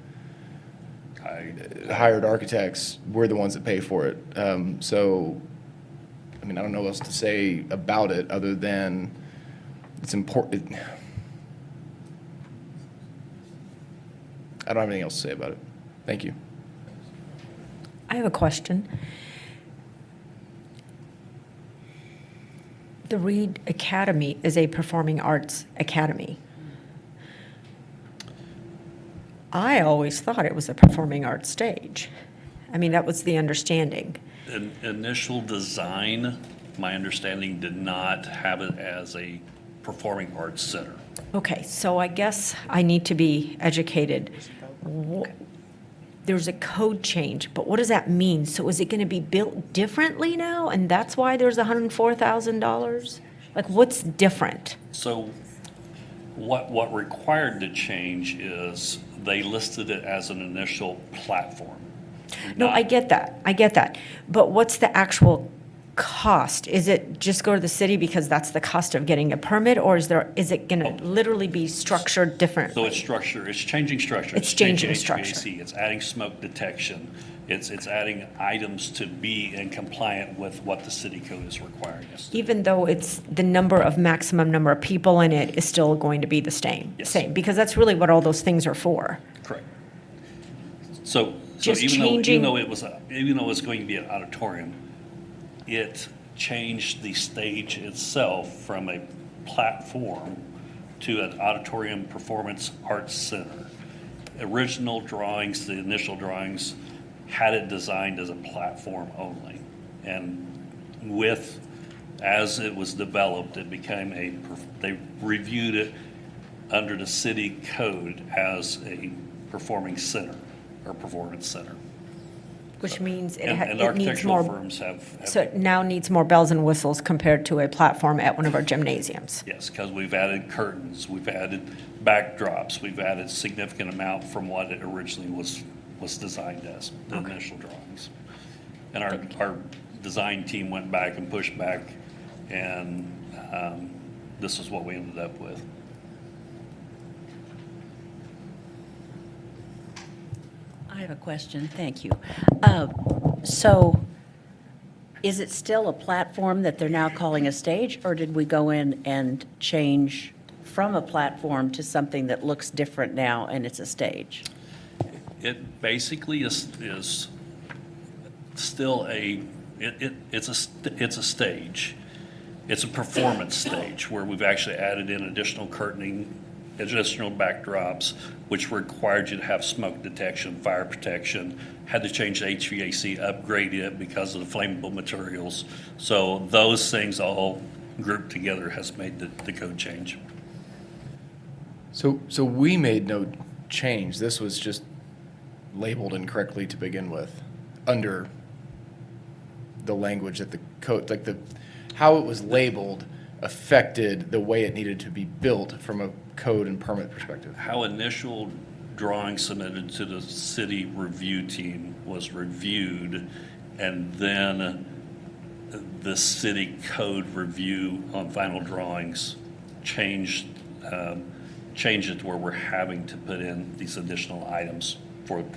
S11: hired architects. We're the ones that pay for it. So, I mean, I don't know what else to say about it other than it's important. I don't have anything else to say about it. Thank you.
S3: I have a question. The Reed Academy is a performing arts academy. I always thought it was a performing arts stage. I mean, that was the understanding.
S12: Initial design, my understanding, did not have it as a performing arts center.
S3: Okay, so I guess I need to be educated. There's a code change, but what does that mean? So is it going to be built differently now, and that's why there's $104,000? Like, what's different?
S12: So what required to change is they listed it as an initial platform.
S3: No, I get that. But what's the actual cost? Is it just go to the city because that's the cost of getting a permit, or is it going to literally be structured differently?
S12: So it's changing structure.
S3: It's changing
S12: changing
S3: structure.
S12: HVAC, it's adding smoke detection, it's adding items to be in compliant with what the city code is requiring us to.
S3: Even though it's the maximum number of people in it is still going to be the same?
S12: Yes.
S3: Same, because that's really what all those things are for.
S12: Correct. So
S3: Just
S12: even
S3: changing-
S12: though it was going to be an auditorium, it changed the stage itself from a platform to an auditorium performance arts center. Original drawings, the initial drawings, had it designed as a platform only. And as it was developed, it became they reviewed it under the city code as a performing center or performance center.
S3: Which means it
S12: And
S3: needs
S12: architectural
S3: more,
S12: firms have.
S3: so it now needs more bells and whistles compared to a platform at one of our gymnasiums.
S12: Yes, because we've added curtains, we've added backdrops, we've added significant amount from what it originally was designed as, the initial drawings. And our design team went back and pushed back, and this is what we ended up with.
S22: I have a question, thank you. So is it still a platform that they're now calling a stage, or did we go in and change from a platform to something that looks different now and it's a stage?
S12: It basically is still it's a stage. It's a performance stage where we've actually added in additional curtaining, additional backdrops, which required you to have smoke detection, fire protection, had to change the HVAC, upgrade it because of the flammable materials. So those things all grouped together has made the code change.
S11: So we made no change. This was just labeled incorrectly to begin with, under the language that the code, like how it was labeled affected the way it needed to be built from a code and permit perspective.
S12: How initial drawings submitted to the city review team was reviewed, and then the city code review on final drawings changed it to where we're having to put in these additional items for the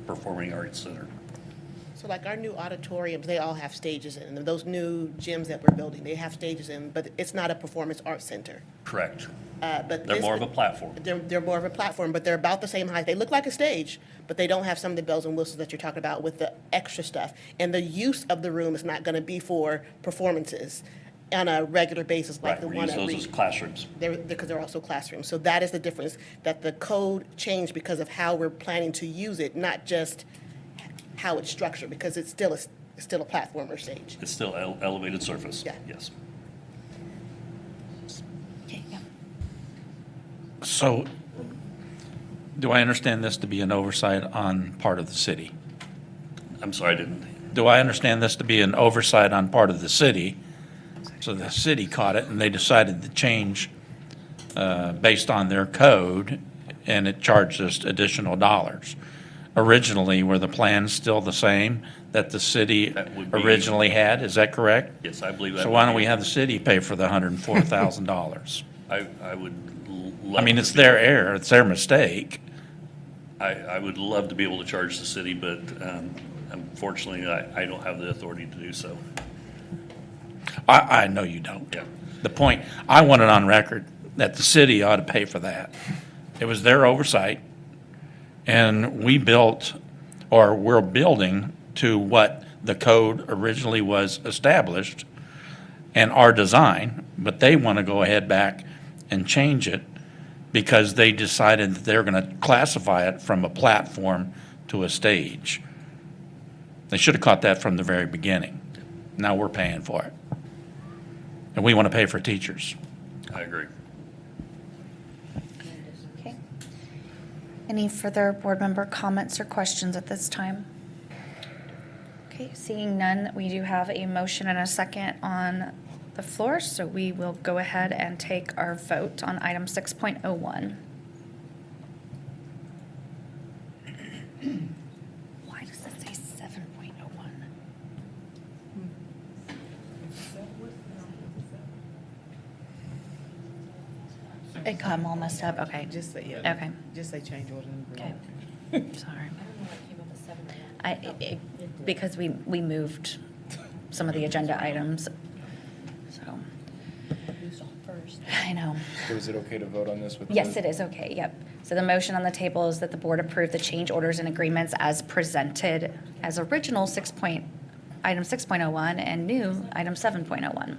S12: performing arts center.
S6: So like our new auditoriums, they all have stages in them. Those new gyms that we're building, they have stages in, but it's not a performance arts center.
S12: Correct.
S6: But
S12: They're more of a platform.
S6: They're more of a platform, but they're about the same height. They look like a stage, but they don't have some of the bells and whistles that you're talking about with the extra stuff. And the use of the room is not going to be for performances on a regular basis like the
S12: We
S6: one
S12: use
S6: at
S12: those
S6: Reed.
S12: as classrooms.
S6: Because they're also classrooms. So that is the difference, that the code changed because of how we're planning to use it, not just how it's structured, because it's still a platform or stage.
S12: It's still elevated surface.
S6: Yeah.
S12: Yes.
S9: So, do I understand this to be an oversight on part of the city?
S12: I'm sorry, I didn't.
S9: Do I understand this to be an oversight on part of the city? So the city caught it and they decided to change based on their code, and it charged us additional dollars. Originally, were the plans still the same that the city
S12: That would be-
S9: originally had? Is that correct?
S12: Yes, I believe that.
S9: So
S12: would
S9: why don't
S12: be-
S9: we have the city pay for the $104,000?
S12: I would love.
S9: I mean,
S12: to
S9: it's
S12: be-
S9: their error, it's their mistake.
S12: I would love to be able to charge the city, but unfortunately, I don't have the authority to do so.
S9: I know you don't.
S12: Yeah.
S9: The point, I want it on record that the city ought to pay for that. It was their oversight, and we built, or we're building to what the code originally was established and our design, but they want to go ahead back and change it because they decided that they're going to classify it from a platform to a stage. They should have caught that from the very beginning. Now we're paying for it. And we want to pay for teachers.
S12: I agree.
S1: Okay. Any further board member comments or questions at this time? Okay, seeing none, we do have a motion and a second on the floor, so we will go ahead and take our vote on item 6.01. Why does it say 7.01? It got them all messed up, okay.
S5: Just say, yeah.
S1: Okay.
S5: Just say change order.
S1: Okay. Sorry. Because we moved some of the agenda items, so. I know.
S11: So is it okay to vote on this with?
S1: Yes, it is, okay, yep. So the motion on the table is that the board approve the change orders and agreements as presented as original item 6.01 and new item 7.01.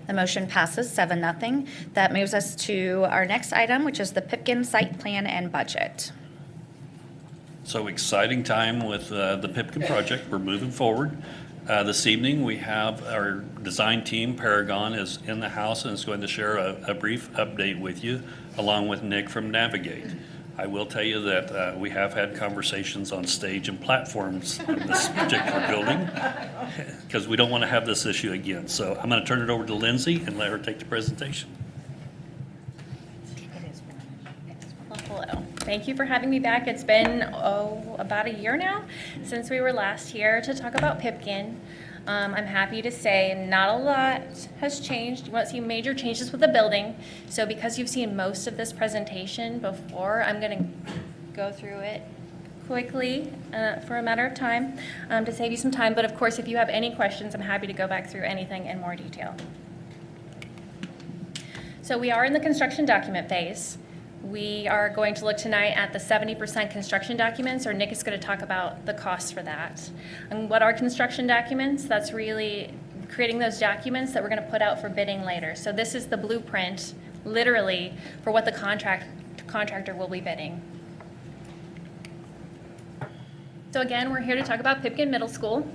S1: The motion passes 7-0. That moves us to our next item, which is the Pipkin site plan and budget.
S12: So exciting time with the Pipkin project. We're moving forward. This evening, we have our design team, Paragon, is in the house and is going to share a brief update with you, along with Nick from Navigate. I will tell you that we have had conversations on stage and platforms in this particular building, because we don't want to have this issue again. So I'm going to turn it over to Lindsay and let her take the presentation.
S17: Well, hello. Thank you for having me back. It's been, about a year now since we were last here to talk about Pipkin. I'm happy to say not a lot has changed. You won't see major changes with the building. So because you've seen most of this presentation before, I'm going to go through it quickly for a matter of time to save you some time. But of course, if you have any questions, I'm happy to go back through anything in more detail. So we are in the construction document phase. We are going to look tonight at the 70% construction documents, or Nick is going to talk about the costs for that. And what are construction documents? That's really creating those documents that we're going to put out for bidding later. So this is the blueprint, literally, for what the contractor will be bidding. So again, we're here to talk about Pipkin Middle School.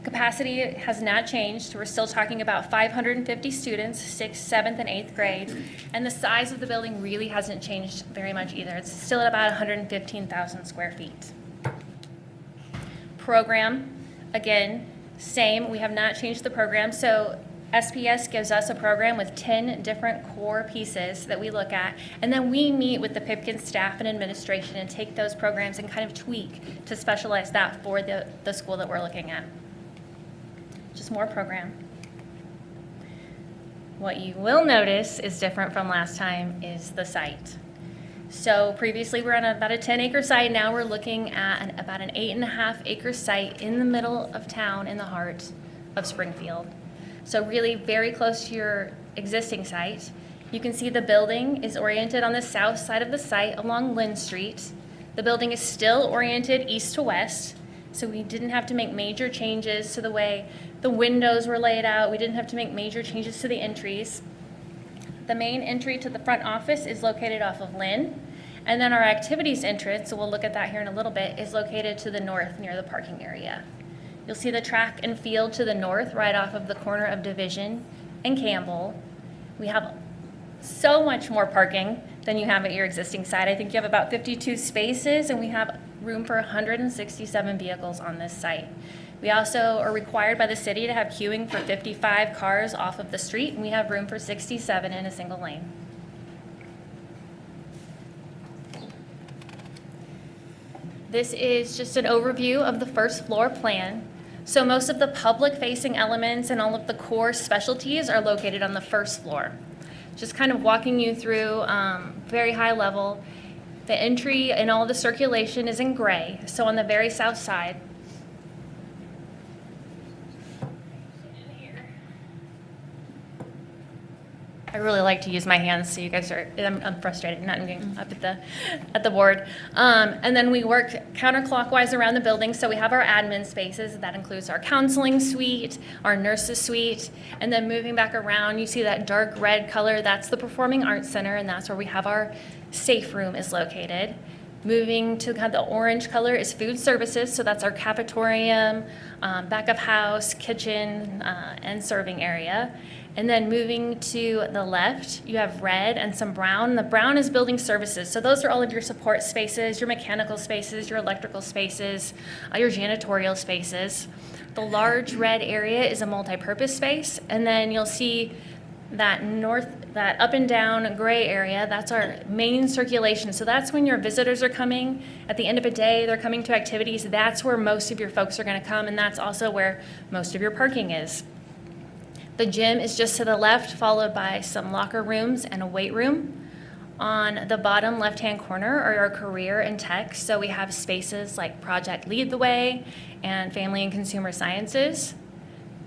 S17: Capacity has not changed. We're still talking about 550 students, 6th, 7th, and 8th grade. And the size of the building really hasn't changed very much either. It's still at about 115,000 square feet. Program, again, same. We have not changed the program. So SPS gives us a program with 10 different core pieces that we look at. And then we meet with the Pipkin staff and administration and take those programs and kind of tweak to specialize that for the school that we're looking at. Just more program. What you will notice is different from last time is the site. So previously we're on about a 10-acre site. Now we're looking at about an 8.5-acre site in the middle of town in the heart of Springfield. So really very close to your existing site. You can see the building is oriented on the south side of the site along Lynn Street. The building is still oriented east to west. So we didn't have to make major changes to the way the windows were laid out. We didn't have to make major changes to the entries. The main entry to the front office is located off of Lynn. And then our activities entrance, so we'll look at that here in a little bit, is located to the north near the parking area. You'll see the track and field to the north, right off of the corner of Division and Campbell. We have so much more parking than you have at your existing site. I think you have about 52 spaces, and we have room for 167 vehicles on this site. We also are required by the city to have queuing for 55 cars off of the street, and we have room for 67 in a single lane. This is just an overview of the first floor plan. So most of the public-facing elements and all of the core specialties are located on the first floor. Just kind of walking you through very high level. The entry and all the circulation is in gray. So on the very south side, I really like to use my hands, so you guys are, I'm frustrated not getting up at the board. And then we work counterclockwise around the building, so we have our admin spaces. That includes our counseling suite, our nurses suite, and then moving back around, you see that dark red color, that's the Performing Arts Center, and that's where we have our safe room is located. Moving to kind of the orange color is food services, so that's our cafetorium, back of house, kitchen, and serving area. And then moving to the left, you have red and some brown. The brown is building services. So those are all of your support spaces, your mechanical spaces, your electrical spaces, your janitorial spaces. The large red area is a multi-purpose space. And then you'll see that that up and down gray area, that's our main circulation. So that's when your visitors are coming. At the end of a day, they're coming to activities. That's where most of your folks are going to come, and that's also where most of your parking is. The gym is just to the left, followed by some locker rooms and a weight room. On the bottom left-hand corner are our career and tech. So we have spaces like Project Lead the Way and Family and Consumer Sciences.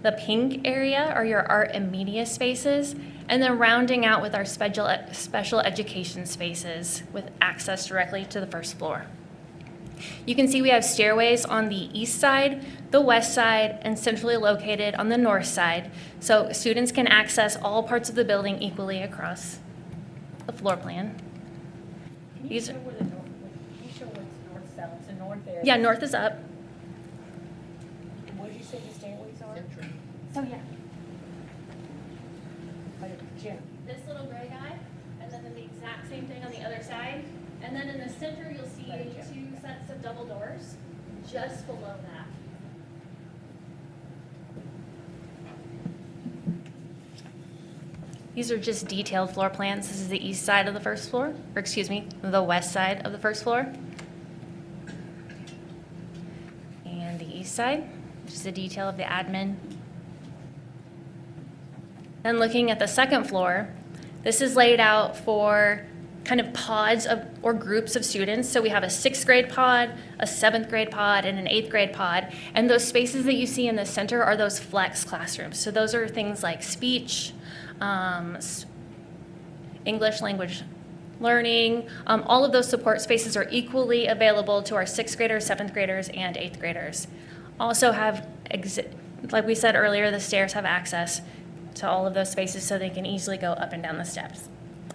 S17: The pink area are your art and media spaces. And then rounding out with our special education spaces with access directly to the first floor. You can see we have stairways on the east side, the west side, and centrally located on the north side. So students can access all parts of the building equally across the floor plan.
S3: Can you show where the north, can you show what's north-south? So north there.
S17: Yeah, north is up.
S3: What did you say the stairways are?
S17: So yeah,
S3: Gym.
S17: this little gray guy, and then the exact same thing on the other side. And then in the center, you'll see 2 sets of double doors just below that. These are just detailed floor plans. This is the east side of the first floor, or excuse me, the west side of the first floor. And the east side, just a detail of the admin. Then looking at the second floor, this is laid out for kind of pods of or groups of students. So we have a 6th grade pod, a 7th grade pod, and an 8th grade pod. And those spaces that you see in the center are those flex classrooms. So those are things like speech, English language learning. All of those support spaces are equally available to our 6th graders, 7th graders, and 8th graders. Also have, like we said earlier, the stairs have access to all of those spaces so they can easily go up and down the steps.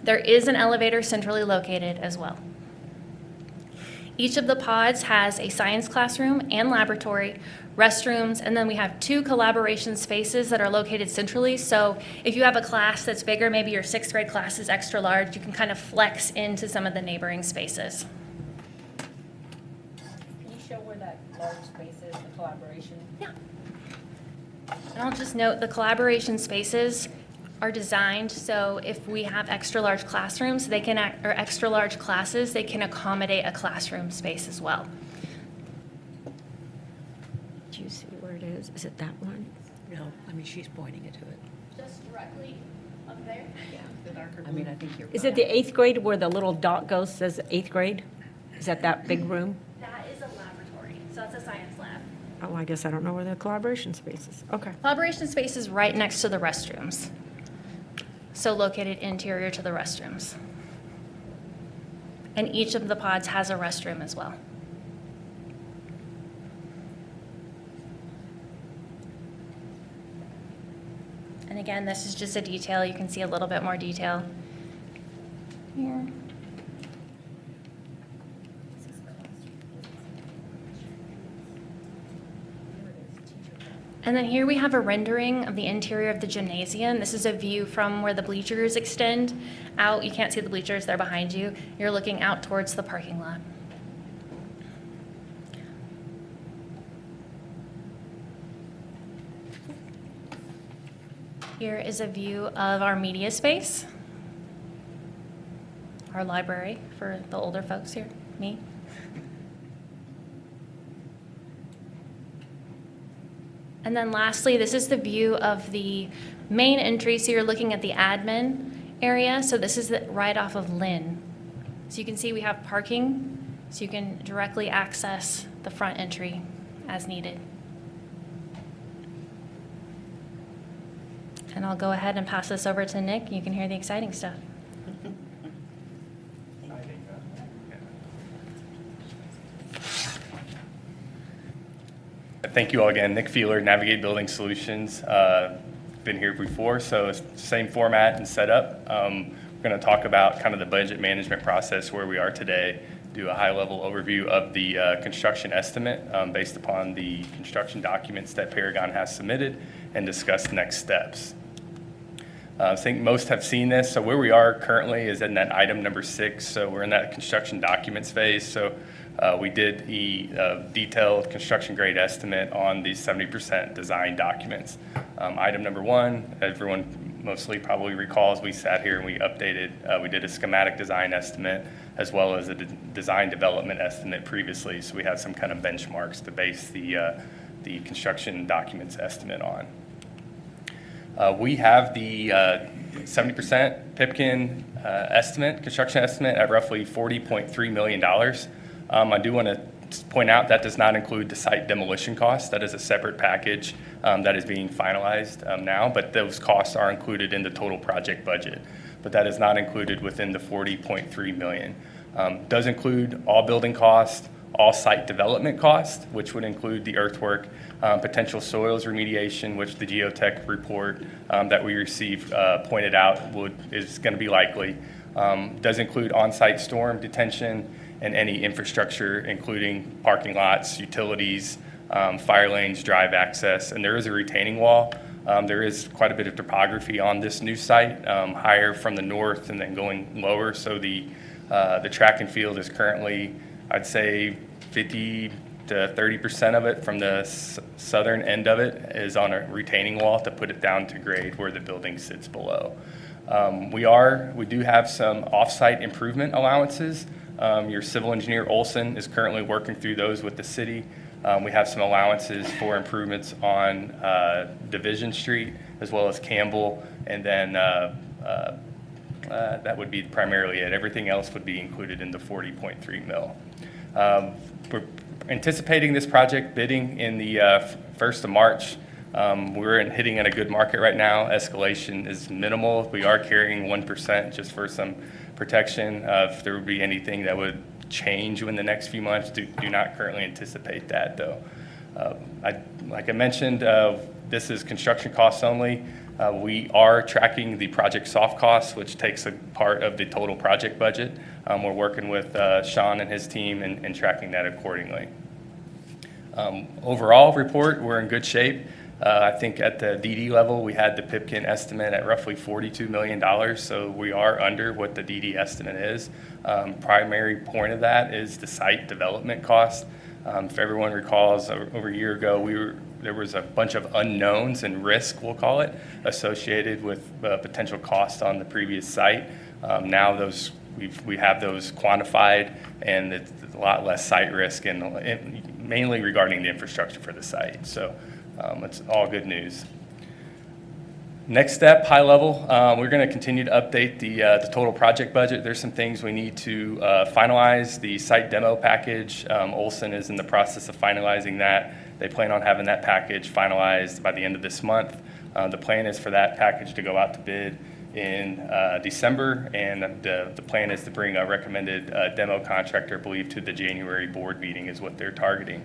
S17: There is an elevator centrally located as well. Each of the pods has a science classroom and laboratory, restrooms, and then we have 2 collaboration spaces that are located centrally. So if you have a class that's bigger, maybe your 6th grade class is extra large, you can kind of flex into some of the neighboring spaces.
S3: Can you show where that large space is, the collaboration?
S17: Yeah. And I'll just note the collaboration spaces are designed so if we have extra large classrooms, they can or extra large classes, they can accommodate a classroom space as well.
S3: Do you see where it is? Is it that one?
S2: No, I mean, she's pointing it to it.
S17: Just directly up there?
S2: Yeah, the darker blue. I mean, I think you're.
S3: Is it the 8th grade where the little dot goes, says 8th grade? Is that big room?
S17: That is a laboratory, so that's a science lab.
S3: Oh, I guess I don't know where the collaboration space is. Okay.
S17: Collaboration space is right next to the restrooms. So located interior to the restrooms. And each of the pods has a restroom as well. And again, this is just a detail. You can see a little bit more detail here.
S7: And then here we have a rendering of the interior of the gymnasium. This is a view from where the bleachers extend out. You can't see the bleachers, they're behind you. You're looking out towards the parking lot. Here is a view of our media space, our library for the older folks here, me. And then lastly, this is the view of the main entry. So you're looking at the admin area. So this is right off of Lynn. So you can see we have parking, so you can directly access the front entry as needed. And I'll go ahead and pass this over to Nick. You can hear the exciting stuff.
S8: Thank you all again. Nick Feeler, Navigate Building Solutions. Been here before, so it's the same format and setup. We're going to talk about kind of the budget management process where we are today, do a high-level overview of the construction estimate based upon the construction documents that Paragon has submitted, and discuss next steps. I think most have seen this. So where we are currently is in that item number 6. So we're in that construction documents phase. So we did a detailed construction grade estimate on the 70% design documents. Item number 1, everyone mostly probably recalls, we sat here and we updated, we did a schematic design estimate as well as a design development estimate previously. So we have some kind of benchmarks to base the construction documents estimate on. We have the 70% Pipkin estimate, construction estimate at roughly $40.3 million. I do want to point out that does not include the site demolition costs. That is a separate package that is being finalized now, but those costs are included in the total project budget. But that is not included within the $40.3 million. Does include all building costs, all site development costs, which would include the earthwork, potential soils remediation, which the geotech report that we received pointed out is going to be likely. Does include on-site storm detention and any infrastructure, including parking lots, utilities, fire lanes, drive access, and there is a retaining wall. There is quite a bit of topography on this new site, higher from the north and then going lower. So the track and field is currently, I'd say, 50 to 30% of it from the southern end of it is on a retaining wall to put it down to grade where the building sits below. We do have some off-site improvement allowances. Your civil engineer Olson is currently working through those with the city. We have some allowances for improvements on Division Street as well as Campbell, and then that would be primarily it. Everything else would be included in the 40.3 mil. We're anticipating this project bidding in the 1st of March. We're hitting in a good market right now. Escalation is minimal. We are carrying 1% just for some protection. If there would be anything that would change in the next few months, do not currently anticipate that though. Like I mentioned, this is construction costs only. We are tracking the project soft costs, which takes a part of the total project budget. We're working with Sean and his team and tracking that accordingly. Overall report, we're in good shape. I think at the DD level, we had the Pipkin estimate at roughly $42 million, so we are under what the DD estimate is. Primary point of that is the site development cost. If everyone recalls, over a year ago, there was a bunch of unknowns and risk, we'll call it, associated with potential cost on the previous site. Now we have those quantified, and it's a lot less site risk, and mainly regarding the infrastructure for the site. So it's all good news. Next step, high level, we're going to continue to update the total project budget. There's some things we need to finalize. The site demo package, Olson is in the process of finalizing that. They plan on having that package finalized by the end of this month. The plan is for that package to go out to bid in December, and the plan is to bring a recommended demo contractor, I believe, to the January board meeting is what they're targeting.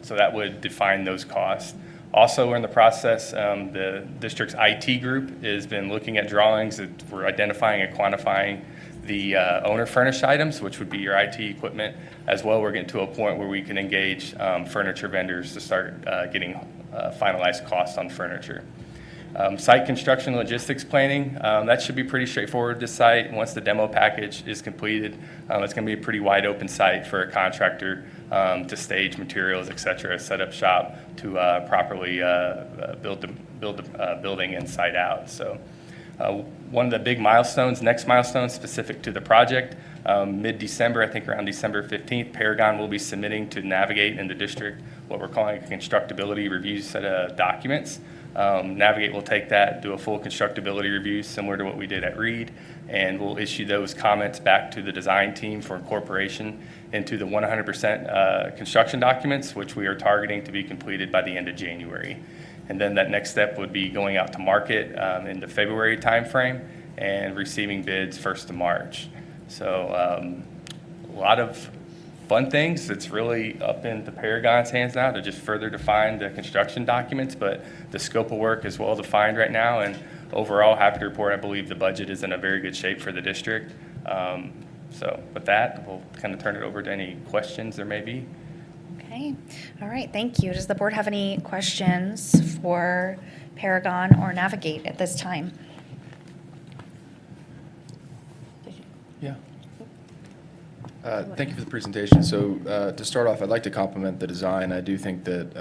S8: So that would define those costs. Also, we're in the process, the district's IT group has been looking at drawings that we're identifying and quantifying the owner furnished items, which would be your IT equipment. As well, we're getting to a point where we can engage furniture vendors to start getting finalized cost on furniture. Site construction logistics planning, that should be pretty straightforward, this site. Once the demo package is completed, it's going to be a pretty wide open site for a contractor to stage materials, et cetera, set up shop to properly build the building inside out. So one of the big milestones, next milestone specific to the project, mid-December, I think around December 15th, Paragon will be submitting to Navigate in the district what we're calling a constructability review set of documents. Navigate will take that, do a full constructability review similar to what we did at Reed, and we'll issue those comments back to the design team for incorporation into the 100% construction documents, which we are targeting to be completed by the end of January. And then that next step would be going out to market in the February timeframe and receiving bids 1st of March. So a lot of fun things. It's really up into Paragon's hands now to just further define the construction documents, but the scope of work is well defined right now, and overall, happy to report, I believe the budget is in a very good shape for the district. So with that, we'll kind of turn it over to any questions there may be.
S1: Okay, all right, thank you. Does the board have any questions for Paragon or Navigate at this time?
S11: Yeah. Thank you for the presentation. So to start off, I'd like to compliment the design. I do think that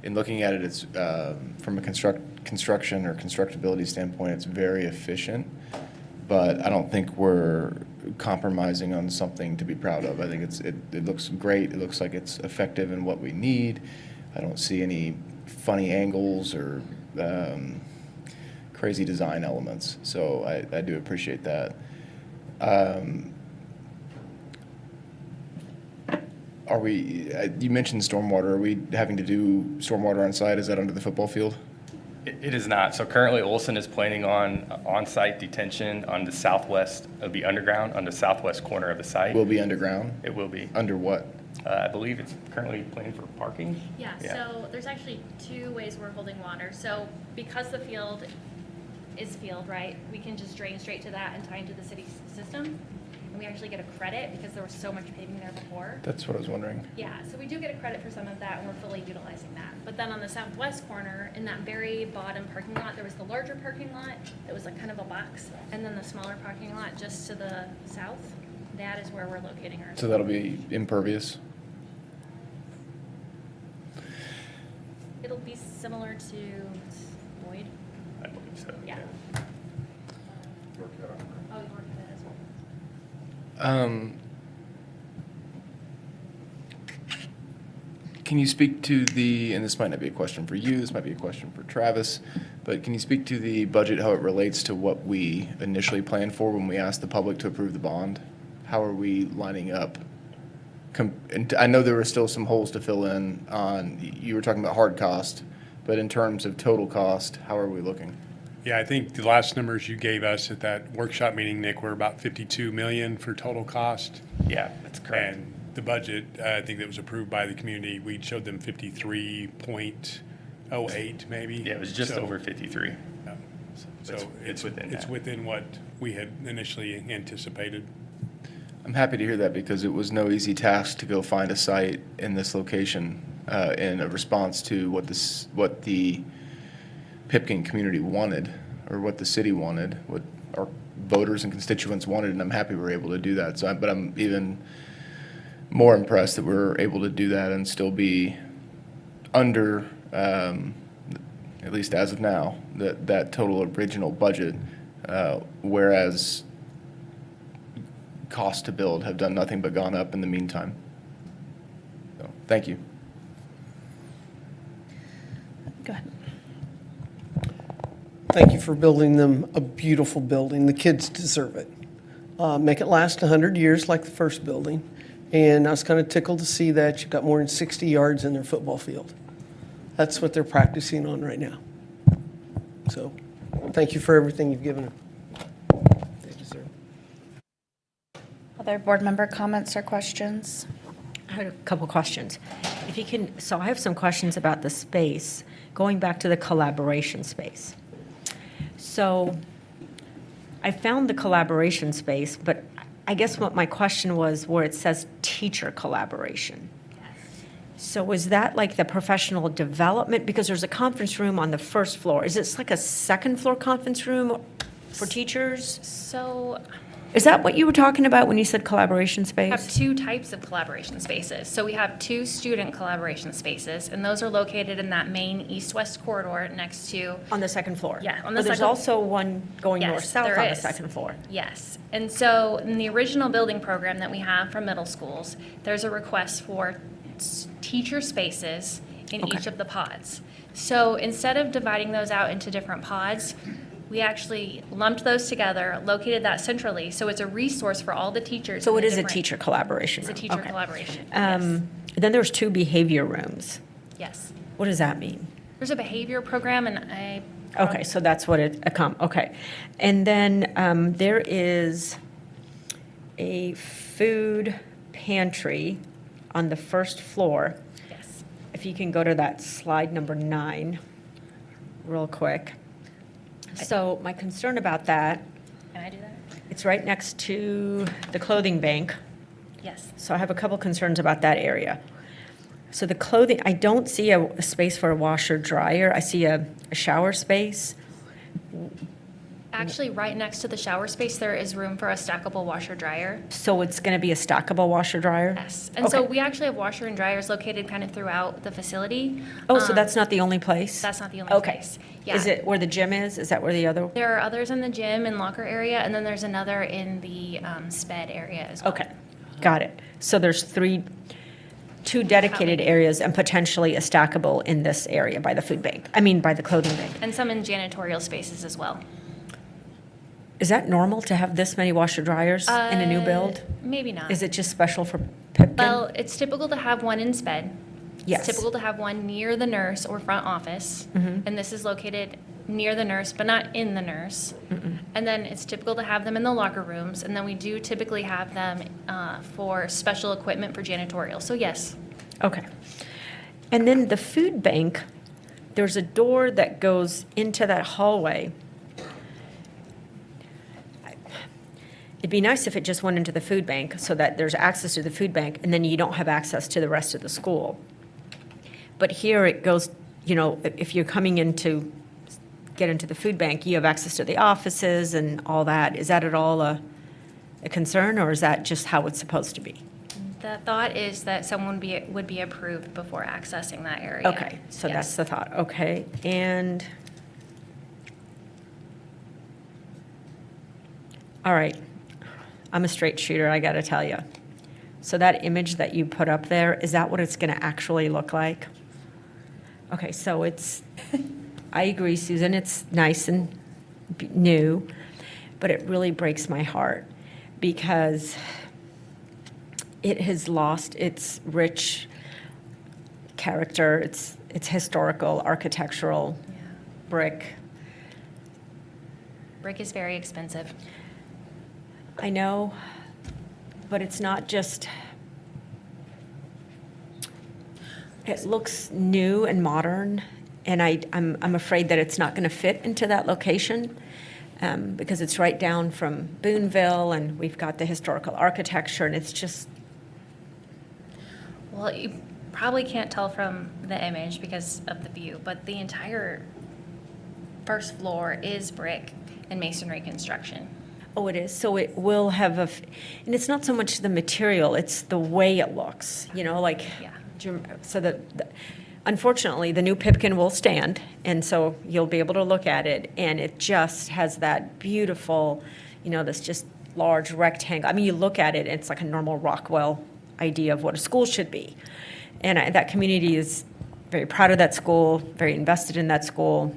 S11: in looking at it, it's from a construction or constructability standpoint, it's very efficient, but I don't think we're compromising on something to be proud of. I think it looks great. It looks like it's effective in what we need. I don't see any funny angles or crazy design elements. So I do appreciate that. You mentioned stormwater. Are we having to do stormwater on site? Is that under the football field?
S8: It is not. So currently Olson is planning on site detention on the southwest, it'll be underground on the southwest corner of the site.
S11: Will be underground?
S8: It will be.
S11: Under what?
S8: I believe it's currently planned for parking.
S7: Yeah, so there's actually two ways we're holding water. So because the field is field, right, we can just drain straight to that and tie into the city's system. And we actually get a credit because there was so much paving there before.
S11: That's what I was wondering.
S7: Yeah, so we do get a credit for some of that, and we're fully utilizing that. But then on the southwest corner, in that very bottom parking lot, there was the larger parking lot that was like kind of a box, and then the smaller parking lot just to the south. That is where we're locating ours.
S11: So that'll be impervious?
S7: It'll be similar to Boyd.
S8: I believe so.
S7: Yeah. Oh, you worked at it as well.
S11: Can you speak to and this might not be a question for you, this might be a question for Travis, but can you speak to the budget, how it relates to what we initially planned for when we asked the public to approve the bond? How are we lining up? And I know there were still some holes to fill in on, you were talking about hard cost, but in terms of total cost, how are we looking?
S14: Yeah, I think the last numbers you gave us at that workshop meeting, Nick, were about 52 million for total cost.
S8: Yeah, that's correct.
S14: And the budget, I think that was approved by the community, we showed them 53.08 maybe.
S8: Yeah, it was just over 53.
S14: Yeah. So
S8: it's within
S14: it's
S8: that.
S14: within what we had initially anticipated.
S11: I'm happy to hear that because it was no easy task to go find a site in this location in a response to what the Pipkin community wanted, or what the city wanted, what our voters and constituents wanted, and I'm happy we're able to do that. But I'm even more impressed that we're able to do that and still be under, at least as of now, that total original budget, whereas costs to build have done nothing but gone up in the meantime. So, thank you.
S1: Go ahead.
S15: Thank you for building them a beautiful building. The kids deserve it. Make it last 100 years like the first building. And I was kind of tickled to see that you've got more than 60 yards in their football field. That's what they're practicing on right now. So thank you for everything you've given them. They deserve it.
S1: Other board member comments or questions?
S3: I had a couple questions. If you can, so I have some questions about the space, going back to the collaboration space. So I found the collaboration space, but I guess what my question was where it says teacher collaboration. So is that like the professional development? Because there's a conference room on the first floor. Is this like a second floor conference room for teachers?
S7: So
S3: Is that what you were talking about when you said collaboration
S7: we have
S3: space?
S7: two types of collaboration spaces. So we have two student collaboration spaces, and those are located in that main east-west corridor next to.
S3: On the second floor?
S7: Yeah, on the
S3: But there's
S7: second-
S3: also one going
S7: Yes,
S3: north-south
S7: there
S3: on the
S7: is.
S3: second floor.
S7: Yes. And so in the original building program that we have for middle schools, there's a request for teacher spaces in
S3: Okay.
S7: each of the pods. So instead of dividing those out into different pods, we actually lumped those together, located that centrally, so it's a resource for all the teachers.
S3: So
S7: in
S3: it
S7: the
S3: is a
S7: different-
S3: teacher collaboration
S7: It's a
S3: room.
S7: teacher
S3: Okay.
S7: collaboration, yes.
S3: Then there's two behavior rooms.
S7: Yes.
S3: What does that mean?
S7: There's a behavior program, and I.
S3: Okay, so that's what okay. And then there is a food pantry on the first floor.
S7: Yes.
S3: If you can go to that slide number 9 real quick. So my concern about that,
S7: Can I do that?
S3: it's right next to the clothing bank.
S7: Yes.
S3: So I have a couple concerns about that area. So the clothing, I don't see a space for a washer dryer. I see a shower space.
S7: Actually, right next to the shower space, there is room for a stackable washer dryer.
S3: So it's going to be a stackable washer dryer?
S7: Yes. And so
S3: Okay.
S7: we actually have washer and dryers located kind of throughout the facility.
S3: Oh, so that's not the only place?
S7: That's not the only
S3: Okay.
S7: place. Yeah.
S3: Is it where the gym is? Is that where the other?
S7: There are others in the gym and locker area, and then there's another in the sped area as well.
S3: Okay, got it. So there's two dedicated areas and potentially a stackable in this area by the food bank, by the clothing bank.
S7: And some in janitorial spaces as well.
S3: Is that normal to have this many washer dryers in a new build?
S7: Maybe not.
S3: Is it just special for Pipkin?
S7: Well, it's typical to have one in sped.
S3: Yes.
S7: It's typical to have one near the nurse or front office.
S3: Mhm.
S7: And this is located near the nurse, but not in the nurse. And then it's typical to have them in the locker rooms. And then we do typically have them for special equipment for janitorial. So yes.
S3: Okay. And then the food bank, there's a door that goes into that hallway. It'd be nice if it just went into the food bank so that there's access to the food bank and then you don't have access to the rest of the school. But here it goes, if you're coming in to get into the food bank, you have access to the offices and all that. Is that at all a concern, or is that just how it's supposed to be?
S7: The thought is that someone would be approved before accessing that area.
S3: Okay, so that's
S7: Yes.
S3: the thought, okay. And, all right, I'm a straight shooter, I gotta tell you. So that image that you put up there, is that what it's gonna actually look like? Okay, so I agree, Susan, it's nice and new, but it really breaks my heart because it has lost its rich character, its historical, architectural brick.
S7: Brick is very expensive.
S3: I know, but it's not just, it looks new and modern, and I'm afraid that it's not going to fit into that location because it's right down from Boonville, and we've got the historical architecture, and it's just.
S7: Well, you probably can't tell from the image because of the view, but the entire first floor is brick and masonry construction.
S3: Oh, it is. So it will have and it's not so much the material, it's the way it looks, so that, unfortunately, the new Pipkin will stand, and so you'll be able to look at it, and it just has that beautiful, this just large rectangle. You look at it, it's like a normal Rockwell idea of what a school should be. And that community is very proud of that school, very invested in that school.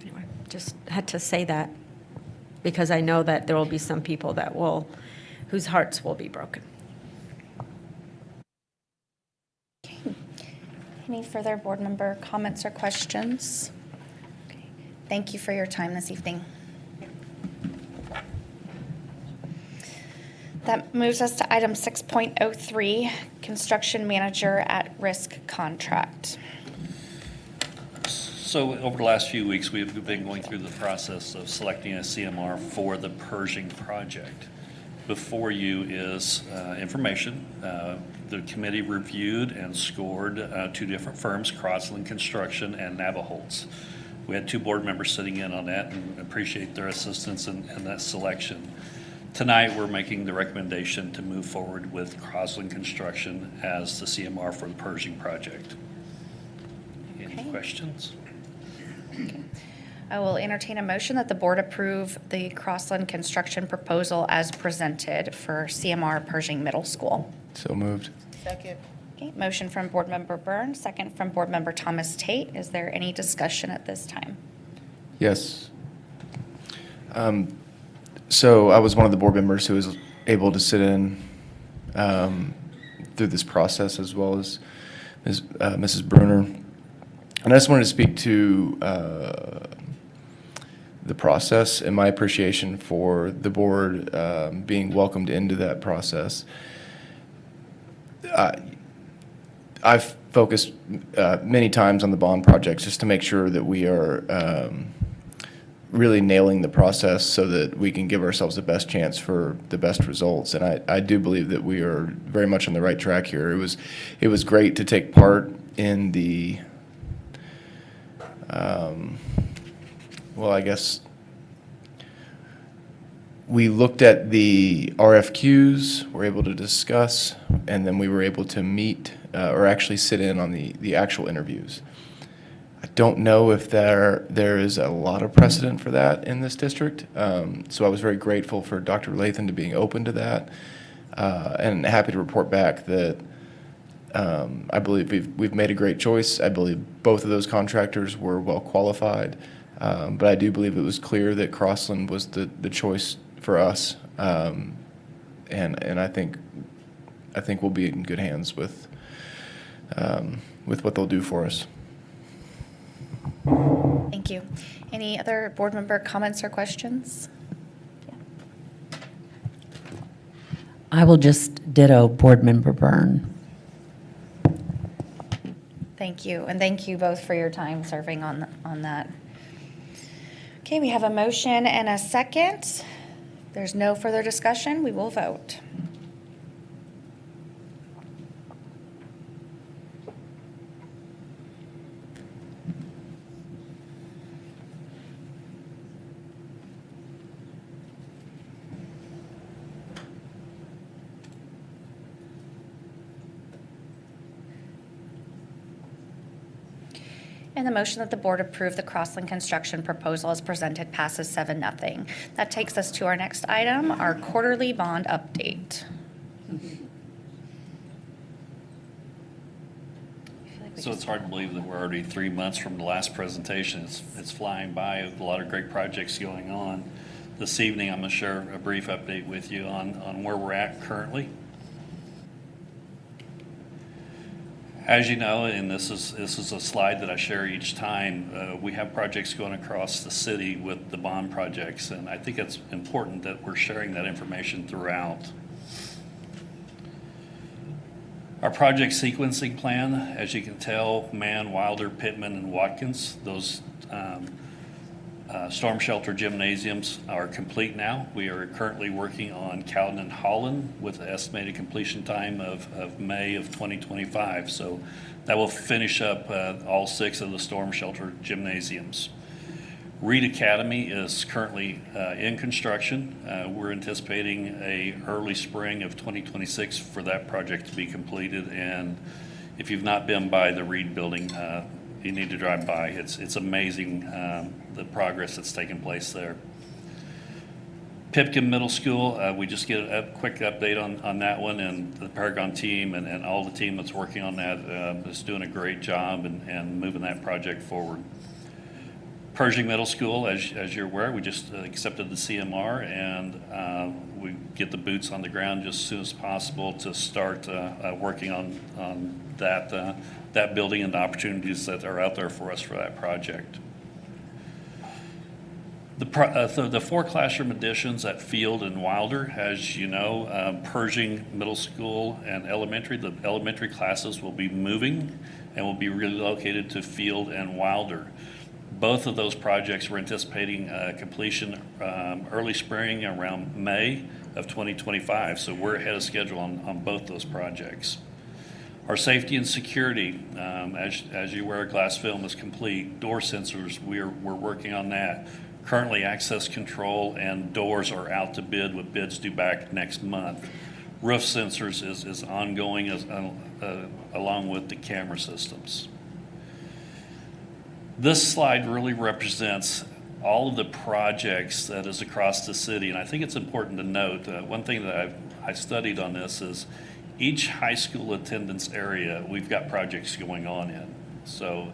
S3: Anyway, just had to say that because I know that there will be some people whose hearts will be broken.
S1: Any further board member comments or questions? Okay. Thank you for your time this evening. That moves us to item 6.03, construction manager at risk contract.
S12: So over the last few weeks, we've been going through the process of selecting a CMR for the Pershing project. before you is information. The committee reviewed and scored 2 different firms, Crosland Construction and Navaholtz. We had 2 board members sitting in on that and appreciate their assistance in that selection. Tonight, we're making the recommendation to move forward with Crosland Construction as the CMR for the Pershing project. Any questions?
S1: I will entertain a motion that the board approve the Crossland construction proposal as presented for CMR Pershing Middle School.
S11: So moved.
S6: Second.
S1: Okay, motion from Board Member Byrne, second from Board Member Thomas Tate. Is there any discussion at this time?
S11: Yes. So I was one of the board members who was able to sit in through this process, as well as Mrs. Bruner. And I just wanted to speak to the process and my appreciation for the board being welcomed into that process. I've focused many times on the bond projects just to make sure that we are really nailing the process so that we can give ourselves the best chance for the best results. And I do believe that we are very much on the right track here. It was great to take part in the well, I guess we looked at the RFQs, were able to discuss, and then we were able to meet or actually sit in on the actual interviews. I don't know if there is a lot of precedent for that in this district, so I was very grateful for Dr. Lathan to being open to that, and happy to report back that I believe we've made a great choice. I believe both of those contractors were well qualified, but I do believe it was clear that Crossland was the choice for us, and I think we'll be in good hands with what they'll do for us.
S1: Thank you. Any other board member comments or questions?
S22: I will just ditto Board Member Byrne.
S1: Thank you, and thank you both for your time serving on that. Okay, we have a motion and a second. There's no further discussion. We will vote. And the motion that the board approve the Crossland construction proposal as presented passes 7-0. That takes us to our next item, our quarterly bond update.
S12: So it's hard to believe that we're already 3 months from the last presentation. It's flying by, a lot of great projects going on. This evening, I'm going to share a brief update with you on where we're at currently. As you know, and this is a slide that I share each time, we have projects going across the city with the bond projects, and I think it's important that we're sharing that information throughout. Our project sequencing plan, as you can tell, Mann, Wilder, Pittman, and Watkins, those storm shelter gymnasiums are complete now. We are currently working on Cowden and Holland with an estimated completion time of May of 2025. So that will finish up all 6 of the storm shelter gymnasiums. Reed Academy is currently in construction. We're anticipating a early spring of 2026 for that project to be completed. And if you've not been by the Reed building, you need to drive by. It's amazing the progress that's taken place there. Pipkin Middle School, we just get a quick update on that one, and the Paragon team and all the team that's working on that is doing a great job and moving that project forward. Pershing Middle School, as you're aware, we just accepted the CMR, and we get the boots on the ground just as soon as possible to start working on that building and the opportunities that are out there for us for that project. The 4 classroom additions at Field and Wilder, as you know, Pershing Middle School and Elementary, the elementary classes will be moving and will be relocated to Field and Wilder. Both of those projects, we're anticipating completion early spring, around May of 2025. So we're ahead of schedule on both those projects. Our safety and security, as you aware, glass film is complete. Door sensors, we're working on that. Currently, access control and doors are out to bid, with bids due back next month. Roof sensors is ongoing along with the camera systems. This slide really represents all of the projects that is across the city, and I think it's important to note, one thing that I studied on this is each high school attendance area, we've got projects going on in. So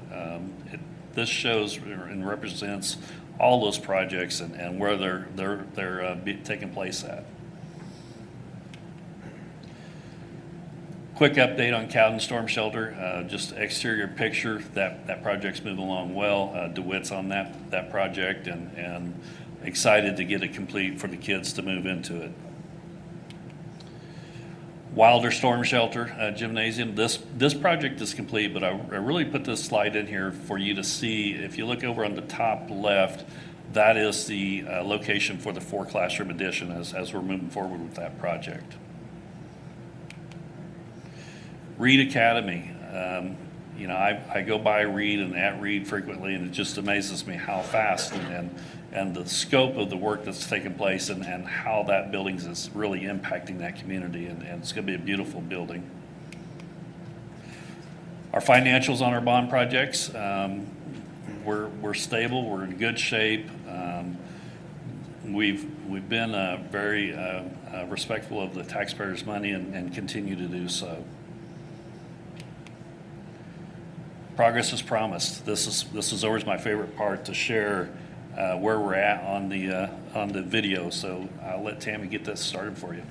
S12: this shows and represents all those projects and where they're taking place at. Quick update on Cowden Storm Shelter, just exterior picture. That project's moving along well. DeWitt's on that project and excited to get it complete for the kids to move into it. Wilder Storm Shelter Gymnasium. This project is complete, but I really put this slide in here for you to see. If you look over on the top left, that is the location for the 4-classroom addition as we're moving forward with that project. Reed Academy. I go by Reed and at Reed frequently, and it just amazes me how fast and the scope of the work that's taking place and how that building is really impacting that community, and it's going to be a beautiful building. Our financials on our bond projects, we're stable, we're in good shape. We've been very respectful of the taxpayers' money and continue to do so. Progress is promised. This is always my favorite part, to share where we're at on the video. So I'll let Tammy get this started for you.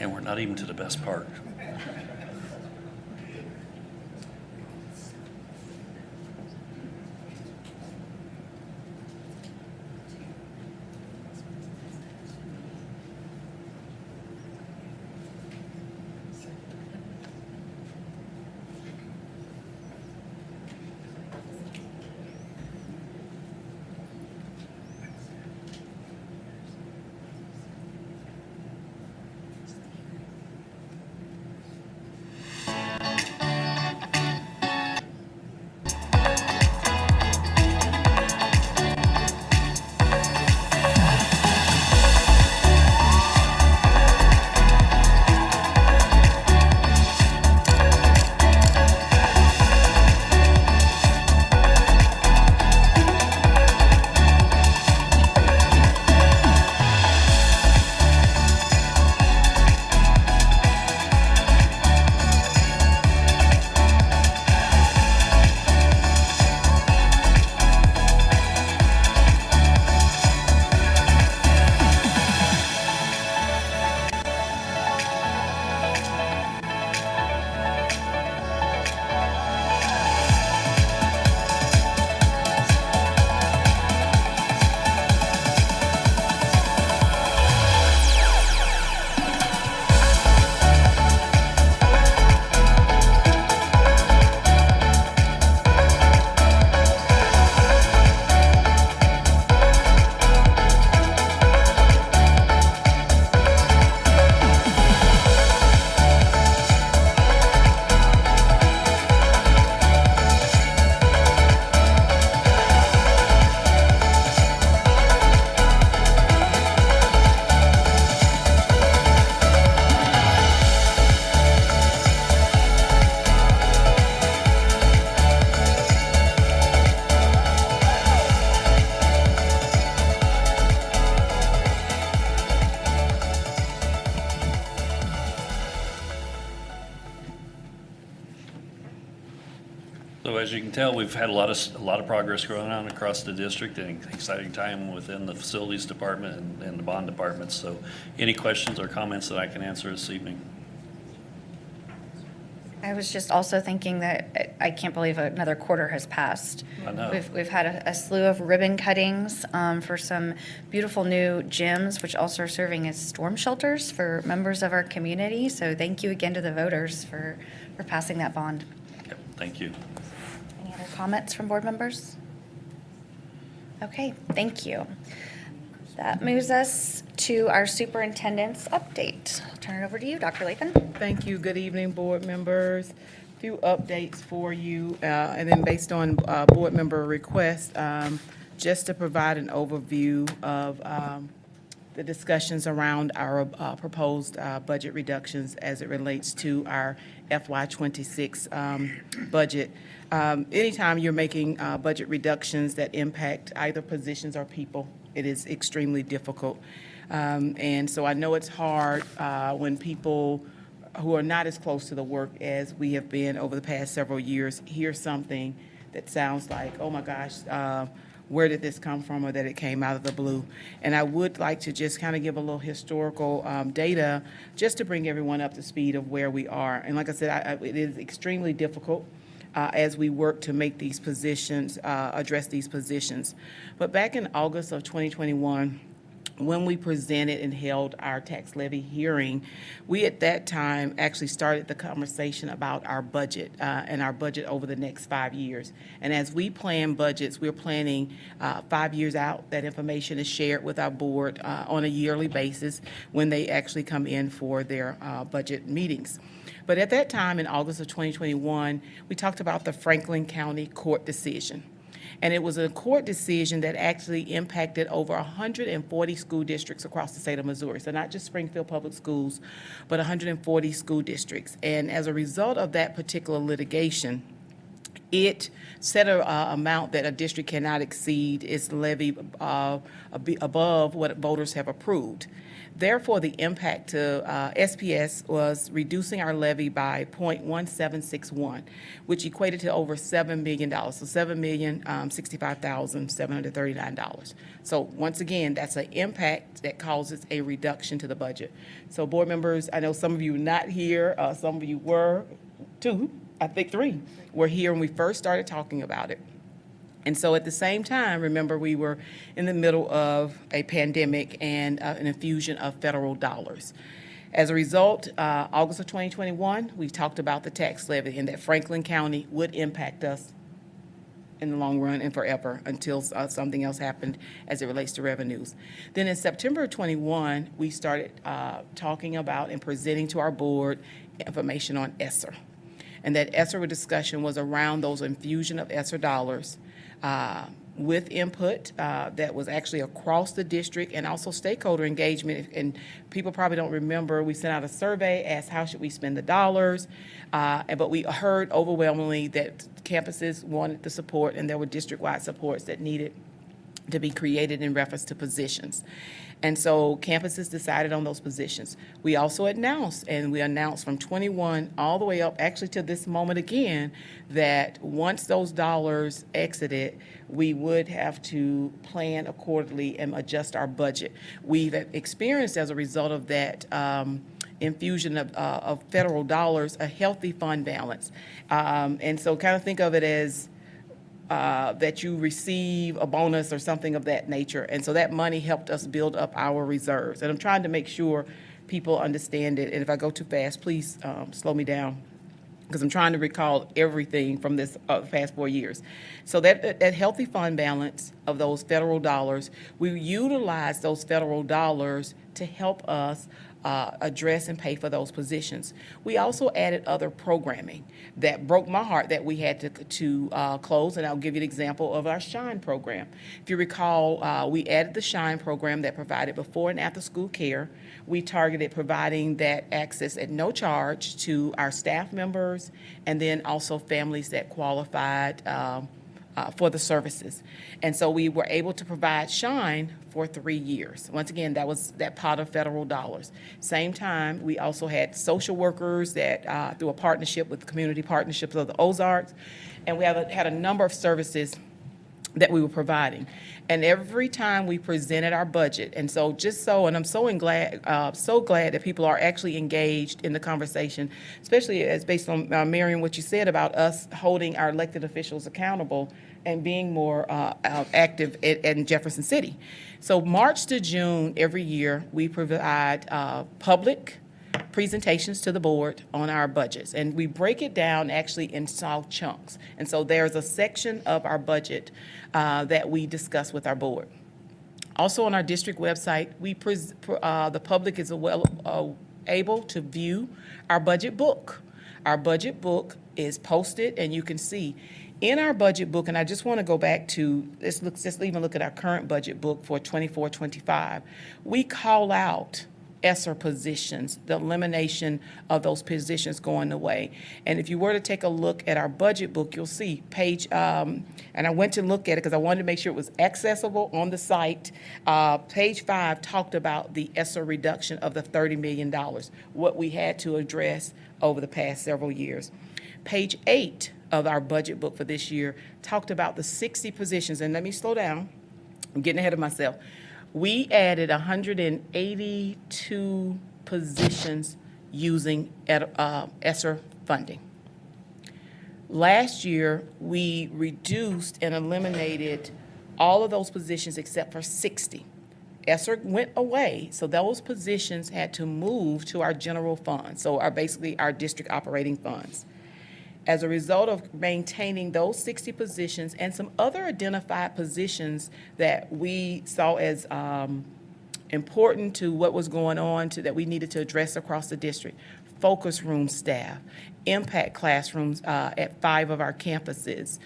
S12: And we're not even to the best part. So as you can tell, we've had a lot of progress going on across the district, and exciting time within the facilities department and the bond department. So any questions or comments that I can answer this evening?
S1: I was just also thinking that I can't believe another quarter has passed.
S12: I know.
S1: We've had a slew of ribbon cuttings for some beautiful new gyms, which also are serving as storm shelters for members of our community. So thank you again to the voters for passing that bond.
S12: Yep, thank you.
S1: Any other comments from board members? Okay, thank you. That moves us to our superintendent's update. I'll turn it over to you, Dr. Lathan.
S5: Thank you. Good evening, board members. Few updates for you, and then based on board member requests, just to provide an overview of the discussions around our proposed budget reductions as it relates to our FY26 budget. Anytime you're making budget reductions that impact either positions or people, it is extremely difficult. And so I know it's hard when people who are not as close to the work as we have been over the past several years hear something that sounds like, oh my gosh, where did this come from, or that it came out of the blue. And I would like to just kind of give a little historical data just to bring everyone up to speed of where we are. And like I said, it is extremely difficult as we work to make these positions, address these positions. But back in August of 2021, when we presented and held our tax levy hearing, we at that time actually started the conversation about our budget and our budget over the next 5 years. And as we plan budgets, we're planning 5 years out. That information is shared with our board on a yearly basis when they actually come in for their budget meetings. But at that time, in August of 2021, we talked about the Franklin County Court decision. And it was a court decision that actually impacted over 140 school districts across the state of Missouri. So not just Springfield Public Schools, but 140 school districts. And as a result of that particular litigation, it set an amount that a district cannot exceed its levy above what voters have approved. Therefore, the impact to SPS was reducing our levy by 0.1761, which equated to over $7 million, so $7,065,739. So once again, that's an impact that causes a reduction to the budget. So board members, I know some of you were not here, some of you were, 2, I think 3, were here when we first started talking about it. And so at the same time, remember, we were in the middle of a pandemic and an infusion of federal dollars. As a result, August of 2021, we talked about the tax levy and that Franklin County would impact us in the long run and forever until something else happened as it relates to revenues. Then in September of 21, we started talking about and presenting to our board information on ESSER. And that ESSER discussion was around those infusion of ESSER dollars with input that was actually across the district and also stakeholder engagement. And people probably don't remember, we sent out a survey, asked how should we spend the dollars, but we heard overwhelmingly that campuses wanted the support and there were district-wide supports that needed to be created in reference to positions. And so campuses decided on those positions. We also announced, and we announced from 21 all the way up, actually to this moment again, that once those dollars exited, we would have to plan accordingly and adjust our budget. We've experienced, as a result of that infusion of federal dollars, a healthy fund balance. And so kind of think of it as that you receive a bonus or something of that nature. And so that money helped us build up our reserves. And I'm trying to make sure people understand it. And if I go too fast, please slow me down, because I'm trying to recall everything from this past 4 years. So that healthy fund balance of those federal dollars, we utilize those federal dollars to help us address and pay for those positions. We also added other programming that broke my heart that we had to close, and I'll give you an example of our SHINE program. If you recall, we added the SHINE program that provided before and after school care. We targeted providing that access at no charge to our staff members and then also families that qualified for the services. And so we were able to provide Shine for 3 years. Once again, that was that pot of federal dollars. Same time, we also had social workers that, through a partnership with Community Partnerships of the Ozarks, and we had a number of services that we were providing. And every time we presented our budget, and so and I'm so glad that people are actually engaged in the conversation, especially as based on Marion, what you said about us holding our elected officials accountable and being more active in Jefferson City. So March to June every year, we provide public presentations to the board on our budgets, and we break it down actually in small chunks. And so there's a section of our budget that we discuss with our board. Also on our district website, the public is able to view our budget book. Our budget book is posted, and you can see in our budget book, and I just want to go back to, let's even look at our current budget book for 24-25. We call out ESSER positions, the elimination of those positions going away. And if you were to take a look at our budget book, you'll see page, and I went to look at it because I wanted to make sure it was accessible on the site. Page 5 talked about the ESSER reduction of the $30 million, what we had to address over the past several years. Page 8 of our budget book for this year talked about the 60 positions, and let me slow down, I'm getting ahead of myself. We added 182 positions using ESSER funding. Last year, we reduced and eliminated all of those positions except for 60. ESSER went away, so those positions had to move to our general fund, so basically our district operating funds. As a result of maintaining those 60 positions and some other identified positions that we saw as important to what was going on that we needed to address across the district, focus room staff, impact classrooms at 5 of our campuses,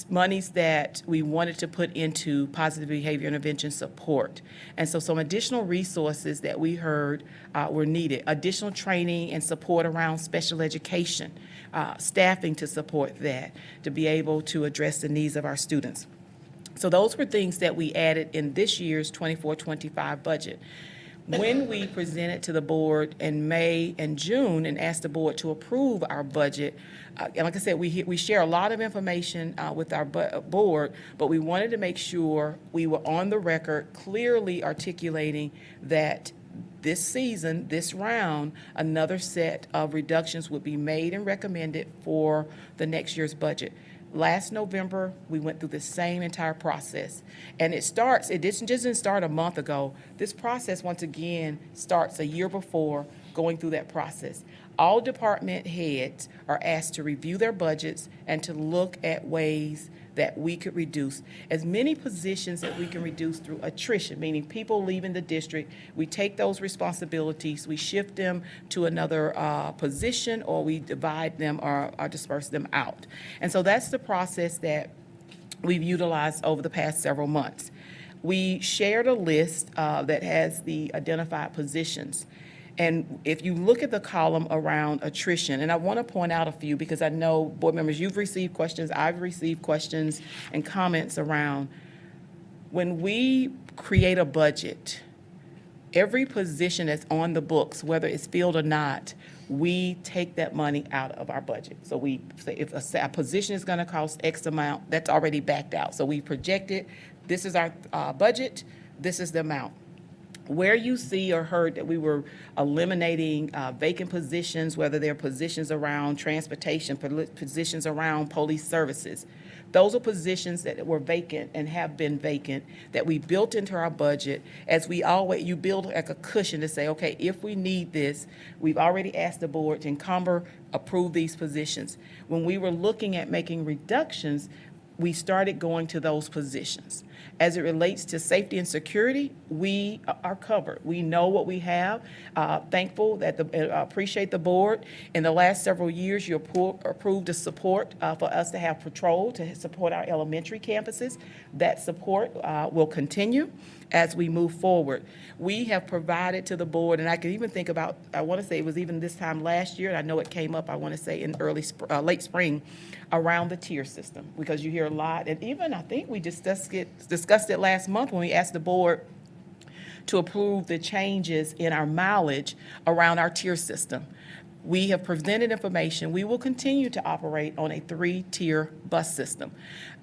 S5: monies that we wanted to put into positive behavior intervention support. And so some additional resources that we heard were needed, additional training and support around special education, staffing to support that, to be able to address the needs of our students. So those were things that we added in this year's 24-25 budget. When we presented to the board in May and June and asked the board to approve our budget, and like I said, we share a lot of information with our board, but we wanted to make sure we were on the record clearly articulating that this season, this round, another set of reductions would be made and recommended for the next year's budget. Last November, we went through the same entire process. And it doesn't start a month ago. This process, once again, starts a year before going through that process. All department heads are asked to review their budgets and to look at ways that we could reduce as many positions that we can reduce through attrition, meaning people leaving the district. We take those responsibilities, we shift them to another position, or we divide them or disperse them out. And so that's the process that we've utilized over the past several months. We shared a list that has the identified positions. And if you look at the column around attrition, and I want to point out a few because I know, board members, you've received questions, I've received questions and comments around when we create a budget, every position that's on the books, whether it's filled or not, we take that money out of our budget. So we say if a position is going to cost X amount, that's already backed out. So we project it, this is our budget, this is the amount. Where you see or heard that we were eliminating vacant positions, whether they're positions around transportation, positions around police services, those are positions that were vacant and have been vacant that we built into our budget. As you build like a cushion to say, okay, if we need this, we've already asked the board to approve these positions. When we were looking at making reductions, we started going to those positions. As it relates to safety and security, we are covered. We know what we have. Thankful that appreciate the board. In the last several years, you approved the support for us to have patrol to support our elementary campuses. That support will continue as we move forward. We have provided to the board, and I can even think about, I want to say it was even this time last year, and I know it came up, I want to say in late spring, around the tier system, because you hear a lot, and even I think we discussed it last month when we asked the board to approve the changes in our mileage around our tier system. We have presented information. We will continue to operate on a 3-tier bus system.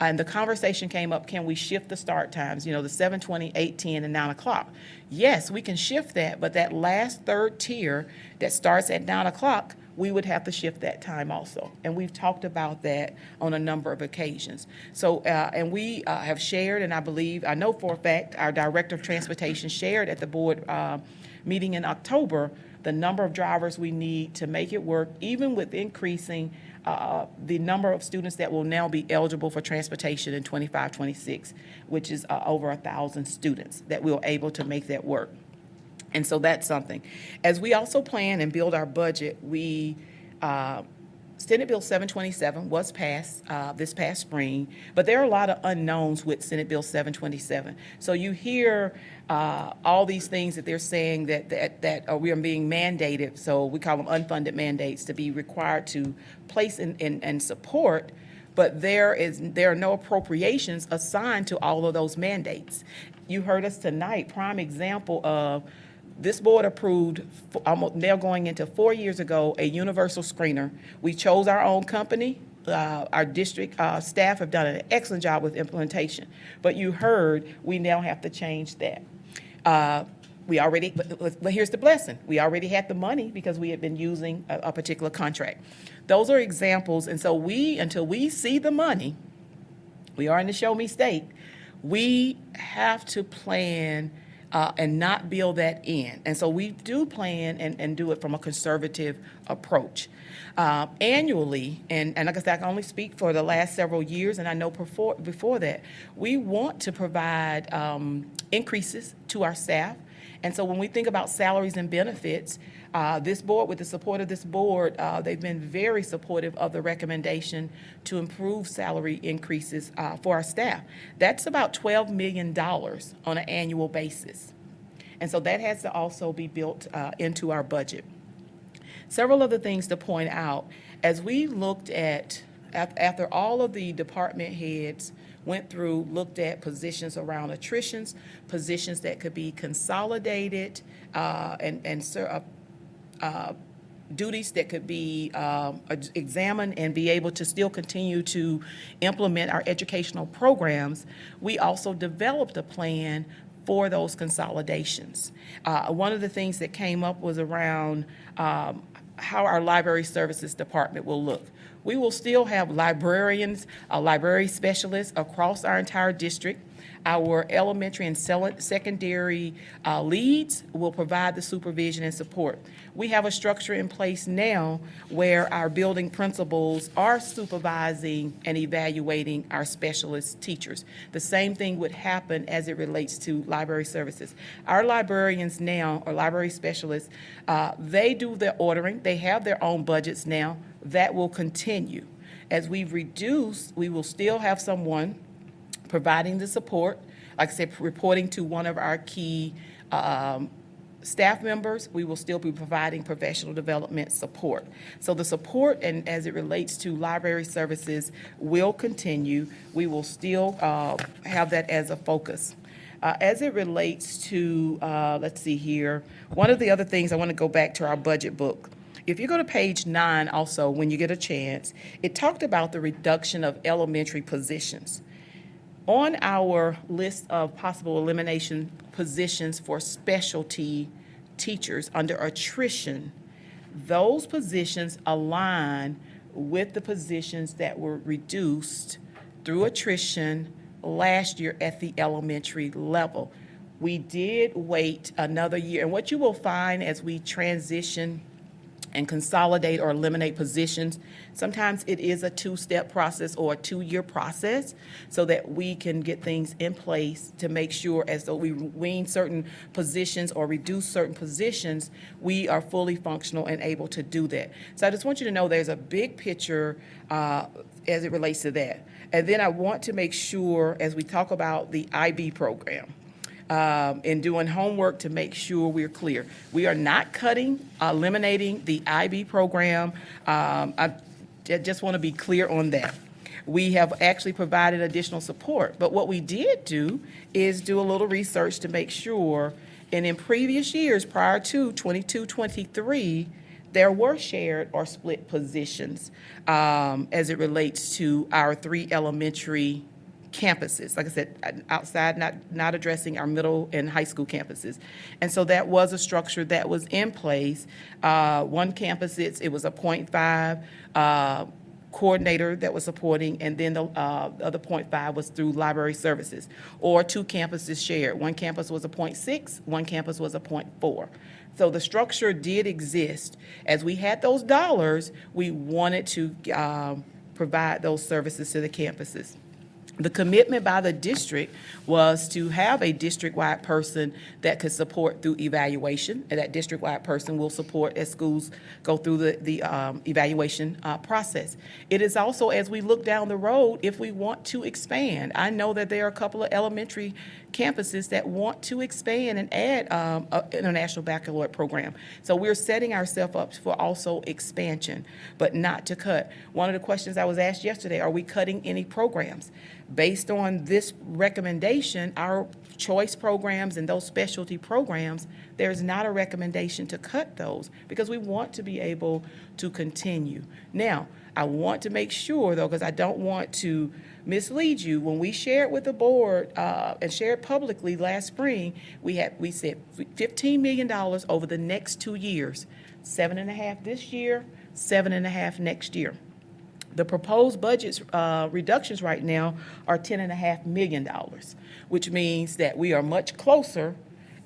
S5: And the conversation came up, can we shift the start times, the 7:20, 8:10, and 9 o'clock? Yes, we can shift that, but that last 3rd tier that starts at 9 o'clock, we would have to shift that time also. And we've talked about that on a number of occasions. So, and we have shared, and I know for a fact, our Director of Transportation shared at the board meeting in October, the number of drivers we need to make it work, even with increasing the number of students that will now be eligible for transportation in 25-26, which is over 1,000 students that we're able to make that work. And so that's something. As we also plan and build our budget, Senate Bill 727 was passed this past spring, but there are a lot of unknowns with Senate Bill 727. So you hear all these things that they're saying that we are being mandated, so we call them unfunded mandates, to be required to place and support, but there are no appropriations assigned to all of those mandates. You heard us tonight, prime example of this board approved, now going into 4 years ago, a universal screener. We chose our own company. Our district staff have done an excellent job with implementation. But you heard, we now have to change that. But here's the blessing. We already had the money because we had been using a particular contract. Those are examples. And so until we see the money, we are in the show me state, we have to plan and not build that in. And so we do plan and do it from a conservative approach. Annually, and like I said, I can only speak for the last several years, and I know before that, we want to provide increases to our staff. And so when we think about salaries and benefits, this board, with the support of this board, they've been very supportive of the recommendation to improve salary increases for our staff. That's about $12 million on an annual basis. And so that has to also be built into our budget. Several other things to point out. As we looked at, after all of the department heads looked at positions around attritions, positions that could be consolidated, duties that could be examined and be able to still continue to implement our educational programs, we also developed a plan for those consolidations. One of the things that came up was around how our library services department will look. We will still have librarians, library specialists across our entire district. Our elementary and secondary leads will provide the supervision and support. We have a structure in place now where our building principals are supervising and evaluating our specialist teachers. The same thing would happen as it relates to library services. Our librarians now, or library specialists, they do their ordering. They have their own budgets now. That will continue. As we reduce, we will still have someone providing the support, like I said, reporting to one of our key staff members. We will still be providing professional development support. So the support, and as it relates to library services, will continue. We will still have that as a focus. As it relates to, let's see here, one of the other things, I want to go back to our budget book. If you go to page 9 also, when you get a chance, it talked about the reduction of elementary positions. On our list of possible elimination positions for specialty teachers under attrition, those positions align with the positions that were reduced through attrition last year at the elementary level. We did wait another year, and what you will find as we transition
S6: and consolidate or eliminate positions. Sometimes it is a two-step process or a two-year process so that we can get things in place to make sure as though we wean certain positions or reduce certain positions, we are fully functional and able to do that. So I just want you to know there's a big picture as it relates to that. And then I want to make sure as we talk about the IB program, in doing homework to make sure we're clear. We are not cutting, eliminating the IB program. I just want to be clear on that. We have actually provided additional support, but what we did do is do a little research to make sure, and in previous years prior to 22-23, there were shared or split positions as it relates to our 3 elementary campuses. Like I said, outside, not addressing our middle and high school campuses. And so that was a structure that was in place. One campus, it was a 0.5 coordinator that was supporting, and then the other 0.5 was through library services, or 2 campuses shared. One campus was a 0.6, one campus was a 0.4. So the structure did exist. As we had those dollars, we wanted to provide those services to the campuses. The commitment by the district was to have a district-wide person that could support through evaluation, and that district-wide person will support as schools go through the evaluation process. It is also, as we look down the road, if we want to expand. I know that there are a couple of elementary campuses that want to expand and add an international baccalaureate program. So we're setting ourselves up for also expansion, but not to cut. One of the questions I was asked yesterday, are we cutting any programs? Based on this recommendation, our choice programs and those specialty programs, there's not a recommendation to cut those because we want to be able to continue. Now, I want to make sure, though, because I don't want to mislead you, when we shared with the board and shared publicly last spring, we said $15 million over the next 2 years, 7.5 this year, 7.5 next year. The proposed budget reductions right now are $10.5 million, which means that we are much closer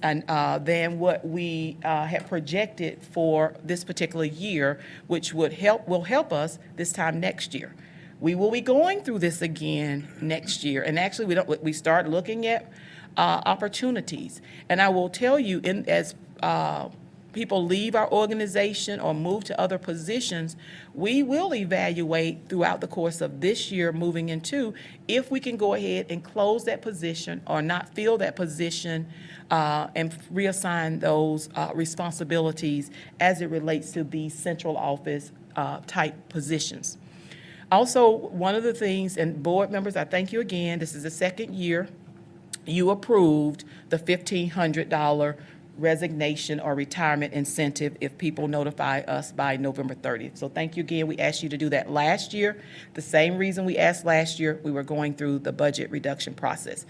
S6: than what we had projected for this particular year, which will help us this time next year. We will be going through this again next year, and actually we start looking at opportunities. And I will tell you, as people leave our organization or move to other positions, we will evaluate throughout the course of this year moving into if we can go ahead and close that position or not fill that position and reassign those responsibilities as it relates to the central office type positions. Also, one of the things, and board members, I thank you again, this is the second year you approved the $1,500 resignation or retirement incentive if people notify us by November 30th. So thank you again. We asked you to do that last year. The same reason we asked last year, we were going through the budget reduction process.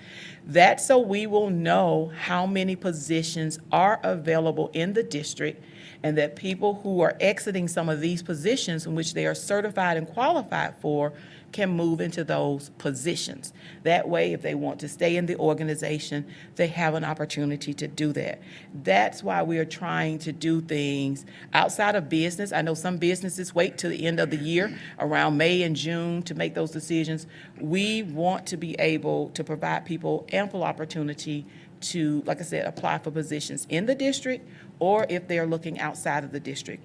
S6: That's so we will know how many positions are available in the district, and that people who are exiting some of these positions in which they are certified and qualified for can move into those positions. That way, if they want to stay in the organization, they have an opportunity to do that. That's why we are trying to do things outside of business. I know some businesses wait till the end of the year, around May and June, to make those decisions. We want to be able to provide people ample opportunity to, like I said, apply for positions in the district or if they're looking outside of the district.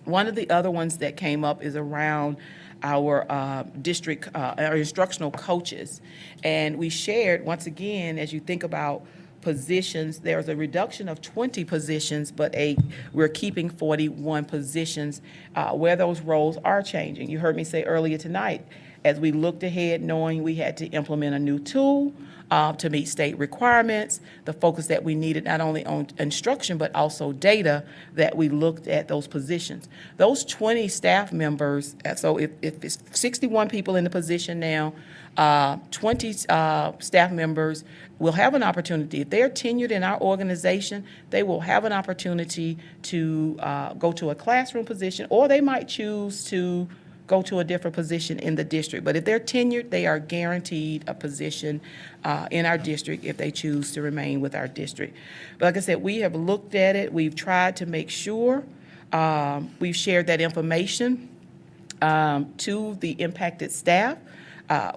S6: One of the other ones that came up is around our district, our instructional coaches. And we shared, once again, as you think about positions, there's a reduction of 20 positions, but we're keeping 41 positions where those roles are changing. You heard me say earlier tonight, as we looked ahead, knowing we had to implement a new tool to meet state requirements, the focus that we needed not only on instruction but also data, that we looked at those positions. Those 20 staff members, so if it's 61 people in the position now, 20 staff members will have an opportunity. If they're tenured in our organization, they will have an opportunity to go to a classroom position, or they might choose to go to a different position in the district. But if they're tenured, they are guaranteed a position in our district if they choose to remain with our district. But like I said, we have looked at it. We've tried to make sure We've shared that information to the impacted staff.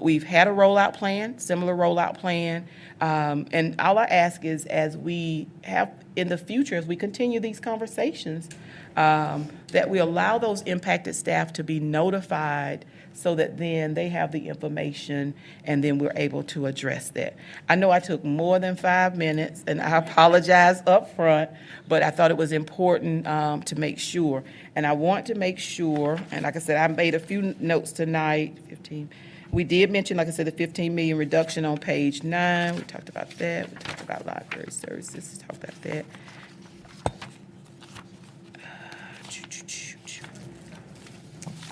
S6: We've had a rollout plan, similar rollout plan. And all I ask is, as we have in the future, as we continue these conversations, that we allow those impacted staff to be notified so that then they have the information and then we're able to address that. I know I took more than 5 minutes, and I apologize up front, but I thought it was important to make sure. And I want to make sure, and like I said, I made a few notes tonight, 15. We did mention, like I said, the 15 million reduction on page 9. We talked about that. We talked about library services. We talked about that.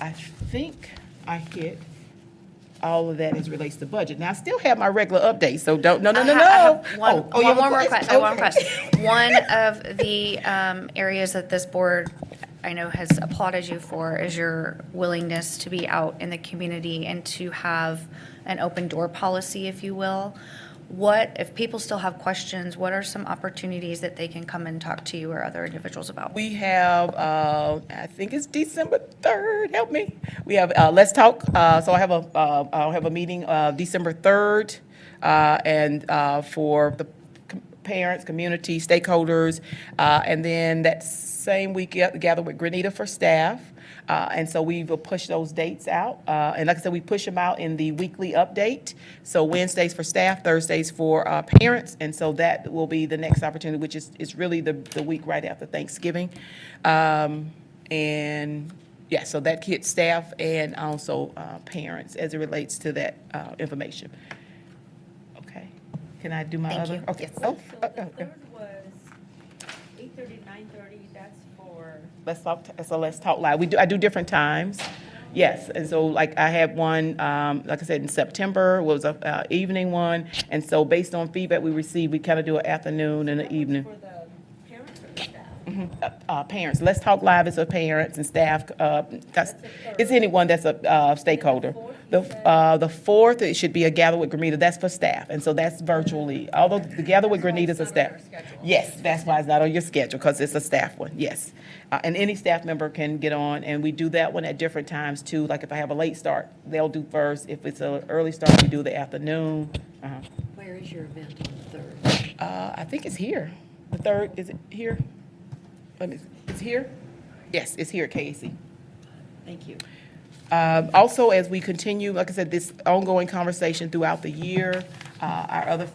S6: I think I hit all of that as relates to budget. Now, I still have my regular update, so don't, no.
S1: I have one,
S6: you have a
S1: one more question. I have one
S6: Okay.
S1: question. One of the areas that this board, I know, has applauded you for is your willingness to be out in the community and to have an open door policy, if you will. What, if people still have questions, what are some opportunities that they can come and talk to you or other individuals about?
S6: We have, I think it's December 3rd, help me. We have, Let's Talk, so I'll have a meeting, December 3rd, and for the parents, community, stakeholders, and then that same week, gather with Grenita for staff. And so we will push those dates out. And like I said, we push them out in the weekly update. So Wednesdays for staff, Thursdays for parents. And so that will be the next opportunity, which is really the week right after Thanksgiving. And yeah, so that hits staff and also parents as it relates to that information. Okay. Can I do my
S1: Thank
S6: other?
S1: you.
S6: Okay.
S1: Yes.
S6: Oh,
S3: Third was 8:30, 9:30, that's for.
S6: Let's talk live. I do different times. Yes, and so like I had one, like I said, in September was a evening one, and so based on feedback we received, we kind of do an afternoon and an evening.
S3: For the parents or the staff?
S6: Parents. Let's Talk Live is for parents and staff. It's anyone that's a stakeholder. The fourth, it should be a Gather with Grenita. That's for staff, and so that's virtually. Although the Gather with Grenita is a staff. Yes, that's why it's not on your schedule, because it's a staff one. Yes, and any staff member can get on, and we do that one at different times too. Like if I have a late start, they'll do first. If it's an early start, we do the afternoon.
S2: Where is your event on the 3rd?
S6: I think it's here. The 3rd, is it here? It's here? Yes, it's here at KAC.
S2: Thank you.
S6: Also, as we continue, like I said, this ongoing conversation throughout the year, our other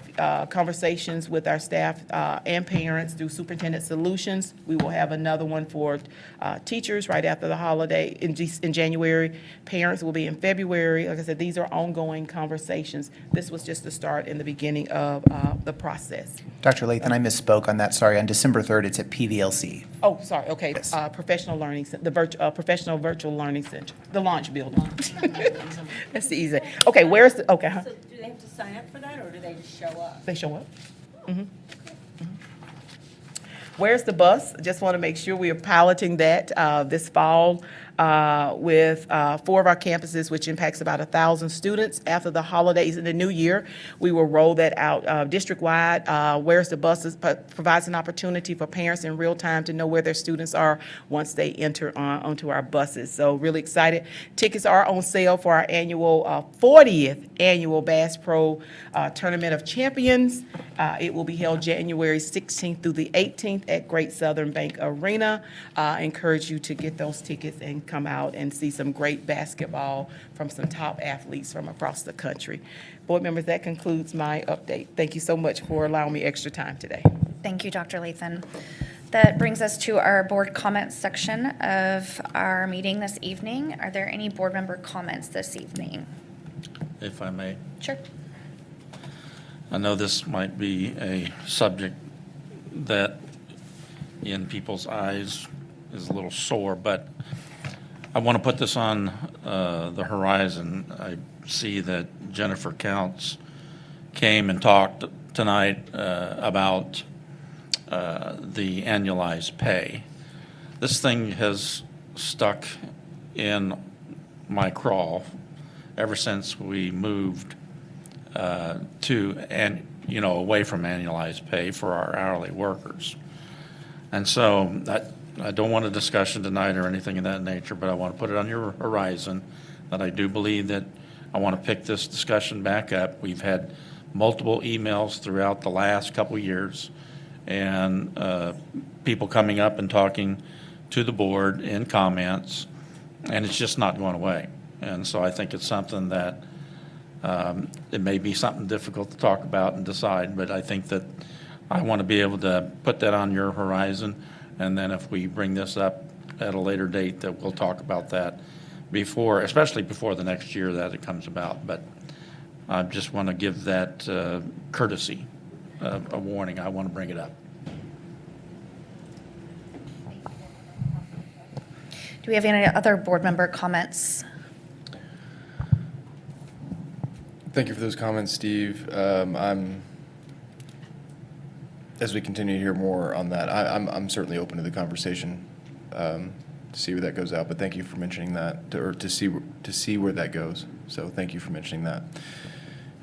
S6: conversations with our staff and parents through Superintendent Solutions. We will have another one for teachers right after the holiday in January. Parents will be in February. Like I said, these are ongoing conversations. This was just the start in the beginning of the process.
S16: Dr. Lathan, I misspoke on that. Sorry, on December 3rd, it's at PVLC.
S6: Oh, sorry, okay.
S16: Yes.
S6: Professional Learning, Professional Virtual Learning Center, the launch building. That's the easy. Okay, where's the, okay.
S3: So do they have to sign up for that, or do they just show up?
S6: They show up. Where's the bus? Just want to make sure we are piloting that this fall with 4 of our campuses, which impacts about 1,000 students. After the holidays in the new year, we will roll that out district-wide. Where's the Bus provides an opportunity for parents in real time to know where their students are once they enter onto our buses. So really excited. Tickets are on sale for our annual 40th annual Bass Pro Tournament of Champions. It will be held January 16th through the 18th at Great Southern Bank Arena. I encourage you to get those tickets and come out and see some great basketball from some top athletes from across the country. Board members, that concludes my update. Thank you so much for allowing me extra time today.
S1: Thank you, Dr. Lathan. That brings us to our board comments section of our meeting this evening. Are there any board member comments this evening?
S9: If I may.
S1: Sure.
S9: I know this might be a subject that in people's eyes is a little sore, but I want to put this on the horizon. I see that Jennifer Counts came and talked tonight about the annualized pay. This thing has stuck in my craw ever since we moved away from annualized pay for our hourly workers. And so I don't want a discussion tonight or anything of that nature, but I want to put it on your horizon, that I do believe that I want to pick this discussion back up. We've had multiple emails throughout the last couple of years, and people coming up and talking to the board in comments, and it's just not going away. And so I think it's something that it may be something difficult to talk about and decide, but I think that I want to be able to put that on your horizon, and then if we bring this up at a later date, that we'll talk about that before, especially before the next year that it comes about. But I just want to give that courtesy, a warning. I want to bring it up.
S1: Do we have any other board member comments?
S11: Thank you for those comments, Steve. As we continue to hear more on that, I'm certainly open to the conversation to see where that goes out. But thank you for mentioning that, to see where that goes. So thank you for mentioning that.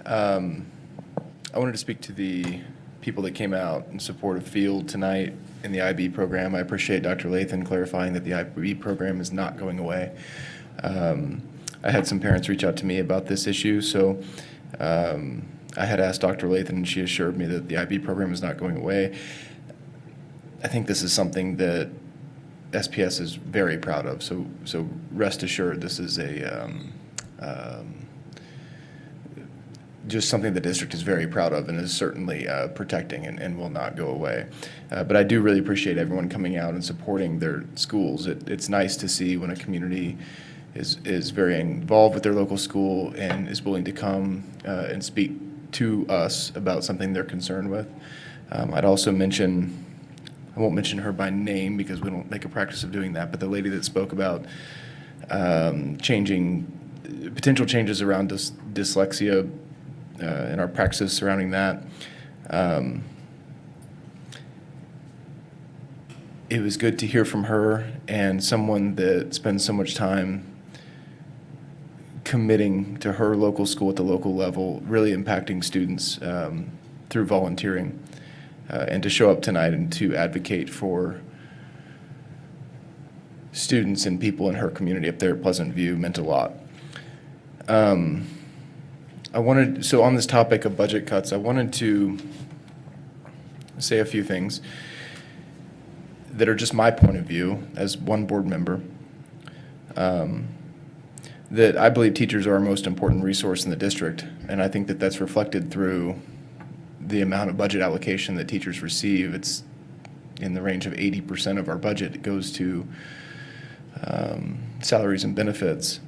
S11: I wanted to speak to the people that came out in support of Field tonight in the IB program. I appreciate Dr. Lathan clarifying that the IB program is not going away. I had some parents reach out to me about this issue, so I had asked Dr. Lathan, and she assured me that the IB program is not going away. I think this is something that SPS is very proud of, so rest assured this is just something the district is very proud of and is certainly protecting and will not go away. But I do really appreciate everyone coming out and supporting their schools. It's nice to see when a community is very involved with their local school and is willing to come and speak to us about something they're concerned with. I'd also mention, I won't mention her by name because we don't make a practice of doing that, but the lady that spoke about potential changes around dyslexia and our practices surrounding that. It was good to hear from her and someone that spends so much time committing to her local school at the local level, really impacting students through volunteering, and to show up tonight and to advocate for students and people in her community up there at Pleasant View meant a lot. So on this topic of budget cuts, I wanted to say a few things that are just my point of view as one board member. That I believe teachers are our most important resource in the district, and I think that that's reflected through the amount of budget allocation that teachers receive. It's in the range of 80% of our budget. It goes to salaries and benefits.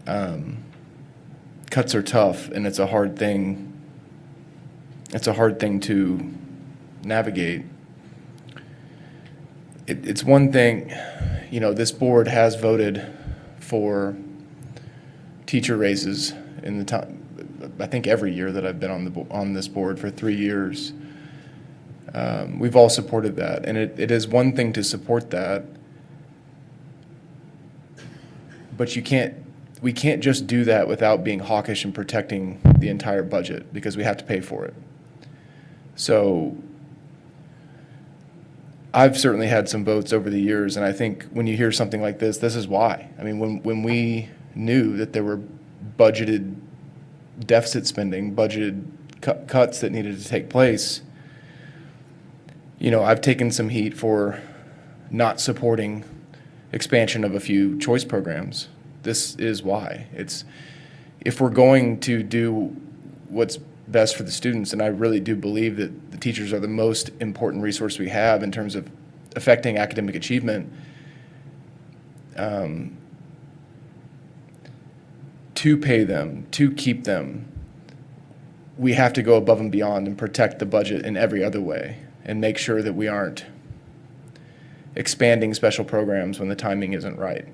S11: Cuts are tough, and it's a hard thing. It's a hard thing to navigate. It's one thing, this board has voted for teacher raises in the time, I think every year that I've been on this board for 3 years. We've all supported that, and it is one thing to support that, but we can't just do that without being hawkish and protecting the entire budget, because we have to pay for it. So I've certainly had some votes over the years, and I think when you hear something like this is why. I mean, when we knew that there were budgeted deficit spending, budgeted cuts that needed to take place, I've taken some heat for not supporting expansion of a few choice programs. This is why. If we're going to do what's best for the students, and I really do believe that the teachers are the most important resource we have in terms of affecting academic achievement, to pay them, to keep them, we have to go above and beyond and protect the budget in every other way and make sure that we aren't expanding special programs when the timing isn't right.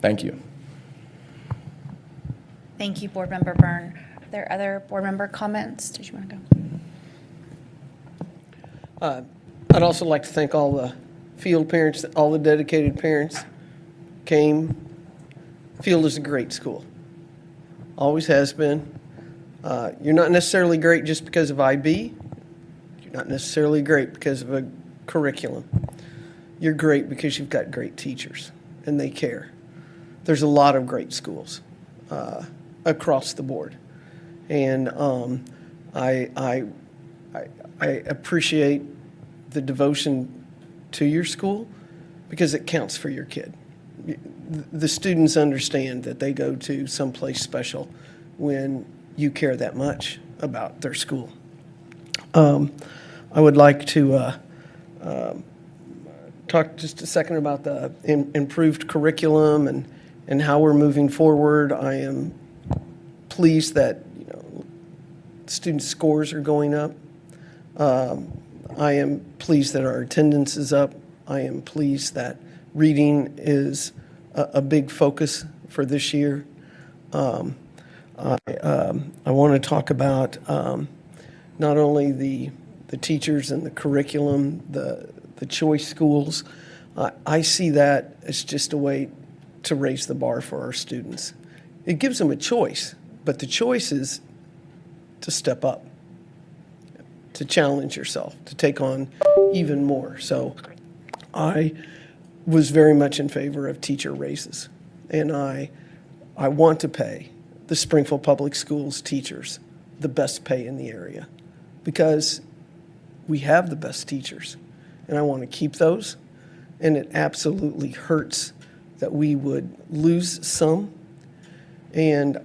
S11: Thank you.
S1: Thank you, Board Member Byrne. Are there other board member comments? Did you want to go?
S15: I'd also like to thank all the Field parents, all the dedicated parents came. Field is a great school. Always has been. You're not necessarily great just because of IB. You're not necessarily great because of a curriculum. You're great because you've got great teachers and they care. There's a lot of great schools across the board. And I appreciate the devotion to your school because it counts for your kid. The students understand that they go to someplace special when you care that much about their school. I would like to talk just a second about the improved curriculum and how we're moving forward. I am pleased that student scores are going up. I am pleased that our attendance is up. I am pleased that reading is a big focus for this year. I want to talk about not only the teachers and the curriculum, the choice schools. I see that as just a way to raise the bar for our students. It gives them a choice, but the choice is to step up, to challenge yourself, to take on even more. So I was very much in favor of teacher raises, and I want to pay the Springfield Public Schools teachers the best pay in the area because we have the best teachers, and I want to keep those, and it absolutely hurts that we would lose some, and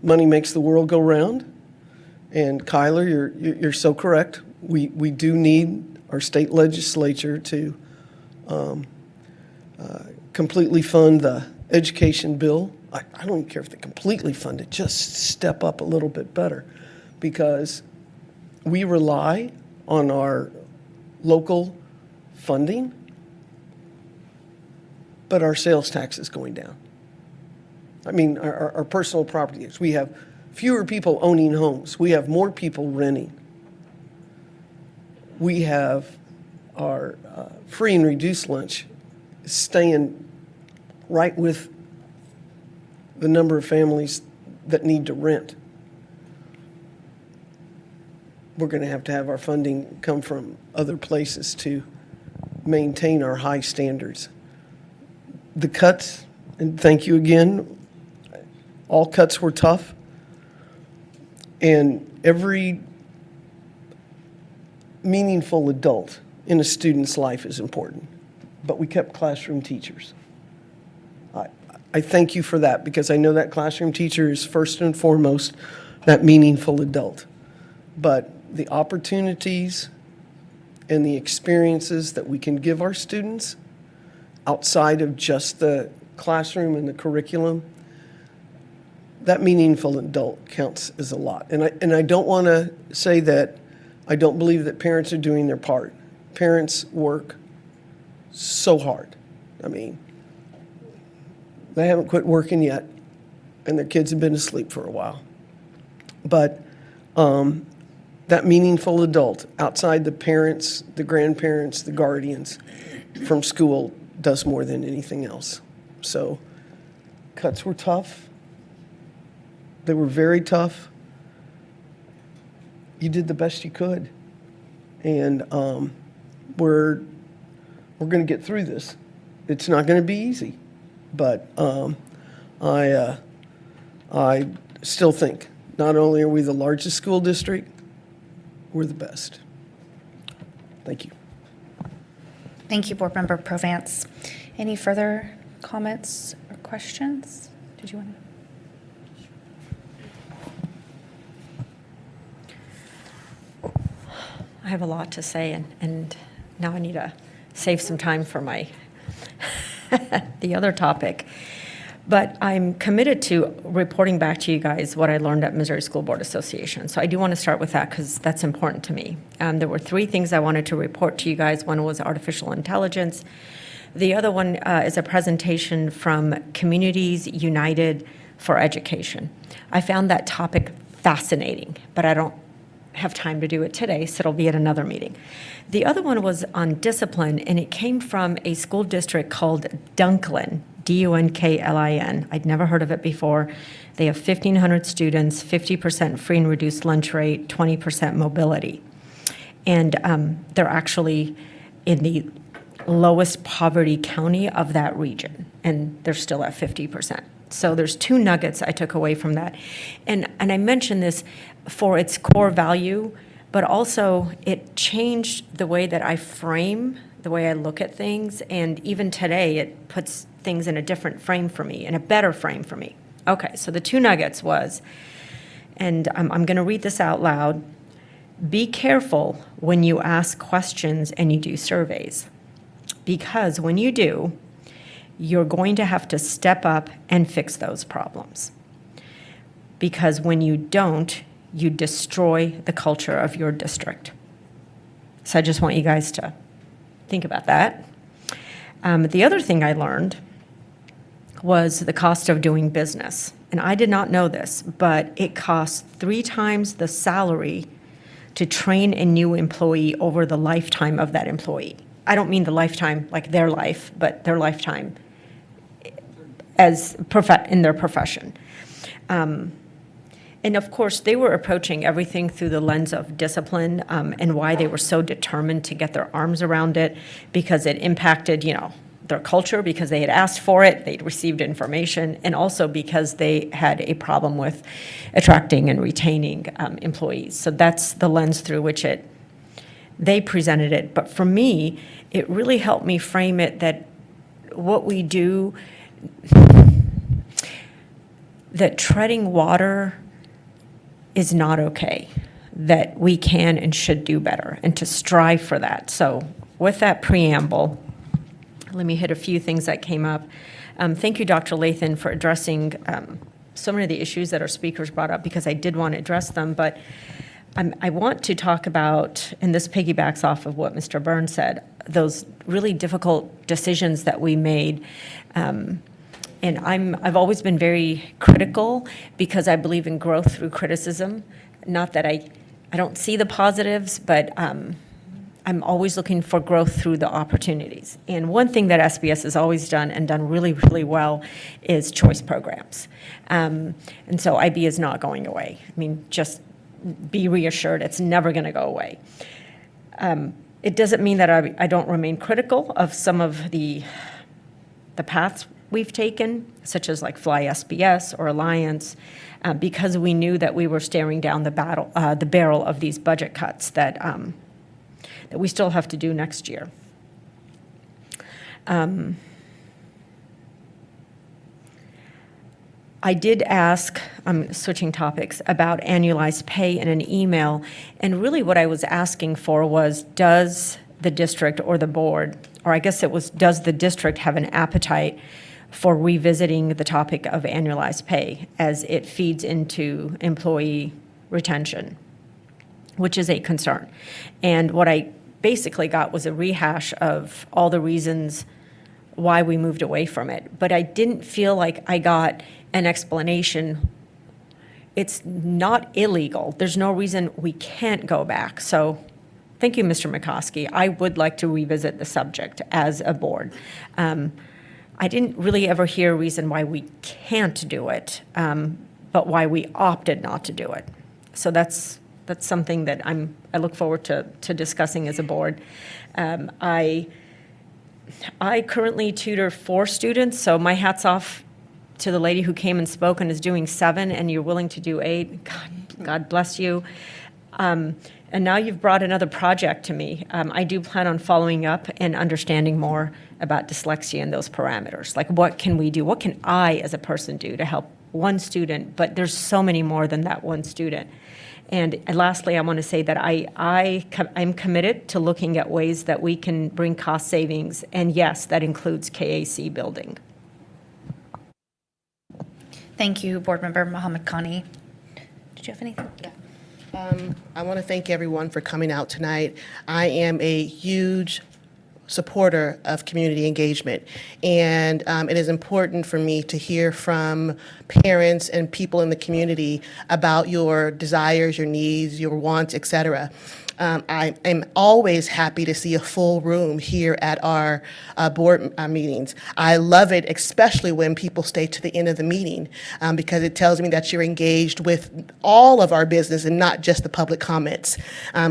S15: money makes the world go round. And Kyler, you're so correct. We do need our state legislature to completely fund the education bill. I don't even care if they completely fund it, just step up a little bit better, because we rely on our local funding, but our sales tax is going down. I mean, our personal property tax. We have fewer people owning homes. We have more people renting. We have our free and reduced lunch staying right with the number of families that need to rent. We're going to have our funding come from other places to maintain our high standards. The cuts, and thank you again, all cuts were tough, and every meaningful adult in a student's life is important, but we kept classroom teachers. I thank you for that, because I know that classroom teacher is first and foremost that meaningful adult. But the opportunities and the experiences that we can give our students outside of just the classroom and the curriculum, that meaningful adult counts as a lot. And I don't want to say that I don't believe that parents are doing their part. Parents work so hard. I mean, they haven't quit working yet, and their kids have been asleep for a while. But that meaningful adult outside the parents, the grandparents, the guardians from school does more than anything else. So cuts were tough. They were very tough. You did the best you could. And we're going to get through this. It's not going to be easy. But I still think not only are we the largest school district, we're the best. Thank you.
S1: Thank you, Board Member Provance. Any further comments or questions? Did you want to?
S3: I have a lot to say, and now I need to save some time for my the other topic. But I'm committed to reporting back to you guys what I learned at Missouri School Board Association. So I do want to start with that because that's important to me. There were 3 things I wanted to report to you guys. One was artificial intelligence. The other one is a presentation from Communities United for Education. I found that topic fascinating, but I don't have time to do it today, so it'll be at another meeting. The other one was on discipline, and it came from a school district called Dunklin, Dunklin. I'd never heard of it before. They have 1,500 students, 50% free and reduced lunch rate, 20% mobility. And they're actually in the lowest poverty county of that region, and they're still at 50%. So there's two nuggets I took away from that. And I mention this for its core value, but also it changed the way that I frame, the way I look at things, and even today it puts things in a different frame for me, in a better frame for me. Okay, so the two nuggets was, and I'm going to read this out loud, be careful when you ask questions and you do surveys, because when you do, you're going to have to step up and fix those problems. Because when you don't, you destroy the culture of your district. So I just want you guys to think about that. The other thing I learned was the cost of doing business. And I did not know this, but it costs 3 times the salary to train a new employee over the lifetime of that employee. I don't mean the lifetime like their life, but their lifetime as in their profession. And of course, they were approaching everything through the lens of discipline, and why they were so determined to get their arms around it, because it impacted, their culture, because they had asked for it, they'd received information, and also because they had a problem with attracting and retaining employees. So that's the lens through which they presented it. But for me, it really helped me frame it that what we do, that treading water is not okay, that we can and should do better, and to strive for that. So with that preamble, let me hit a few things that came up. Thank you, Dr. Lathan, for addressing so many of the issues that our speakers brought up, because I did want to address them, but I want to talk about, and this piggybacks off of what Mr. Byrne said, those really difficult decisions that we made. And I've always been very critical, because I believe in growth through criticism. Not that I don't see the positives, but I'm always looking for growth through the opportunities. And one thing that SBS has always done, and done really, really well, is choice programs. And so IB is not going away. I mean, just be reassured, it's never going to go away. It doesn't mean that I don't remain critical of some of the paths we've taken, such as like Fly SBS or Alliance, because we knew that we were staring down the barrel of these budget cuts that we still have to do next year. I did ask, I'm switching topics, about annualized pay in an email, and really what I was asking for was, does the district or the board, or I guess it was, does the district have an appetite for revisiting the topic of annualized pay as it feeds into employee retention, which is a concern. And what I basically got was a rehash of all the reasons why we moved away from it. But I didn't feel like I got an explanation. It's not illegal. There's no reason we can't go back. So thank you, Mr. McCoskey. I would like to revisit the subject as a board. I didn't really ever hear a reason why we can't do it, but why we opted not to do it. So that's something that I look forward to discussing as a board. I currently tutor 4 students, so my hat's off to the lady who came and spoke and is doing 7, and you're willing to do 8. God bless you. And now you've brought another project to me. I do plan on following up and understanding more about dyslexia and those parameters. Like, what can we do? What can I as a person do to help one student? But there's so many more than that one student. And lastly, I want to say that I'm committed to looking at ways that we can bring cost savings. And yes, that includes KAC building.
S1: Thank you, Board Member Mohammed Khani. Did you have anything? Yeah.
S6: I want to thank everyone for coming out tonight. I am a huge supporter of community engagement, and it is important for me to hear from parents and people in the community about your desires, your needs, your wants, etc. I am always happy to see a full room here at our board meetings. I love it, especially when people stay to the end of the meeting, because it tells me that you're engaged with all of our business and not just the public comments.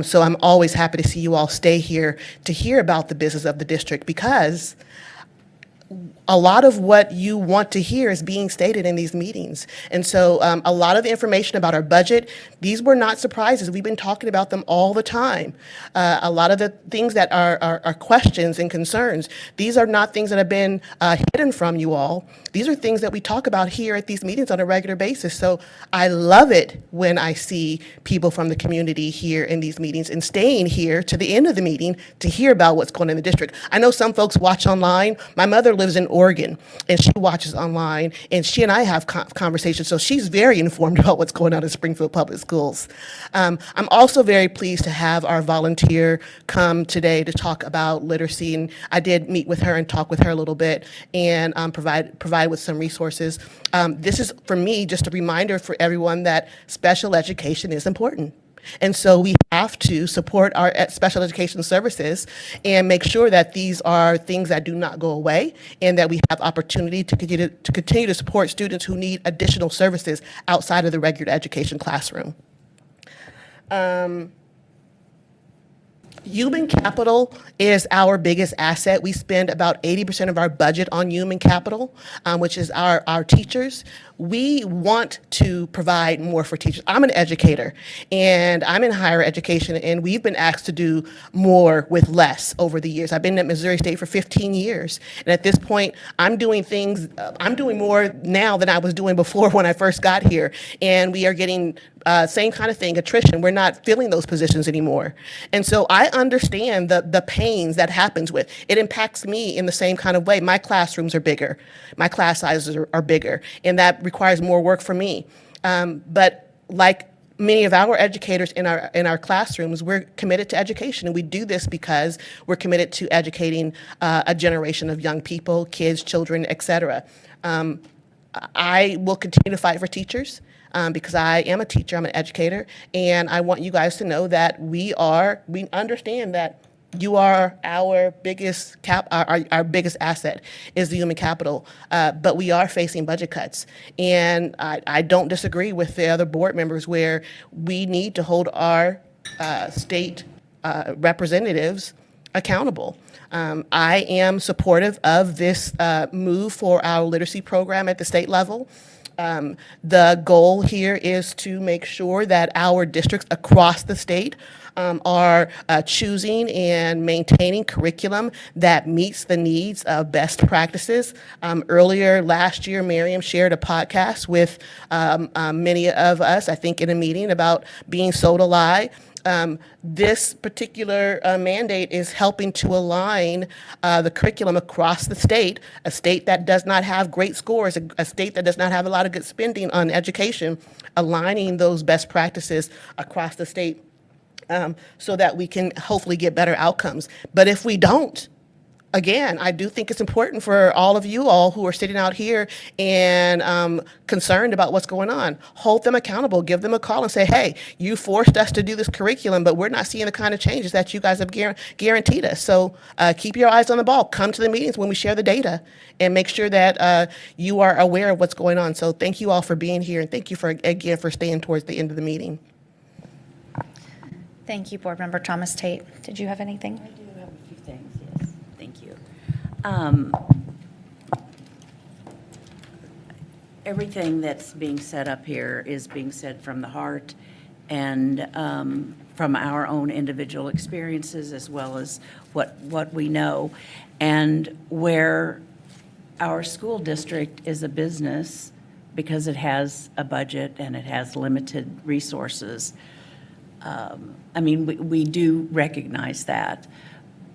S6: So I'm always happy to see you all stay here to hear about the business of the district, because a lot of what you want to hear is being stated in these meetings. And so a lot of the information about our budget, these were not surprises. We've been talking about them all the time. A lot of the things that are questions and concerns, these are not things that have been hidden from you all. These are things that we talk about here at these meetings on a regular basis. So I love it when I see people from the community here in these meetings and staying here to the end of the meeting to hear about what's going on in the district. I know some folks watch online. My mother lives in Oregon, and she watches online, and she and I have conversations, so she's very informed about what's going on in Springfield Public Schools. I'm also very pleased to have our volunteer come today to talk about literacy, and I did meet with her and talk with her a little bit and provide with some resources. This is, for me, just a reminder for everyone that special education is important. And so we have to support our special education services and make sure that these are things that do not go away, and that we have opportunity to continue to support students who need additional services outside of the regular education classroom. Human capital is our biggest asset. We spend about 80% of our budget on human capital, which is our teachers. We want to provide more for teachers. I'm an educator, and I'm in higher education, and we've been asked to do more with less over the years. I've been at Missouri State for 15 years, and at this point, I'm doing more now than I was doing before when I first got here, and we are getting same kind of thing, attrition. We're not filling those positions anymore. And so I understand the pains that happens with. It impacts me in the same kind of way. My classrooms are bigger. My class sizes are bigger, and that requires more work for me. But like many of our educators in our classrooms, we're committed to education, and we do this because we're committed to educating a generation of young people, kids, children, et cetera. I will continue to fight for teachers. Because I am a teacher, I'm an educator, and I want you guys to know that we understand that you are our biggest our biggest asset is the human capital, but we are facing budget cuts. And I don't disagree with the other board members where we need to hold our state representatives accountable. I am supportive of this move for our literacy program at the state level. The goal here is to make sure that our districts across the state are choosing and maintaining curriculum that meets the needs of best practices. Earlier last year, Miriam shared a podcast with many of us, I think in a meeting, about being sold a lie. This particular mandate is helping to align the curriculum across the state, a state that does not have great scores, a state that does not have a lot of good spending on education, aligning those best practices across the state so that we can hopefully get better outcomes. But if we don't, again, I do think it's important for all of you all who are sitting out here and concerned about what's going on. Hold them accountable. Give them a call and say, hey, you forced us to do this curriculum, but we're not seeing the kind of changes that you guys have guaranteed us. So keep your eyes on the ball. Come to the meetings when we share the data and make sure that you are aware of what's going on. So thank you all for being here, and thank you again for staying towards the end of the meeting.
S1: Thank you, Board Member Thomas Tate. Did you have anything?
S22: I do have a few things, yes. Thank you. Everything that's being said up here is being said from the heart and from our own individual experiences, as well as what we know. And where our school district is a business because it has a budget and it has limited resources, I mean, we do recognize that.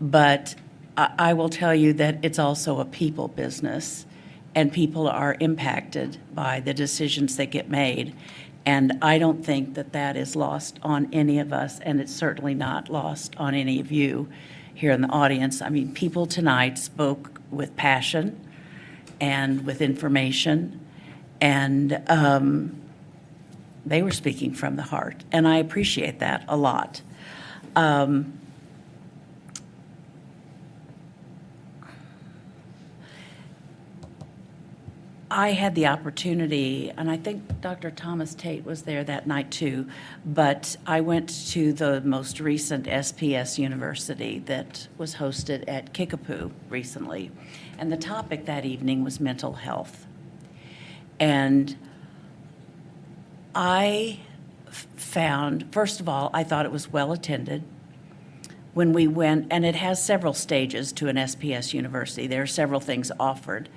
S22: But I will tell you that it's also a people business, and people are impacted by the decisions that get made. And I don't think that that is lost on any of us, and it's certainly not lost on any of you here in the audience. I mean, people tonight spoke with passion and with information, and they were speaking from the heart, and I appreciate that a lot. I had the opportunity, and I think Dr. Thomas Tate was there that night too, but I went to the most recent SPS University that was hosted at Kickapoo recently, and the topic that evening was mental health. And I found, first of all, I thought it was well attended. When we went, and it has several stages to an SPS University, there are several things offered.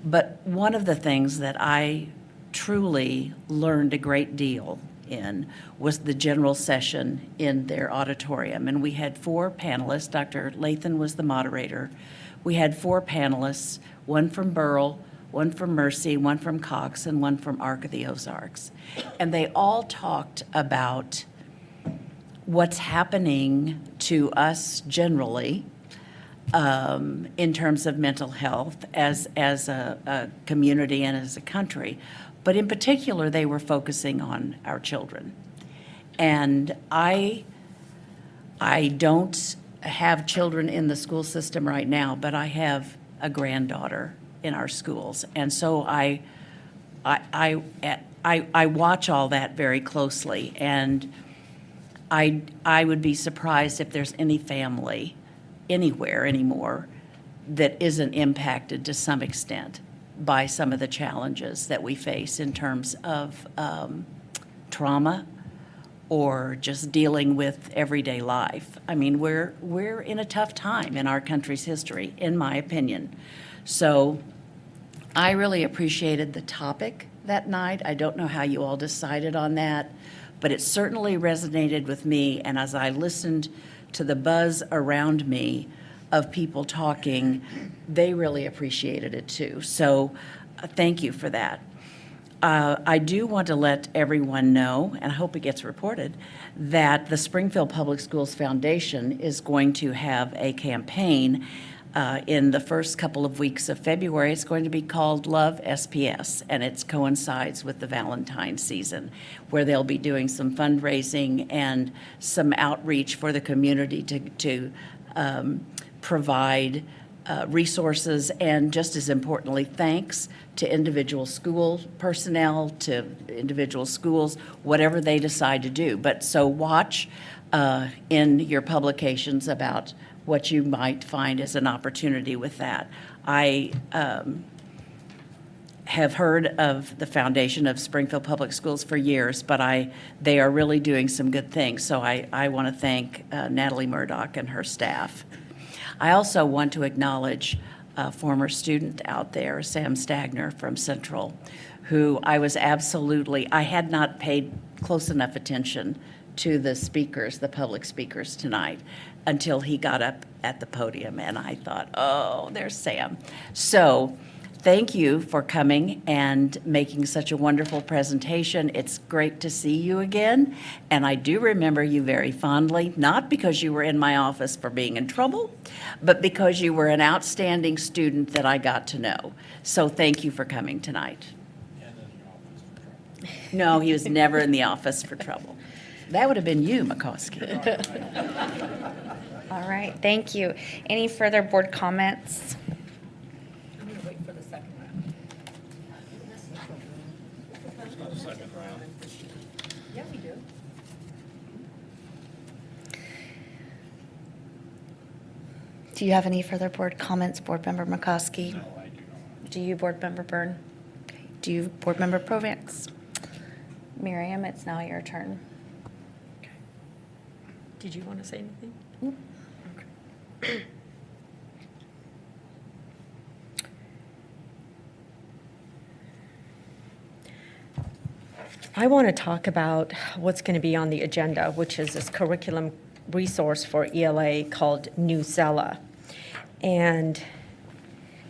S22: But one of the things that I truly learned a great deal in was the general session in their auditorium. And we had 4 panelists. Dr. Lathan was the moderator. We had 4 panelists, one from Burrell, one from Mercy, one from Cox, and one from Arc of the Ozarks. And they all talked about what's happening to us generally in terms of mental health as a community and as a country. But in particular, they were focusing on our children. And I don't have children in the school system right now, but I have a granddaughter in our schools. And so I watch all that very closely. And I would be surprised if there's any family anywhere anymore that isn't impacted to some extent by some of the challenges that we face in terms of trauma or just dealing with everyday life. I mean, we're in a tough time in our country's history, in my opinion. So I really appreciated the topic that night. I don't know how you all decided on that, but it certainly resonated with me. And as I listened to the buzz around me of people talking, they really appreciated it too. So thank you for that. I do want to let everyone know, and I hope it gets reported, that the Springfield Public Schools Foundation is going to have a campaign in the first couple of weeks of February. It's going to be called Love SPS, and it coincides with the Valentine's season, where they'll be doing some fundraising and some outreach for the community to provide resources, and just as importantly, thanks to individual school personnel, to individual schools, whatever they decide to do. But so watch in your publications about what you might find as an opportunity with that. I have heard of the foundation of Springfield Public Schools for years, but they are really doing some good things. So I want to thank Natalie Murdoch and her staff. I also want to acknowledge a former student out there, Sam Stagner from Central, who I had not paid close enough attention to the speakers, the public speakers tonight, until he got up at the podium, and I thought, oh, there's Sam. So thank you for coming and making such a wonderful presentation. It's great to see you again, and I do remember you very fondly, not because you were in my office for being in trouble, but because you were an outstanding student that I got to know. So thank you for coming tonight. No, he was never in the office for trouble. That would have been you, McCoskey.
S1: All right, thank you. Any further board comments?
S3: I'm going to wait for the second round. Yeah, we do.
S1: Do you have any further board comments, Board Member McCoskey? No, I do not. Do you, Board Member Byrne? Okay. Do you, Board Member Provence? Miriam, it's now your turn.
S3: Did you want to say anything? Okay. I want to talk about what's going to be on the agenda, which is this curriculum resource for ELA called Newsella. And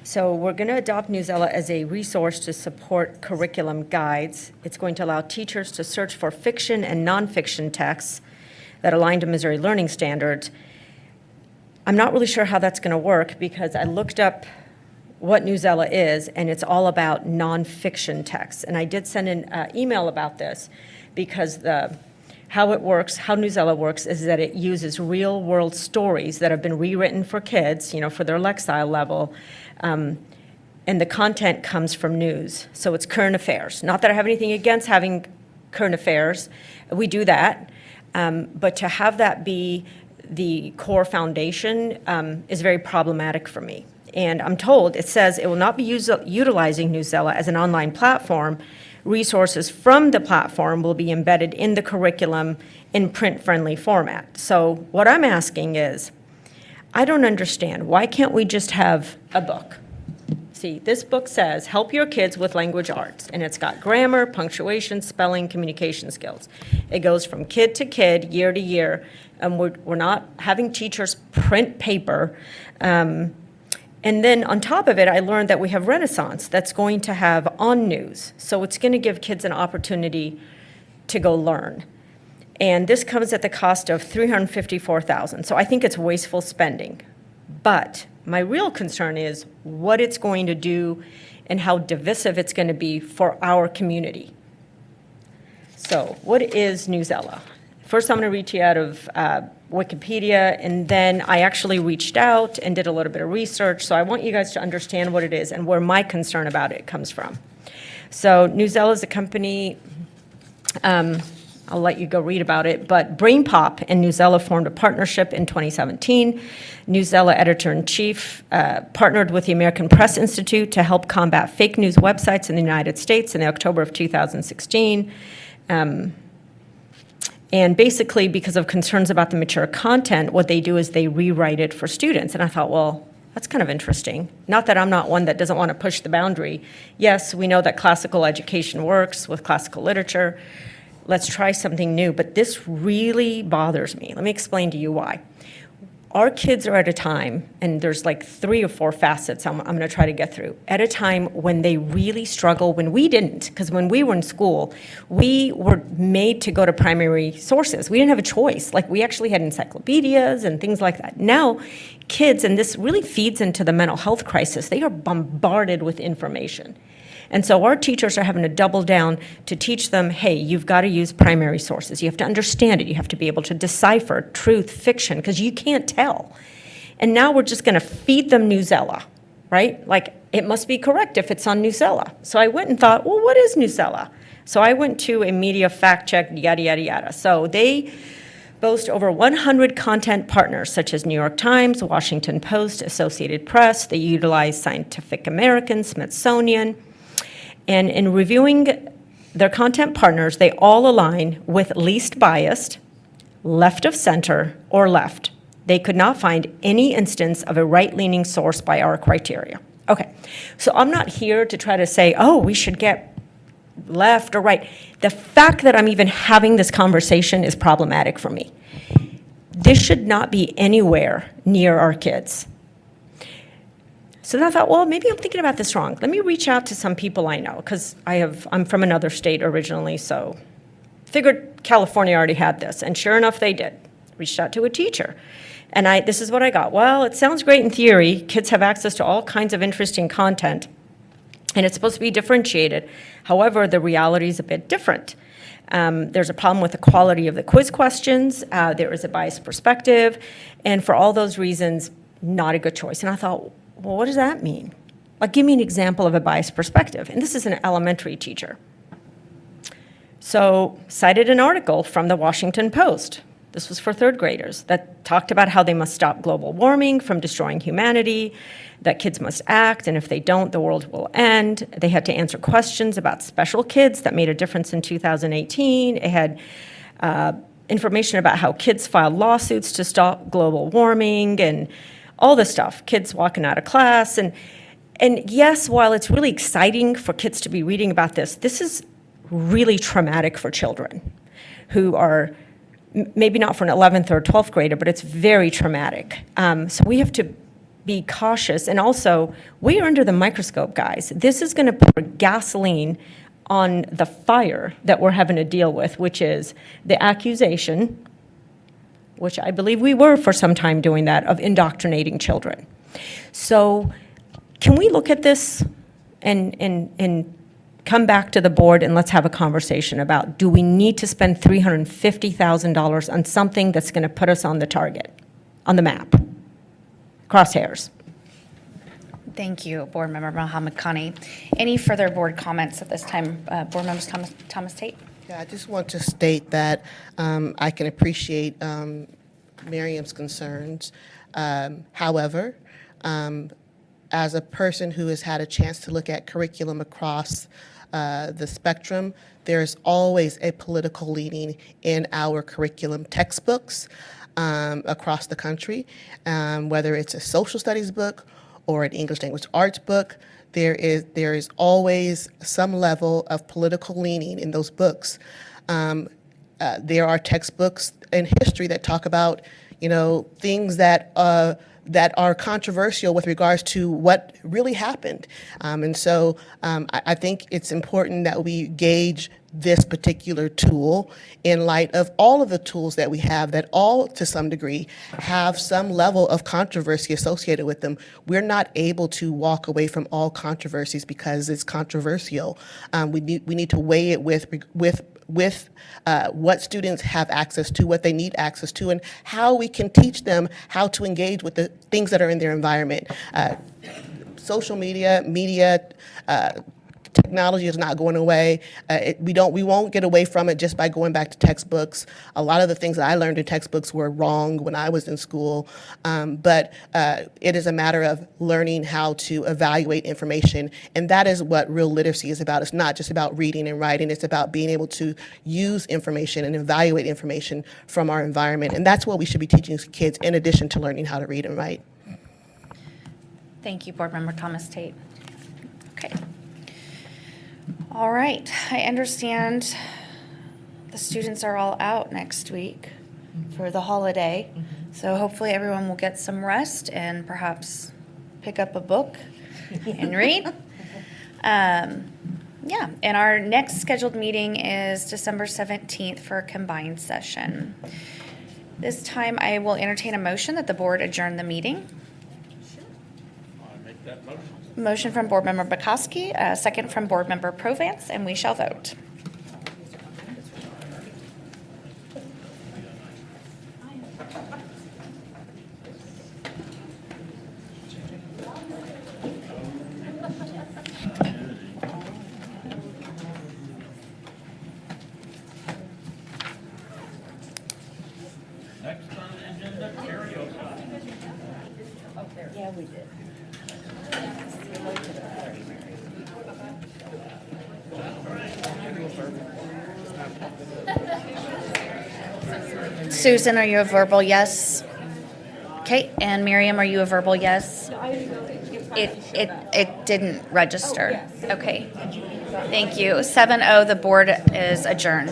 S3: so we're going to adopt Newsella as a resource to support curriculum guides. It's going to allow teachers to search for fiction and nonfiction texts that align to Missouri learning standards. I'm not really sure how that's going to work because I looked up what Newsella is, and it's all about nonfiction texts. And I did send an email about this because the how it works, how Newsella works, is that it uses real-world stories that have been rewritten for kids, for their Lexile level, and the content comes from news. So it's current affairs. Not that I have anything against having current affairs. We do that. But to have that be the core foundation is very problematic for me. And I'm told, it says it will not be utilizing Newsella as an online platform. Resources from the platform will be embedded in the curriculum in print-friendly format. So what I'm asking is, I don't understand. Why can't we just have a book? See, this book says, help your kids with language arts, and it's got grammar, punctuation, spelling, communication skills. It goes from kid to kid, year to year, and we're not having teachers print paper. And then on top of it, I learned that we have Renaissance that's going to have on news. So it's going to give kids an opportunity to go learn. And this comes at the cost of $354,000. So I think it's wasteful spending. But my real concern is what it's going to do and how divisive it's going to be for our community. So what is Newsella? First, I'm going to read you out of Wikipedia, and then I actually reached out and did a little bit of research. So I want you guys to understand what it is and where my concern about it comes from. So Newsella is a company, I'll let you go read about it, but BrainPop and Newsella formed a partnership in 2017. Newsella editor-in-chief partnered with the American Press Institute to help combat fake news websites in the United States in October of 2016. And basically, because of concerns about the mature content, what they do is they rewrite it for students. And I thought, well, that's kind of interesting. Not that I'm not one that doesn't want to push the boundary. Yes, we know that classical education works with classical literature. Let's try something new. But this really bothers me. Let me explain to you why. Our kids are at a time, and there's like 3 or 4 facets I'm going to try to get through, at a time when they really struggle, when we didn't, because when we were in school, we were made to go to primary sources. We didn't have a choice. Like, we actually had encyclopedias and things like that. Now, kids, and this really feeds into the mental health crisis, they are bombarded with information. And so our teachers are having to double down to teach them, hey, you've got to use primary sources. You have to understand it. You have to be able to decipher truth, fiction, because you can't tell. And now we're just going to feed them Newsella, right? Like, it must be correct if it's on Newsella. So I went and thought, well, what is Newsella? So I went to a media fact check, yada, yada, yada. So they boast over 100 content partners, such as New York Times, Washington Post, Associated Press. They utilize Scientific American, Smithsonian. And in reviewing their content partners, they all align with least biased, left of center, or left. They could not find any instance of a right-leaning source by our criteria. Okay, so I'm not here to try to say, oh, we should get left or right. The fact that I'm even having this conversation is problematic for me. This should not be anywhere near our kids. So then I thought, well, maybe I'm thinking about this wrong. Let me reach out to some people I know, because I'm from another state originally, so figured California already had this, and sure enough, they did. Reached out to a teacher, and this is what I got. Well, it sounds great in theory. Kids have access to all kinds of interesting content, and it's supposed to be differentiated. However, the reality is a bit different. There's a problem with the quality of the quiz questions. There is a biased perspective, and for all those reasons, not a good choice. And I thought, well, what does that mean? Like, give me an example of a biased perspective. And this is an elementary teacher. So, cited an article from the Washington Post. This was for 3rd graders that talked about how they must stop global warming from destroying humanity, that kids must act, and if they don't, the world will end. They had to answer questions about special kids that made a difference in 2018. It had information about how kids filed lawsuits to stop global warming and all this stuff, kids walking out of class. And yes, while it's really exciting for kids to be reading about this, this is really traumatic for children who are maybe not for an 11th or 12th grader, but it's very traumatic. So we have to be cautious. And also, we are under the microscope, guys. This is going to pour gasoline on the fire that we're having to deal with, which is the accusation, which I believe we were for some time doing that, of indoctrinating children. So can we look at this and kind come back to the board and let's have a conversation about, do we need to spend $350,000 on something that's going to put us on the target, on the map? Crosshairs.
S1: Thank you, Board Member Mohammed Khani. Any further board comments at this time? Board Members Thomas Tate?
S6: Yeah, I just want to state that I can appreciate Miriam's concerns. However, as a person who has had a chance to look at curriculum across the spectrum, there's always a political leaning in our curriculum textbooks across the country, whether it's a social studies book or an English language arts book. There is always some level of political leaning in those books. There are textbooks in history that talk about, things that are controversial with regards to what really happened. And so I think it's important that we gauge this particular tool in light of all of the tools that we have that all, to some degree, have some level of controversy associated with them. We're not able to walk away from all controversies because it's controversial. We need to weigh it with what students have access to, what they need access to, and how we can teach them how to engage with the things that are in their environment. Social media, technology is not going away. We won't get away from it just by going back to textbooks. A lot of the things that I learned in textbooks were wrong when I was in school, but it is a matter of learning how to evaluate information, and that is what real literacy is about. It's not just about reading and writing. It's about being able to use information and evaluate information from our environment, and that's what we should be teaching kids in addition to learning how to read and write.
S1: Thank you, Board Member Thomas Tate. Okay. All right, I understand the students are all out next week for the holiday, so hopefully everyone will get some rest and perhaps pick up a book and read. Yeah, and our next scheduled meeting is December 17th for a combined session. This time I will entertain a motion that the board adjourn the meeting.
S9: I make that motion.
S1: Motion from Board Member Bukowski, a second from Board Member Provance, and we shall vote.
S9: Next on the agenda, karaoke.
S2: Yeah, we did.
S1: Susan, are you a verbal yes? Okay, and Miriam, are you a verbal yes? It didn't register. Okay. Thank you. 7-0, the board is adjourned.